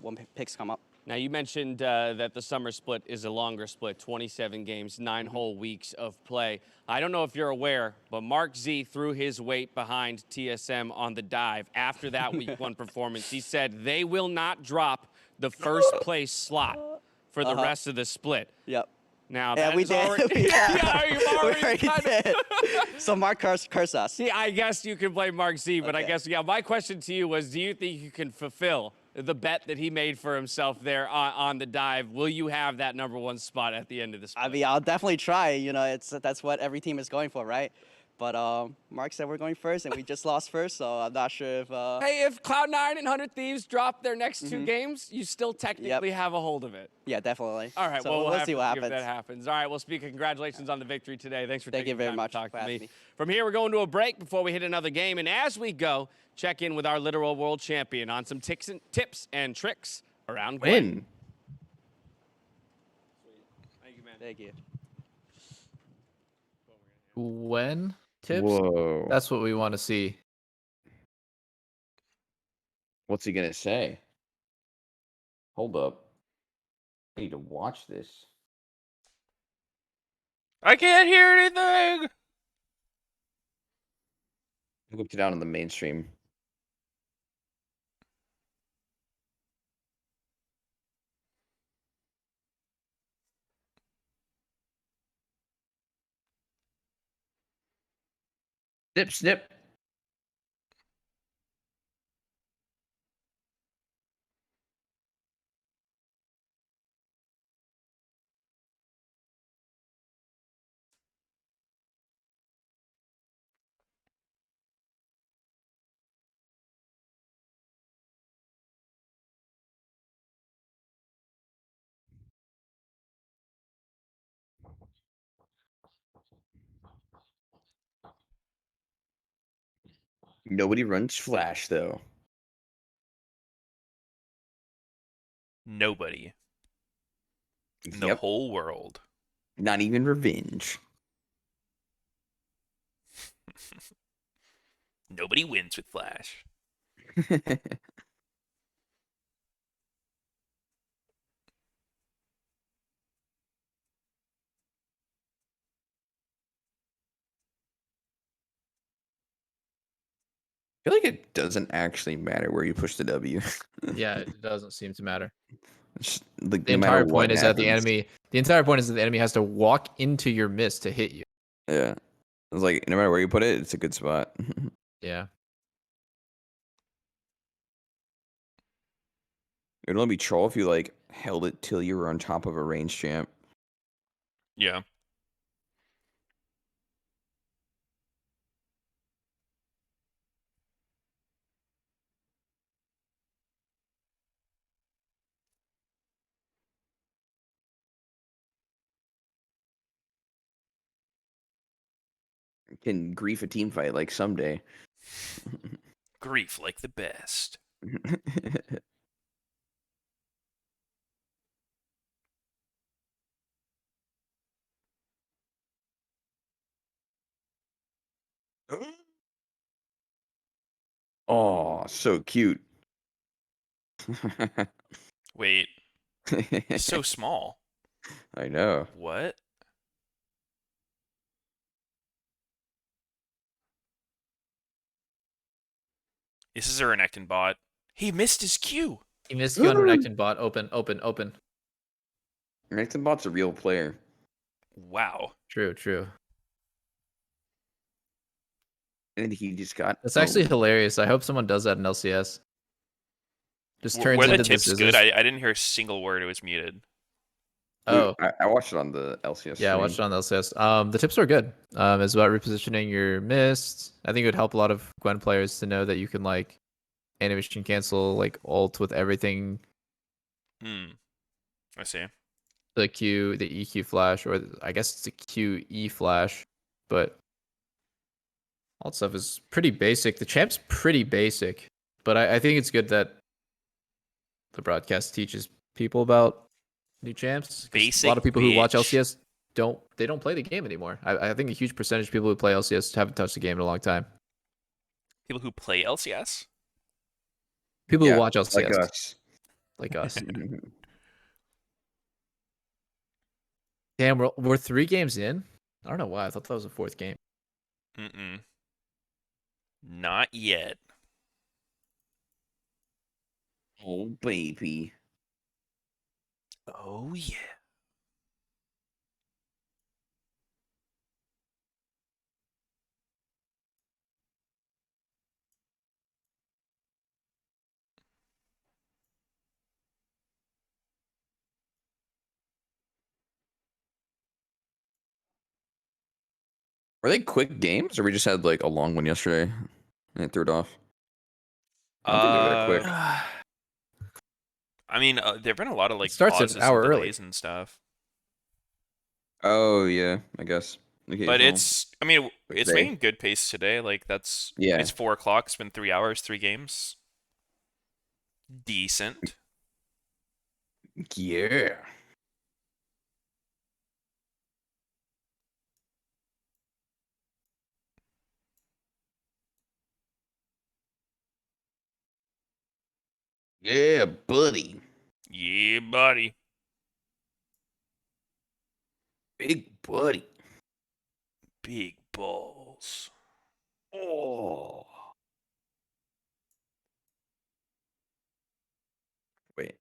when picks come up. Now, you mentioned that the summer split is a longer split, 27 games, 9 whole weeks of play. I don't know if you're aware, but Mark Z threw his weight behind TSM on the dive after that week 1 performance. He said they will not drop the first place slot for the rest of the split. Yep. Now, Yeah, that we is did. already, yeah, you've We already already kind of- did. So Mark curse us. See, I guess you can blame Mark Z, but I Okay. guess, yeah, my question to you was, do you think you can fulfill the bet that he made for himself there on the dive? Will you have that #1 spot at the end of the split? I mean, I'll definitely try. That's what every team is going for, right? But Mark said we're going first, and we just lost first, so I'm not sure if. Hey, if Cloud9 and 100 Thieves drop their next 2 games, you still technically have a hold of it. Yeah, definitely. All right, so well, we'll have see to what see if happens. that happens. All right, well, speaking, congratulations on the victory today. Thanks for Thank taking you very time much to talk for to having me. me. From here, we're going to a break before we hit another game, and as we go, check in with our literal world champion on some tips and tricks around Gwen. Win. Thank you, man. Thank you. When tips? Whoa. That's what we want to see. What's he gonna say? Hold up. I need to watch this. I can't hear anything. I looked it out on the mainstream. Snip, snip. Nobody runs Flash, though. Nobody in the Yep. whole world. Not even Revenge. Nobody wins with Flash. I feel like it doesn't actually matter where you push the W. Yeah, it doesn't seem to matter. It's like The no matter entire what point is that happens. the entire point is that the enemy has to walk into your mist to hit you. Yeah. It's like no matter where you put it, it's a good spot. Yeah. It'd only be troll if you like held it till you were on top of a range champ. Yeah. Can grief a team fight like someday. Grief like the best. Oh, so cute. Wait, he's so small. I know. What? This is a Renekton bot. He missed his Q. He missed you on Renekton bot. Open, open, open. Renekton bot's a real player. Wow. True, true. And he just got. That's actually hilarious. I hope someone does that in LCS. Just turns Were the into the tips good? scissors. I didn't hear a single word. It was muted. Oh, I watched it on the LCS. yeah, I watched it on the LCS. The tips are good. It's about repositioning your mist. I think it would help a lot of Gwen players to know that you can like animation cancel like ult with everything. I see. The Q, the EQ flash, or I guess it's a QE flash, but all that stuff is pretty basic. The champ's pretty basic, but I think it's good that the broadcast teaches people about new champs. 'Cause Basic a lot of people who watch bitch. LCS don't play the game anymore. I think a huge percentage of people who play LCS haven't touched the game in a long time. People who play LCS? People who watch like LCS, us. like us. Damn, we're 3 games in. I don't know why. I thought that was a 4th game. Not yet. Oh baby. Oh yeah. Were they quick games, or we just had like a long one yesterday and it threw it off? I don't think they were that quick. I mean, there've been a lot of like Starts an pauses and hour early. delays and stuff. Oh yeah, I guess. But Occasional. it's Day. making good pace today. Like it's 4 o'clock. It's been 3 hours, 3 games. Decent. Yeah. Yeah, buddy. Yeah, buddy. Big buddy. Big balls. Oh. Wait.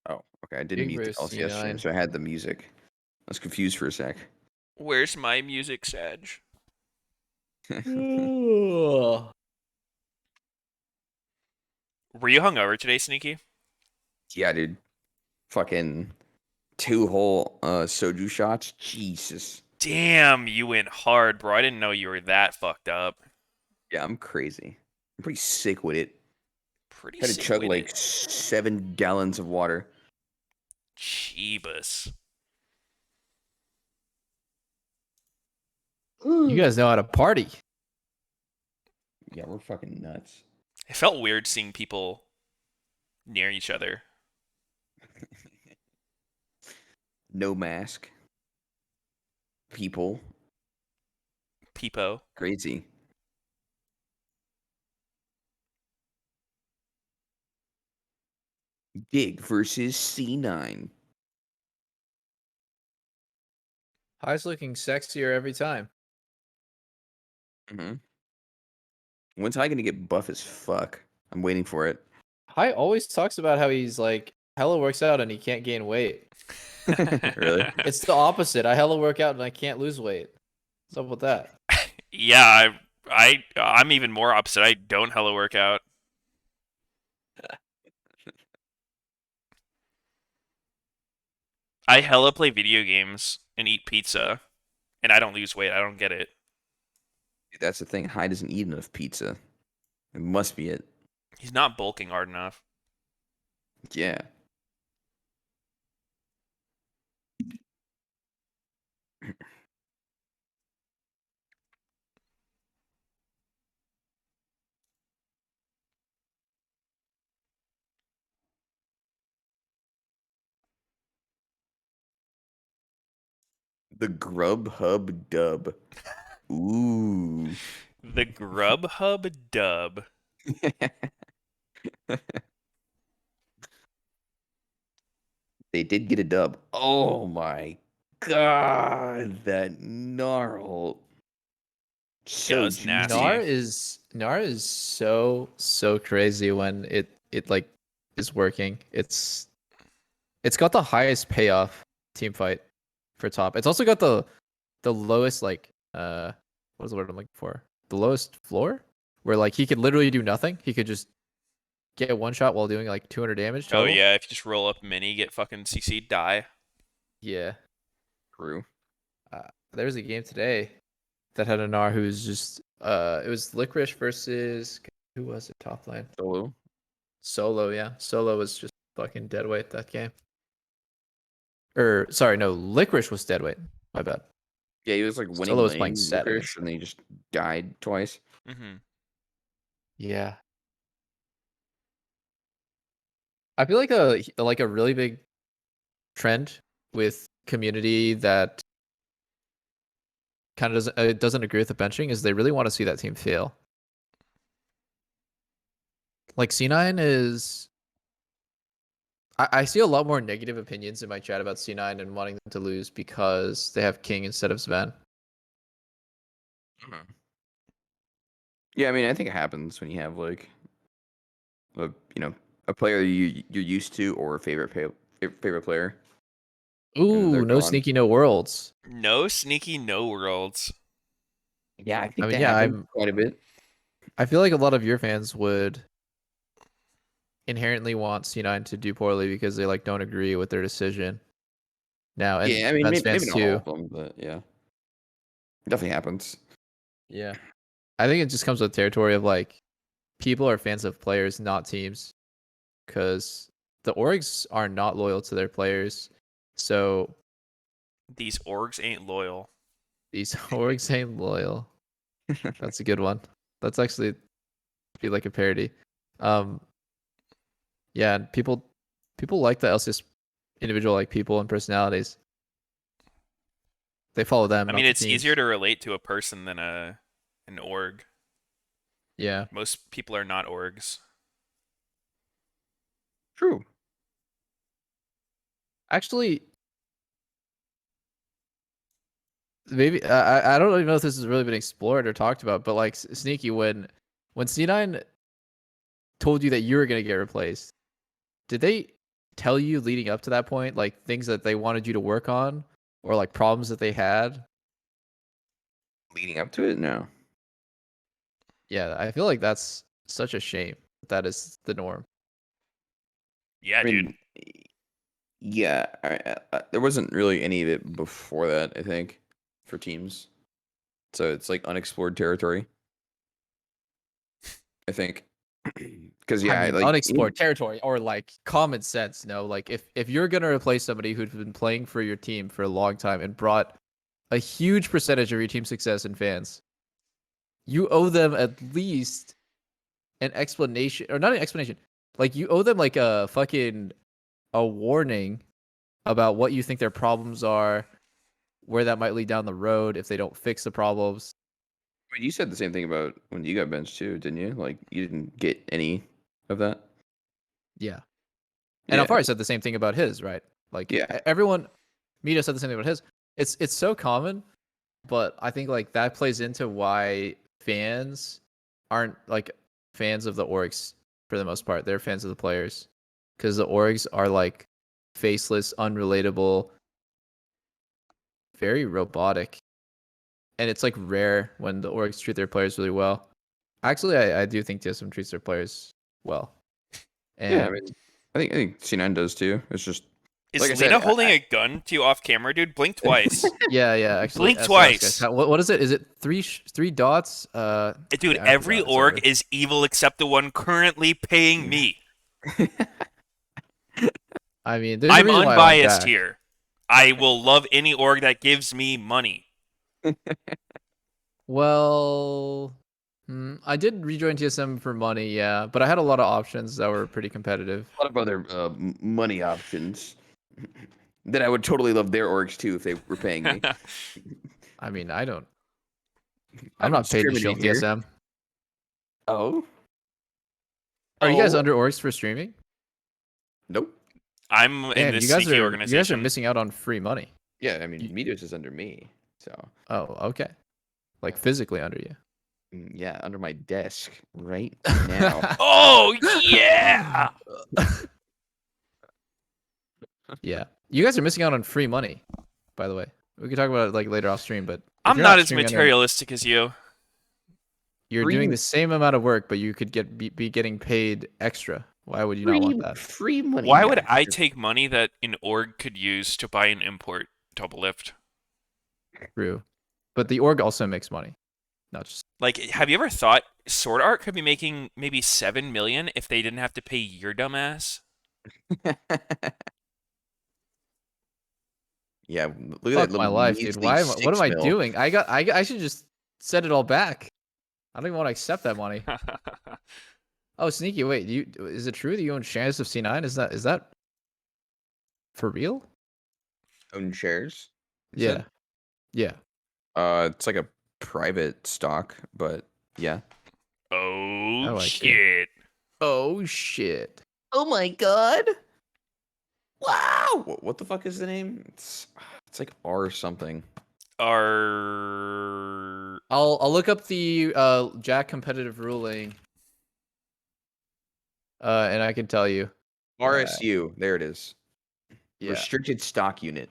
Oh, okay. I didn't Big mute the versus LCS stream, C9. so I had the music. I was confused for a sec. Where's my music, Sedge? Were you hungover today, Sneaky? Yeah, dude. Fucking 2 whole soju shots. Jesus. Damn, you went hard, bro. I didn't know you were that fucked up. Yeah, I'm crazy. I'm pretty sick with it. Pretty Had to sick chug with like it. 7 gallons of water. Jeebus. You guys know how to party. Yeah, we're fucking nuts. It felt weird seeing people near each other. No mask. People. Peepo. Crazy. Dig versus C9. High's looking sexier every time. Mm-hmm. When's High gonna get buff as fuck? I'm waiting for it. High always talks about how he's like hella works out and he can't gain weight. Really? It's the opposite. I hella work out and I can't lose weight. What's up with that? Yeah, I'm even more opposite. I don't hella work out. I hella play video games and eat pizza, and I don't lose weight. I don't get it. That's the thing. High doesn't eat enough pizza. It must be it. He's not bulking hard enough. Yeah. The Grubhub dub. Ooh. The Grubhub dub. They did get a dub. Oh my god, that gnarl. Yeah, So it was juicy. nasty. Nar is so crazy when it like is working. It's got the highest payoff team fight for top. It's also got the lowest like what is the word I'm looking for? The lowest floor where like he could literally do nothing. He could just get one shot while doing like 200 damage Oh total. yeah, if you just roll up mini, get fucking CC, die. Yeah. True. There was a game today that had a Gnar who was just it was Licorice versus who was it top lane? Solo. Solo, yeah. Solo was just fucking dead weight that game. Or sorry, no, Licorice was dead weight. My bad. Yeah, he was like winning Solo was playing lane, Saturn. Licorice, and then he just died twice. Mm-hmm. Yeah. I feel like a really big trend with community that kind of doesn't agree with the benching is they really want to see that team fail. Like C9 is I see a lot more negative opinions in my chat about C9 and wanting them to lose because they have King instead of Sven. Yeah, I mean, I think it happens when you have like a player you're used to or a favorite player. Ooh, they're no gone. sneaky, no worlds. No sneaky, no worlds. Yeah, I think I mean, that yeah, happens quite a bit. I feel like a lot of your fans would inherently want C9 to do poorly because they like don't agree with their decision. Now, and Yeah, I mean, Sven's maybe fans not all too. of them, but yeah, definitely happens. Yeah. I think it just comes with territory of like people are fans of players, not teams. Because the orgs are not loyal to their players. So These orgs ain't loyal. these orgs ain't loyal. That's a good one. That's actually be like a parody. Yeah, and people like the LCS individual like people and personalities. They follow them. I not mean, the it's teams. easier to relate to a person than an org. Yeah. Most people are not orgs. True. Actually, maybe I don't even know if this has really been explored or talked about, but like Sneaky, when C9 told you that you were gonna get replaced, did they tell you leading up to that point like things that they wanted you to work on or like problems that they had? Leading up to it, no. Yeah, I feel like that's such a shame. That is the norm. Yeah, I mean, yeah, there wasn't really any of it before that. I think for teams, so it's like unexplored territory. I think because yeah, I mean, like unexplored territory or like common sense. No, like if you're gonna replace somebody who's been playing for your team for a long time and brought a huge percentage of your team's success and fans, you owe them at least an explanation, or not an explanation. Like you owe them like a fucking a warning about what you think their problems are, where that might lead down the road if they don't fix the problems. I mean, you said the same thing about when you got benched too, didn't you? Like you didn't get any of that. Yeah. And Yeah, I've already said the same thing about his, right? Like yeah. everyone, Meteos said the same thing about his. It's so common, but I think like that plays into why fans aren't like fans of the orgs for the most part. They're fans of the players because the orgs are like faceless, unrelatable, very robotic, and it's like rare when the orgs treat their players really well. Actually, I do think TSM treats their players well. And Yeah, I mean, I think C9 does too. It's just Is like I Lena said, holding a gun to you off camera, dude? Blink twice. yeah, actually, Blink SOS, twice. guys. What is it? Is it three dots? Dude, yeah, I every forgot. It's org over. is evil except the one currently paying me. I mean, there's a I'm reason why I went unbiased back. here. I will love any org that gives me money. Well, I did rejoin TSM for money, yeah, but I had a lot of options that were pretty competitive. a lot of other money options that I would totally love their orgs too if they were paying me. I mean, I don't. I I'm don't not paid to stream discriminate here. TSM. Oh, Are you guys Oh. under orgs for streaming? nope. I'm in Damn, this you guys sneaky are organization. missing out on free money. Yeah, I mean, You- Meteos is under me, so Oh, okay. Like physically under you. yeah, under my desk right now. Oh, yeah! Yeah, you guys are missing out on free money. By the way, we can talk about it like later off stream. But if I'm you're not as streaming under- materialistic as you. you're Free- doing the same amount of work, but you could be getting paid extra. Why would you not want that? Free money. Why would yeah. I take money that an org could use to buy an import double lift? True, but the org also makes money, not just. Like, have you ever thought Sword Art could be making maybe 7 million if they didn't have to pay your dumbass? Yeah, look at Fuck that my little life, dude. measly Why? What am I 6 mil. doing? I should just set it all back. I don't even want to accept that money. Oh, sneaky. Wait, is it true that you own shares of C9? Is that for real? Own shares? you Yeah. said? Yeah. It's like a private stock, but yeah. Oh, I see. shit. Oh shit. Oh my god! Wow! What the fuck is the name? It's like R something. Are I'll look up the Jack competitive ruling. And I can tell you. RSU. There it is. Yeah. Restricted stock unit.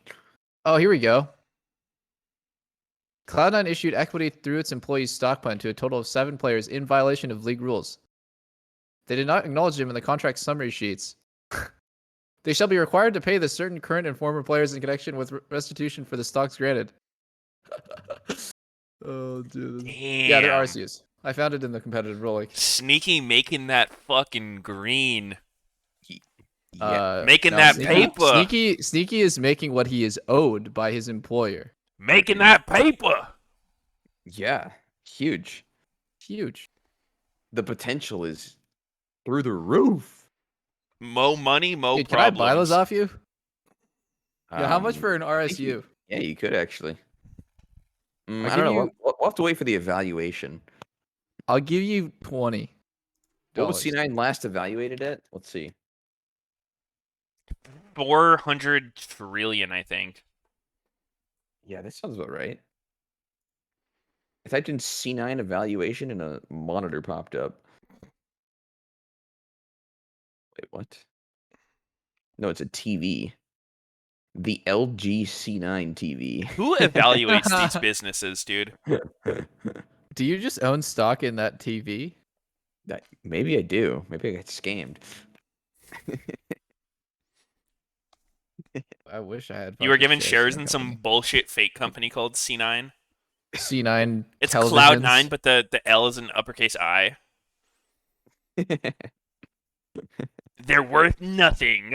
Oh, here we go. Cloud9 issued equity through its employees' stock plan to a total of 7 players in violation of league rules. They did not acknowledge them in the contract summary sheets. They shall be required to pay the certain current and former players in connection with restitution for the stocks granted. Oh, dude. Yeah, they're damn. RSUs. I found it in the competitive ruling. Sneaky making that fucking green. Yeah. Making that Sneaky, paper. Sneaky is making what he is owed by his employer. Making that paper. Yeah. Huge. Huge. The potential is through the roof. Mo money, mo Dude, can problems. I buy those off you? Yeah, how much for an I think RSU? Yeah, you could actually. I'll I give don't know. you- We'll have to wait for the evaluation. I'll give you 20. What was C9 last evaluated at? Let's see. 400 trillion, I think. Yeah, that sounds about right. I typed in C9 evaluation and a monitor popped up. Wait, what? No, it's a TV. The LG C9 TV. Who evaluates these businesses, dude? Do you just own stock in that TV? Maybe I do. Maybe I got scammed. I wish I had. You were fucking given shares in in that some company. bullshit fake company called C9. C9. It's televisions. Cloud9, but the L is an uppercase I. They're worth nothing.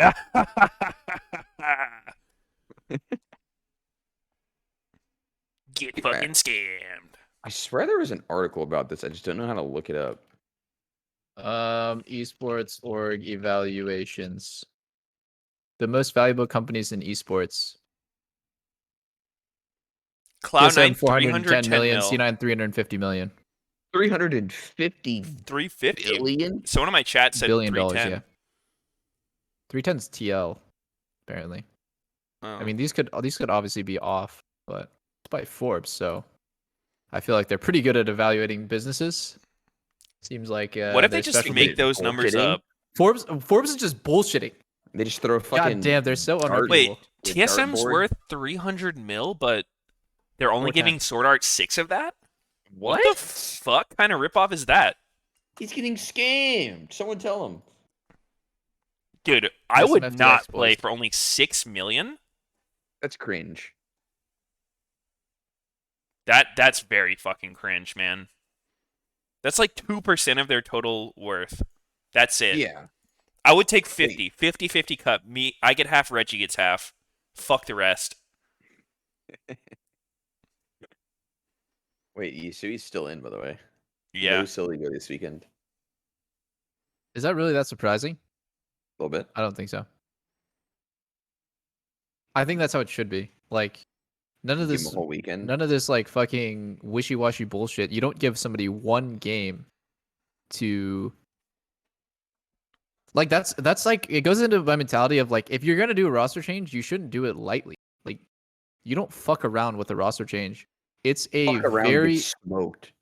Get fucking scammed. I swear there was an article about this. I just don't know how to look it up. Esports org evaluations. The most valuable companies in esports. Cloud9 410 million, mil. C9 350 million. 350 350. billion. Someone in my chat said $billion, 310. yeah. 310's TL, apparently. Oh. I mean, these could obviously be off, but it's by Forbes, so I feel like they're pretty good at evaluating businesses. Seems like what if they their just specialty. make those numbers bullshitting? up? Forbes is just bullshitting. They just throw a fucking. God damn, they're so dart- Wait, unrepeatable. with TSM's dartboard? worth 300 mil, but they're only 410. giving Sword Art 6 of that? What? The fuck kind of ripoff is that? He's getting scammed. Someone tell him. Dude, I That's would some FTX not boys. play for only 6 million. That's cringe. That's very fucking cringe, man. That's like 2% of their total worth. That's it. Yeah. I would take 50. 50-50 cut. I get half, Reggie gets half. Fuck the rest. Wait, Yusui's still in, by the way. Yeah. No Siligo this weekend. Is that really that surprising? A little bit. I don't think so. I think that's how it should be. Like, none of Give him this a whole weekend. None of this like fucking wishy-washy bullshit. You don't give somebody one game to like that's like it goes into my mentality of like if you're gonna do a roster change, you shouldn't do it lightly. Like you don't fuck around with a roster change. It's a Fuck around, very get smoked.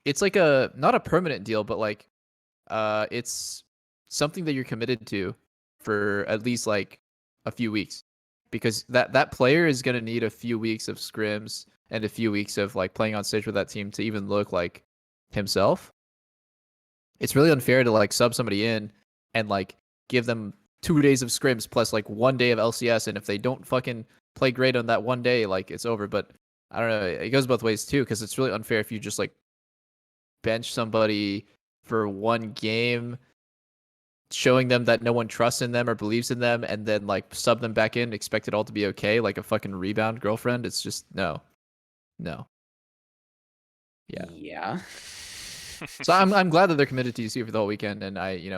it's like a not a permanent deal, but like it's something that you're committed to for at least like a few weeks. Because that player is going to need a few weeks of scrims and a few weeks of like playing on stage with that team to even look like himself. It's really unfair to like sub somebody in and like give them 2 days of scrims plus like 1 day of LCS, and if they don't fucking play great on that 1 day, like it's over. But I don't know, it goes both ways too, because it's really unfair if you just like bench somebody for 1 game, showing them that no one trusts in them or believes in them, and then like sub them back in, expect it all to be okay, like a fucking rebound girlfriend. It's just no. Yeah. Yeah. So I'm glad that they're committed to UC for the whole weekend, and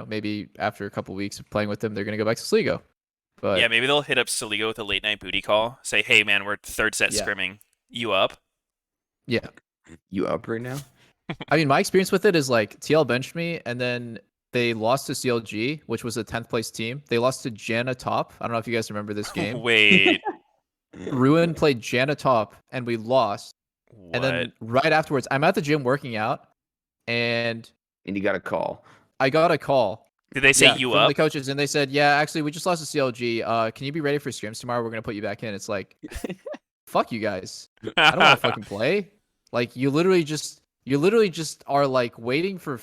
maybe after a couple weeks of playing with them, they're gonna go back to Sligo. But Yeah, maybe they'll hit up Saligo with a late night booty call. Say, hey man, we're third set Yeah. scrimming. You up? yeah, You up right now? I mean, my experience with it is like TL benched me, and then they lost to CLG, which was a 10th place team. They lost to Jana Top. I don't know if you guys remember this game. Wait. Ruin played Jana Top, and we lost. What? And then right afterwards, I'm at the gym working out, and And you got a call. I got a call. Did they say you from up? the coaches, and they said, "Yeah, actually, we just lost to CLG. Can you be ready for scrims tomorrow? We're gonna put you back in." It's like, fuck you guys. I don't want to fucking play. Like you literally just are like waiting for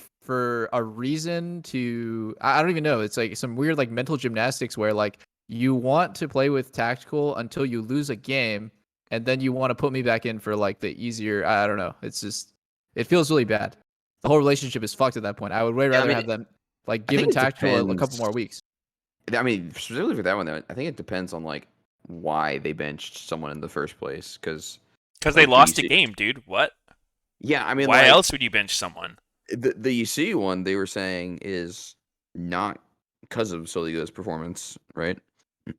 a reason to. I don't even know. It's like some weird like mental gymnastics where like you want to play with tactical until you lose a game, and then you want to put me back in for like the easier. I don't know. It's just it feels really bad. The whole relationship is fucked at that point. I would way rather have them like given think it tactical a couple depends. more weeks. I mean, specifically for that one, though, I think it depends on like why they benched someone in the first place. Because they like, lost a UC game, dude. What? Yeah, I mean, Why like, else would you bench someone? the UC one they were saying is not because of Soligo's performance, right?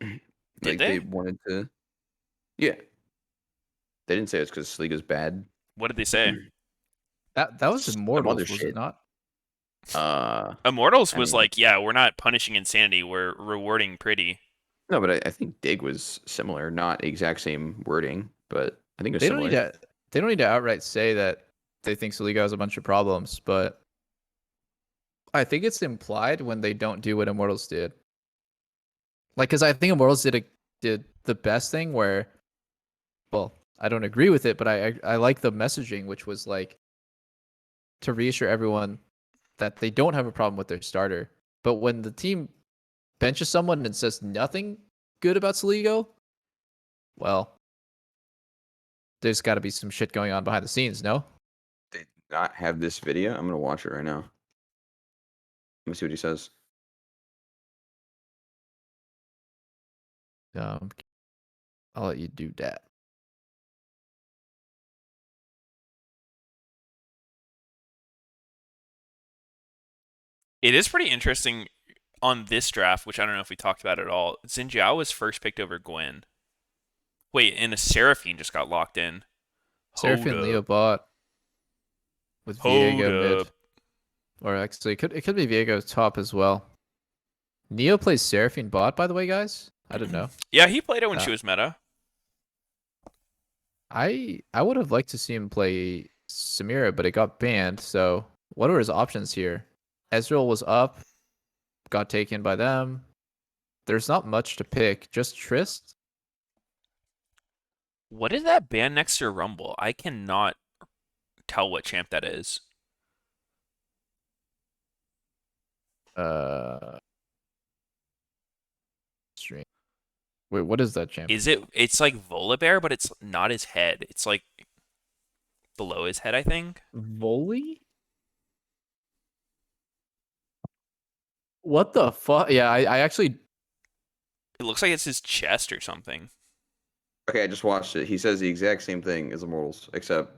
Did They they? wanted to. Yeah, they didn't say it's because Soligo's bad. What did they say? That was Some Immortals, other was shit. it not? Immortals I was mean- like, yeah, we're not punishing insanity. We're rewarding pretty. No, but I think Dig was similar, not exact same wording, but I think it was They don't similar. need to. They don't need to outright say that they think Soligo has a bunch of problems, but I think it's implied when they don't do what Immortals did. Like, because I think Immortals did the best thing where, well, I don't agree with it, but I like the messaging, which was like to reassure everyone that they don't have a problem with their starter. But when the team benches someone and says nothing good about Soligo, well, there's got to be some shit going on behind the scenes, no? They did not have this video. I'm gonna watch it right now. Let me see what he says. I'll let you do that. It is pretty interesting on this draft, which I don't know if we talked about at all. Xin Zhao was first picked over Gwen. Wait, and a Seraphine just got locked in. Hold Seraphine Leo up. bot with Hold Viego mid. up. Or actually, it could be Viego top as well. Neo plays Seraphine bot, by the way, guys. I didn't know. Yeah, he played it when Uh, she was meta. I would have liked to see him play Samira, but it got banned. So what are his options here? Ezreal was up, got taken by them. There's not much to pick. Just Trist. What is that band next to Rumble? I cannot tell what champ that is. Stream. Wait, what is that champ? Is it? It's like Volibear, but it's not his head. It's like below his head, I think. Volley? What the fuck? Yeah, I actually. It looks like it's his chest or something. Okay, I just watched it. He says the exact same thing as Immortals, except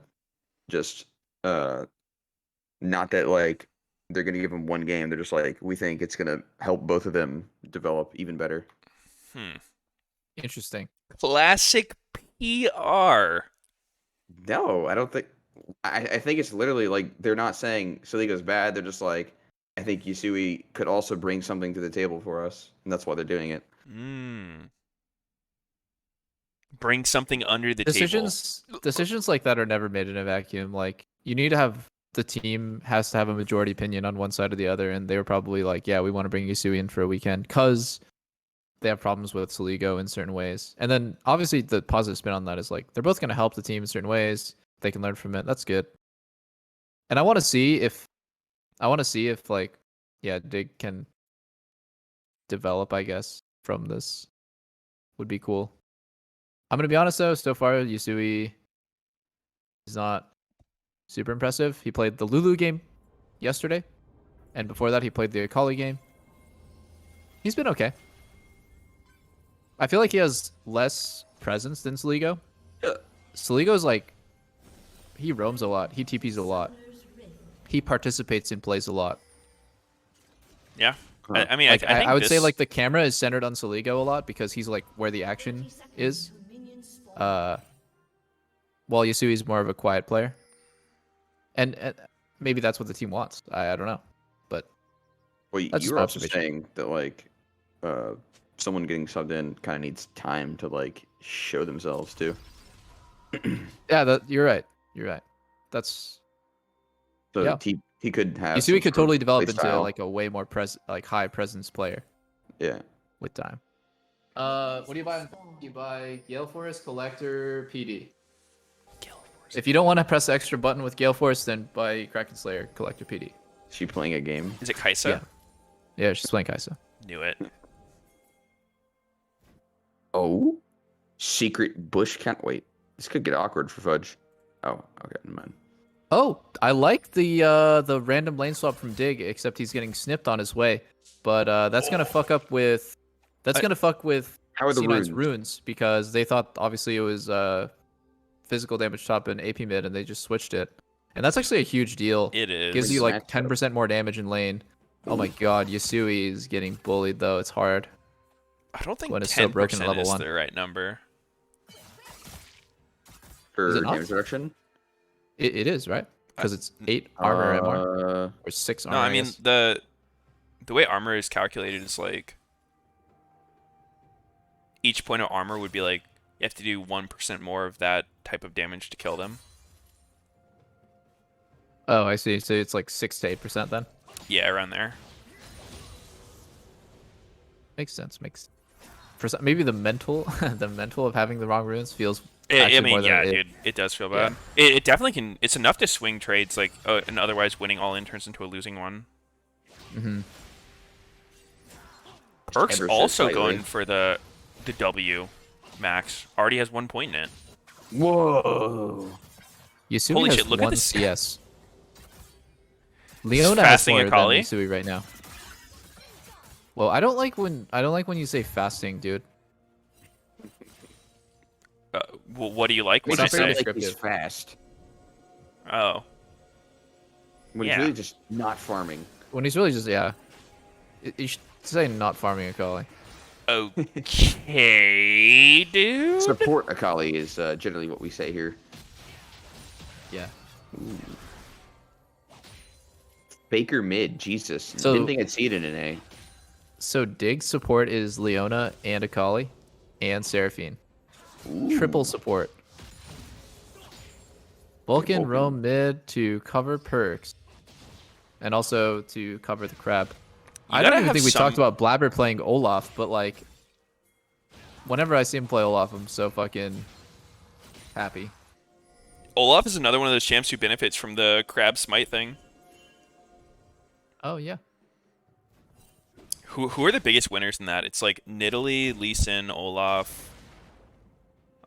just not that like they're gonna give him one game. They're just like, we think it's gonna help both of them develop even better. Interesting. Classic PR. No, I don't think. I think it's literally like they're not saying Saligo's bad. They're just like, I think Yusui could also bring something to the table for us, and that's why they're doing it. Bring something under the Decisions like that are never made in a vacuum. Like you need to have the team has to have a majority opinion on one side or the other, and they were probably like, yeah, we want to bring Yusui in for a weekend because they have problems with Saligo in certain ways. And then obviously the positive spin on that is like they're both going to help the team in certain ways. They can learn from it. That's good. And I want to see if like, yeah, Dig can develop, I guess, from this. Would be cool. I'm gonna be honest though, so far Yusui is not super impressive. He played the Lulu game yesterday, and before that he played the Akali game. He's been okay. I feel like he has less presence than Saligo. Saligo's like, he roams a lot. He TPs a lot. He participates in plays a lot. Yeah. I mean, Like, I think I would say this- like the camera is centered on Saligo a lot because he's like where the action is. While Yasui's more of a quiet player. And maybe that's what the team wants. I don't know. But Well, that's you just were my also observation. saying that like someone getting subbed in kind of needs time to like show themselves too. Yeah, you're right. You're right. That's So Yeah. he could have. Yasui could totally develop play into style. like a way more high presence player Yeah. with time. What do you buy? You buy Gale Force, Collector, PD. If you don't want to press the extra button with Gale Force, then buy Kraken Slayer, Collector, PD. Is she playing a game? Is it Kaisa? Yeah, she's playing Kaisa. Knew it. Oh, secret bush count. Wait, this could get awkward for Fudge. Oh, okay, never mind. Oh, I like the random lane swap from Dig, except he's getting snipped on his way. But that's gonna fuck up with. That's gonna fuck with How are the C9's runes? runes because they thought obviously it was physical damage top and AP mid, and they just switched it. And that's actually a huge deal. It is. Gives you like Matchup. 10% more damage in lane. Oh my god, Yasui is getting bullied though. It's hard. I don't think when it's so 10% broken at level is 1. the right number. For Is it not? damage reduction? It is, right? Because it's 8 armor MR or 6 armor. No, I mean guess. the way armor is calculated is like each point of armor would be like you have to do 1% more of that type of damage to kill them. Oh, I see. So it's like 6 to 8% then. Yeah, around there. Makes sense. Maybe the mental of having the wrong runes feels. I actually mean, more than yeah, it- dude, it does feel bad. It definitely can. It's enough to swing trades, like, and otherwise winning all in turns into a losing one. Mhm. Perk's Ever so also slightly. going for the W max. Already has 1 point in it. Whoa! Yasui Holy has shit, look at 1 this. CS. Leona has fasting more than Akali. Yasui right now. Well, I don't like when you say fasting, dude. What do you like? What It's did not I very say? Like he's descriptive. fast. Oh, When Yeah. he's really just not farming. When he's really just you should say not farming Akali. okay, dude. Support Akali is generally what we say here. Yeah. Faker mid, Jesus. So- Didn't think I'd see it in an A. So Dig support is Leona and Akali and Seraphine. Triple support. Vulcan Vulcan. roam mid to cover perks. And also to cover the crab. I gotta don't even have think we some- talked about Blabber playing Olaf, but like whenever I see him play Olaf, I'm so fucking happy. Olaf is another one of those champs who benefits from the crab smite thing. Oh yeah. Who are the biggest winners in that? It's like Nidalee, Lee Sin, Olaf.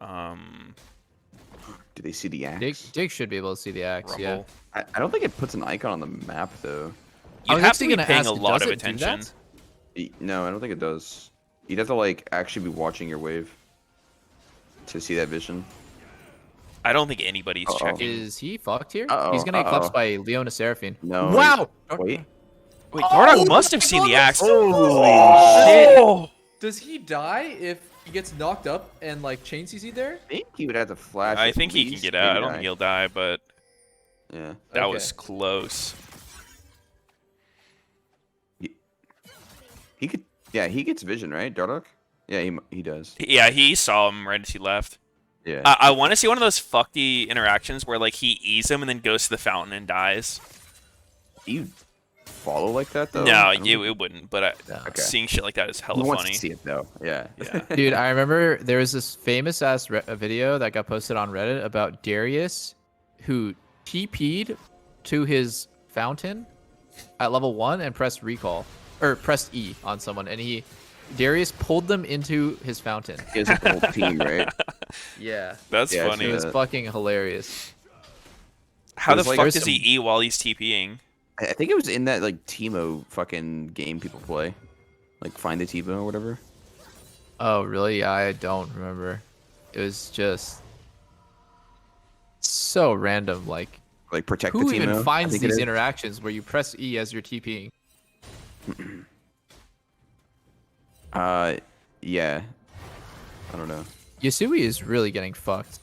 Do they see the Dig, axe? Dig should be able to see the axe, yeah. Rumble. I don't think it puts an icon on the map though. I You was have to actually be gonna paying ask, a lot does of it do attention. that? No, I don't think it does. You'd have to like actually be watching your wave to see that vision. I don't think anybody's Uh-oh. checking. Is he fucked here? Uh-oh, He's gonna get uh-oh. clutched by Leona Seraphine. No. Wow! Wait. Wait, Dardoch must have seen the axe. Oh! Does he die if he gets knocked up and like chain CC there? I think he would have to flash. I at think he can least, get out. I maybe don't die. think he'll die, but Yeah. that Okay. was close. He could. Yeah, he gets vision, right, Dardoch? Yeah, he does. Yeah, he saw him right as he left. Yeah. I want to see one of those fucky interactions where like he E's him and then goes to the fountain and dies. Do you follow like that though? No, I don't it think- wouldn't. But Okay. seeing shit like that is He hella wants funny. to see it though. Yeah. Yeah. Dude, I remember there was this famous ass video that got posted on Reddit about Darius who TP'd to his fountain at level 1 and pressed recall or pressed E on someone, and Darius pulled them into his fountain. He has a whole team, right? Yeah. That's Yeah, funny. It was Yeah. fucking hilarious. How the There's, like, fuck there's does he some- E while he's TPing? I think it was in that like Teemo fucking game people play, like Find the Teemo or whatever. Oh, really? I don't remember. It was just so random. Like, Like protect who the Teemo. even I finds think it these is. interactions where you press E as you're TPing? Yeah. I don't know. Yasui is really getting fucked.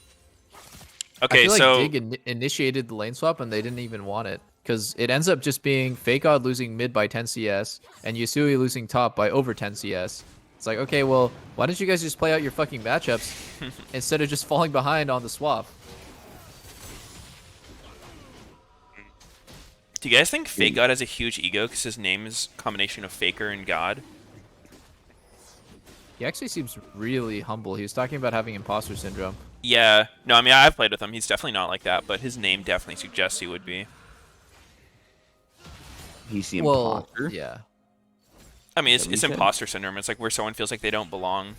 I Okay, feel like so Dig initiated the lane swap and they didn't even want it. Because it ends up just being Fake God losing mid by 10 CS and Yasui losing top by over 10 CS. It's like, okay, well, why don't you guys just play out your fucking matchups instead of just falling behind on the swap? do you guys think Fake God has a huge ego because his name is a combination of Faker and God? He actually seems really humble. He was talking about having imposter syndrome. Yeah. No, I mean I've played with him. He's definitely not like that, but his name definitely suggests he would be. He's the Well, imposter. yeah. I mean, Yeah, it's we can. imposter syndrome. It's like where someone feels like they don't belong.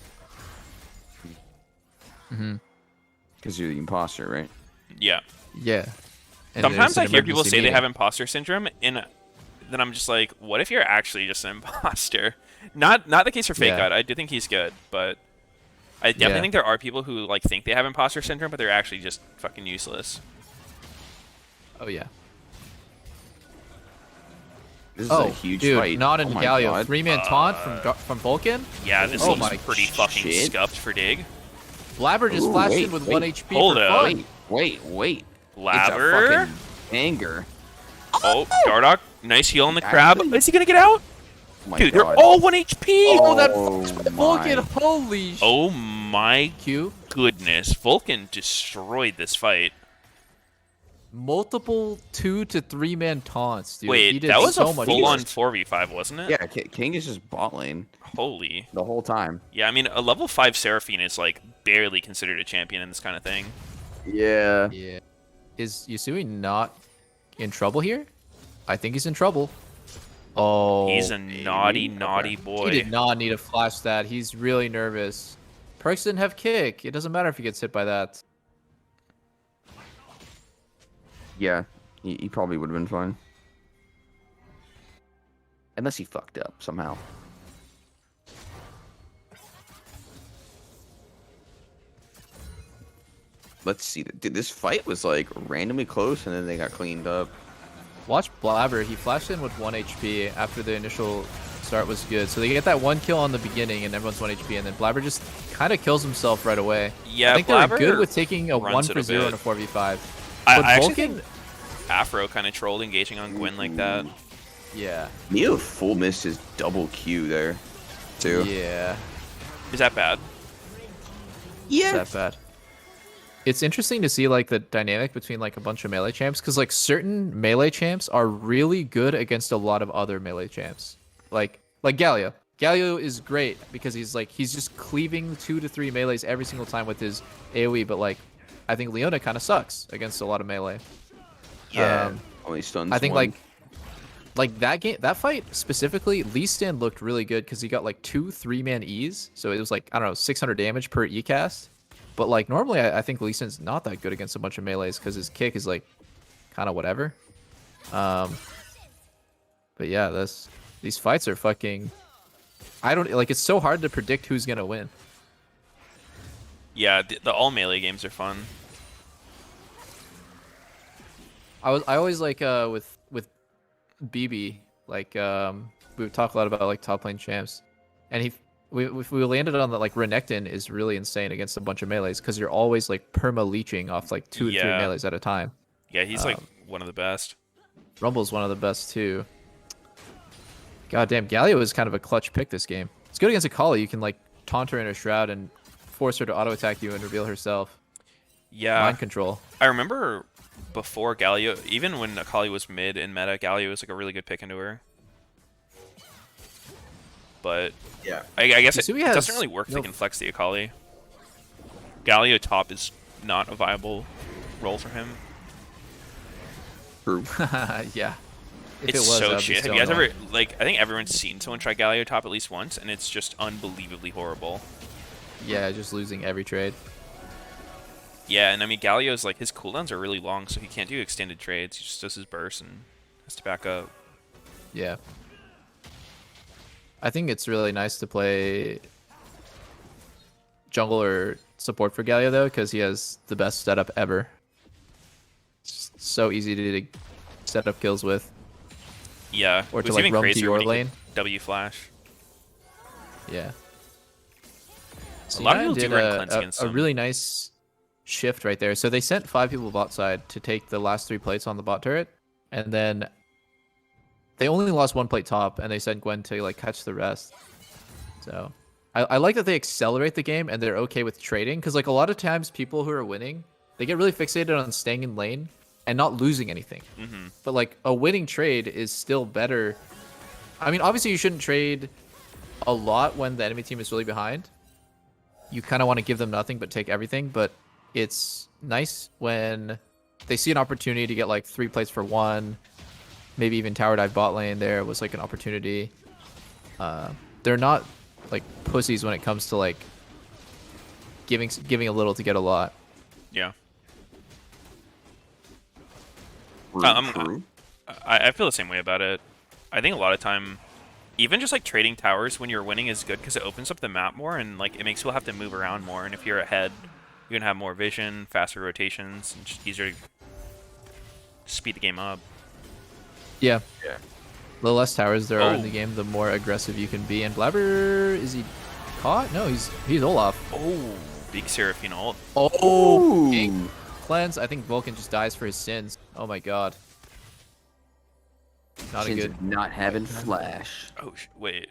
Because you're the imposter, right? Yeah. Yeah. And Sometimes there's I an hear people emergency say they meeting. have imposter syndrome, and then I'm just like, what if you're actually just an imposter? Not the case for Fake Yeah. God. I do think he's good, but I definitely Yeah. think there are people who like think they have imposter syndrome, but they're actually just fucking useless. Oh, yeah. This is Oh, a huge dude, fight. not in Oh my Galio. God. 3-man taunt from Vulcan. Yeah, this Oh seems my pretty fucking shit. scuffed for Dig. Blabber just Ooh, flashed wait, in with wait. 1 HP Hold for up. fun. Wait. Blabber. It's a fucking anger. Oh, Dardoch. Nice heal on the crab. Actually- Is he gonna get out? Oh my Dude, God. they're all 1 HP. Oh, that Oh fucks with my. Vulcan. Holy sh... Oh my Q. goodness. Vulcan destroyed this fight. Multiple 2 to 3-man taunts, dude. Wait, he did that was so a much full-on work. 4v5, wasn't it? Yeah, King is just bot lane Holy. the whole time. Yeah, I mean, a level 5 Seraphine is, like, barely considered a champion in this kind of thing. Yeah. Yeah. Is Yasui not in trouble here? I think he's in trouble. Oh. He's a naughty, naughty boy. He did not need to flash that. He's really nervous. Perks didn't have kick. It doesn't matter if he gets hit by that. Yeah. He probably would have been fine. Unless he fucked up somehow. Let's see. Dude, this fight was like randomly close and then they got cleaned up. Watch Blabber. He flashed in with 1 HP after the initial start was good. So they get that 1 kill on the beginning and everyone's 1 HP. And then Blabber just kind of kills himself right away. Yeah, I think Blabber they're good with taking a runs 1 it for a 0 bit. and a 4v5. But I actually Vulcan, think Afro kind of trolled engaging on Gwen like that. yeah, Neo full missed his double Q there, too. yeah, Is that bad? it's that bad. It's interesting to see like the dynamic between like a bunch of melee champs, because like certain melee champs are really good against a lot of other melee champs. Like Galio. Galio is great because he's just cleaving 2 to 3 melees every single time with his AoE, but like I think Leona kind of sucks against a lot of melee. Yeah. Only stuns I think one. like that fight specifically, Lee Stan looked really good because he got like 2 3-man E's, so it was like, I don't know, 600 damage per E cast. But like normally I think Lee Stan's not that good against a bunch of melees because his kick is like kind of whatever. But yeah, these fights are fucking, I don't like, it's so hard to predict who's gonna win. Yeah, the all melee games are fun. I always like with BB, like we would talk a lot about like top lane champs, and we landed on that like Renekton is really insane against a bunch of melees because you're always like perma leeching off like 2 to 3 Yeah. melees at a time. Yeah, he's like one of the best. Rumble's one of the best too. God damn, Galio is kind of a clutch pick this game. It's good against Akali. You can like taunt her in a shroud and force her to auto attack you and reveal herself. Yeah, Mind control. I remember before Galio, even when Akali was mid in meta, Galio was like a really good pick into her. But Yeah. I guess it Yasui doesn't has really work if no- they can flex the Akali. Galio top is not a viable role for him. True. Yeah. If It's it was, so that'd be shit. Have so you guys annoying. ever, like, I think everyone's seen someone try Galio top at least once, and it's just unbelievably horrible. Yeah, just losing every trade. Yeah, and I mean, Galio's, like, his cooldowns are really long, so he can't do extended trades. He just does his burst and has to back up. Yeah. I think it's really nice to play jungle or support for Galio though, because he has the best setup ever. It's just so easy to set up kills with, Yeah, or it to was like even roam to crazier your when he could lane. W flash. Yeah. A lot of people C9 do did run cleanse against a him. really nice shift right there. So they sent 5 people bot side to take the last 3 plates on the bot turret, and then they only lost 1 plate top, and they sent Gwen to like catch the rest. So I like that they accelerate the game and they're okay with trading, because like a lot of times people who are winning, they get really fixated on staying in lane and not losing anything. Mm-hmm. But like a winning trade is still better. I mean, obviously you shouldn't trade a lot when the enemy team is really behind. You kind of want to give them nothing but take everything, but it's nice when they see an opportunity to get like 3 plates for 1, maybe even tower dive bot lane there was like an opportunity. They're not like pussies when it comes to like giving a little to get a lot. Yeah. True, true. I feel the same way about it. I think a lot of time, even just like trading towers when you're winning is good because it opens up the map more and like it makes people have to move around more. And if you're ahead, you're gonna have more vision, faster rotations, and just easier to speed the game up. Yeah. Yeah. The less towers there are in Oh. the game, the more aggressive you can be. And Blabber, is he caught? No, he's Olaf. Oh, big Seraphine ult. Oh, King. Cleanse. I think Vulcan just dies for his sins. Oh my god. Not a Sins good. of not having flash. Oh, wait.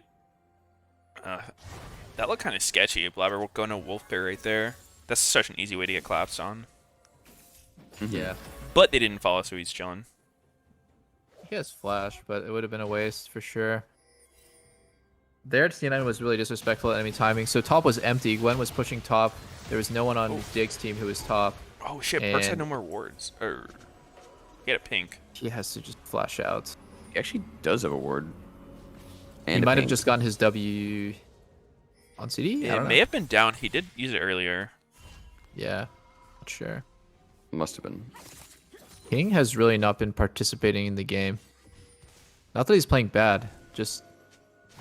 That looked kind of sketchy. Blabber going to Wolf Bear right there. That's such an easy way to get collapsed on. Yeah. But they didn't follow, so he's chilling. He has flash, but it would have been a waste for sure. Their C9 was really disrespectful at enemy timing. So top was empty. Gwen was pushing top. There was no one on Dig's team who was top. Oh shit, Perks had And- no more wards. Or he had a pink. He has to just flash out. He actually does have a ward. He And a might have pink. just gotten his W on CD. I It don't may know. have been down. He did use it earlier. Yeah, not sure. Must have been. King has really not been participating in the game. Not that he's playing bad, just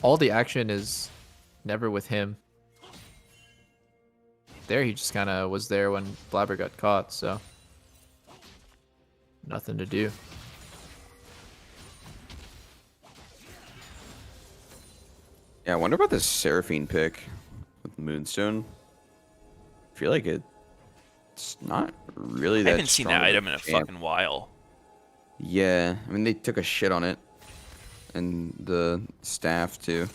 all the action is never with him. There, he just kind of was there when Blabber got caught, so nothing to do. Yeah, I wonder about this Seraphine pick with Moonstone. I feel like it it's not really I that haven't seen that strong of item in a champ. fucking while. Yeah, I mean, they took a shit on it. And the staff, too.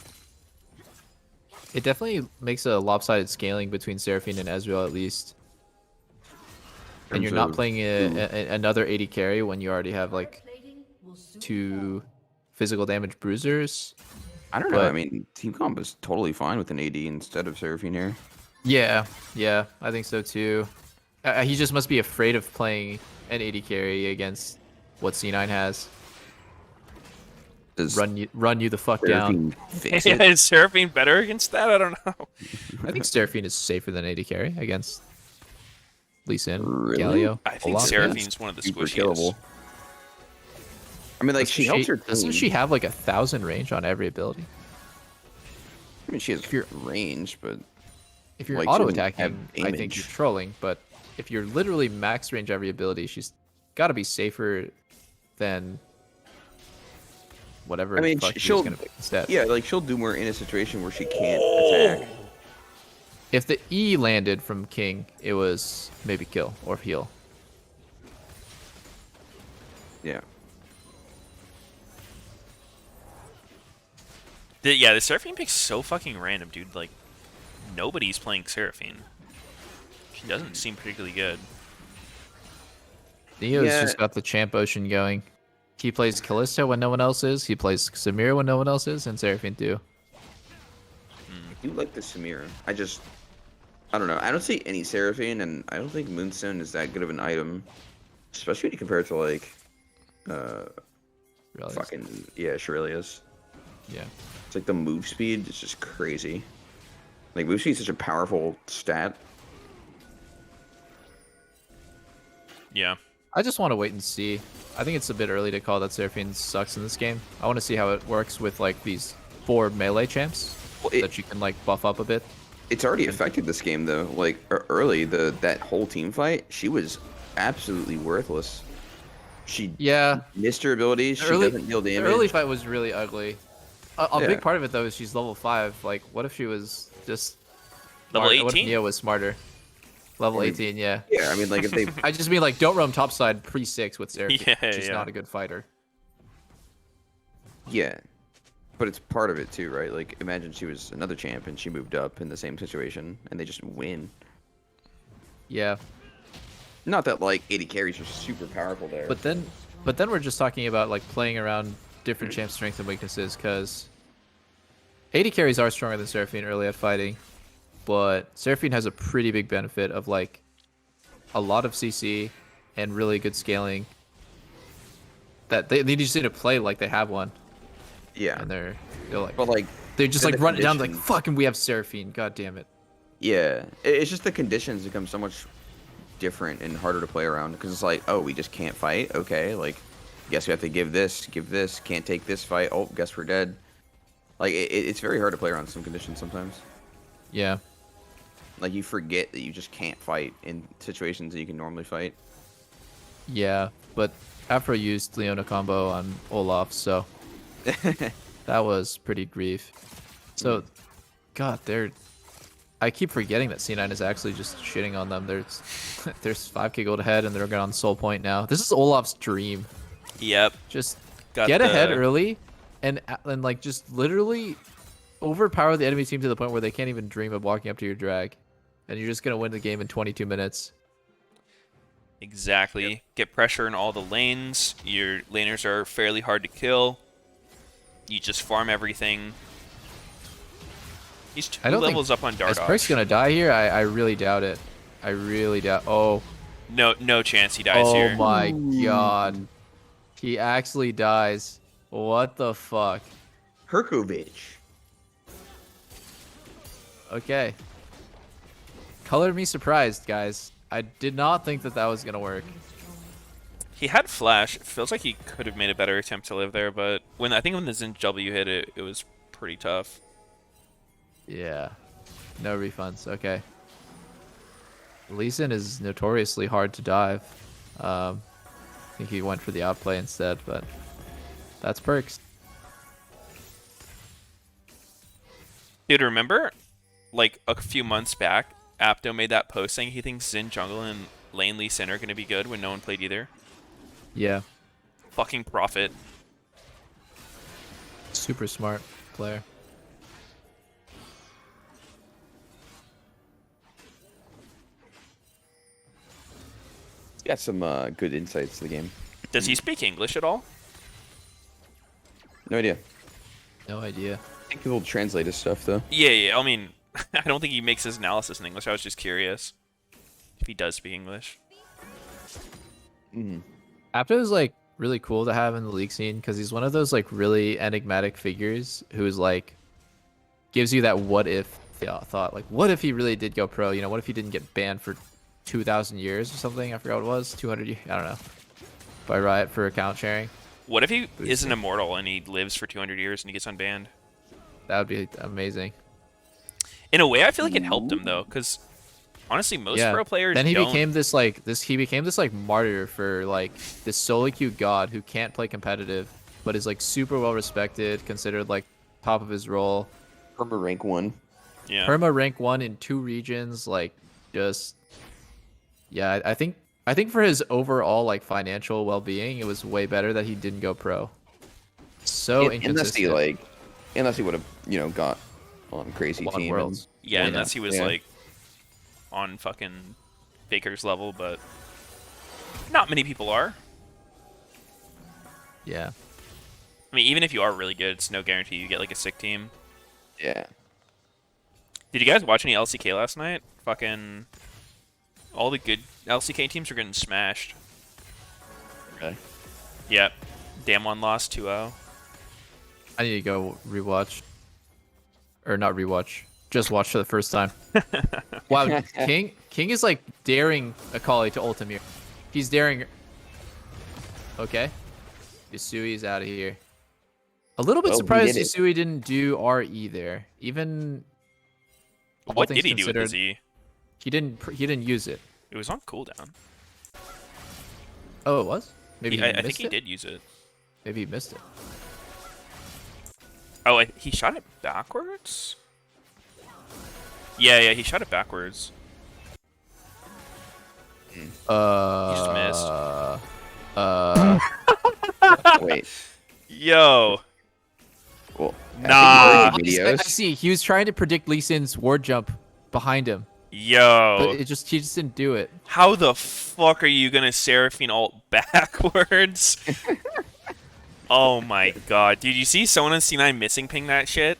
It definitely makes a lopsided scaling between Seraphine and Ezreal at least. And you're Terms not of playing who- another 80 carry when you already have like 2 physical damage bruisers. I don't know. I but- mean, Team Comp is totally fine with an AD instead of Seraphine here. Yeah, I think so too. He just must be afraid of playing an 80 carry against what C9 has. Does Run you the fuck down. Seraphine fix Yeah, it? is Seraphine better against that? I don't know. I think Seraphine is safer than 80 carry against Lee Sin, Really? Galio. I think Olaf. Seraphine's one of the Super squishiest. killable. I mean, like, she helps her Doesn't team. she have like 1,000 range on every ability? I mean, she has if you're- range, but If you're Like, she auto doesn't have attacking, I think damage. you're trolling. But if you're literally max range every ability, she's got to be safer than whatever I mean, the fuck she's she'll- gonna pick instead. yeah, like, she'll do more in a situation where she can't attack. If the E landed from King, it was maybe kill or heal. Yeah. The Seraphine pick's so fucking random, dude. Like, nobody's playing Seraphine. She doesn't seem particularly good. Neo's Yeah. just got the champ ocean going. He plays Callisto when no one else is. He plays Samira when no one else is, and Seraphine too. I do like the Samira. I don't know. I don't see any Seraphine, and I don't think Moonstone is that good of an item. Especially when you compare it to, like, Really. fucking, yeah, Shirelius. Yeah. It's like the move speed is just crazy. Like, move speed is such a powerful stat. Yeah. I just want to wait and see. I think it's a bit early to call that Seraphine sucks in this game. I want to see how it works with like these 4 melee champs Well, that you can like buff up a bit. It's already affected this game, though. Like, early, that whole team fight, she was absolutely worthless. She Yeah, missed her abilities. She doesn't deal the damage. early fight was really ugly. A Yeah. big part of it though is she's level 5. Like, what if she was just Level smart- What if 18? Neo was smarter? Level I mean, 18, yeah. Yeah, I mean, like, if they I just mean like don't roam topside pre-6 with Seraphine. Yeah, She's yeah. not a good fighter. Yeah, but it's part of it too, right? Like, imagine she was another champ and she moved up in the same situation and they just win. Yeah, Not that like 80 carries are super powerful there. but then we're just talking about like playing around different champ strengths and weaknesses because 80 carries are stronger than Seraphine early at fighting, but Seraphine has a pretty big benefit of like a lot of CC and really good scaling. That they just need to play like they have one, yeah, and they're like but like, they just then like the run it down like conditions- fucking we have Seraphine, god damn it. yeah, it's just the conditions become so much different and harder to play around because it's like, oh, we just can't fight. Okay, like, guess we have to give this, can't take this fight. Oh, guess we're dead. Like, it's very hard to play around some conditions sometimes. Yeah. Like, you forget that you just can't fight in situations that you can normally fight. Yeah, but Afro used Leona combo on Olaf, so that was pretty grief. So, God, I keep forgetting that C9 is actually just shitting on them. There's 5k gold ahead, and they're going on soul point now. This is Olaf's dream. Yep. Just Got get ahead the- early, and like just literally overpower the enemy team to the point where they can't even dream of walking up to your drag, and you're just gonna win the game in 22 minutes. Exactly. Get pressure in all the lanes. Your laners are fairly hard to kill. You just farm everything. He's 2 I don't think- levels up on Dark Is Perk's gonna die here? I really doubt it. I really doubt. Oh. No chance he dies Oh here. my god. He actually dies. What the fuck? Herkovich. Okay. Color me surprised, guys. I did not think that was going to work. He had flash. It feels like he could have made a better attempt to live there, but when the Zinj W hit it, it was pretty tough. Yeah. No refunds. Okay. Lee Sin is notoriously hard to dive. I think he went for the outplay instead, but that's Perks. Dude, remember, like a few months back, Apto made that post saying he thinks Xin jungle and lane Lee Sin are going to be good when no one played either. Yeah. Fucking profit. Super smart player. He's got some good insights to the game. Does he speak English at all? No idea. No idea. I think people translate his stuff though. Yeah. I mean, I don't think he makes his analysis in English. I was just curious if he does speak English. Apto is like really cool to have in the league scene because he's one of those like really enigmatic figures who's like gives you that what if thought. Like, what if he really did go pro? You know, what if he didn't get banned for 2,000 years or something? I forgot what it was. 200. I don't know. By Riot for account sharing. What if he isn't immortal and he lives for 200 years and he gets unbanned? That would be amazing. In a way, I feel like it helped him though, because honestly, most pro players then he don't. became this martyr for like this solo queue god who can't play competitive, but is like super well respected, considered like top of his role. Perma rank 1. Yeah. Perma rank 1 in 2 regions, like just yeah. I think for his overall like financial well-being, it was way better that he didn't go pro. So inconsistent. Unless he would have, got on crazy Won team. Worlds. Yeah, unless he was Yeah. like on fucking Faker's level, but not many people are. Yeah. I mean, even if you are really good, it's no guarantee you get like a sick team. Yeah. Did you guys watch any LCK last night? Fucking all the good LCK teams are getting smashed. Really? Yep. Damwon lost 2-0. I need to go rewatch. Or not rewatch. Just watch for the first time. Wow, King is like daring Akali to ultimate. He's daring. Okay. Yasui's out of here. A little bit Well, he surprised did it. Yasui didn't do RE there. Even all What things did he do with the considered, Z? He didn't use it. It was on cooldown. Oh, it was? Maybe he I missed think he it? did use it. Maybe he missed it. Oh, he shot it backwards? Yeah, he shot it backwards. He just missed. Wait. Yo. Well, Nah. I think I see. He was trying to predict Lee Sin's ward jump behind him. Yo. But he just didn't do it. How the fuck are you gonna Seraphine ult backwards? Oh my god. Dude, you see someone on C9 missing ping that shit?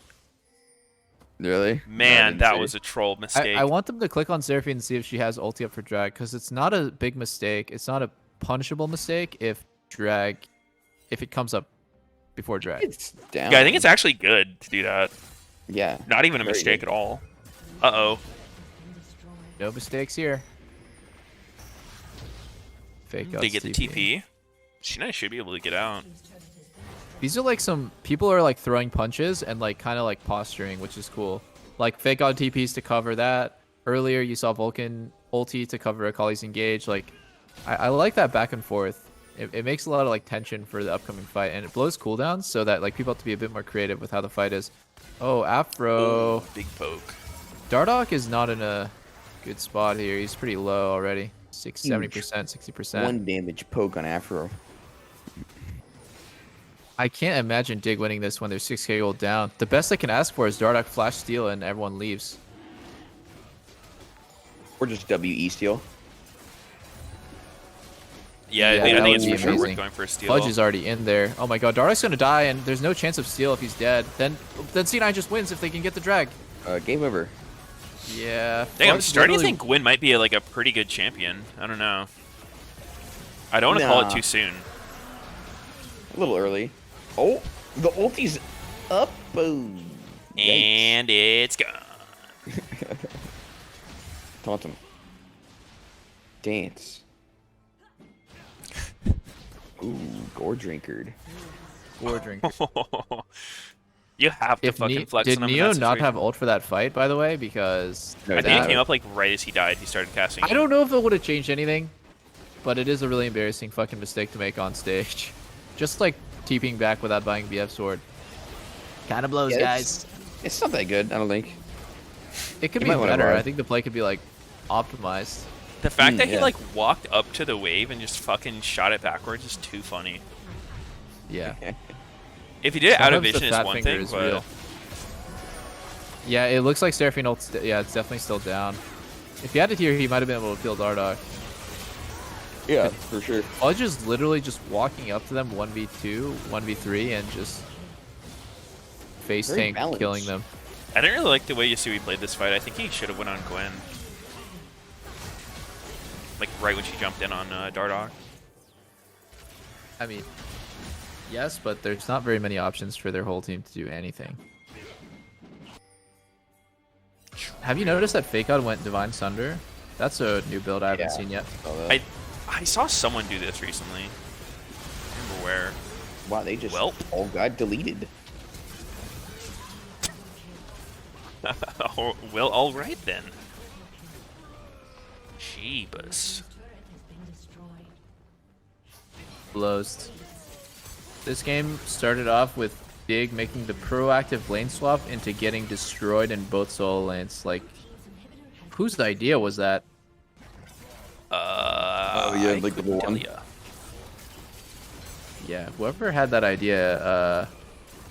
Really? Man, that was a troll mistake. I want them to click on Seraphine and see if she has ulti up for drag, because it's not a big mistake. It's not a punishable mistake if it comes up before drag. It's down. Yeah, I think it's actually good to do that. Yeah. Not even a Very mistake good. at all. Uh-oh. No mistakes here. Fake out. They get the TP. Shina should be able to get out. These are like some people are like throwing punches and like kind of like posturing, which is cool. Like fake out TPs to cover that. Earlier you saw Vulcan ulti to cover Akali's engage. Like I like that back and forth. It makes a lot of like tension for the upcoming fight, and it blows cooldowns so that like people have to be a bit more creative with how the fight is. Oh, Afro. Ooh, big poke. Dardoch is not in a good spot here. He's pretty low already. 70%, 60%. 1 damage poke on Afro. I can't imagine Dig winning this when they're 6k gold down. The best I can ask for is Dardoch flash steal and everyone leaves. Or just WE steal. Yeah, Yeah, I that think would it's be for sure worth amazing. going for a steal. Fudge is already in there. Oh my god, Dardoch's gonna die, and there's no chance of steal if he's dead. Then C9 just wins if they can get the drag. Game over. Yeah. Dang, I'm Fudge starting to literally- think Gwyn might be like a pretty good champion. I don't know. I don't want to call it Nah. too soon. A little early. Oh, the ulti's up. Boom. And it's gone. Taunt him. Dance. Ooh, gore drinkered. War drink. You have to If fucking Ne- flex did on him in Neo that not situation. have ult for that fight, by the way? Because No, I think that- it came up like right as he died. He started casting. I don't know if it would have changed anything, but it is a really embarrassing fucking mistake to make on stage. Just like TPing back without buying BF sword. Kind of blows, Yeah, guys. It's not that good, I don't think. It could He be might wanna better. I buy. think the play could be like optimized. The fact that he yeah. like walked up to the wave and just fucking shot it backwards is too funny. Yeah. If he did it out of Sometimes the vision is fat one finger thing, is but real. Yeah, it looks like Seraphine ult's yeah, it's definitely still down. If he had it here, he might have been able to kill Dardoch. Yeah, for sure. Fudge is literally just walking up to them 1v2, 1v3, and just face Very tank balanced. I killing them. didn't really like the way Yasui played this fight. I think he should have went on Gwen. Like right when she jumped in on Dardoch. I mean, yes, but there's not very many options for their whole team to do anything. Have you noticed that Fakeout went Divine Sunder? That's a new build I haven't Yeah. seen yet. I saw someone do this recently. I don't remember where. Wow, they just Well. all got deleted. Oh, well, all right then. Jeebus. Blows. This game started off with Dig making the proactive lane swap into getting destroyed in both solo lanes. Like, whose idea was that? Oh, yeah, I like the couldn't tell one. ya. Yeah, whoever had that idea,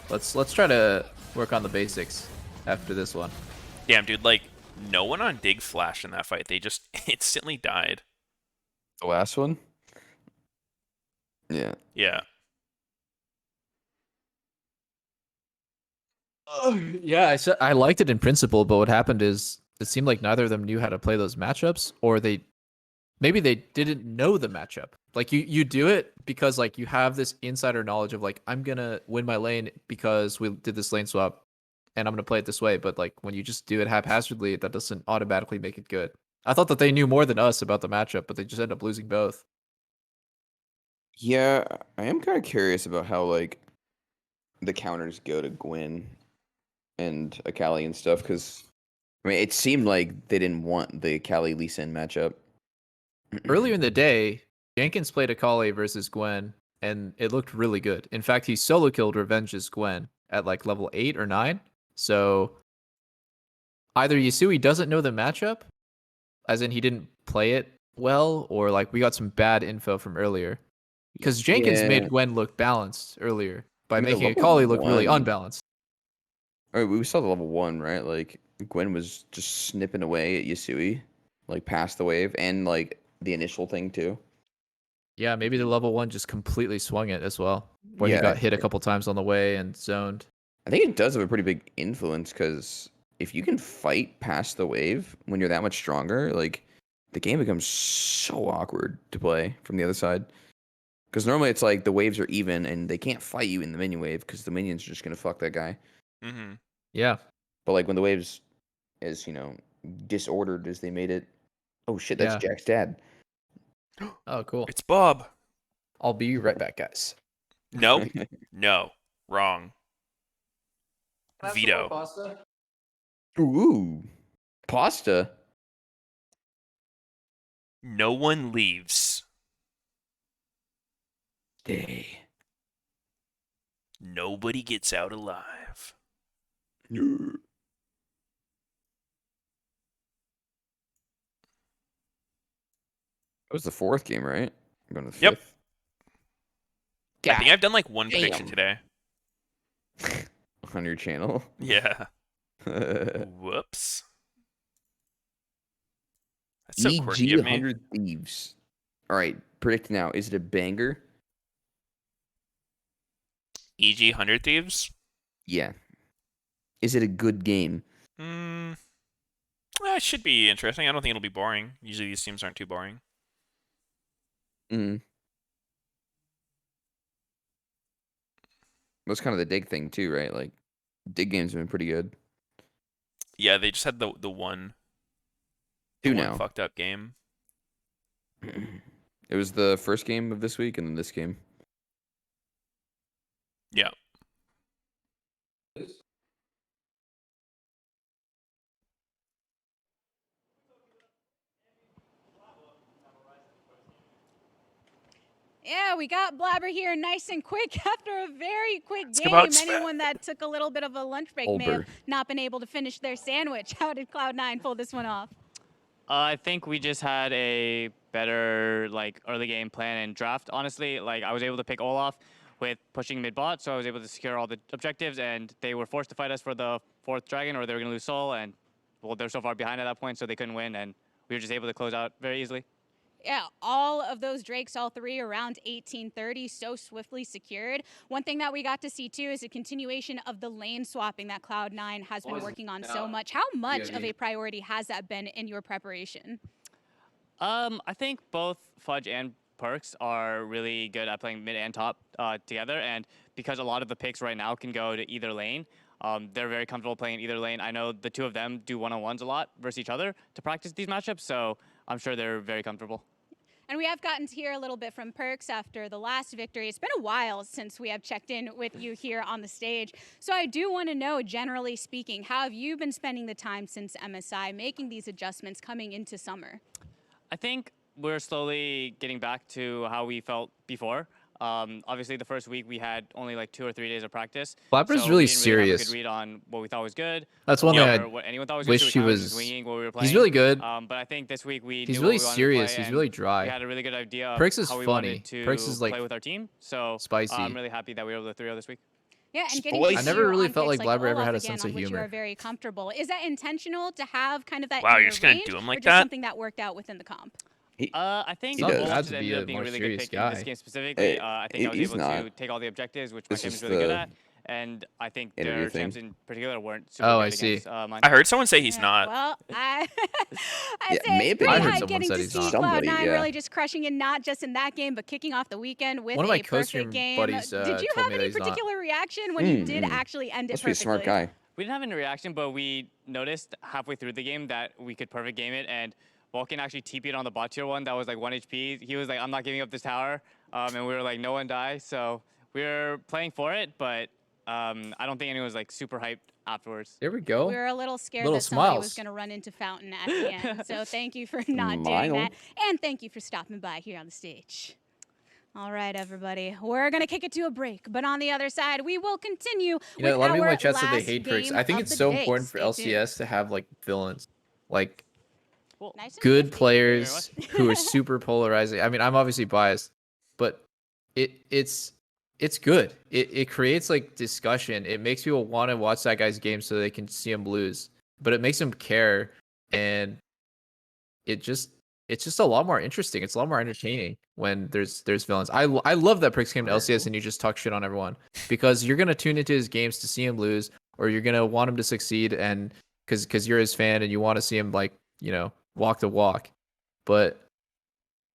let's try to work on the basics after this one. Damn, dude, like, no one on Dig flashed in that fight. They just instantly died. The last one? Yeah. Yeah. Yeah, I liked it in principle, but what happened is it seemed like neither of them knew how to play those matchups, or maybe they didn't know the matchup. Like you do it because like you have this insider knowledge of like I'm gonna win my lane because we did this lane swap, and I'm gonna play it this way. But like when you just do it haphazardly, that doesn't automatically make it good. I thought that they knew more than us about the matchup, but they just ended up losing both. Yeah, I am kind of curious about how, like, the counters go to Gwen and Akali and stuff, because, I mean, it seemed like they didn't want the Akali Lee Sin matchup. Earlier in the day, Jenkins played Akali versus Gwen, and it looked really good. In fact, he solo killed Revenge's Gwen at like level 8 or 9. So either Yasui doesn't know the matchup, as in he didn't play it well, or like we got some bad info from earlier. Because Jenkins Yeah. made Gwen look balanced earlier by I mean, the making level Akali look really 1 unbalanced. All right, we saw the level 1, right? Like, Gwen was just snipping away at Yasui, like, past the wave, and, like, the initial thing, too. Yeah, maybe the level 1 just completely swung it as well, where Yeah, he got hit a couple times on the way and zoned. I think it does have a pretty big influence, because if you can fight past the wave when you're that much stronger, like, the game becomes so awkward to play from the other side. Because normally it's like the waves are even, and they can't fight you in the minion wave, because the minions are just going to fuck that guy. Mm-hmm. Yeah. But, like, when the waves is, disordered as they made it. Oh, shit, that's Yeah. Jack's dad. Oh, cool. It's Bob. I'll be right back, guys. No. No. Wrong. Veto. Ooh. Pasta. No one leaves. Stay. Nobody gets out alive. That was the 4th game, right? I'm going to the 5th. Yep. I think I've done like one prediction damn. today. On your channel. Yeah. Whoops. That's so quirky EG of me. 100 Thieves. All right, predict now. Is it a banger? EG 100 Thieves? Yeah. Is it a good game? It should be interesting. I don't think it'll be boring. Usually these teams aren't too boring. That's kind of the Dig thing too, right? Like, Dig games have been pretty good. Yeah, they just had the one, Two one now. fucked up game. It was the first game of this week and then this game. Yeah. Yeah, we got Blabber here nice and quick after a very quick Let's game. go out, Sven. Anyone that took a little bit of a lunch break may have Olber. not been able to finish their sandwich. How did Cloud9 pull this one off? I think we just had a better early game plan and draft. Honestly, I was able to pick Olaf with pushing mid bot, so I was able to secure all the objectives, and they were forced to fight us for the 4th dragon, or they were gonna lose Soul, and well, they're so far behind at that point, so they couldn't win, and we were just able to close out very easily. Yeah, all of those Drakes, all 3 around 1830, so swiftly secured. One thing that we got to see too is a continuation of the lane swapping that Cloud9 has been working on so much. How much of a priority has that been in your preparation? I think both Fudge and Perks are really good at playing mid and top together, and because a lot of the picks right now can go to either lane, they're very comfortable playing either lane. I know the two of them do one-on-ones a lot versus each other to practice these matchups, so I'm sure they're very comfortable. And we have gotten to hear a little bit from Perks after the last victory. It's been a while since we have checked in with you here on the stage. So I do want to know, generally speaking, how have you been spending the time since MSI, making these adjustments coming into summer? I think we're slowly getting back to how we felt before. Obviously, the first week we had only 2 or 3 days of practice. Flapper's so really we didn't really have a serious. good read on what we thought was good. That's one thing or I what anyone thought was wish good. So we he kinda was- winging what we were playing. He's really good. But I think this week we He's knew really what we wanted serious. to play, He's and really dry. we had a really good idea of Perks is how we funny. wanted to Perks is, play with our team. So spicy. I'm really happy that we were able to 3-0 this week. Yeah, and getting Spicy. to I see never you really on felt picks like Blabber ever Olaf had a again, sense on of which you humor. are very comfortable. Is that intentional to have kind of that Wow, in you're your just gonna range, do him or like just that? something that worked out within the comp? I think He does. Olaf Had just to be ended a up being a more really good serious pick in this guy. game specifically. Hey, I think I was he's able to not. take all the objectives, which my This team is is really good the at. And I think interview their thing. champs in particular weren't super Oh, good I see. against mine. I heard someone say he's Yeah, not. Well, I'd Yeah, say maybe. it's pretty I heard high someone getting said to he's see not. Somebody, Cloud9 yeah. really just crushing it, not just in that game, but kicking off the weekend with One of my a co-stream perfect game. buddies, Did you told have me that any he's not. particular reaction when you did Mm-mm. actually end it Must be a perfectly? smart guy. We didn't have any reaction, but we noticed halfway through the game that we could perfect game it, and Vulcan actually TP'd on the bot tier 1 that was 1 HP. He was like, I'm not giving up this tower, and we were like, no one die. So we were playing for it, but I don't think anyone was super hyped afterwards. There we go. We were a little scared Little that somebody was smiles. going to run into Fountain at the end. So thank you for not doing Smile. that. And thank you for stopping by here on the stage. All right, everybody. We're going to kick it to a break. But on the other side, we will continue You know, with a lot of people in our my chat said they last hate Perks. game I think of it's the so day. important for Stay tuned. LCS to have villains, like Nice and good nifty. players who are super polarizing. I mean, I'm obviously biased, but it's good. It creates discussion. It makes people want to watch that guy's game so they can see him lose. But it makes them care, and it's just a lot more interesting. It's a lot more entertaining when there's villains. I love that Prix came to LCS and you just talk shit on everyone, because you're gonna tune into his games to see him lose, or you're gonna want him to succeed, and because you're his fan and you want to see him walk the walk. But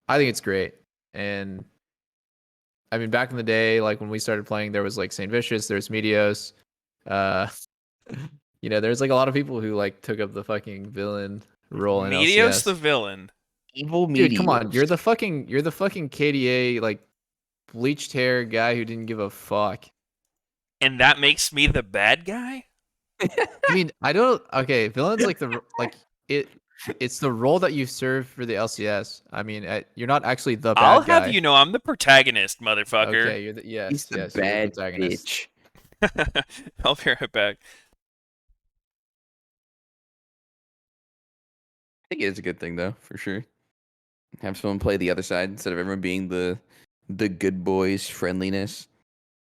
I think it's great. And I mean, back in the day, when we started playing, there was Saint Vicious, there's Meteos. There's a lot of people who took up the fucking villain role in Meteos LCS. the villain. Evil Dude, come on. Meteos. You're the fucking KDA bleached hair guy who didn't give a fuck. And that makes me the bad guy? I mean, I don't. Okay, villains it's the role that you serve for the LCS. I mean, you're not actually the bad I'll guy. have you know I'm the protagonist, motherfucker. Okay, you're the yes, He's the yes, you're bad protagonist. bitch. I'll be right back. I think it is a good thing though, for sure. Have someone play the other side instead of everyone being the good boys friendliness.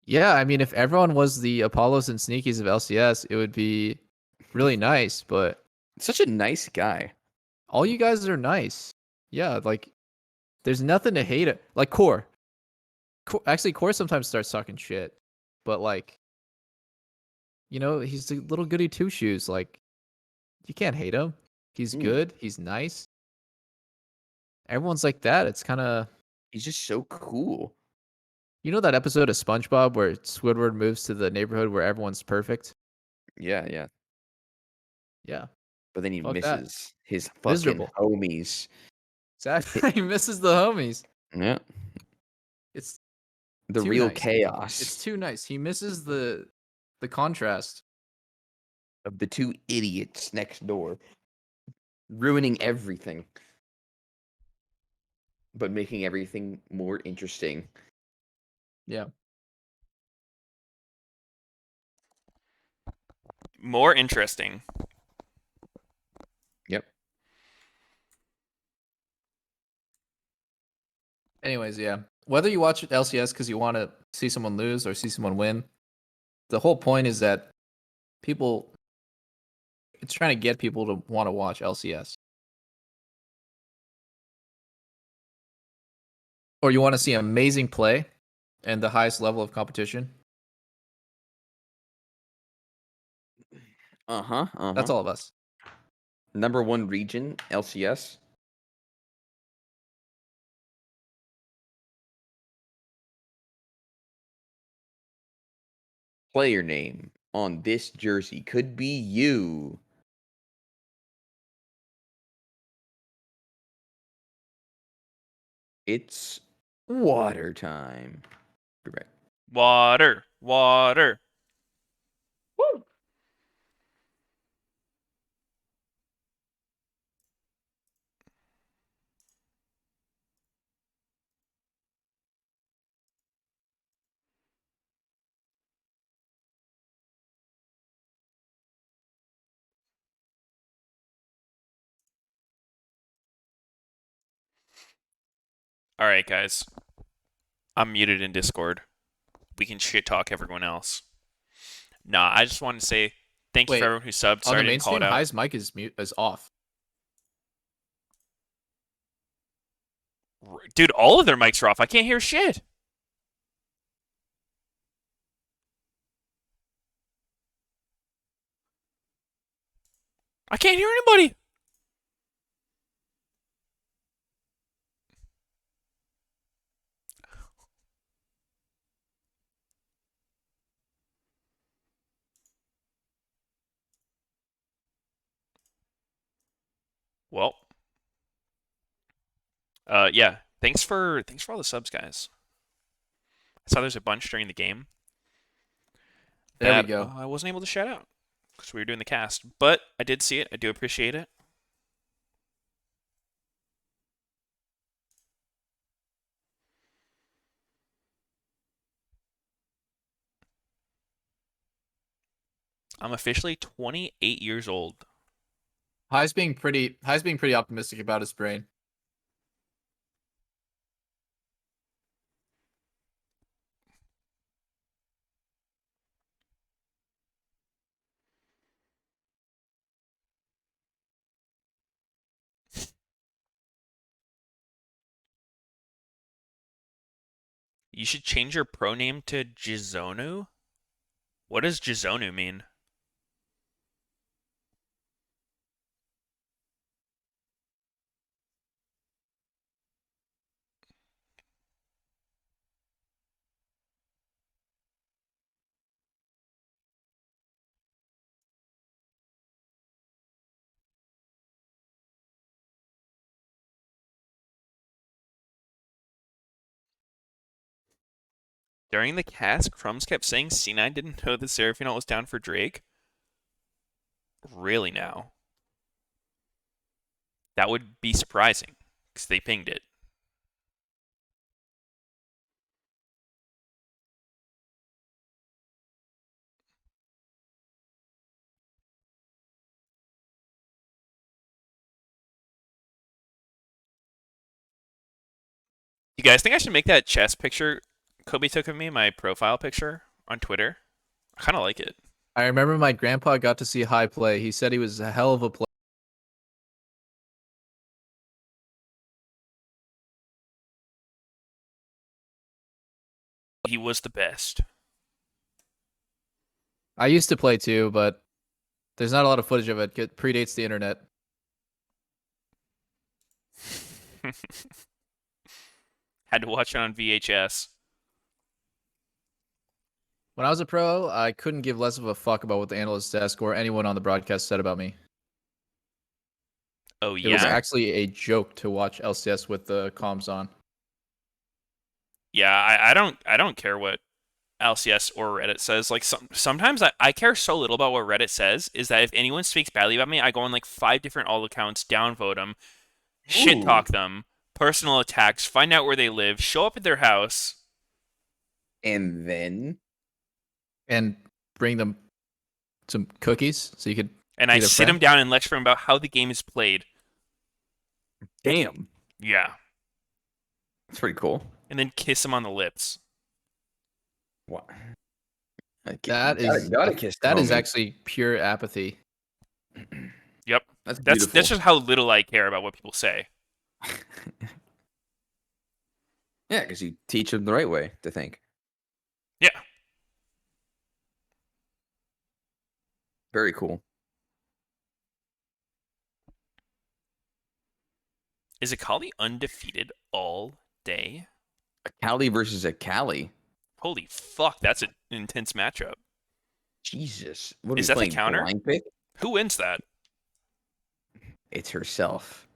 Yeah, I mean, if everyone was the Apollos and Sneakies of LCS, it would be really nice. But Such a nice guy. all you guys are nice. Yeah, there's nothing to hate it. Like Core. Actually, Core sometimes starts talking shit, but he's the little goody two shoes. You can't hate him. He's good. He's nice. Everyone's like that. It's kind of, He's just so cool. that episode of SpongeBob where Squidward moves to the neighborhood where everyone's perfect. Yeah, yeah. Yeah, But then he Fuck that. misses his fucking Miserable. homies. exactly. He misses the homies. Yeah. It's The too real nice. chaos It's too nice. He misses the contrast. of the two idiots next door. Ruining everything. but making everything more interesting. Yeah. More interesting. Yep. Anyways, yeah. Whether you watch LCS because you want to see someone lose or see someone win, the whole point is that it's trying to get people to want to watch LCS. Or you want to see amazing play and the highest level of competition. That's all of us. Number 1 region, LCS. Player name on this jersey could be you. It's water time. Be right. Water. Water. Woo! All right, guys. I'm muted in Discord. We can shit talk everyone else. Nah, I just wanted to say thank you Wait, for everyone who subbed. On Sorry the I main didn't call stream, it out. High's mic is off. Dude, all of their mics are off. I can't hear shit. I can't hear anybody. Well, yeah. Thanks for all the subs, guys. I saw there's a bunch during the game There we that go. I wasn't able to shout out because we were doing the cast, but I did see it. I do appreciate it. I'm officially 28 years old. High's being pretty optimistic about his brain. You should change your pro name to Jizonu. What does Jizonu mean? During the cast, Crumbs kept saying C9 didn't know the Seraphinaut was down for Drake. Really now? That would be surprising, because they pinged it. You guys think I should make that chess picture Kobe took of me, my profile picture, on Twitter? I kind of like it. I remember my grandpa got to see High play. He said he was a hell of a player. He was the best. I used to play too, but there's not a lot of footage of it. It predates the internet. Had to watch it on VHS. When I was a pro, I couldn't give less of a fuck about what the analyst desk or anyone on the broadcast said about me. Oh It was yeah, actually a joke to watch LCS with the comms on. yeah. I don't care what LCS or Reddit says. Like sometimes I care so little about what Reddit says is that if anyone speaks badly about me, I go on like 5 different alt accounts, downvote them, shit talk them, personal attacks, find out where they live, show up at their house. And then And bring them some cookies so you could And be I their sit him friend. down and lecture him about how the game is played. damn, Yeah. that's pretty cool. And then kiss him on the lips. What? That is gotta kiss the that is homie. actually pure apathy. Yep. That's That's beautiful. just how little I care about what people say. Yeah, because you teach them the right way to think. Yeah. Very cool. Is Akali undefeated all day? A Cali versus a Cali. Holy fuck, that's an intense matchup. Jesus. What Is are that we the playing? counter? Blind pick? Who wins that? It's herself.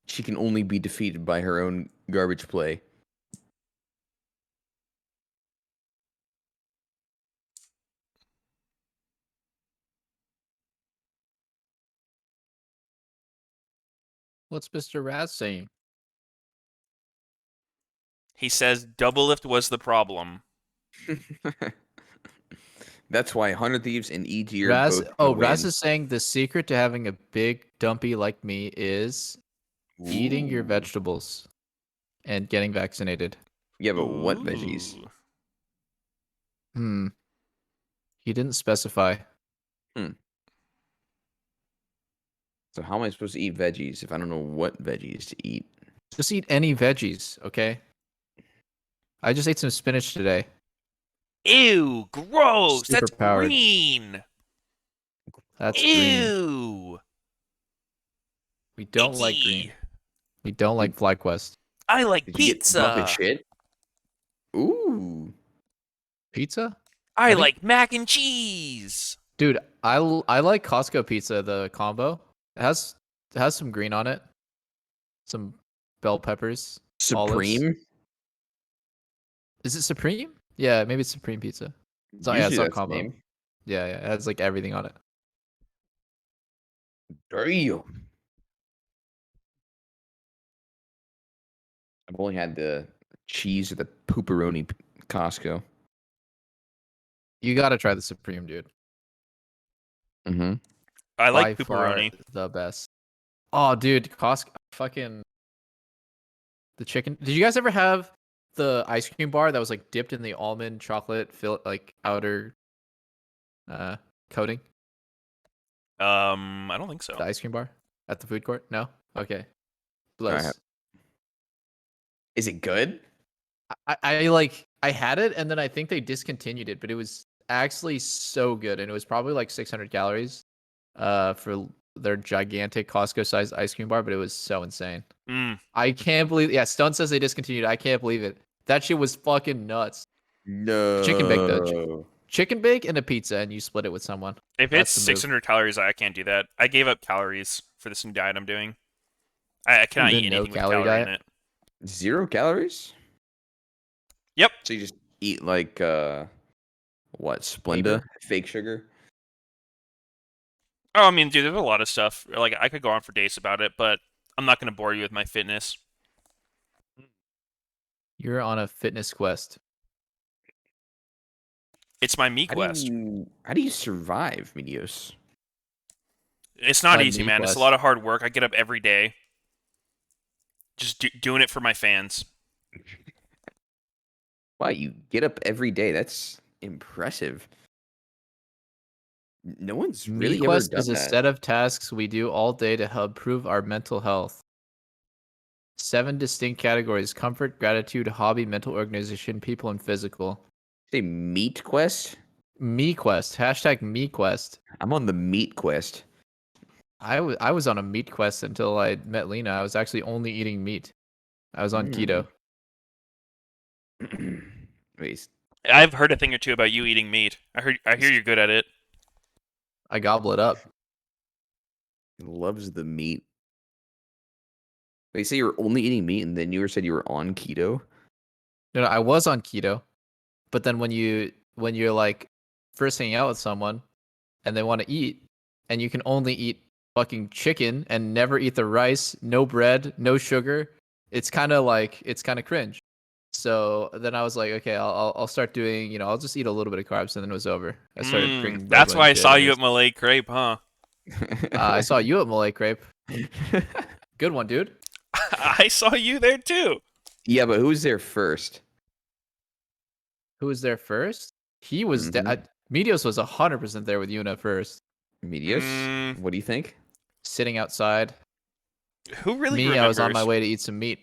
She can only be defeated by her own garbage play. What's Mr. Raz saying? He says double lift was the problem. That's why 100 Thieves and EG are Raz, both gonna Raz win. is saying the secret to having a big dumpy like me is eating your Ooh. vegetables and getting vaccinated. Yeah, but what veggies? Ooh. He didn't specify. So how am I supposed to eat veggies if I don't know what veggies to eat? Just eat any veggies, okay? I just ate some spinach today. Ew, gross. That's Superpowered. green. That's green. Ew. We don't like green. Icky. We don't like FlyQuest. I like Did you get bucket pizza. shit? Ooh. Pizza? I think- like mac and cheese. Dude, I like Costco pizza, the combo. It has some green on it. Some bell peppers. olives. Supreme? Is it Supreme? Yeah, maybe it's Supreme pizza. So yeah, it's Usually not that's the combo. name. Yeah, it has like everything on it. Damn. I've only had the cheese or the pooperoni Costco. You gotta try the Supreme, dude. Mm-hmm. I like By far pepperoni. the best. Oh, dude, Costco fucking the chicken. Did you guys ever have the ice cream bar that was like dipped in the almond chocolate like outer coating? I don't think so. The ice cream bar at the food court? No? Okay. I Bliss. have- Is it good? I had it and then I think they discontinued it, but it was actually so good and it was probably like 600 calories for their gigantic Costco sized ice cream bar, but it was so insane. I can't believe Stone says they discontinued it. I can't believe it. That shit was fucking nuts. No. Chicken bake, though. Chicken bake and a pizza and you split it with someone. If That's it's the move. 600 calories, I can't do that. I gave up calories for this new diet I'm doing. I cannot The eat anything with no-calorie calorie in diet? it. 0 calories? Yep. So you just eat like what? Splenda? Paper? Fake sugar? Oh, I mean, dude, there's a lot of stuff. Like, I could go on for days about it, but I'm not going to bore you with my fitness. You're on a fitness quest. It's my me How quest. do you survive, Meteos? It's not My easy, me man. It's quest. a lot of hard work. I get up every day. Just doing it for my fans. Wow, you get up every day. That's impressive. No one's really ever MeQuest done is a that. set of tasks we do all day to help improve our mental health. 7 distinct categories: comfort, gratitude, hobby, mental organization, people, and physical. Say meat quest? MeQuest. Hashtag MeQuest. I'm on the meat quest. I was on a meat quest until I met Lena. I was actually only eating meat. I was on keto. Wait, I've heard a thing or two about you eating meat. I hear you're good at it. I gobble it up. he loves the meat. Wait, you say you were only eating meat and then you said you were on keto? No, I was on keto, but then when you're like first hanging out with someone and they want to eat and you can only eat fucking chicken and never eat the rice, no bread, no sugar, it's kind of cringe. So then I was like, okay, I'll start doing, I'll just eat a little bit of carbs, and then it was over. I started drinking boba That's and why I shit, saw and you at Malay Crepe, huh? I saw you at Malay Crepe. Good one, dude. I saw you there too. Yeah, but who's there first? Who was there first? He was Meteos was 100% there with Yuna first, Meteos? What do you think? sitting outside. Who really Me, remembers? I was on my way to eat some meat.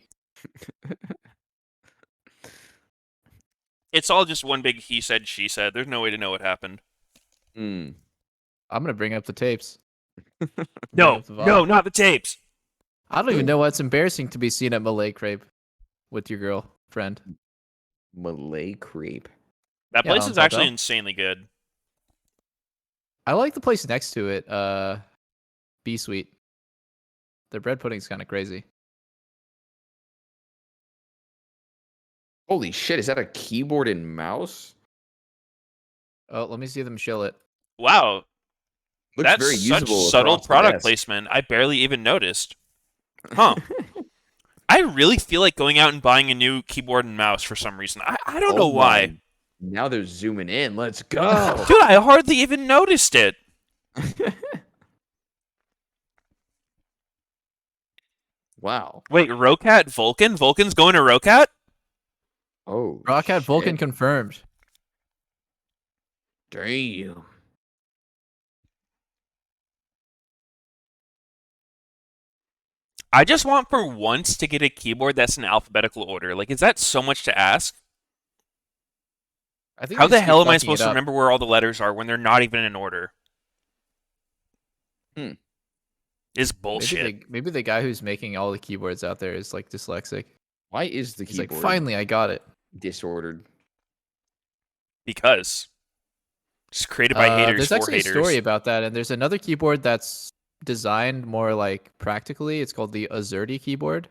It's all just one big he said, she said. There's no way to know what happened. Mm. I'm gonna bring up the tapes. No, not the tapes. I don't even know what's embarrassing to be seen at Malay Crepe with your girlfriend. Malay Crepe. That Yeah, place on is actually Taco. insanely good. I like the place next to it, B Sweet. Their bread pudding's kind of crazy. Holy shit, is that a keyboard and mouse? Oh, let me see them shill it. Wow, Looks that's very such usable subtle across the product desk. placement. I barely even noticed. Huh. I really feel like going out and buying a new keyboard and mouse for some reason. I don't know why. Now they're zooming in. Let's go. Dude, I hardly even noticed it. Wow. Wait, Rocat Vulcan? Vulcan's going to Rocat? Oh. Rocket Vulcan shit. confirmed. Damn. I just want for once to get a keyboard that's in alphabetical order. Like, is that so much to ask? I think How you the just keep hell am I fucking supposed it to up. remember where all the letters are when they're not even in order? Is bullshit. Maybe the guy who's making all the keyboards out there is like dyslexic. Why is the He's keyboard like, finally, I got it. disordered? Because it's created by haters There's for actually haters. a story about that, and there's another keyboard that's designed more like practically. It's called the Azerty keyboard.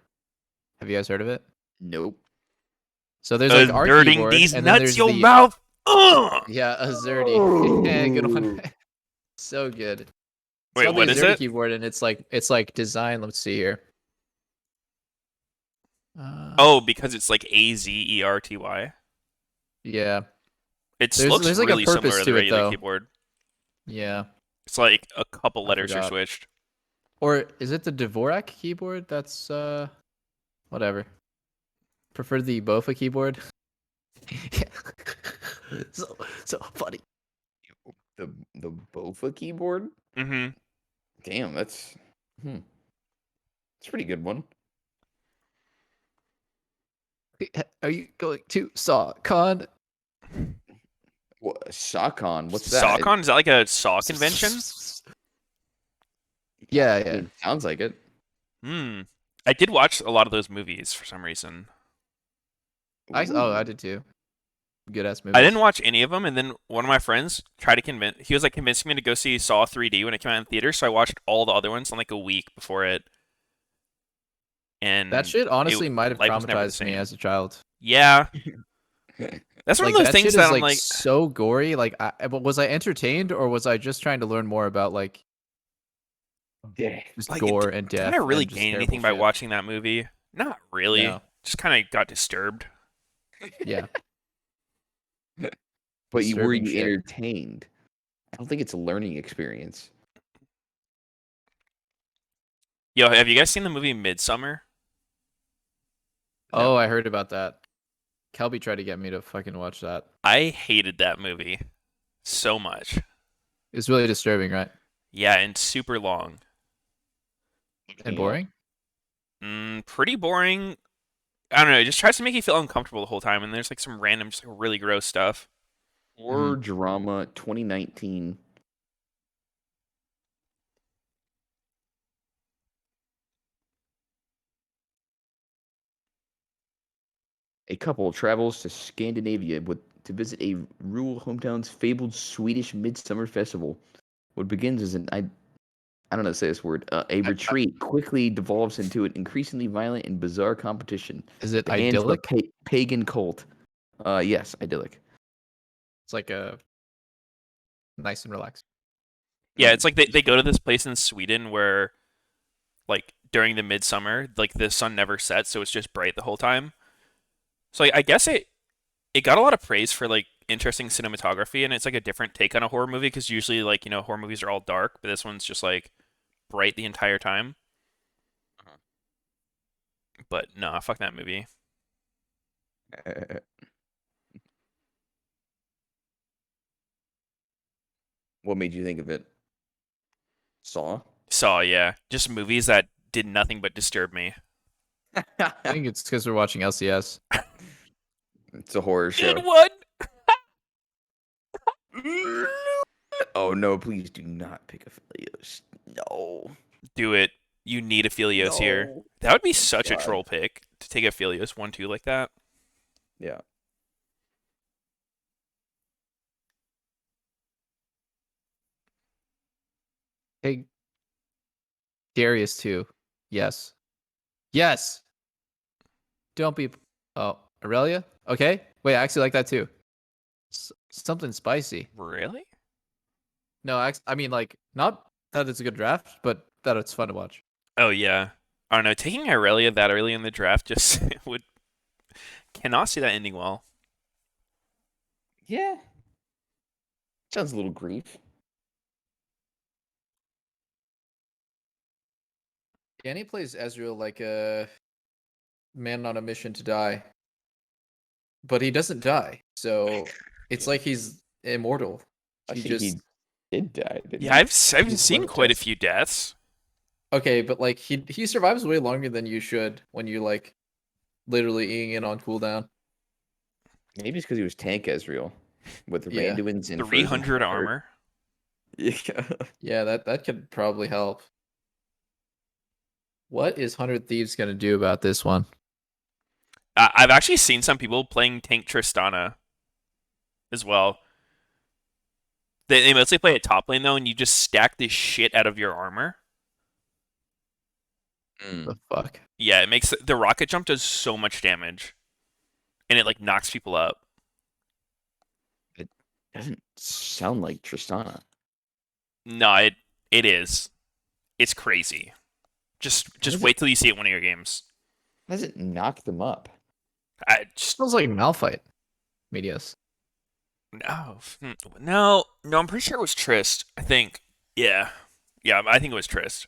Have you guys heard of it? Nope. So there's like our Dirting keyboard, these and then nuts, there's your the mouth. Ugh! Azerty. Good one. So good. It's Wait, called what the is Azerty it? keyboard, and it's like designed. Let's see here. Oh, because it's like Azerty. Yeah. It There's looks like a really similar purpose to to the it, regular though. keyboard. Yeah. It's like a couple I letters are forgot. switched. Or is it the Dvorak keyboard? That's whatever. Prefer the Bofa keyboard. so funny. The Bofa keyboard? Mm-hmm. Damn, that's it's a pretty good one. Are you going to SawCon? What, SawCon? What's that? SawCon? Is that like a Saw convention? Yeah, I yeah. mean, sounds like it. I did watch a lot of those movies for some reason. I Ooh. did too. Good ass movie. I didn't watch any of them, and then one of my friends tried to convince. He was like convincing me to go see Saw 3D when it came out in theater. So I watched all the other ones in like a week before it. And That shit honestly might have life was never the traumatized me same. as a child. Yeah, that's one Like of those that things shit that is I'm like like, so gory. Like, but was I entertained or was I just trying to learn more about like just like gore and death? did I really and just gain terrible anything by shit? watching that movie? Not really. No. Just kind of got disturbed. Yeah. But were Disturbing you shit. entertained? I don't think it's a learning experience. Yo, have you guys seen the movie Midsummer? Oh, I heard about that. Kelby tried to get me to fucking watch that. I hated that movie so much. It's really disturbing, right? Yeah, and super long. And boring. Pretty boring. I don't know. It just tries to make you feel uncomfortable the whole time, and there's like some random, just like really gross stuff. Horror drama 2019. A couple travels to Scandinavia to visit a rural hometown's fabled Swedish midsummer festival. What begins as I don't know how to say this word. A retreat quickly devolves into an increasingly violent and bizarre competition. Is it The hands of a idyllic? pagan cult. Yes, idyllic. It's like a nice and relaxed. Yeah, it's like they go to this place in Sweden where like during the midsummer, like the sun never sets, so it's just bright the whole time. So I guess it got a lot of praise for like interesting cinematography, and it's like a different take on a horror movie because usually like horror movies are all dark, but this one's just like bright the entire time. But no, fuck that movie. What made you think of it? Saw? Saw, yeah, just movies that did nothing but disturb me. I think it's because we're watching LCS. It's a horror show. Good one. Oh no, please do not pick a Philios. No. Do it. You need a Philios here. No. That would be such a God. troll pick to take a Philios 1-2 like that. Yeah. Hey, Darius too. Yes. Yes. Don't be. Oh, Aurelia. Okay. Wait, I actually like that too. Something spicy. Really? No, I mean like not that it's a good draft, but that it's fun to watch. Oh yeah. I don't know. Taking Irelia that early in the draft just cannot see that ending well. Yeah. Sounds a little grief. Danny plays Ezreal like a man on a mission to die, but he doesn't die, so it's like he's immortal. I He think just he did die. Didn't Yeah, he? I've He's seen one of quite a Jess. few deaths. okay, but like he survives way longer than you should when you like literally eating in on cooldown. Maybe it's because he was tank Ezreal with Yeah. Randuin's and 300 armor. Yeah. Yeah, that could probably help. What is 100 Thieves gonna do about this one? I've actually seen some people playing tank Tristana as well. They mostly play at top lane though, and you just stack the shit out of your armor. The fuck? Yeah, it makes the rocket jump does so much damage, and it like knocks people up. Doesn't sound like Tristana. No, it is. It's crazy. Just is wait till you see it in one of your games. How does it knock them up? I just Smells like Malphite. Meteos. no. I'm pretty sure it was Trist. I think. Yeah, I think it was Trist.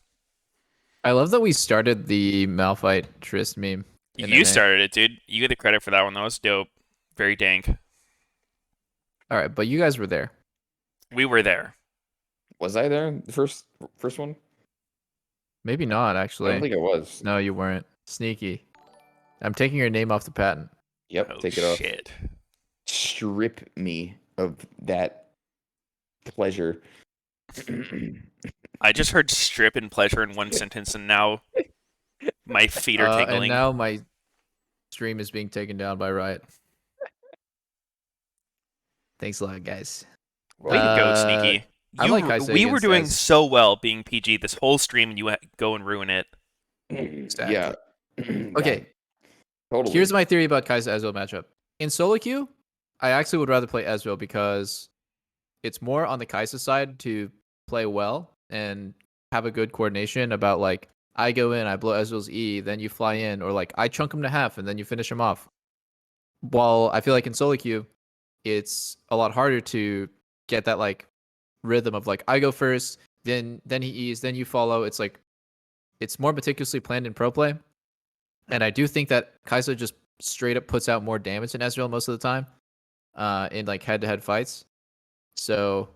I love that we started the Malphite Trist meme. in You NA. started it, dude. You get the credit for that one. That was dope. Very dank. All right, but you guys were there. We were there. Was I there? The first one? Maybe not, I actually. don't think I was. No, you weren't. Sneaky. I'm taking your name off the patent. Yep, Oh, take it off. shit. Strip me of that pleasure. I just heard strip and pleasure in one sentence, and now my feet are tingling. And now my stream is being taken down by Riot. Thanks a lot, guys. Way to go, Sneaky. I like Kai'Sa We were against doing Ez. so well being PG this whole stream, and you go and ruin it. Yeah. Okay, Totally. here's my theory about Kai'Sa Ezreal matchup. In solo queue, I actually would rather play Ezreal because it's more on the Kai'Sa side to play well and have a good coordination about like I go in, I blow Ezreal's E, then you fly in, or like I chunk him to half and then you finish him off. While I feel like in solo queue, it's a lot harder to get that like rhythm of like I go first, then he E's, then you follow. It's like it's more meticulously planned in pro play. And I do think that Kai'Sa just straight up puts out more damage than Ezreal most of the time in like head-to-head fights. So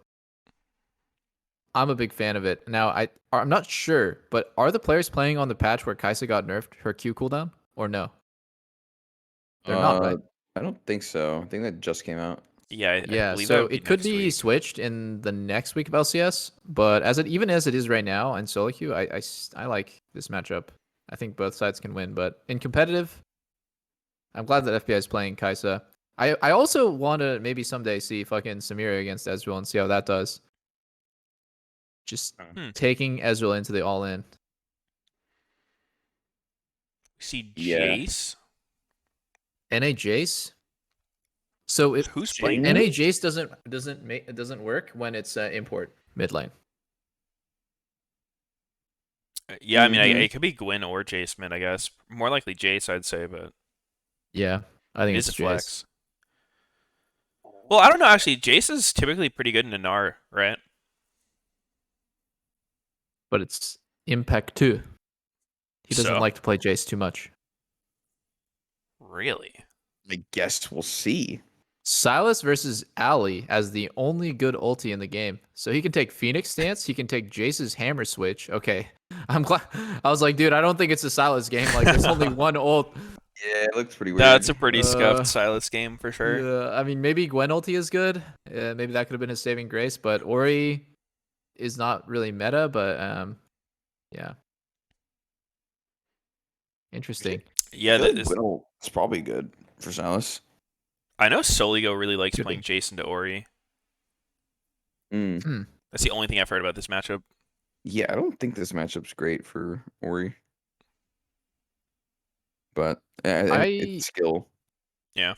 I'm a big fan of it. Now I'm not sure, but are the players playing on the patch where Kai'Sa got nerfed her Q cooldown or no? They're not, right? I don't think so. I think that just came out. Yeah, I Yeah, believe that so would be it could next be week. switched in the next week of LCS, but even as it is right now in solo queue, I like this matchup. I think both sides can win, but in competitive, I'm glad that FBI is playing Kai'Sa. I also want to maybe someday see fucking Samira against Ezreal and see how that does. Just taking Ezreal into the all-in. See Yeah. Jace. NA Jace. So Who's playing? NA Jace doesn't work when it's import mid lane. Yeah, I mean, Mhm. it could be Gwyn or Jace mid, I guess. More likely Jace, I'd say, but Yeah, I it think is it's a Jace. flex. Well, I don't know, actually. Jace is typically pretty good in a Gnar, right? But it's Impact 2. He doesn't So, like to play Jace too much. really? I guess we'll see. Silas versus Ali as the only good ulti in the game. So he can take Phoenix Stance, he can take Jace's Hammer Switch. Okay. I'm glad. I was like, dude, I don't think it's a Silas game. Like, there's only one ult. Yeah, it looks pretty weird. That's a pretty Uh, scuffed Silas game for sure. Yeah, I mean, maybe Gwen ulti is good. Maybe that could have been his saving grace, but Ori is not really meta, but yeah. Interesting. Yeah, I feel like Gwinnell is probably good for Silas. I know Soligo really likes Could playing be. Jason to Ori. Mm. That's the only thing I've heard about this matchup. Yeah, I don't think this matchup's great for Ori. But it's skill. Yeah.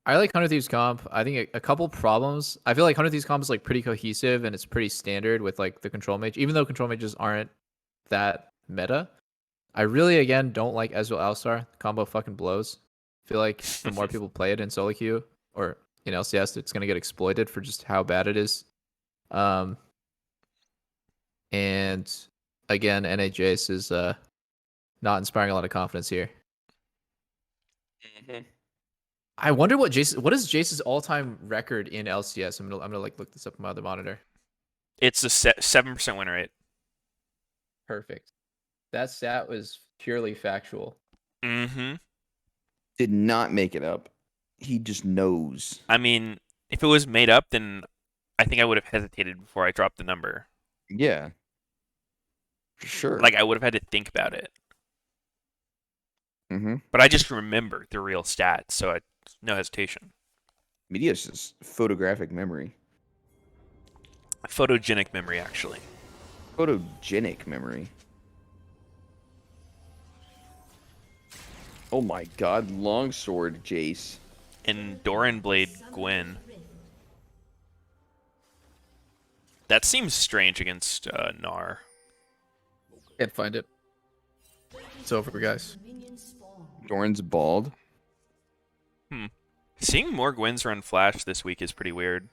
I like Hunter Thieves comp. I think a couple problems. I feel like Hunter Thieves comp is like pretty cohesive and it's pretty standard with like the control mage, even though control mages aren't that meta. I really again don't like Ezreal Alistar. The combo fucking blows. I feel like the more people play it in solo queue or in LCS, it's gonna get exploited for just how bad it is. And again, NAJS is not inspiring a lot of confidence here. Mm-hmm. I wonder what is Jace's all-time record in LCS. I'm gonna like look this up on my other monitor. It's a 7% win rate. Perfect. That stat was purely factual. Mm-hmm. Did not make it up. He just knows. I mean, if it was made up, then I think I would have hesitated before I dropped the number. Yeah. For sure. Like, I would have had to think about it. Mm-hmm. But I just remembered the real stats, so no hesitation. Meteos is photographic memory. Photogenic memory, actually. Photogenic memory. Oh my god, longsword Jace. And Doran Blade Gwyn. That seems strange against Gnar. Can't find it. It's over, guys. Doran's bald. Seeing more Gwyns run Flash this week is pretty weird.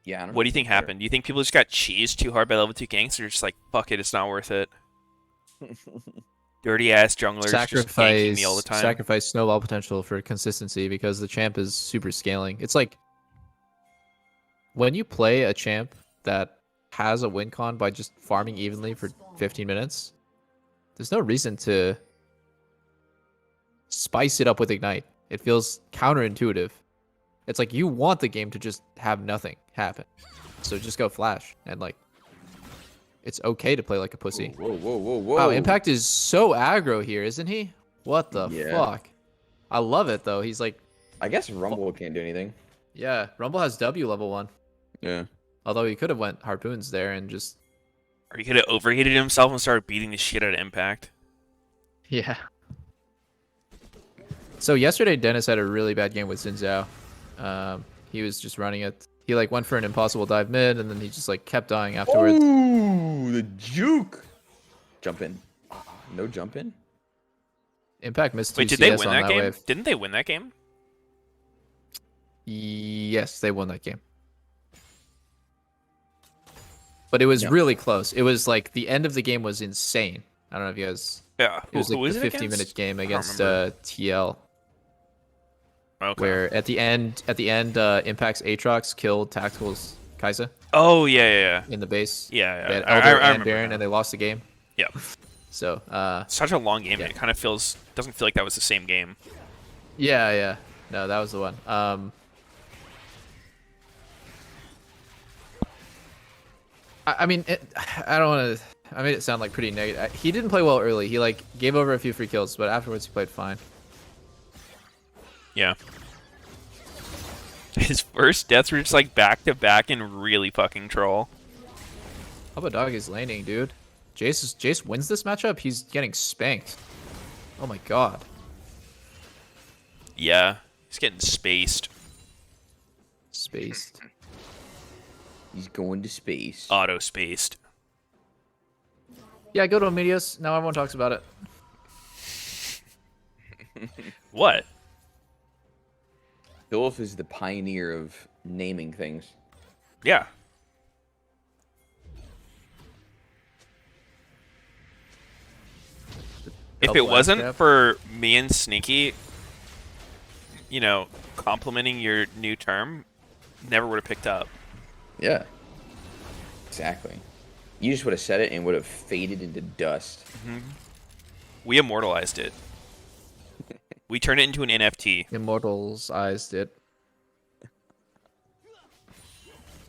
Yeah. I don't What do you know. think happened? Do you think people just got cheesed too hard by level 2 ganks, or just like, fuck it, it's not worth it? Dirty ass junglers just ganking me all the time. Sacrifice snowball potential for consistency because the champ is super scaling. It's like when you play a champ that has a win con by just farming evenly for 15 minutes, there's no reason to spice it up with Ignite. It feels counterintuitive. It's like you want the game to just have nothing happen. So just go Flash and like it's okay to play like a pussy. Whoa, whoa, whoa, whoa. Wow, Impact is so aggro here, isn't he? What the Yeah. fuck? I love it though. He's like, I guess Rumble can't do anything. yeah, Rumble has W level 1. Yeah. Although he could have went Harpoons there and just Or he could have overheated himself and started beating the shit out of Impact. yeah. So yesterday Dennis had a really bad game with Xin Zhao. He was just running it. He like went for an impossible dive mid and then he just like kept dying afterwards. Ooh, the juke. Jump in. No jump in? Impact missed 2 Wait, did they CS win on that game? wave. Didn't they win that game? Yes, they won that game. But it was Yeah. really close. It was like the end of the game was insane. I don't know if you guys. Yeah. It was Who like was the it 15-minute against? game I don't against remember. TL, Okay. where at the end, Impact's Aatrox killed Tactical's Kai'Sa Oh, yeah. in the base. Yeah, They had I Elder and remember Baron, now. and they lost the game. Yeah. So, Such a long game. Yeah. It kind of doesn't feel like that was the same game. yeah. No, that was the one. I mean, I don't want to. I made it sound like pretty negative. He didn't play well early. He like gave over a few free kills, but afterwards he played fine. Yeah. His first deaths were just like back to back and really fucking troll. How about Dog is laning, dude? Jace wins this matchup. He's getting spanked. Oh my god. Yeah. He's getting spaced. Spaced. He's going to space. Auto spaced. Yeah, go to Meteos. Now everyone talks about it. What? Dolph is the pioneer of naming things. Yeah. If it Double wasn't handicap. for me and Sneaky, complimenting your new term, never would have picked up. Yeah. Exactly. You just would have said it and would have faded into dust. We immortalized it. We turned it into an NFT. Immortals eyes did.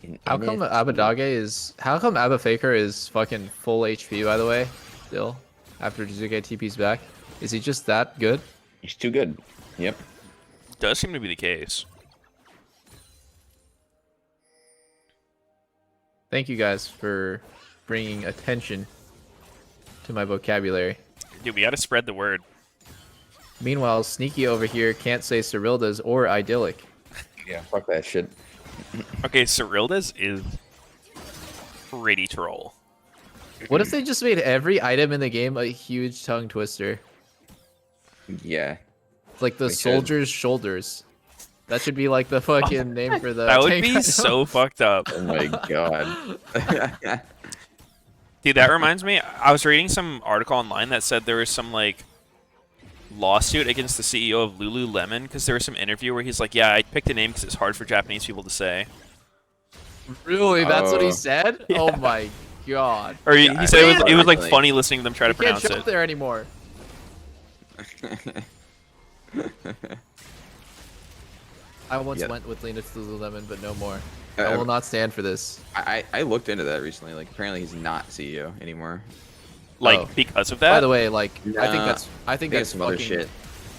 An How come NFT. Abadage is? How come Abba Faker is fucking full HP? By the way, still after Jizuke TP's back, is he just that good? He's too good. Yep. Does seem to be the case. Thank you guys for bringing attention to my vocabulary. Dude, we gotta spread the word. Meanwhile, Sneaky over here can't say Cyrilda's or Idyllic. Yeah. Fuck that shit. Okay, Cyrilda's is pretty troll. What if they just made every item in the game a huge tongue twister? Yeah. Like the They should. soldier's shoulders. That should be like the fucking name for the That would tank be item. so fucked up. Oh my god. Dude, that reminds me, I was reading some article online that said there was some, lawsuit against the CEO of Lululemon because there was some interview where he's like, yeah, I picked a name because it's hard for Japanese people to say. Really? That's what he Oh. said? Yeah. Oh my god. Or he Yeah, said it was Really? funny listening to them try to You can't pronounce show it. up there anymore. I once Yep. went with Lena to Lululemon, but no more. Uh, I will not stand for this. I looked into that recently. Like, apparently he's not CEO anymore. Oh. Because of that? By the way, I think Nah, that's There's some other shit.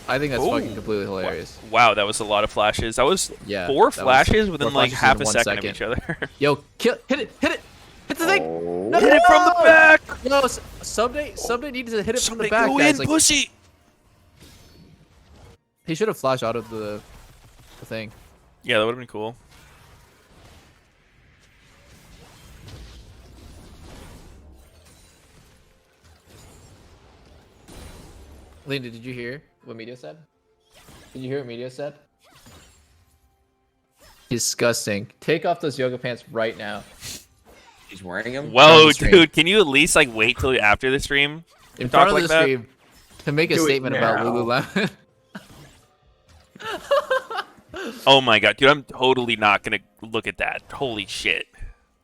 I think that's Ooh. fucking completely hilarious. Wow, that was a lot of flashes. That was Yeah, four that was flashes within four like flashes half in a 1 second of second. each other. Yo, hit it, hit the thing. Oh. No, Hit it from the back! No, someday needed to hit it from the Somebody back, go guys. in, Like, pussy! he should have flashed out of the thing. Yeah, that would have been cool. Lena, did you hear what Meteos said? Did you hear what Meteos said? Disgusting. Take off those yoga pants right now. He's wearing them? Whoa, the stream. dude, can you at least wait till after the stream? In Talk front of like the that? stream to make a Do it statement about now. Lululemon. Oh my god, dude, I'm totally not gonna look at that. Holy shit.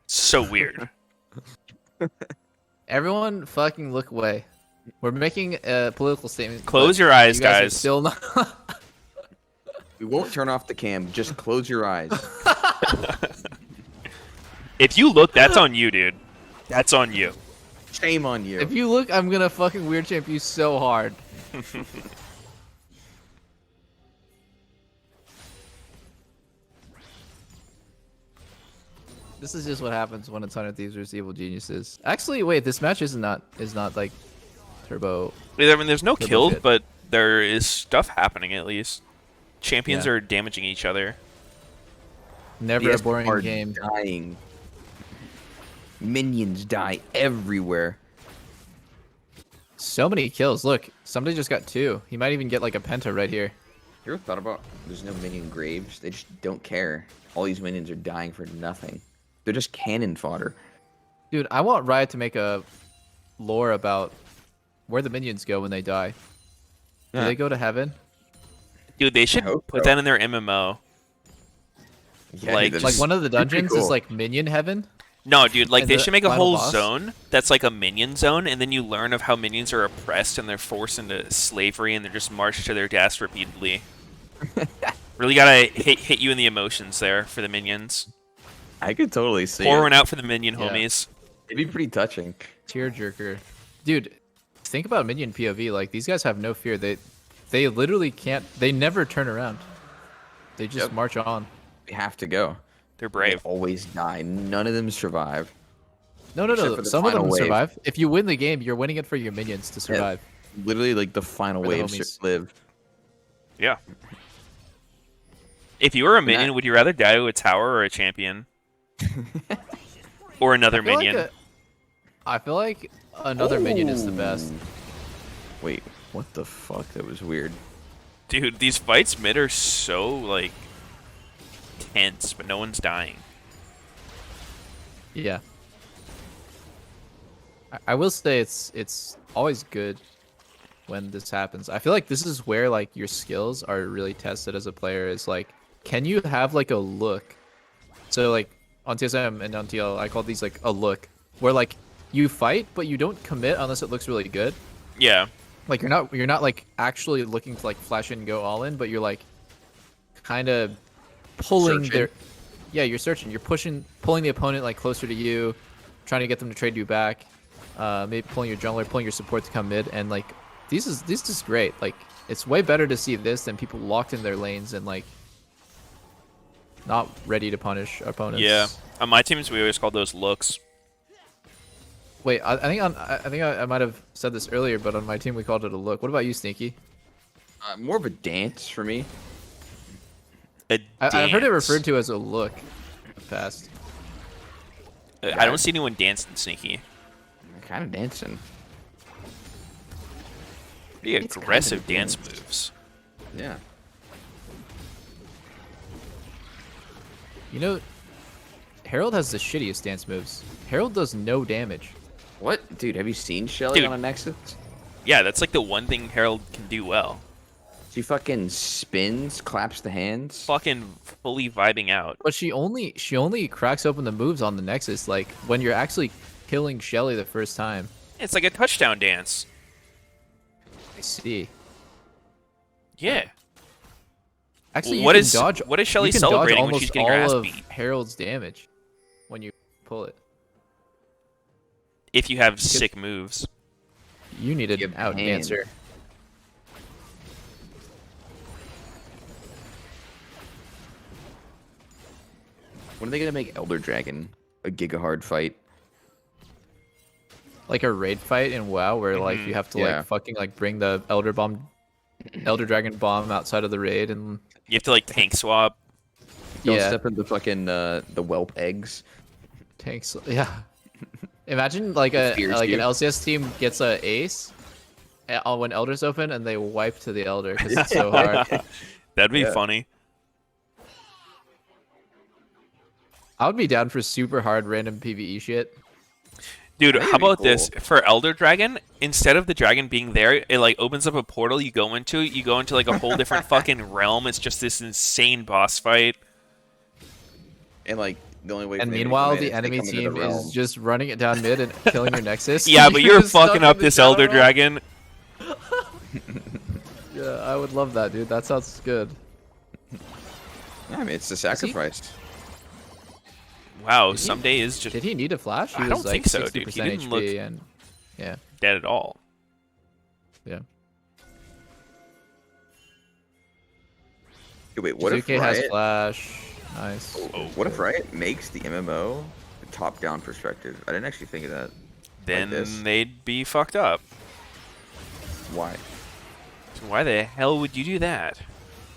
So weird. Everyone fucking look away. We're making a political statement. Close but your eyes, you guys. Are guys. still not. We won't turn off the cam. Just close your eyes. If you look, that's on you, dude. That's on you. Shame on you. If you look, I'm gonna fucking weird champ you so hard. This is just what happens when it's 100 Thieves versus Evil Geniuses. Actually, wait, this match is not like turbo. I mean, there's no Good kills, bullshit. but there is stuff happening at least. Champions Yeah. are damaging each other. Never The a boring are game. dying. Minions die everywhere. So many kills. Look, somebody just got 2. He might even get like a penta right here. You ever thought about there's no minion graves? They just don't care. All these minions are dying for nothing. They're just cannon fodder. Dude, I want Riot to make a lore about where the minions go when they die. Do Yeah. they go to heaven? Dude, they should hope put so. that in their MMO. Yeah, Like- that's Like one of the pretty dungeons cool. is like minion heaven. No, dude, like And they the should make a final whole boss? zone that's like a minion zone, and then you learn of how minions are oppressed and they're forced into slavery and they're just marched to their deaths repeatedly. Really gotta hit you in the emotions there for the minions. I could totally see Pour it. one out for the minion Yeah. homies. It'd be pretty touching. Tearjerker. Dude, think about minion POV. Like these guys have no fear. They literally can't. They never turn around. They just Yep. march on. They have to go. They're They brave. always die. None of them survive. No. Except for the Some of them final wave. survive. If you win the game, you're winning it for your minions to survive. Literally, like the final For the wave homies. live. Yeah. If you were a that- minion, would you rather die to a tower or a champion? Or another I feel like minion? I feel like Another minion is the best. Ooh. Wait, what the fuck? That was weird. Dude, these fights mid are so, like, tense, but no one's dying. Yeah. I will say it's always good when this happens. I feel like this is where like your skills are really tested as a player. Is like, can you have like a look? So like on TSM and on TL, I call these like a look, where like you fight but you don't commit unless it looks really good. Yeah. Like you're not like actually looking to like flash in and go all in, but you're like kind of pulling Searching. their. Yeah, you're searching. You're pulling the opponent like closer to you, trying to get them to trade you back. Maybe pulling your jungler, pulling your support to come mid, and like this is great. Like it's way better to see this than people locked in their lanes and like not ready to punish opponents. Yeah. On my teams, we always call those looks. Wait, I think I might have said this earlier, but on my team we called it a look. What about you, Sneaky? More of a dance for me. I've heard it Dance. referred to as a look in the past. I don't see anyone dancing sneaky. Kind of dancing. Pretty It's aggressive kinda dance dance. moves. Yeah. You know, Herald has the shittiest dance moves. Herald does no damage. What, dude? Have you seen Shelly Dude. on a Nexus? Yeah, that's like the one thing Herald can do well. She fucking spins, claps the hands. Fucking fully vibing out. But she only cracks open the moves on the Nexus, like when you're actually killing Shelly the first time. It's like a touchdown dance. I see. Yeah. Actually, What you is- can dodge. what is Shelly you can dodge celebrating when almost she's getting her all ass of beat? Herald's damage when you pull it. If you have sick moves. You need an Give out hand. dancer. When are they gonna make Elder Dragon a giga hard fight? Like a raid fight in WoW, where like you have to Yeah. like fucking like bring the Elder Dragon bomb outside of the raid, and You have to like tank swap. Don't yeah, step in the fucking the whelp eggs. tanks. Yeah. Imagine like an Fears you. LCS team gets a ace when Elder's open, and they wipe to the Elder because it's so hard. That'd be Yeah. funny. I would be down for super hard random PvE shit. Dude, That'd how be about this? cool. For Elder Dragon, instead of the dragon being there, it like opens up a portal you go into like a whole different fucking realm. It's just this insane boss fight. And like the only way. And for them to meanwhile, come in the is they enemy come into team the is realm. just running it down mid and killing your Nexus. Yeah, but you're just stuck fucking in up the this shadow Elder realm. Dragon. Yeah, I would love that, dude. That sounds good. Yeah, I mean, it's the sacrifice. Wow, Did he- someday is just Did he need a flash? He I was don't like think so, 60% dude. He didn't HP look- and yeah, dead at all. yeah. Wait, what if Shizuke has Riot? flash. Nice. What if Riot makes the MMO a top-down perspective? I didn't actually think of that. Then this. they'd be fucked up. Why? So why the hell would you do that?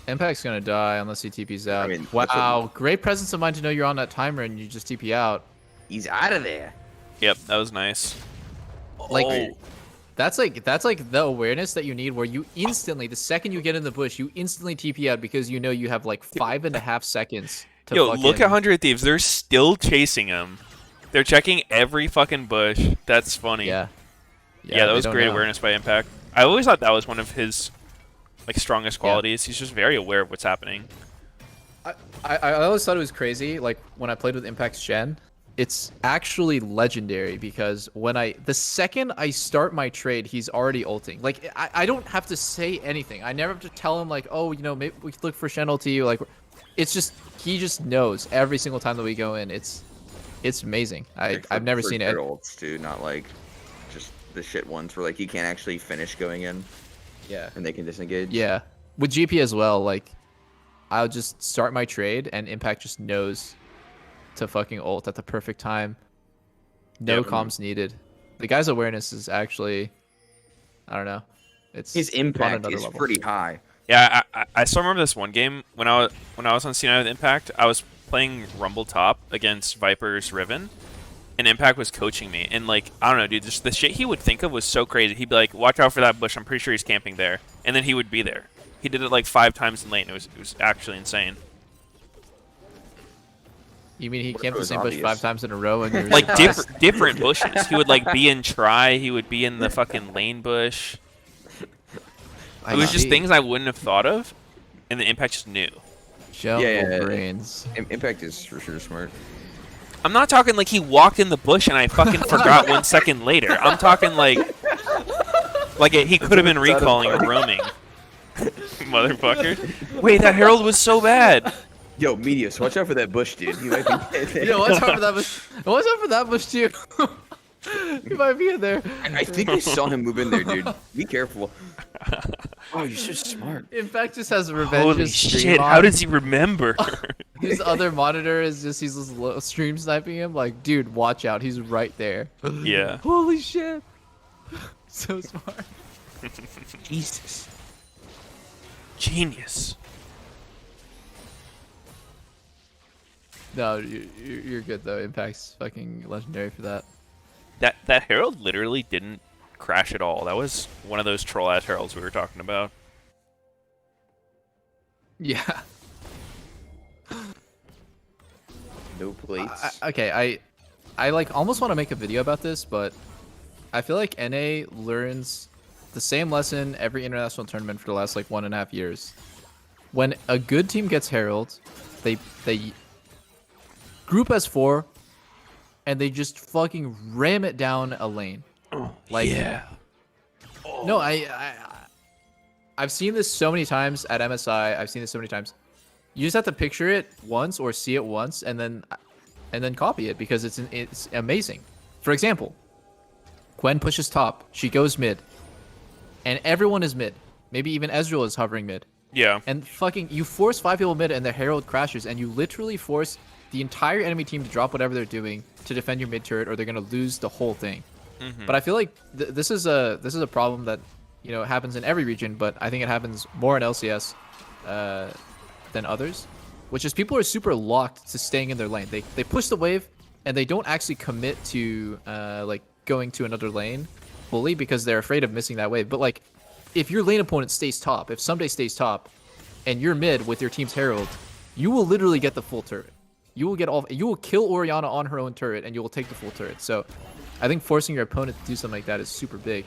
Impact's gonna die unless he TP's out. mean, that's what- Wow, great presence of mind to know you're on that timer and you just TP out. He's out of there. Yep, that was nice. Like, Oh. that's like the awareness that you need, where you instantly, the second you get in the bush, you instantly TP out because you know you have like 5.5 seconds to Yo, fucking... look at 100 Thieves. They're still chasing him. They're checking every fucking bush. That's funny. Yeah. Yeah, that they was don't great know. awareness by Impact. I always thought that was one of his like strongest qualities. He's just very aware of what's happening. I always thought it was crazy, like when I played with Impact's Shen, it's actually legendary because the second I start my trade, he's already ulting. Like I don't have to say anything. I never have to tell him like, oh, you know, maybe we could look for Shen ulti. Like, it's just he just knows every single time that we go in. It's amazing. Like, I've never for seen it. good ults too, not like just the shit ones where like you can't actually finish going in Yeah. and they can disengage. Yeah. With GP as well, like I'll just start my trade and Impact just knows to fucking ult at the perfect time. No Yep. comms needed. The guy's awareness is actually, I don't know. It's His on impact another is level. pretty high. Yeah, I still remember this one game when I was on C9 with Impact. I was playing Rumble top against Viper's Riven, and Impact was coaching me, and like I don't know, dude, just the shit he would think of was so crazy. He'd be like, "Watch out for that bush. I'm pretty sure he's camping there," and then he would be there. He did it like 5 times in lane. It was actually insane. You mean he What if camped it the was same bush obvious? 5 times in a row and you're Like surprised? different bushes. He would like be in try. He would be in the fucking lane bush. I It was just see. things I wouldn't have thought of, and the Impact just knew. Jumbo Yeah. brains. Impact is for sure smart. I'm not talking like he walked in the bush and I fucking forgot 1 second later. I'm talking like he could have been recalling or roaming. Motherfucker. Wait, that Herald was so bad. Yo, Meteos, watch out for that bush, dude. He might be. Yo, watch out for that bush. Watch out for that bush too. He might be in there. I think I saw him move in there, dude. Be careful. Oh, you're so smart. In fact, just has revenge. Holy shit, how does he remember? His other monitor is just he's just stream sniping him. Like, dude, watch out, he's right there. Yeah. Holy shit. So smart. Jesus. Genius. No, you're good though. Impact's fucking legendary for that. That Herald literally didn't crash at all. That was one of those troll ass Heralds we were talking about. Yeah. No plates. I like almost want to make a video about this, but I feel like NA learns the same lesson every international tournament for the last like 1.5 years. When a good team gets Herald, they group as 4 and they just fucking ram it down a lane. Like, yeah. no, I've seen this so many times at MSI. I've seen this so many times. You just have to picture it once or see it once and then copy it because it's amazing. For example, Gwen pushes top, she goes mid, and everyone is mid. Maybe even Ezreal is hovering mid. Yeah. And fucking you force 5 people mid and the Herald crashes and you literally force the entire enemy team to drop whatever they're doing to defend your mid turret or they're going to lose the whole thing. But I feel like this is a problem that, you know, happens in every region, but I think it happens more in LCS than others, which is people are super locked to staying in their lane. They push the wave and they don't actually commit to like going to another lane fully because they're afraid of missing that wave. But like if your lane opponent stays top, if someday stays top and you're mid with your team's Herald, you will literally get the full turret. You will kill Orianna on her own turret and you will take the full turret. So I think forcing your opponent to do something like that is super big.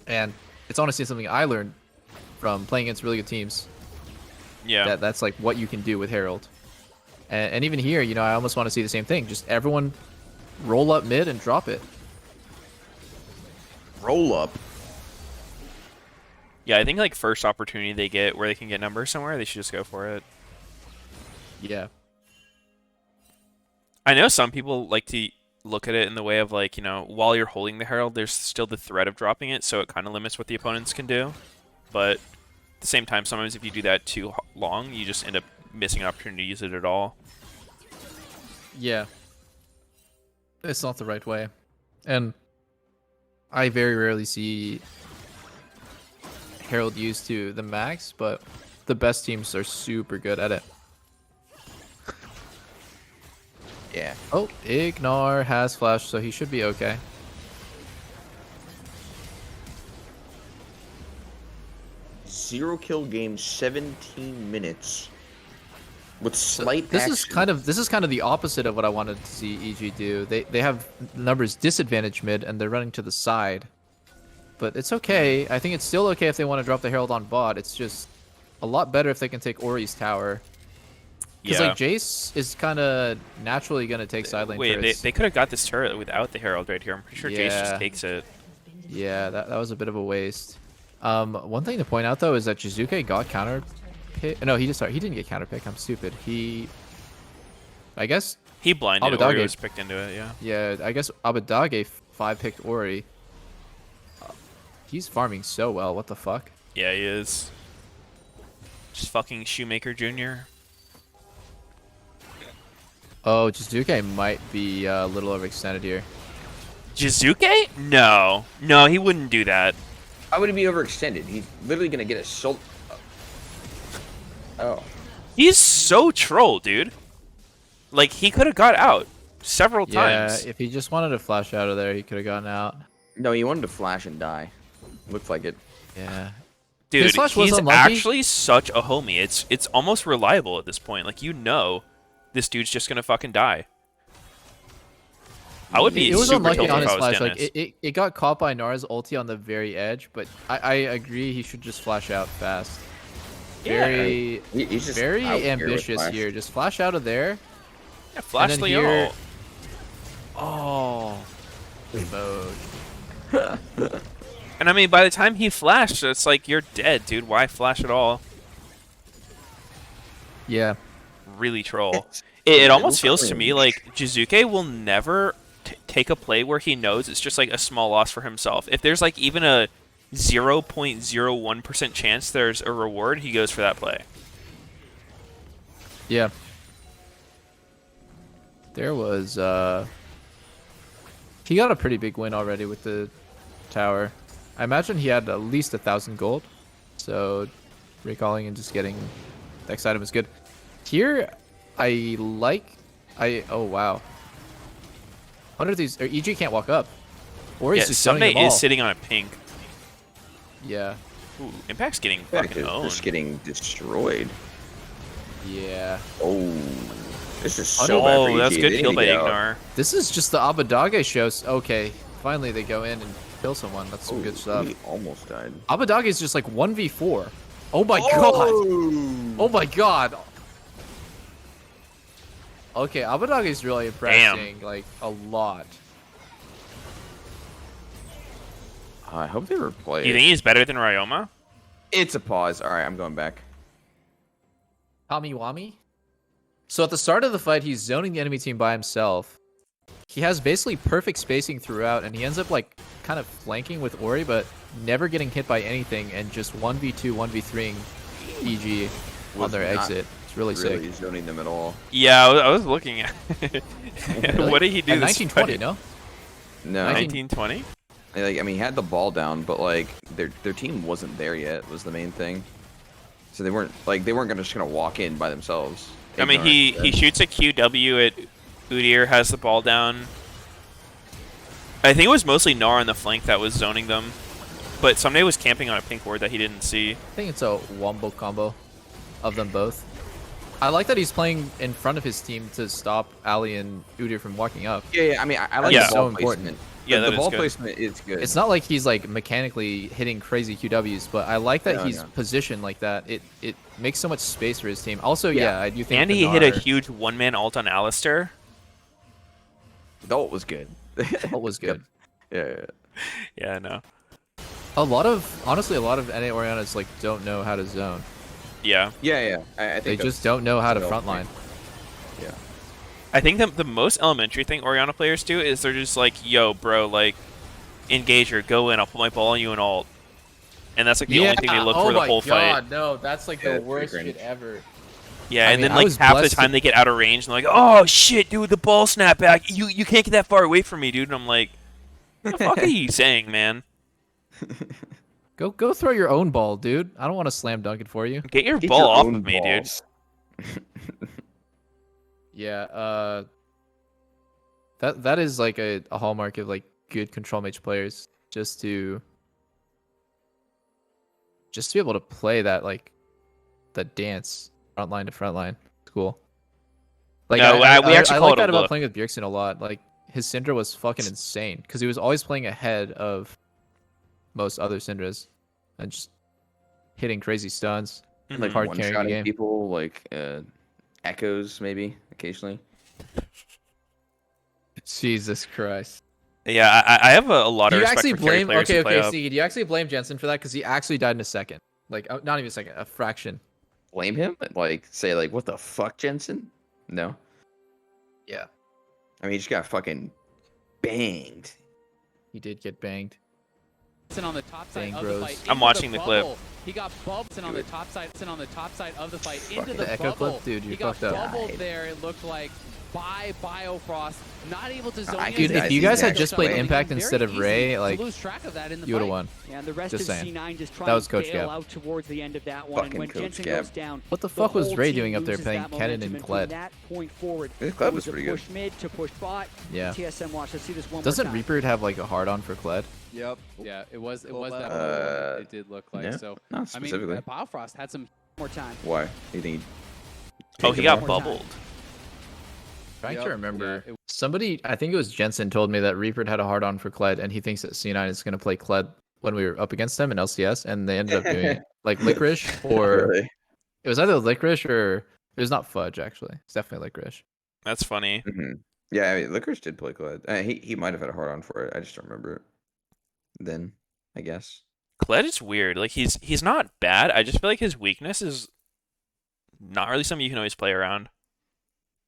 And it's honestly something I learned from playing against really good teams. Yeah. That's like what you can do with Herald. And even here, you know, I almost want to see the same thing. Just everyone roll up mid and drop it. Roll up. Yeah, I think like first opportunity they get where they can get numbers somewhere, they should just go for it. Yeah. I know some people like to look at it in the way of like, you know, while you're holding the Herald, there's still the threat of dropping it, so it kind of limits what the opponents can do. But at the same time, sometimes if you do that too long, you just end up missing an opportunity to use it at all. Yeah. It's not the right way. And I very rarely see Herald used to the max, but the best teams are super good at it. Yeah. Oh, Ignar has flash, so he should be okay. Zero kill game, 17 minutes. With slight This action. is kind of the opposite of what I wanted to see EG do. They have numbers disadvantage mid and they're running to the side. But it's okay. I think it's still okay if they want to drop the Herald on bot. It's just a lot better if they can take Ori's tower. Because Yeah. like Jace is kind of naturally going to take side lane Wait, turrets. they could have got this turret without the Herald right here. I'm pretty sure Jace Yeah. just takes it. Yeah, that was a bit of a waste. One thing to point out though is that Jizuke got counter pick. No, he didn't get counter pick. I'm stupid. I guess He blinded Abadage. Ori was picked into it, yeah. Yeah, I guess Abadage 5-picked Ori. He's farming so well. What the fuck? Yeah, he is. Just fucking Shoemaker Jr. Oh, Jizuke might be a little overextended here. Jizuke? No. No, he wouldn't do that. How would he be overextended? He's literally gonna get a soul. Oh. He's so troll, dude. Like, he could have got out. several Yeah, times. if he just wanted to flash out of there, he could have gotten out. No, he wanted to flash and die. Looked like it. Yeah. Dude, His flash was he's unlucky. actually such a homie. It's almost reliable at this point. Like, you know, this dude's just gonna fucking die. I would be It was super unlucky tilted on if his I was flash. Dennis. Like it got caught by Nara's ulti on the very edge, but I agree he should just flash out fast. Yeah. He's just Very out here with ambitious flash. here. Just flash out of there. Yeah, flash then the here- ult. Oh. Mode. And I mean, by the time he flashed, it's like, you're dead, dude. Why flash at all? Yeah. Really troll. It almost feels to me like Jizuke will never take a play where he knows it's just like a small loss for himself. If there's like even a 0.01% chance there's a reward, he goes for that play. Yeah. There was he got a pretty big win already with the tower. I imagine he had at least 1,000 gold. So recalling and just getting the next item is good. Here oh wow. What are these? Or EG can't walk up. Or he's Yeah, just zoning Sunday them all. is sitting on a pink. Yeah. Ooh, Impact's getting Back fucking is owned. just getting destroyed. Yeah. Oh, this is so bad for Oh, that's EG. good They kill need by to get out. Ignar. This is just the Abadage shows. Okay. Finally they go in and kill someone. That's some good stuff. He almost died. Abadage is just like 1v4. Oh my god. Oh my god. Okay, Abadage is really impressing, like a lot. I hope they replay. Do you think he's better than Ryoma? It's a pause. All right, I'm going back. Kamiwami? So at the start of the fight, he's zoning the enemy team by himself. He has basically perfect spacing throughout, and he ends up like kind of flanking with Ori, but never getting hit by anything, and just 1v2, 1v3ing EG on Was their not exit. It's really sick. zoning them at all. Yeah, I was looking at What did he do At this 1920, fight? no? No, 1920? like I mean, he had the ball down, but like their team wasn't there yet. Was the main thing. So they weren't just gonna walk in by themselves. I mean, he shoots a QW at Udyr, has the ball down. I think it was mostly Gnar on the flank that was zoning them. But Sunday was camping on a pink ward that he didn't see. I think it's a wombo combo of them both. I like that he's playing in front of his team to stop Ali and Udyr from walking up. Yeah. I mean, I like Yeah. the ball So important. placement. Yeah, the that is ball good. placement is good. It's not like he's like mechanically hitting crazy QWs, but I like that No, he's no. positioned like that. It makes so much space for his team. Also, Yeah. yeah, I do think And he hit a Gnar- huge one-man ult on Alistair. The ult was good. Ult was good. Yeah. Yeah, I know. Honestly, a lot of NA Orianas like don't know how to zone. Yeah. Yeah. I They think just don't know how to that's frontline. Yeah. I think the most elementary thing Orianna players do is they're just like, yo, bro, like, engager, go in, I'll put my ball on you and ult. And that's like the only thing they look for the whole fight. no, that's like Yeah, the it's pretty worst cringe. shit ever. Yeah, I and mean, then I like was half the blessed time to- they get out of range and they're like, oh shit, dude, the ball snapped back. You can't get that far away from me, dude. And I'm like, what the fuck are you saying, man? Go throw your own ball, dude. I don't want to slam dunk it for you. Get your Get ball your off own of me, balls. Yeah, that is like a hallmark of like good control mage players, just to be able to play that like that dance frontline to frontline. It's cool. Like No, we actually I call like it a that about look. playing with Bjergsen a lot. Like his Syndra was fucking insane because he was always playing ahead of most other Syndras and just hitting crazy stuns. Like Mhm. hard carrying the One-shotting game. people, like echoes maybe occasionally. Jesus Christ. Yeah, I have a lot Do of you respect actually for carry blame? players who Okay, play up. Siggy, do you actually blame Jensen for that? Because he actually died in a second. Like, not even a second, a fraction. Blame him? Like say like what the fuck, Jensen? No. Yeah. I mean, he just got fucking banged. He did get banged. On the top side Dang, of the bros. fight. I'm into watching the clip. bubble. He got bubbled on the top side. On the top side of the fight into Fucking the the echo bubble. clip? Dude, you're he got fucked up. bubbled there. It looked like by Biofrost, not able to zone. I in. could- Dude, if I you think guys had that's just played way- Impact Very instead of easy Ray, to like, lose track of that in the you would have fight. won. And the rest Just of saying. C9 just That trying was to Coach bail Gap. out towards the end of that one. And Fucking when Coach Jensen Gap. goes down, What the fuck was whole Ray team doing up there loses playing that Kennen momentum, and from Kled? that point forward, His it Kled was was a pretty good. push mid to push bot. Yeah. TSM watch. Let's see this one Doesn't more time. Reaper have like a hard on for Kled? Yep. Yeah, it was that. Uh, It did look like no, so. not I mean, specifically. Biofrost had some. More time. Why? You think? Oh, he got bubbled. Trying Yep, to remember. yeah, Somebody, I think it was Jensen, told me that Reaper had a hard on for Kled, and he thinks that C9 is going to play Kled when we were up against them in LCS, and they ended up doing it. Like Licorice, or Really? it was either Licorice or it was not Fudge, actually. It's definitely Licorice. That's funny. Hmm. Yeah, I mean, Licorice did play Glad. He might have had a hard on for it. I just don't remember it. Then, I guess. Kled is weird. Like he's not bad. I just feel like his weakness is not really something you can always play around.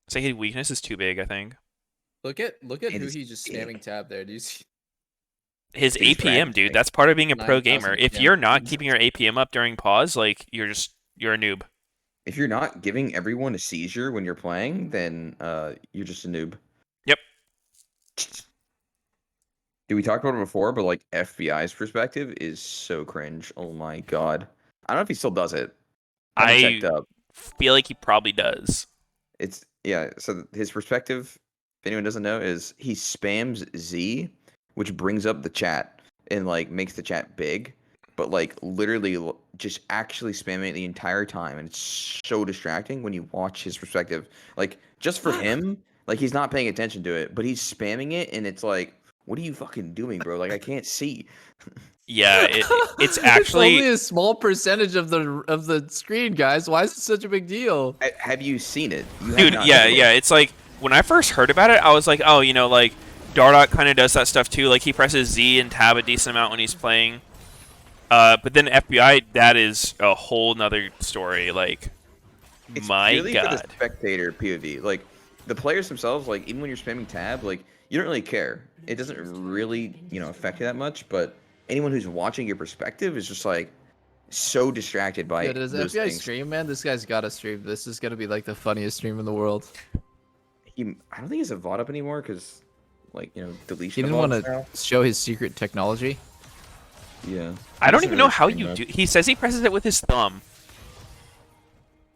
It's like his weakness is too big, I think. Look at It who is he's just big. spamming tab there. Do you see? His He's APM, ranked, dude, like, that's part of being a pro 9,000, gamer. If yeah. you're not keeping your APM up during pause, like you're a noob. If you're not giving everyone a seizure when you're playing, then you're just a noob. Yep. Dude, we talked about it before, but like FBI's perspective is so cringe. Oh my god. I don't know if he still does it. Haven't I checked up. feel like he probably does. It's yeah. So his perspective, if anyone doesn't know, is he spams Z, which brings up the chat and like makes the chat big, but like literally just actually spamming it the entire time, and it's so distracting when you watch his perspective. Like just for him, like he's not paying attention to it, but he's spamming it, and it's like, what are you fucking doing, bro? Like I can't see. Yeah, it's actually only a small percentage of the screen, guys. Why is it such a big deal? Have you seen it? You have dude. not Yeah, seen it. yeah. It's like when I first heard about it, I was like, oh, like Dardoch kind of does that stuff too. Like he presses Z and tab a decent amount when he's playing. But then FBI, that is a whole nother story. Like, It's my really for god. the spectator POV. Like the players themselves, like even when you're spamming tab, like you don't really care. It doesn't really, affect you that much. But anyone who's watching your perspective is just like so distracted by Yeah, does those FBI things. stream, man? This guy's got to stream. This is gonna be like the funniest stream in the world. I don't think he's a VOD up anymore because, deletion. He didn't want to show his secret technology. Yeah. I don't Doesn't even know really how stream you much. do. He says he presses it with his thumb,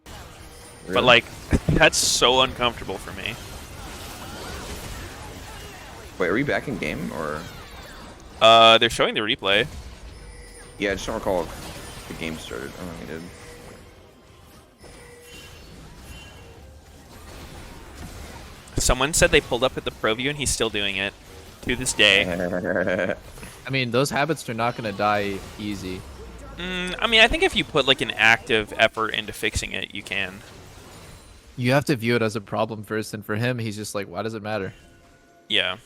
but Really? like that's so uncomfortable for me. Wait, are we back in game or? They're showing the replay. Yeah, I just don't recall if the game started. Oh, we did. Someone said they pulled up at the pro view and he's still doing it to this day. I mean, those habits are not gonna die easy. I mean, I think if you put like an active effort into fixing it, you can. You have to view it as a problem first, and for him, he's just like, why does it matter? Yeah.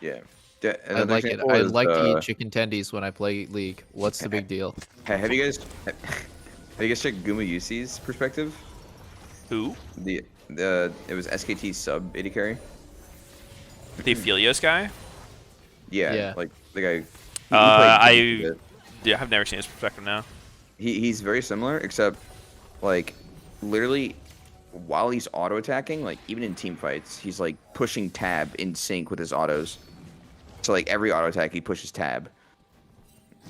Yeah. I like it. I like to eat chicken tendies when I play League. What's the big deal? Hey, have you guys checked Guma Yusi's perspective? Who? It was SKT sub AD carry. The Felios guy? Yeah, Yeah. like the guy. Yeah, I've never seen his perspective now. He's very similar, except like literally while he's auto attacking, like even in team fights, he's like pushing tab in sync with his autos. So like every auto attack, he pushes tab.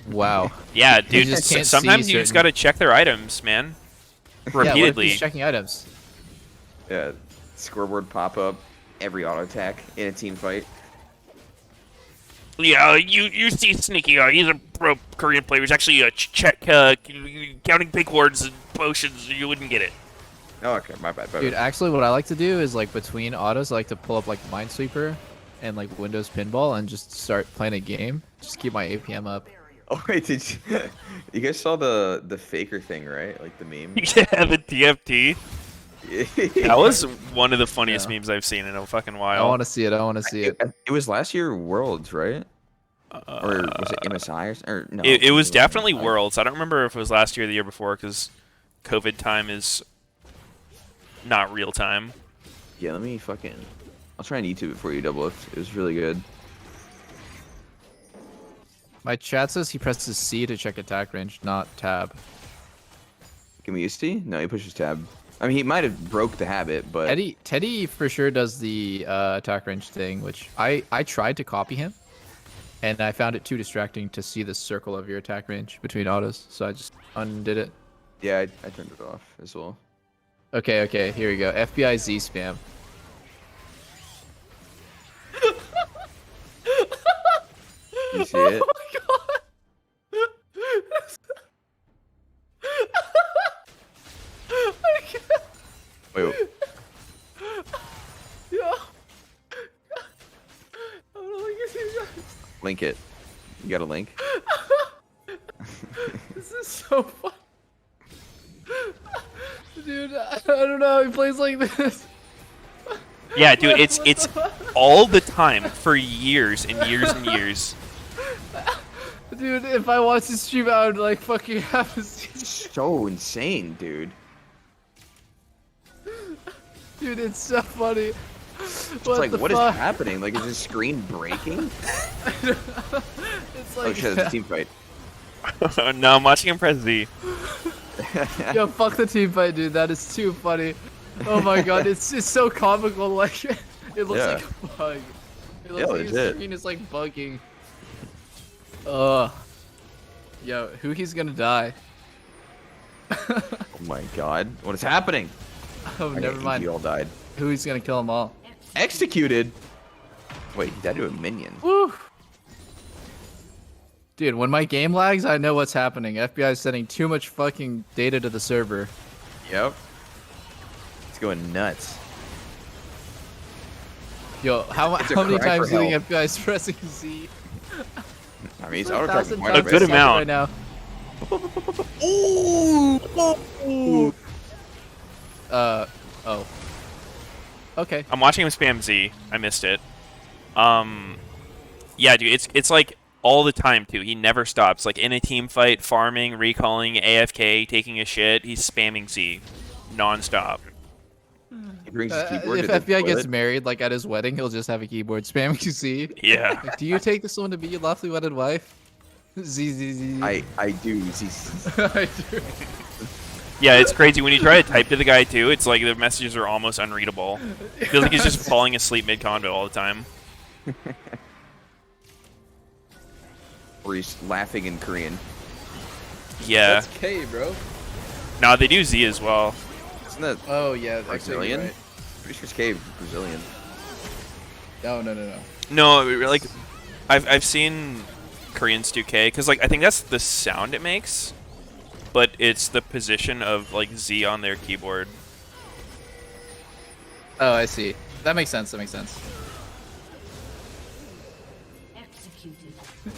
Wow. Yeah, dude. just can't Sometimes see you just certain- gotta check their items, man. Yeah, what if Repeatedly. he's checking items. Yeah, scoreboard pop up every auto attack in a team fight. Yeah, you see Sneaky. He's a pro Korean player. He's actually check counting pink wards and potions. You wouldn't get it. Oh, okay, my bad. Dude, actually, what I like to do is like between autos, I like to pull up like Minesweeper and like Windows Pinball and just start playing a game. Just keep my APM up. Oh wait, did you guys saw the faker thing, right? Like the meme. Yeah, the TFT. That was one of the funniest Yeah. memes I've seen in a fucking I while. want to see it. I want to see it. It was last year Worlds, right? Or was it MSI or no? It was definitely MSI. Worlds. I don't remember if it was last year or the year before because COVID time is not real time. Yeah, let me fucking. I'll try and YouTube it for you, Double Lift. It was really good. My chat says he presses C to check attack range, not tab. Give me UST? No, he pushes tab. I mean, he might have broke the habit, but Teddy for sure does the attack range thing, which I tried to copy him, and I found it too distracting to see the circle of your attack range between autos, so I just undid it. yeah, I turned it off as well. Okay, here we go. FBI Z spam. You see it? Wait, Yeah. link it. You got a link? This is so fun. Dude, I don't know how he plays like this. Yeah, dude, it's all the time for years and years and years. Dude, if I watched this stream, I would like fucking have a So insane, dude. Dude, it's so funny. It's like, what is happening? Like, is his screen breaking? It's like, Oh shit, it's a team fight. No, I'm watching him press Z. yo, fuck the team fight, dude. That is too funny. Oh my god, it's just so comical. Like, it looks Yeah. like a bug. It looks Yeah, like his legit. screen is like bugging. Yo, who he's gonna die? Oh my god, what is happening? Oh, Okay, never mind. You all died. Who he's gonna kill them all? Executed. Wait, he died to a minion. Woo! Dude, when my game lags, I know what's happening. FBI is sending too much fucking data to the server. Yep. It's going nuts. Yo, how It's a many cry times for do you help. think FBI is pressing Z? I mean, he's Like auto 1,000 quite a A times good bit. amount. right now. Oh. Okay. I'm watching him spam Z. I missed it. Yeah, dude, it's like all the time too. He never stops. Like in a team fight, farming, recalling, AFK, taking a shit, he's spamming Z, nonstop. He brings his keyboard If to the FBI gets toilet. married, like at his wedding, he'll just have a keyboard spamming Z. Yeah. Like, do you take this one to be your lawfully wedded wife? Z Z Z. I do. I do. Yeah, it's crazy when you try to type to the guy too. It's like the messages are almost unreadable. It feels like he's just falling asleep mid combo all the time. Or he's laughing in Korean. Yeah. That's K, bro. No, they do Z as well. Isn't that Oh yeah, actually, Brazilian? you're right. Pretty sure it's K Brazilian. No. No, like I've seen Koreans do K because like I think that's the sound it makes, but it's the position of like Z on their keyboard. Oh, I see. That makes sense.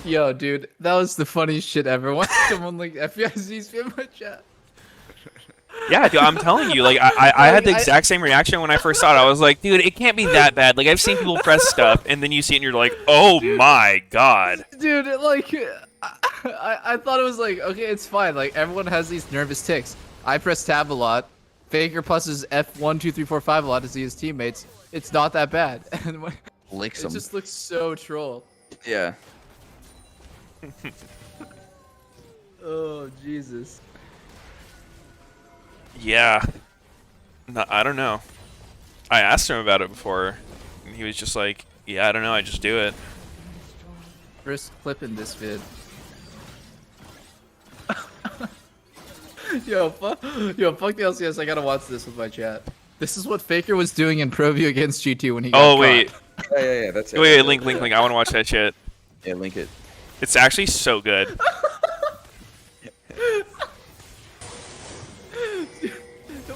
Yo, dude, that was the funniest shit ever. When someone like FBI Z's in my chat. Yeah, dude, I'm telling you, like I had the exact same reaction when I first saw it. I was like, dude, it can't be that bad. Like I've seen people press stuff, and then you see it, and you're like, oh my god. Dude, like, I thought it was like, okay, it's fine. Like, everyone has these nervous ticks. I press tab a lot. Faker pluses F1, 2, 3, 4, 5 a lot to see his teammates. It's not that bad. And Licks it him. just looks so troll. Yeah. Oh, Jesus. Yeah. No, I don't know. I asked him about it before, and he was just like, yeah, I don't know, I just do it. First clip in this vid. Yo, fuck the LCS. I gotta watch this with my chat. This is what Faker was doing in Pro View against G2 when he got Oh, caught. wait. Yeah, that's it. Wait, link. I want to watch that shit. Yeah, link it. It's actually so good.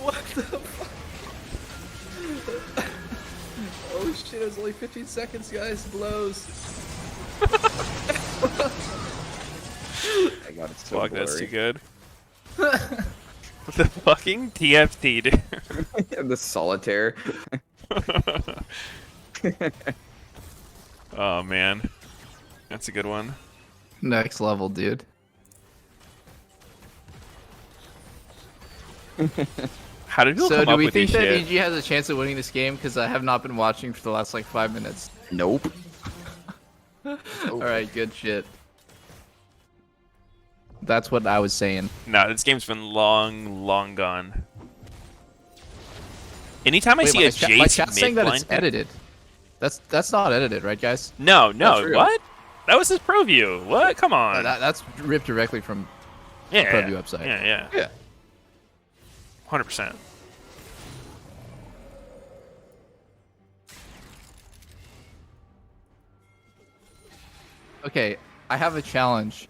What the fuck? Oh shit, it was only 15 seconds, guys. Blows. I got it so Fuck, blurry. that's too good. The fucking TFT, dude. The solitaire. Oh, man. That's a good one. Next level, dude. How did people So come do up we with think this that shit? EG has a chance of winning this game? Because I have not been watching for the last like 5 minutes. Nope. Alright, good shit. That's what I was saying. Nah, this game's been long gone. Anytime I Wait, see a my Jace chat's mid saying that blind it's edited. That's not edited, right, guys? No, Not true. what? That was his pro view. What? Come on. That's ripped directly from yeah, the preview website. Yeah. Yeah. 100%. Okay, I have a challenge.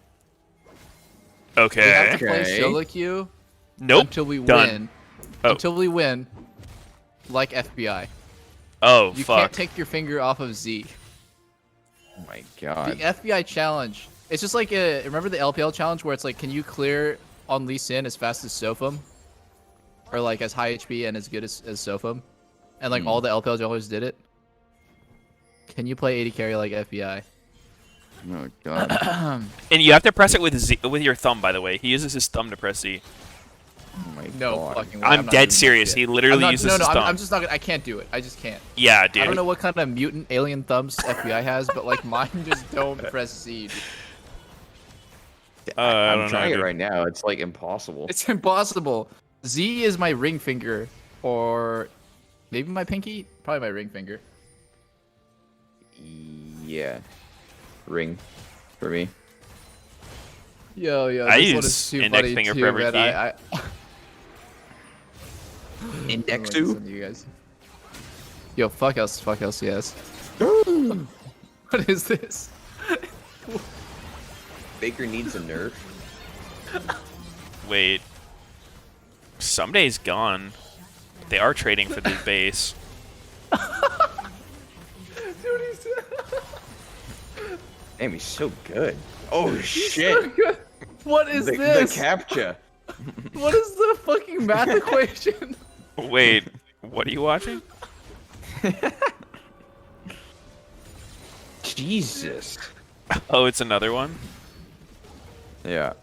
Okay. We have to play Okay. solo queue Nope. until we Done. win. Oh. Until we win, like FBI. Oh, You fuck. can't take your finger off of Z. Oh my The god. FBI challenge. It's just like remember the LPL challenge where it's like, can you clear on Lee Sin as fast as Sophum? Or like as high HP and as good as Sophum? And like all the LPL junglers did it. Can you play AD carry like FBI? Oh god. And you have to press it with with your thumb, by the way. He uses his thumb to press Z. Oh my No god. fucking way. I'm not dead doing that serious. shit. He literally I'm uses no, his thumb. I'm just not gonna, I can't do it. I just can't. Yeah, dude. I don't know what kind of mutant alien thumbs FBI has, but like mine just don't press Z. I I'm don't trying know, it dude. right now. It's like impossible. It's impossible. Z is my ring finger, or maybe my pinky. Probably my ring finger. Yeah. Ring. For me. Yo, I this one use is too index funny finger too, for every man. key. I Index I'm gonna send you guys. Yo, fuck LCS. What is this? Baker needs a nerf. Wait. Someday's gone. They are trading for the base. Damn, he's so good. Oh shit. What is The this? captcha. What is the fucking math equation? Wait, what are you watching? Jesus. Oh, it's another one? Yeah.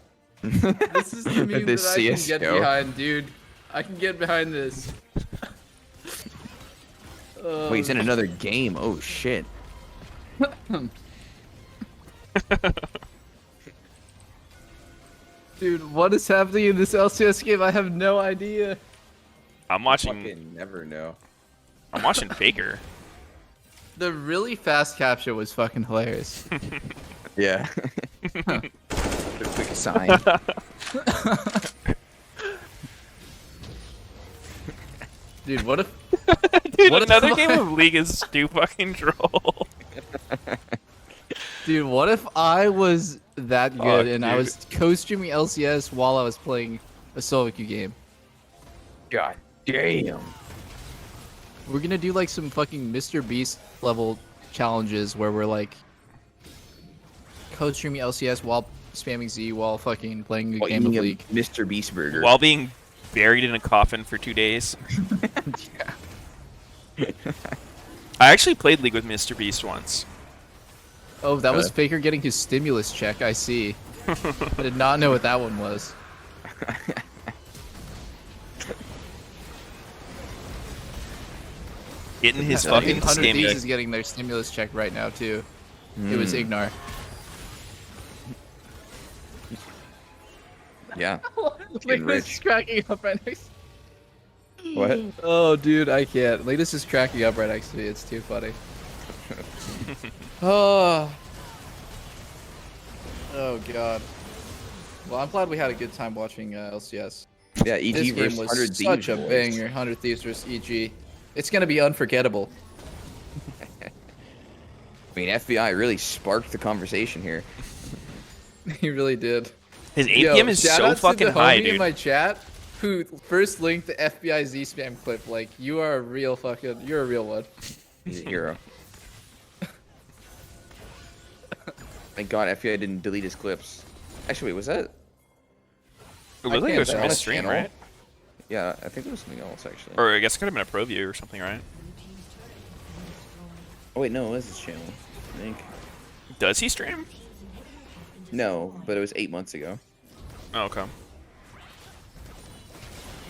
This is the meme that This I can get CS:GO. behind, dude. I can get behind this. Wait, he's in another game. Oh shit. Dude, what is happening in this LCS game? I have no idea. I'm watching. Fucking never know. I'm watching Faker. The really fast capture was fucking hilarious. Yeah. The quick sign. Dude, what if Dude, What if another I- game of League is too fucking troll. Dude, what if I was that good and I dude. was co-streaming LCS while I was playing a solo queue game? God damn. We're gonna do like some fucking Mr. Beast level challenges where we're like co-streaming LCS while spamming Z while fucking playing a While game of eating a League. Mr. Beast burger. While being buried in a coffin for 2 days. I actually played League with Mr. Beast once. Oh, that was Faker getting his stimulus check, I see. I did not know what that one was. Getting his I think fucking 100 Thieves stimmy. is getting their stimulus check right now too. It was Ignar. Yeah. Latest rich. is cracking up right next. What? Oh, dude, I can't. Latest is cracking up right next to me. It's too funny. Oh. Oh god. Well, I'm glad we had a good time watching LCS. Yeah, EG This game versus was 100 such Thieves a boys. banger. 100 Thieves versus EG. It's gonna be unforgettable. I mean, FBI really sparked the conversation here. He really did. His APM is shout so out fucking to the high, homie in dude. my chat who first linked the FBI Z spam clip. Like, you are a real fucking, you're a real one. He's a hero. Thank God FBI didn't delete his clips. Actually, wait, was that? It looked like it can't was tell. from his On stream, channel? right? Yeah, I think it was something else actually. Or I guess it could have been a pro view or something, right? Oh wait, no, it was his channel. I think. Does he stream? No, but it was 8 months ago. Oh, okay.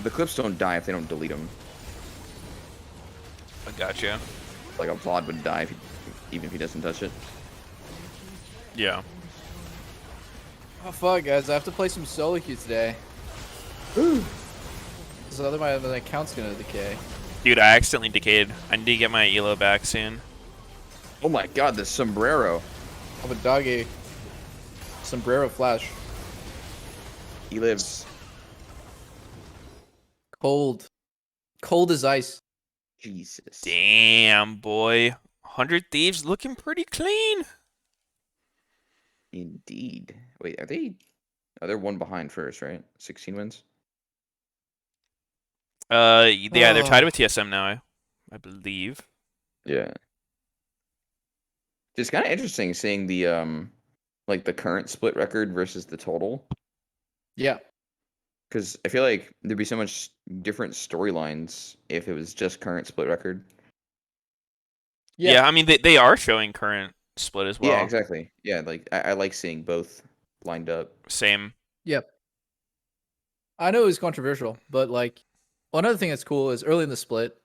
The clips don't die if they don't delete them. I gotcha. Like a VOD would die even if he doesn't touch it. Yeah. Oh fuck, guys! I have to play some solo queue today. So otherwise my account's gonna decay. Dude, I accidentally decayed. I need to get my elo back soon. Oh my god, the sombrero. Of a doggy. Sombrero flash. He lives. Cold. Cold as ice. Jesus. Damn, boy. 100 Thieves looking pretty clean. Indeed. Wait, are they? Oh, they're one behind first, right? 16 wins. Yeah, they're tied with TSM now, I believe. Yeah. It's kind of interesting seeing the like the current split record versus the total, Yeah. because I feel like there'd be so much different storylines if it was just current split record. Yeah, I mean they are showing current split as well. Yeah, exactly. Yeah, like I like seeing both lined up. Same. Yep. I know it was controversial, but like one other thing that's cool is early in the split,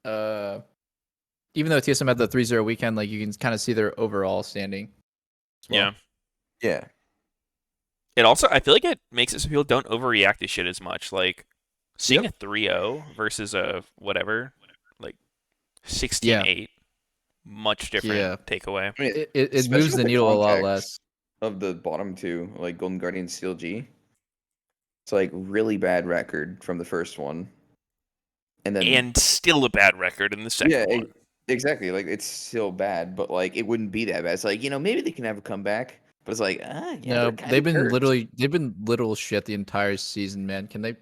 even though TSM had the 3-0 weekend, like you can kind of see their overall standing. As well. Yeah. Yeah. It also, I feel like it makes it so people don't overreact to shit as much. Like, seeing a 3-0 versus a whatever, like 16-8, much different takeaway. I mean, It especially moves with the needle a lot context less. of the bottom two, like Golden Guardian, CLG. It's like really bad record from the first one, and then And still a bad record in the second one. Exactly. Like it's still bad, but like it wouldn't be that bad. It's like, maybe they can have a comeback, but it's like, yeah, No, they're they've been cursed. literal shit the entire season, man. Can they?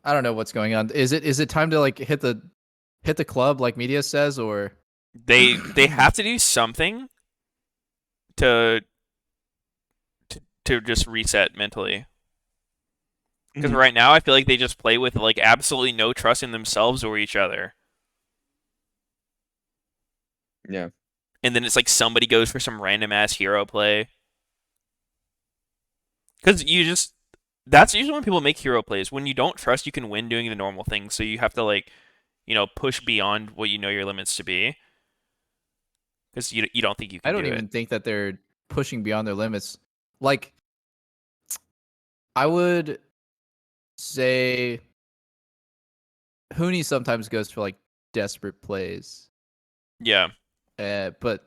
I don't know what's going on. Is it time to like hit the club like Meteos says, or They have to do something to just reset mentally. Because right now, I feel like they just play with like absolutely no trust in themselves or each other. Yeah. And then it's like somebody goes for some random ass hero play. Because that's usually when people make hero plays. When you don't trust you can win doing the normal things, so you have to like, push beyond what you know your limits to be. Because you don't think you can I don't do even it. think that they're pushing beyond their limits. Like, I would say Hooney sometimes goes for like desperate plays. Yeah. But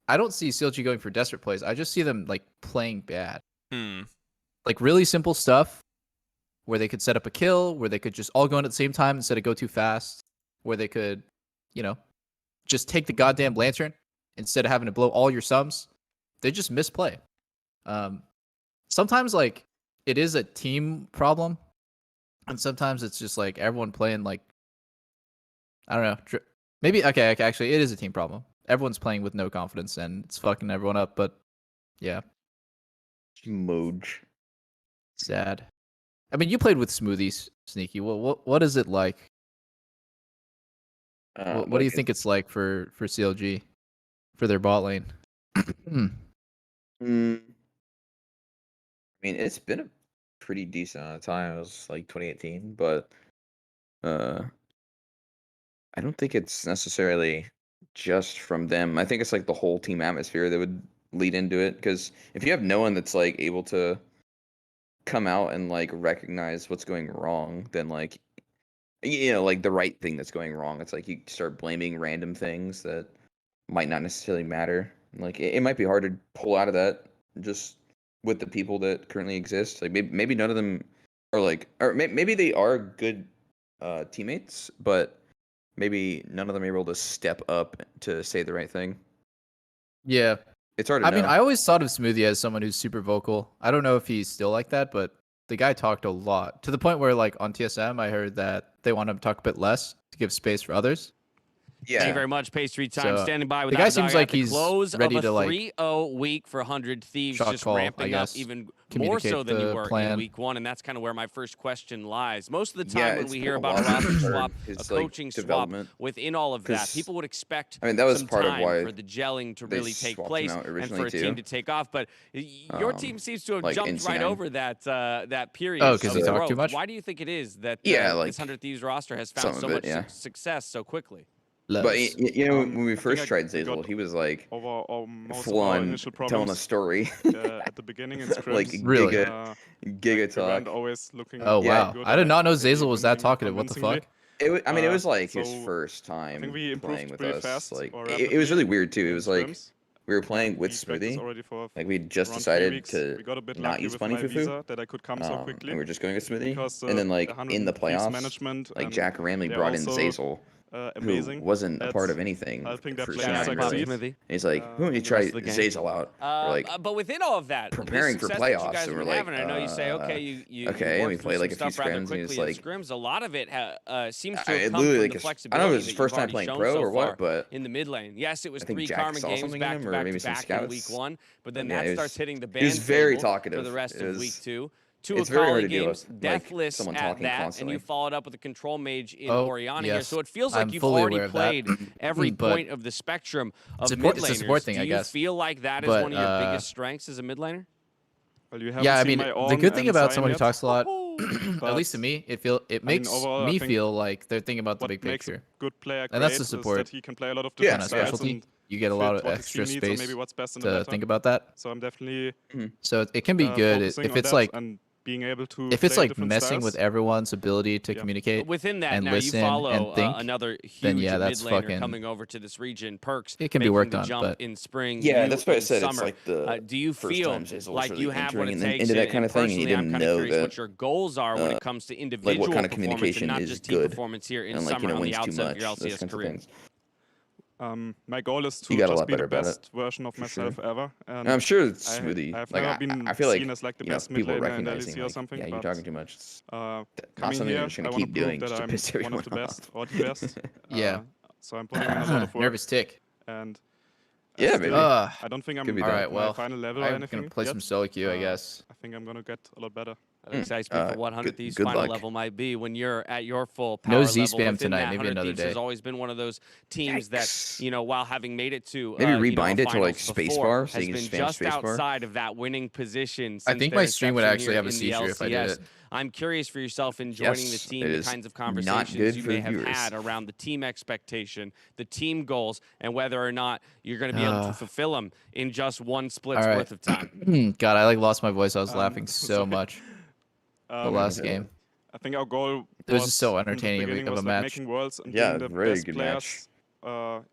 I don't see CLG going for desperate plays. I just see them like playing bad. Like really simple stuff where they could set up a kill, where they could just all go in at the same time instead of go too fast, where they could, just take the goddamn lantern instead of having to blow all your sums. They just misplay. Sometimes like it is a team problem, and sometimes it's just like everyone playing like, I don't know. Maybe okay. Actually, it is a team problem. Everyone's playing with no confidence, and it's fucking everyone up. But yeah, Moj. sad. I mean, you played with Smoothies, Sneaky. What is it like? What do you think it's like for CLG, for their bot lane? I mean, it's been a pretty decent amount of time. It was like 2018, but I don't think it's necessarily just from them. I think it's like the whole team atmosphere that would lead into it. Because if you have no one that's like able to come out and like recognize what's going wrong, then like like the right thing that's going wrong, it's like you start blaming random things that might not necessarily matter. Like it might be hard to pull out of that just with the people that currently exist. Like maybe none of them are like, or maybe they are good teammates, but maybe none of them are able to step up to say the right thing. Yeah. It's hard to I mean, know. I always thought of Smoothie as someone who's super vocal. I don't know if he's still like that, but the guy talked a lot to the point where, like, on TSM, I heard that they want him to talk a bit less to give space for others. Yeah. Thank you very much, Pastry Time. So, Standing by with the guy Dog seems at like the he's close ready of a to, like, 3-0 week for 100 Thieves, shot just call, I ramping up guess, even more communicate so than you the were in plan. week one, and that's kind of where my first question lies. Most of the Yeah, time when it's we been hear a about a lot roster for swap, his, a like, coaching swap, development. within all of that, 'Cause, people would expect I mean, that was some part of time why for the gelling to they really take swapped him place out and originally, for a team too. to take off. But your team seems to have like jumped right NC9. over that period Oh, of 'cause he talked growth. too much? Why do you think it is that Yeah, this like, 100 Thieves roster has some found of so it, much yeah. success so quickly? But when we I first think tried we Zazel, got he was like over most full of our on initial telling a problems story, at the beginning in scrims. like Really? giga Like, we weren't talk. always looking Oh, Yeah. wow. good I did at not know maybe Zazel was that winning talkative. What the convincingly. fuck? I mean, it was Uh, like his so first I think time we playing improved with pretty us. fast Like, or it was really rapidly weird too. It in was like scrims. we were playing with We practiced Smoothie. already for Like, we just around 3 decided weeks. to We got a bit not lucky use with bunny my fufu. visa that I could come so quickly. And we're just going with Smoothie. Because And then, like, 100 in the Thieves playoffs, management like, and Jack Ramley they're brought in also Zazel, who amazing wasn't a at part of anything helping their for players Shout out Shannon, Pop really. Smithy. And he's like, why don't you The try rest of the gang. Zazel out? We're like, But within all of that, preparing the for success that you playoffs, guys and have we're been like, having, I know you say, okay, you okay, and work we through played, like, some a few stuff rather scrims, and quickly it's in like, scrims. A lot of it seems to I have come literally, from like, the I don't know if flexibility it was that his you've first time already playing shown pro so or far what, but in the mid lane. Yes, it was I think 3 Jack Karma saw games something back in to him, or back maybe to some back in week scouts. 1, but then Yeah, that it starts was, hitting the it was ban very table for talkative. the rest It of week was, 2. 2 it's very hard Akali to deal games, with, like, deathless someone at talking that, and constantly. you followed up with a control mage in Oh, Oriana here. yes. So it feels I'm like you've fully already aware of that. played every But point of the spectrum of mid support, it's a support laners. thing, Do I you guess. feel like that is But one of your biggest strengths as a mid laner? Well, you haven't yeah, I seen mean, my the Ornn good thing and about Zayn someone who yet, talks a lot, at least to but me, it I mean, makes overall, I me think feel like they're thinking about the what big makes a picture, good player and that's great the is support that he can play a lot of Yeah, different kind of yeah. styles specialty. and You get a lot fit of what the team extra needs or maybe space what's best in the to meta. think about that. So I'm definitely So it can be good focusing if on it's that like and being able to if it's play like different messing with styles. everyone's ability to Yeah. communicate Within that, and now you listen follow and think, another then huge yeah, mid that's laner fucking. coming over to this region, Perks, It can be making worked the on, jump but in spring, Yeah, you that's what I in said. It's summer. like the Do you first feel time Zazel was like really you have what entering it takes? into that kind And of thing, and he personally, I'm didn't kind of know curious that, what your goals are when it comes to like, individual what kind of performance and communication not is just team good, performance here in and, like, summer on the wins too outset of much, your those LCS kinds of career. things. My goal is You to got a just lot be the better about it, best version of for sure. myself ever. And And I'm sure it's I, Smoothie. I've Like, never been I feel like, seen as like the you know, best mid people laner in recognizing, LEC or like, something, yeah, you're but talking too much. It's not coming something you're here, just I gonna want to keep prove doing that just to I'm piss one everyone of the off. best or the best. Yeah. So I'm putting in a lot of work. Nervous tick. And Yeah, still, maybe. I don't think Could I'm be All that. right, at my well, final level or I'm anything gonna play yet. some solo queue, I guess. I think I'm gonna get a lot better. That excites me for what 100 Thieves good final luck. level might be when you're at your full No power Z level. spam Within tonight, that, maybe 100 another Thieves day. has always been one of those teams that, Yikes. you know, while having made it to Maybe you know, a rebind it to, like, finals spacebar, before, so has you can been spam just spacebar. outside of that winning position I since think their my stream would inception actually here have a in the seizure if I did LCS. it. I'm curious for yourself in joining the Yes, team, it the is kinds of not conversations good you for may the have viewers. had around the team expectation, the team goals, and whether or not you're going to be able to fulfill them in just one split's All right. worth of time. God, I like lost my voice. I was laughing so sorry. much the last game. I think our goal It was just so in the entertaining beginning of a was like match. making worlds and Yeah, being the very best good players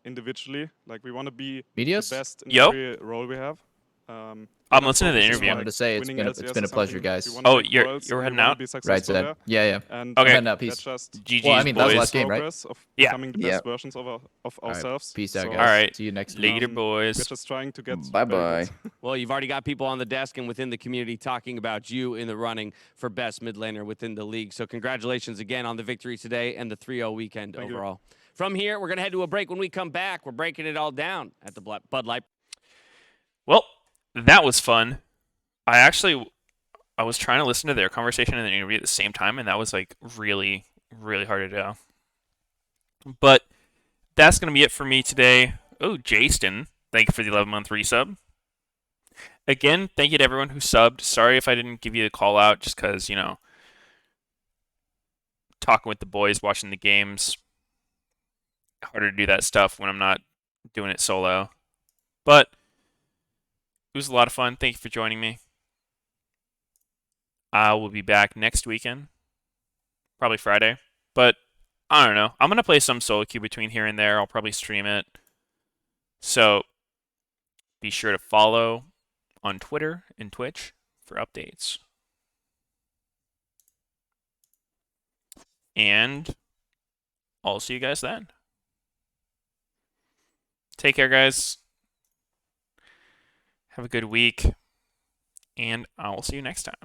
individually. Like we want to be Meteos? the best in Yo. every role we have. I'm listening to the interview. Wanted to say it's winning been LCS a is pleasure, something guys. we wanna Oh, make you're worlds you're and heading we wanna out? be Right successful side. there. Yeah. And Okay. I'm heading out. that's Peace. just GG's, Well, I mean, that was boys. last game, right? progress of Yeah. becoming the Yeah. best versions of All right. ourselves. Peace out, So, guys. All right. See you next Later, week. we're boys. just trying to get Bye very bye. good. Well, you've already got people on the desk and within the community talking about you in the running for best mid laner within the league. So congratulations again on the victory today and the 3-0 weekend Thank you. overall. From here, we're going to head to a break. When we come back, we're breaking it all down at the Bud Light. Well, that was fun. I was trying to listen to their conversation and the interview at the same time, and that was like really, really hard to do. But that's going to be it for me today. Oh, Jaston, thank you for the 11-month resub. Again, thank you to everyone who subbed. Sorry if I didn't give you a call out just because, you know, talking with the boys, watching the games, harder to do that stuff when I'm not doing it solo. But it was a lot of fun. Thank you for joining me. I will be back next weekend, probably Friday. But I don't know. I'm going to play some solo queue between here and there. I'll probably stream it. So be sure to follow on Twitter and Twitch for updates. And I'll see you guys then. Take care, guys. Have a good week. And I'll see you next time.